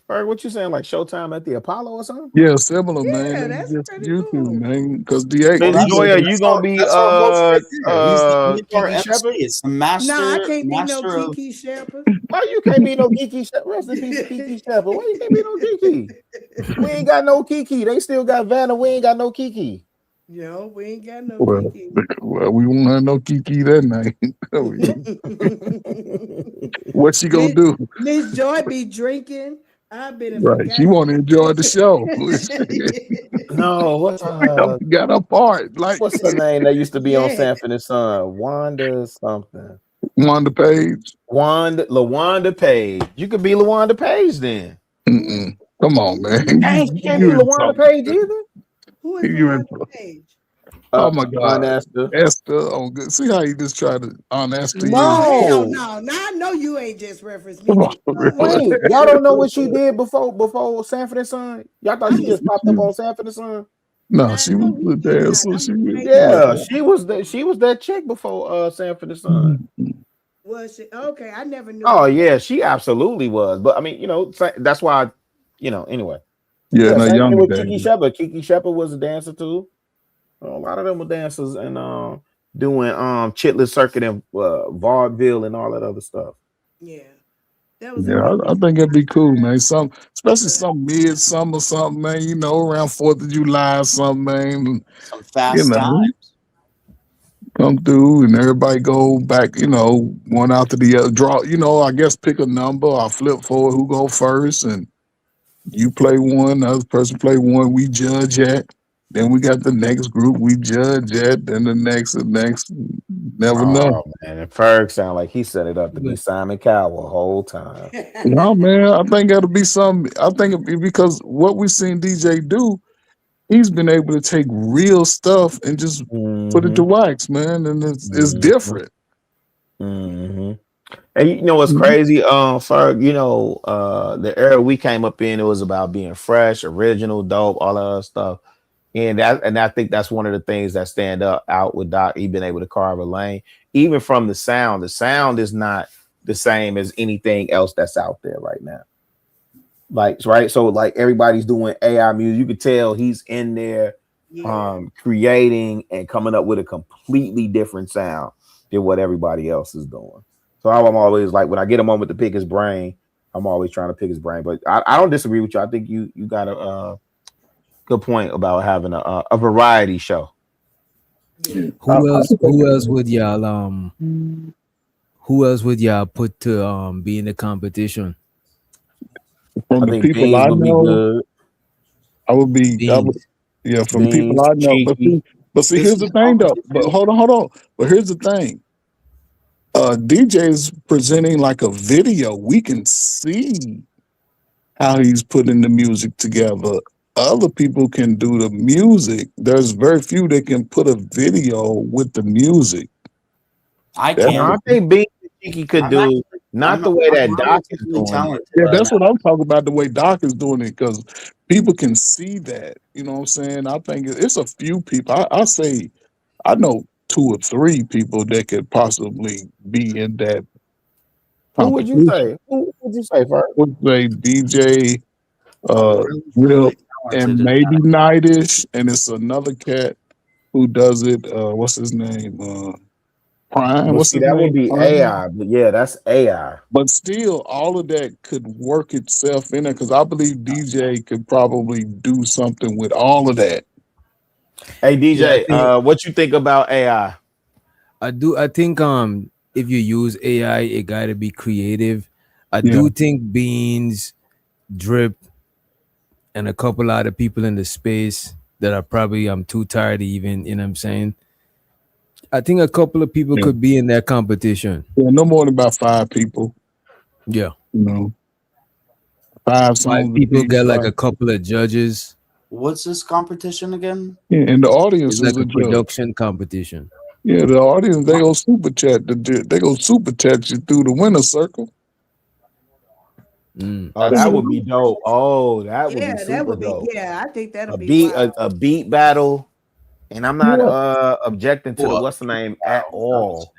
Or what you saying, like Showtime at the Apollo or something? Yeah, similar, man. Yeah, It's that's just pretty YouTube, cool. man. Because Well, Miss that's Joy, are DJ, you gonna be that's our host right there. He's the our Kiki MC. Shepard? It's the Nah, I can't be no master of. Kiki Shepherd. Why you can't be no Kiki Shepard? Rest in peace to Kiki Shepard. Why you can't be no Kiki? We ain't got no Kiki. They still got Vanna. We ain't got no Kiki. Yo, we ain't got no well, Kiki. well, we won't have no Kiki that night. What she gonna do? Miss Joy be drinking. I've been and Right. She forgot. want to enjoy the show. No, what's Got her part. Like what's her name that used to be on Yeah. Sanford and Son? Wanda something. Wanda Page. LaWanda Page. You could be LaWanda Page then. Mm-mm. Come on, man. Hey, you can't be You in LaWanda trouble. Page either. Who is You in LaWanda trouble. Page? Oh my Aunt God. Esther. Esther. Oh, good. See how you just tried to on Esther you. Oh, hell No. no. Now I know you ain't just referenced me Come to on, really. Wait, y'all don't know what she did before Sanford and Son? Y'all thought I she was just popped up on Sanford and Son? No, I she was know we good did there. not. So I'm she just was making Yeah, sure. she was that chick before Sanford and Son. Was she? Okay, I never knew Oh that. yeah, she absolutely was. But I mean, that's why anyway. Yeah, in Yeah, her same thing younger with Kiki days. Shepard. Kiki Shepard was a dancer too. A lot of them were dancers and doing Chitlin Circuit and vaudeville and all that other stuff. Yeah. That was a Yeah, good I think it'd be cool, man. Especially time. some midsummer something, man. You know, around 4th of July or something, man. Some You fast know, times. come through and everybody go back, you know, one after the other. Draw, you know, I guess pick a number or flip forward who go first, and you play one, the other person play one. We judge at. Then we got the next group we judge at. Then the next. Never know. Oh man, and Ferg sound like he set it up to be Simon Cowell the whole time. No, man, I think that'll be some. I think because what we seen DJ do, he's been able to take real stuff and just put it to wax, man, and it's different. Mm-hmm. And you know what's crazy? Ferg, the era we came up in, it was about being fresh, original, dope, all that other stuff. And I think that's one of the things that stand out with Doc. He been able to carve a lane, even from the sound. The sound is not the same as anything else that's out there right now. Like, right, so like everybody's doing AI music. You could tell he's in there, creating and coming up with a completely different sound than what everybody else is doing. So I'm always like, when I get a moment to pick his brain, I'm always trying to pick his brain. But I don't disagree with you. I think you got a good point about having a variety show. Who else would y'all put to be in the competition? From the people Beans I would be know, good. From Beans, people I know. Cheeky. But see, here's the thing though. But hold on. But here's the thing. DJ's presenting like a video. We can see how he's putting the music together. Other people can do the music. There's very few that can put a video with the music. I can. I think Beans and Cheeky could do not the way that Doc is doing it. Yeah, that's what I'm talking about. The way Doc is doing it, because people can see that. You know what I'm saying? I think it's a few people. I say I know 2 or 3 people that could possibly be in that Who would you competition. say? Who would you say first? Would say DJ, really Will, talented and in maybe Nightish, and it's another cat who does it. What's his name? Prime. Well, What's see, his that would name? be Prime. AI, but yeah, that's AI. But still, all of that could work itself in there, because I believe DJ could probably do something with all of that. Hey DJ, think what you think about AI? I think if you use AI, it gotta be creative. I Yeah. do think Beans, Drip, and a couple other people in the space that are probably I'm too tired to even, you know what I'm saying? I think a couple of people Yeah. could be in that competition. Yeah, no more than about 5 people. Yeah. You know, 5 songs a People piece. get like a couple of judges. What's this competition again? Yeah, and the audience It's is like a a judge. production competition. Yeah, the audience they go super chat. They go super chat you through the winner's circle. Oh, that would be dope. Oh, that would be Yeah, that super would be. dope. Yeah, I think that'll A be beat, wild. a beat battle, and I'm not Yeah. objecting to the Well, what's the name at all.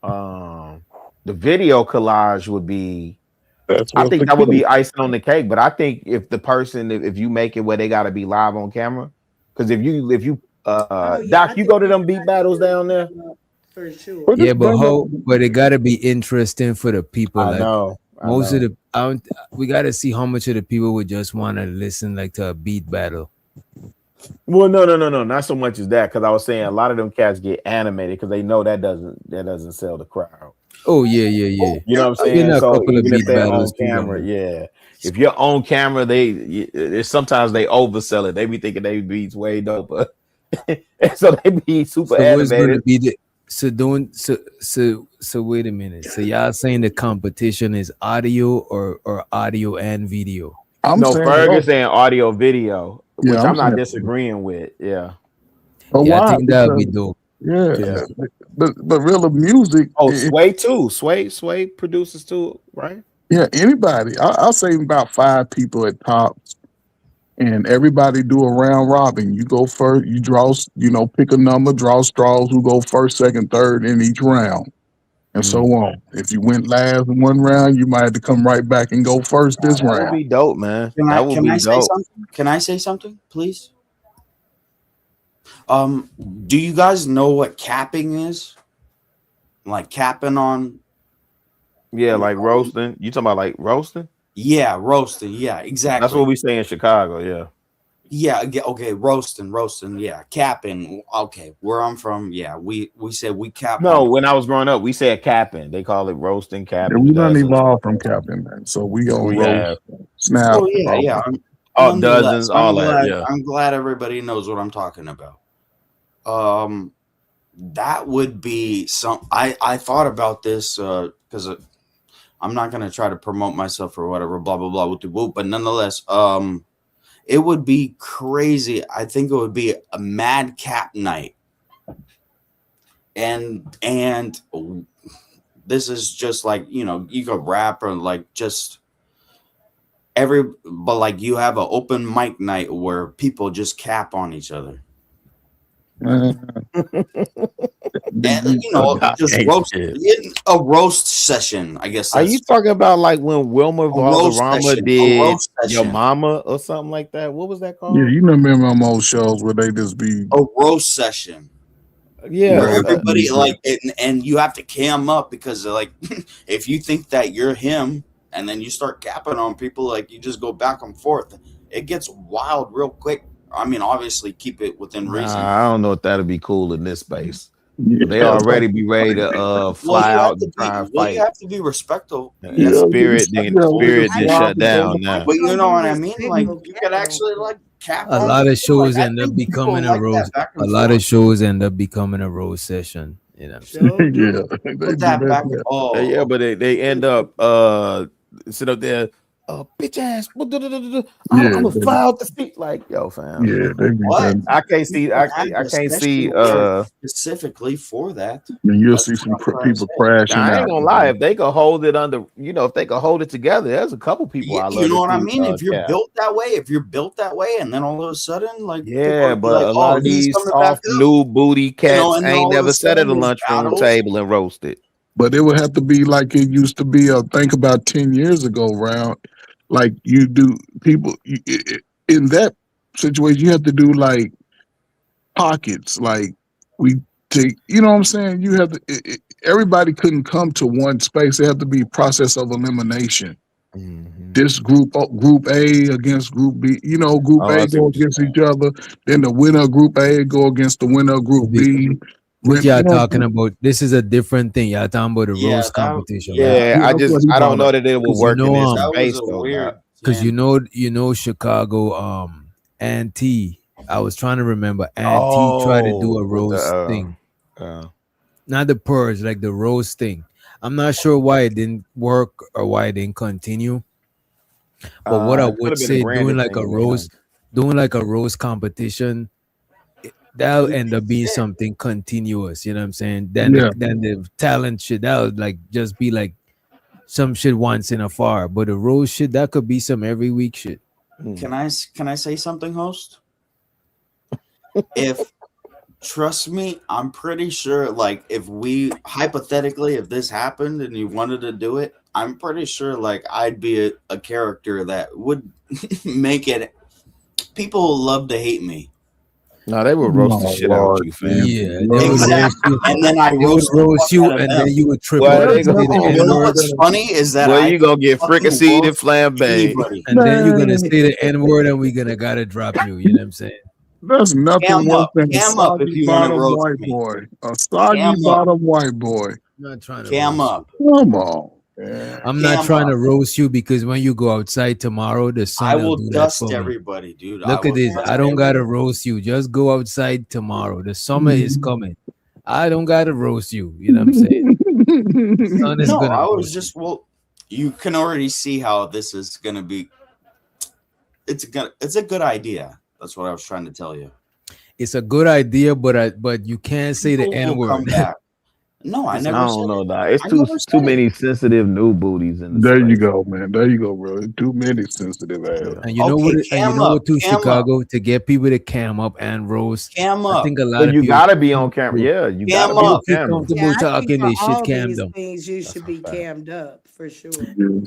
The video collage would be. That's I what's think the that would case. be icing on the cake. But I think if the person, if you make it where they got to be live on camera, because if you Oh yeah, I Doc, you think go to them beat battles down there. for sure. But Yeah, just bring up. but it gotta be interesting for the people. I Like know. most of the we gotta see how much of the people would just want to listen like to a beat battle. Well, no, not so much as that. Because I was saying a lot of them cats get animated because they know that doesn't sell the crowd. Oh yeah. You know what I'm I've been saying? to a So couple of even if beat they're on battles too. camera, yeah. If you're on camera, it's sometimes they oversell it. They be thinking they beats way doper, so they be super So what's gonna animated. be the so wait a minute. So y'all saying the competition is audio or audio and video? I'm No, saying, Fergus saying audio video, yeah, which I'm I'm not saying. disagreeing with. Yeah, But Yeah, I why? think that would be Because dope. yeah. but real music. Oh, Sway too. Sway produces too, right? Yeah, anybody. I'll say about 5 people at tops, and everybody do a round robin. You go first. You draw. Pick a number, draw straws. Who go first, second, third in each round, and so on. If you went last in one round, you might have to come right back and go first this That would round. be dope, man. Can That I would can I be say dope. something? Can I say something, please? Do you guys know what capping is? Like capping on? Yeah, like roasting. You talking about like roasting? Yeah, roasting. Yeah, exactly. That's what we say in Chicago. Yeah. Yeah, okay, roasting, yeah, capping. Okay, where I'm from, yeah, we said we cap No, on. when I was growing up, we said capping. They call it roasting, And capping. we The done dozens. evolved from Captain, man. So we on We roast, have snap. Oh yeah. all dozens, all that. Yeah. I'm glad everybody knows what I'm talking about. That would be some. I thought about this because I'm not gonna try to promote myself or whatever, blah blah blah with the whoop, but nonetheless, it would be crazy. I think it would be a madcap night. And this is just like, you could rap or like just but like you have an open mic night where people just cap on each other. And, just roast, a roast session, I guess. Are you talking about like when Wilmer Valderrama did Your Mama or something like that? What was that called? Yeah, you remember them old shows where they just be a roast session. Yeah, where everybody and you have to cam up because like if you think that you're him and then you start capping on people, like you just go back and forth, it gets wild real quick. I mean, obviously keep it within reason. I don't know if that'll be cool in this space. They already be ready to fly out and try and fight. You have to be respectful. Spirit didn't shut down now. But you know what I mean? Like you could actually like cap A on lot of people. shows Like, I end up think people becoming like a roast. that back A and lot forth. of shows end up becoming a roast session. You know what I'm saying? Put that back. Oh, Yeah, but they end up sit up there, bitch ass. I'm gonna fly out the seat like yo, fam. Yeah, they be What? I can't see. I can't see. Specifically for that. And you'll see some people crashing I out. ain't gonna lie. If they could hold it under, if they could hold it together, there's a couple people I love. You know to what I see, mean? If you're cap. built that way, and then all of a sudden, like, people Yeah, are but like, a lot of he's these coming back soft up. new booty cats and then ain't all of a never sat at sudden a there's lunchroom battles. table and roasted. But it would have to be like it used to be. Think about 10 years ago, round. Like you do, people in that situation, you have to do like pockets. Like we take, you know what I'm saying? You have to. Everybody couldn't come to one space. It had to be a process of elimination. This group A against group B. You know, group A go against each other. Then the winner of group A go against the winner of group B. What y'all You know, talking about? This is a different thing. Y'all talking about the Yeah, roast that, competition, right? yeah. Yeah, that's what he I don't brought know up. that it will Because you work in know, this That was space a though, Doc. weird. because you know Chicago, Auntie. I was trying to remember. Auntie tried to do a With roast the thing, not the purge, like the roast thing. I'm not sure why it didn't work or why it didn't continue. But what I it could would have been a say, branded thing or something. doing like a roast competition, that'll end up being something continuous. You know what I'm saying? Then Yeah. the talent shit, that would like just be like some shit once in a far. But the roast shit, that could be some every week shit. Can I say something, host? If trust me, I'm pretty sure. Like, if we hypothetically, if this happened and you wanted to do it, I'm pretty sure like I'd be a character that would make it. People love to hate me. No, they would roast the shit out you, fam. Yeah, they would roast you, and then I they would roast the roast fuck you, out of and them. then you would trip Well, out they and say go, the You know N-word. what's funny is that well, I you gonna get fucking fricasseed and roast flambe. anybody. And then you're gonna Man, say the N-word, and we're gonna gotta drop you. You know what I'm saying? there's nothing worse than a Cam up if soggy you want to bottom roast white me. boy. A soggy Cam up. bottom white boy. I'm not trying to Cam roast up. Come on. Yeah. I'm not Cam trying up. to roast you because when you go outside tomorrow, the I sun will will do that dust for me. everybody, dude. Look I at will this. dust I don't gotta everybody. roast you. Just go outside tomorrow. The summer is coming. I don't gotta roast you. You know what I'm saying? The sun is No, gonna I was roast just you can already see how this is gonna be. It's a good idea. That's what I was trying to tell you. It's a good idea, but you can't say the People will N-word. come back. No, I I never don't said know, it. Doc. It's I too never too said many it. sensitive new booties in the There you space. go, man. There you go, bro. Too many sensitive ass. And you know Okay, what? And you cam know up. what? To Cam up. Chicago to get people to cam up and roast. Cam I up. think a lot But of you people gotta be on camera. Yeah, you gotta Cam be up. on feel camera. comfortable Yeah, I think talking for this shit all cam these down. things, you That's should a be fact. cammed up for sure.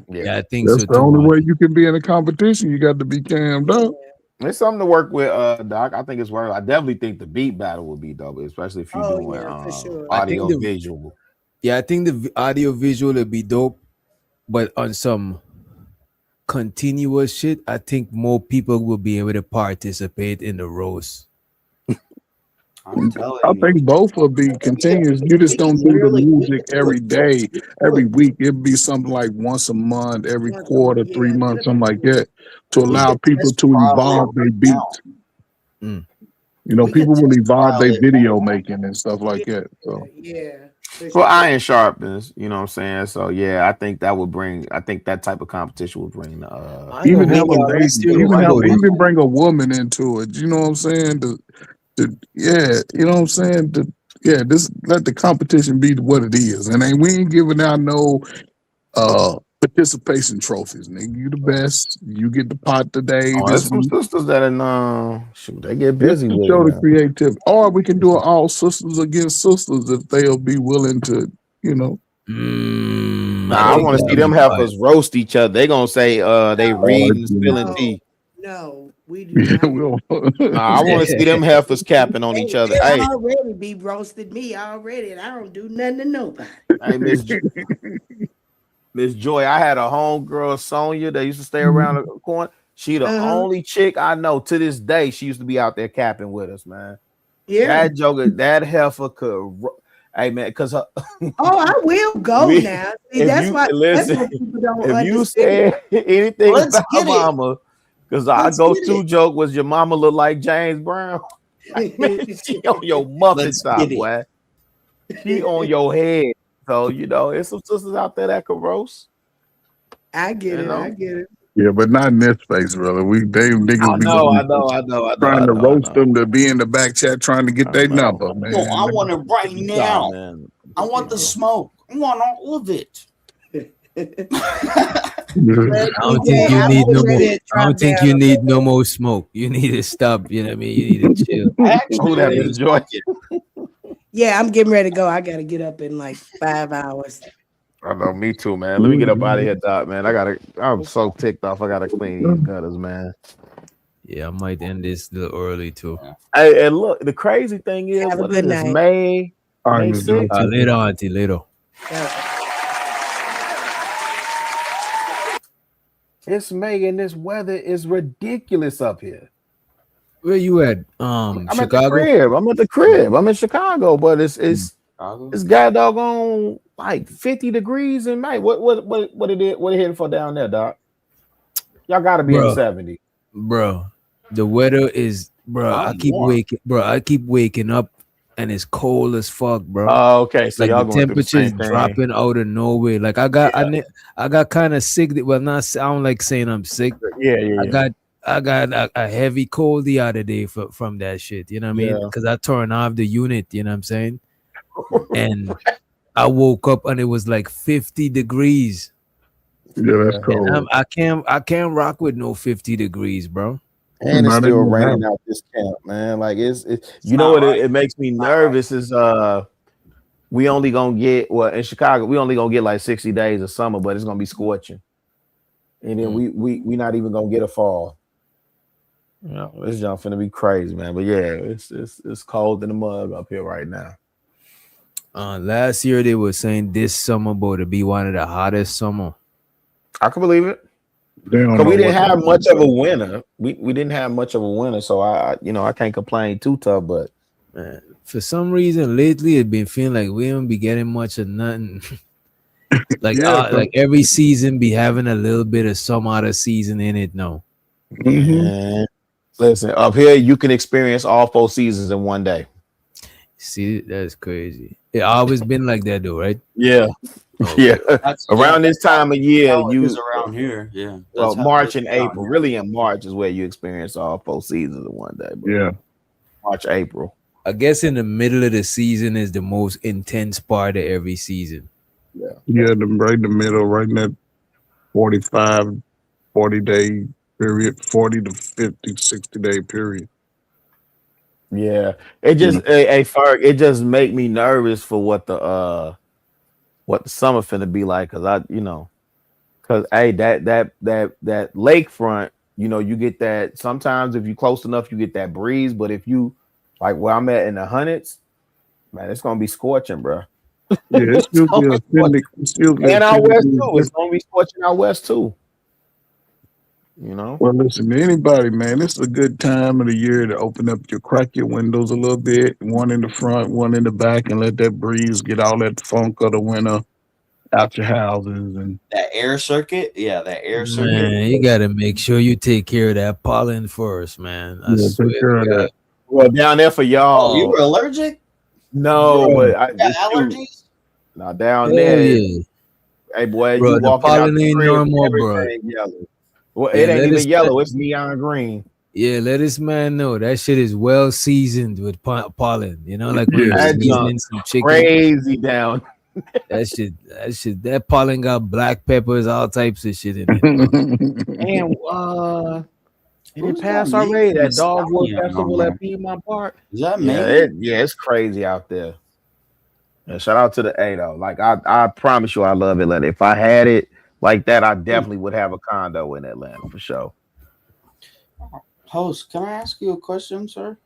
Yeah, I think That's so the too, only way Monty. you can be in a competition. You got to be cammed up. It's something to work with, Doc. I think it's worth. I definitely think the beat battle would be dope, especially if you're Oh doing yeah, for sure. I think audio visual. I think the audio visual would be dope, but on some continuous shit, I think more people will be able to participate in the roast. I'm telling I you. think both will be continuous. You just don't do the music every day, every week. It'd be something like once a month, every quarter, 3 months, something like that, to We allow could people test to trial evolve it their right now. beats. Mm. You know, We could people will test evolve trial their it video right now. making and stuff like that. So Yeah, for For sure. iron sharpness, you know what I'm saying? So yeah, I think that would bring. I think that type of competition would bring. I ain't even gonna have hold a y'all. lady, Let's serious about it. even bring a woman into it. You know what I'm saying? Yeah, you know what I'm saying? This let the competition be what it is. And we ain't giving out no participation trophies. Nigga, you the best. You get the pot today, Oh, this there's some week. sisters that shoot, they get Just busy to with it show the now. creativity. Or we can do it all sisters against sisters if they'll be willing to, you know. Nah, I want to see them heifers roast each other. They gonna say they reading and spilling tea. No, we do not. Nah, I want to see them heifers capping on each other. They Hey, already be roasted me already, and I don't do nothing to nobody. hey, Miss Joy, I had a homegirl, Sonia, that used to stay around the corner. She the only chick I know to this day. She used to be out there capping with us, man. Yeah. That joker, that heifer could. Hey man, because Oh, I will go now. See, that's why that's what people don't if understand. you said anything Let's about get it. mama, because our Let's go-to get joke was your mama look like James Brown. She on your muffin Let's top, get it. boy. She on your head. So you know, there's some sisters out there that could roast. I get You it. know? I get it. Yeah, but not in this space, brother. Niggas I be know. trying to roast them to be in the back chat trying to get their number, man. No, I want it right now. Man. I want the smoke. I want all of it. I don't think you need no more. I don't think you need no more smoke. You need to stop. You know what I mean? You need to chill. Who that is, Joy? Yeah, I'm getting ready to go. I gotta get up in like 5 hours. I know, me too, man. Let me get up out of here, Doc, man. I'm so ticked off. I gotta clean these gutters, man. Yeah, I might end this a little early too. Hey, and look, the crazy thing is, Have a what good is this, night. May All right, 6th? Later, auntie. Later. It's making this weather is ridiculous up here. Where you at? I'm at the Chicago? crib. I'm at the crib. I'm in Chicago, but it's got doggone like 50 degrees in May. What it hitting for down there, doc? Y'all gotta be in the 70s. Bro. The weather is, bro. I keep waking up and it's cold as fuck, bro. Oh, okay. So like y'all the going through the temperature is same thing. dropping out of nowhere. Like I got kind of sick. Well, not I don't like saying I'm sick. Yeah. I got a heavy cold the other day from that shit. You know what I mean? Because I turned off the unit. You know what I'm saying? And I woke up and it was like 50 degrees. Yeah, that's cold. And I can't rock with no 50 degrees, bro. And it's still raining out this camp, man. Like it's you know what it makes me nervous is we only gonna get in Chicago we only gonna get like 60 days of summer, but it's gonna be scorching, and then we not even gonna get a fall. You know, this jump finna be crazy, man. But yeah, it's cold in the mug up here right now. Last year they were saying this summer about to be one of the hottest summer. I can believe it. Because we didn't have much of a winter. We didn't have much of a winter, so I can't complain too tough. But man, for some reason lately it's been feeling like we don't be getting much of nothing. like every season be having a little bit of some other season in it. No. Man, listen, up here you can experience all 4 seasons in one day. See, that's crazy. It always been like that though, right? Yeah. Yeah, around this time of year, around here, yeah. Well, March and April. Really, in March is where you experience all 4 seasons in one day. Yeah, March, April. I guess in the middle of the season is the most intense part of every season. Yeah, right in the middle, right in that 45, 40-day period, 40 to 50, 60-day period. Yeah, it just it just make me nervous for what the summer finna be like, because that lakefront, you get that sometimes if you close enough you get that breeze, but if you like where I'm at in the hundreds, man, it's gonna be scorching, bro. Yeah, it's still and out west too. It's gonna be scorching out west too. Well, listen, anybody, man, this is a good time of the year to open up crack your windows a little bit, one in the front, one in the back, and let that breeze get all that funk of the winter out your houses. And that air circuit, Man, you gotta make sure you take care of that pollen first, man. I swear take care of that. Well, down there for y'all. Oh, you were allergic? No, but I got allergies. Now down there, hey boy, bro, you the walking out pollen the ain't crib, normal, bro. everything yellow. Well, it ain't even yellow; it's neon green. Yeah, let this man know that shit is well seasoned with pollen. Like we're That seasoning some chicken. Crazy down. That pollen got black peppers, all types of shit in it. And it passed already. That Dogwood Festival at Piedmont Park. Is that it's crazy out there. And shout out to the A though. Like I promise you, I love Atlanta. If I had it like that, I definitely would have a condo in Atlanta for sure. Host, can I ask you a question, sir?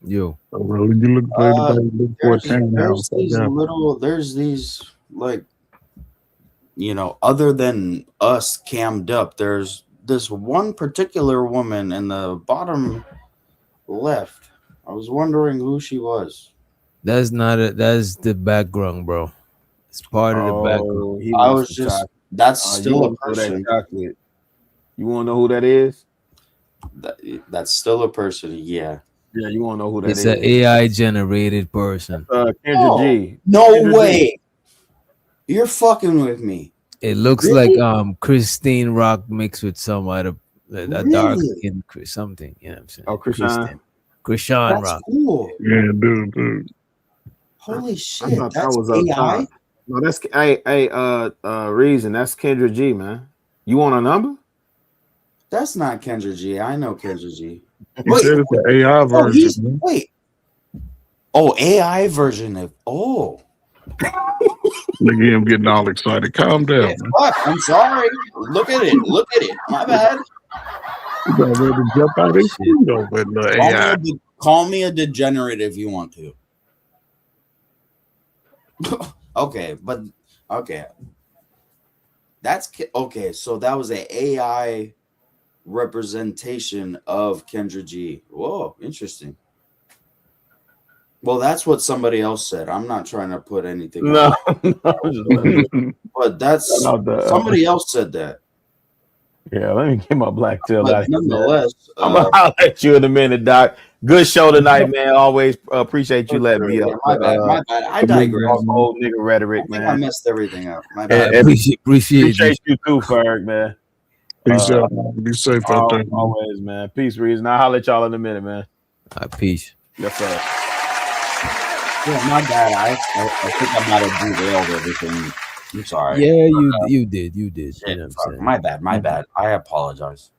Yo, you look for a townhouse. There's these other than us cammed up, there's this one particular woman in the bottom left. I was wondering who she was. That's the background, bro. It's part of the background. I was just that's still a person. You want to know who that is? That's still a person. Yeah. Yeah, you want to know who that is? It's an AI generated person. Kendra G. No Kendra way. G. You're fucking with me. It looks like Christine Rock mixed with some other dark skin something. You know what I'm saying? Oh, Krishan That's Rock. Cool. Yeah, dude. Holy shit! I thought That's that was AI. No, that's Reason. That's Kendra G, man. You want a number? That's not Kendra G. I know Kendra G. You said it's an AI version. AI version of Look at him getting all excited. Calm down. Yeah, fuck, I'm sorry. Look at it. My bad. You got ready to jump out of his seat over the AI. Call me a degenerate if you want to. Okay. That's okay. So that was an AI representation of Kendra G. Whoa, interesting. Well, that's what somebody else said. I'm not trying to put anything out. But that's somebody else said that. Yeah, let me get my black tail But out. nonetheless, I'm gonna holler at you in a minute, Doc. Good show tonight, man. Always appreciate you letting me up. My bad. I digress. Old nigga rhetoric, man. I messed everything up. My bad. Appreciate you too, Ferg, man. Peace out, man. Be safe out there. Always, man. Peace, Reason. I'll holler at y'all in a minute, man. Peace. Yes, sir. Yeah, my bad. I think I might have derailed everything. I'm sorry. Yeah, you did. You know what I'm saying? My bad. I apologize.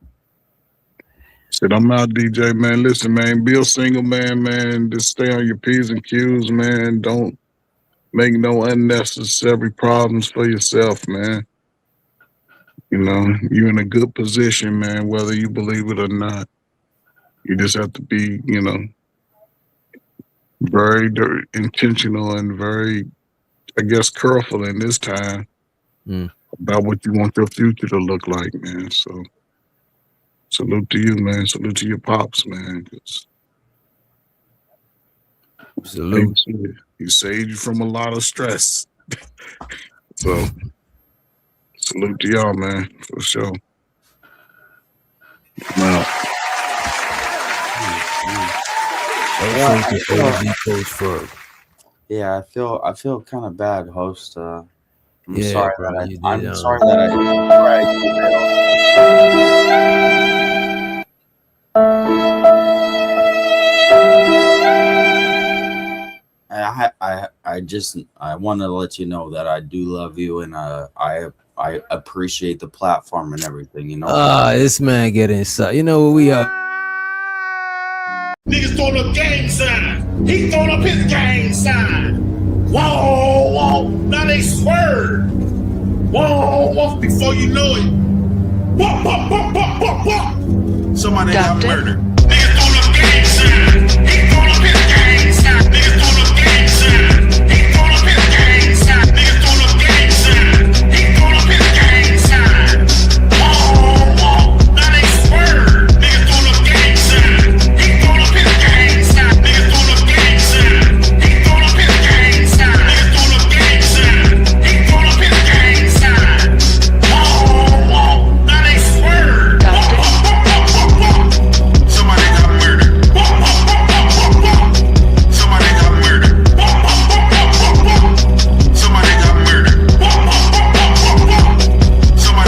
Shit, I'm out, DJ, man. Listen, man, be a single man. Just stay on your P's and Q's, man. Don't make no unnecessary problems for yourself, man. You know, you're in a good position, man, whether you believe it or not. You just have to be, you know, very intentional and very, I guess, careful in this time about what you want your future to look like, man. So, salute to you, man. Salute to your pops, man. Salute. He saved you from a lot of stress. So, salute to y'all, man, for sure. I'm out. Yeah, I feel kind of bad, host. I'm Yeah, sorry bro, that you I'm did, sorry that I want to let you know that I do love you, and I appreciate the platform and everything. You know. This man get inside. You know what we are. Niggas throwing up gang signs. He throwing up his gang sign. Whoa. Now they swerve. Whoa. Before you know it. Somebody got murdered.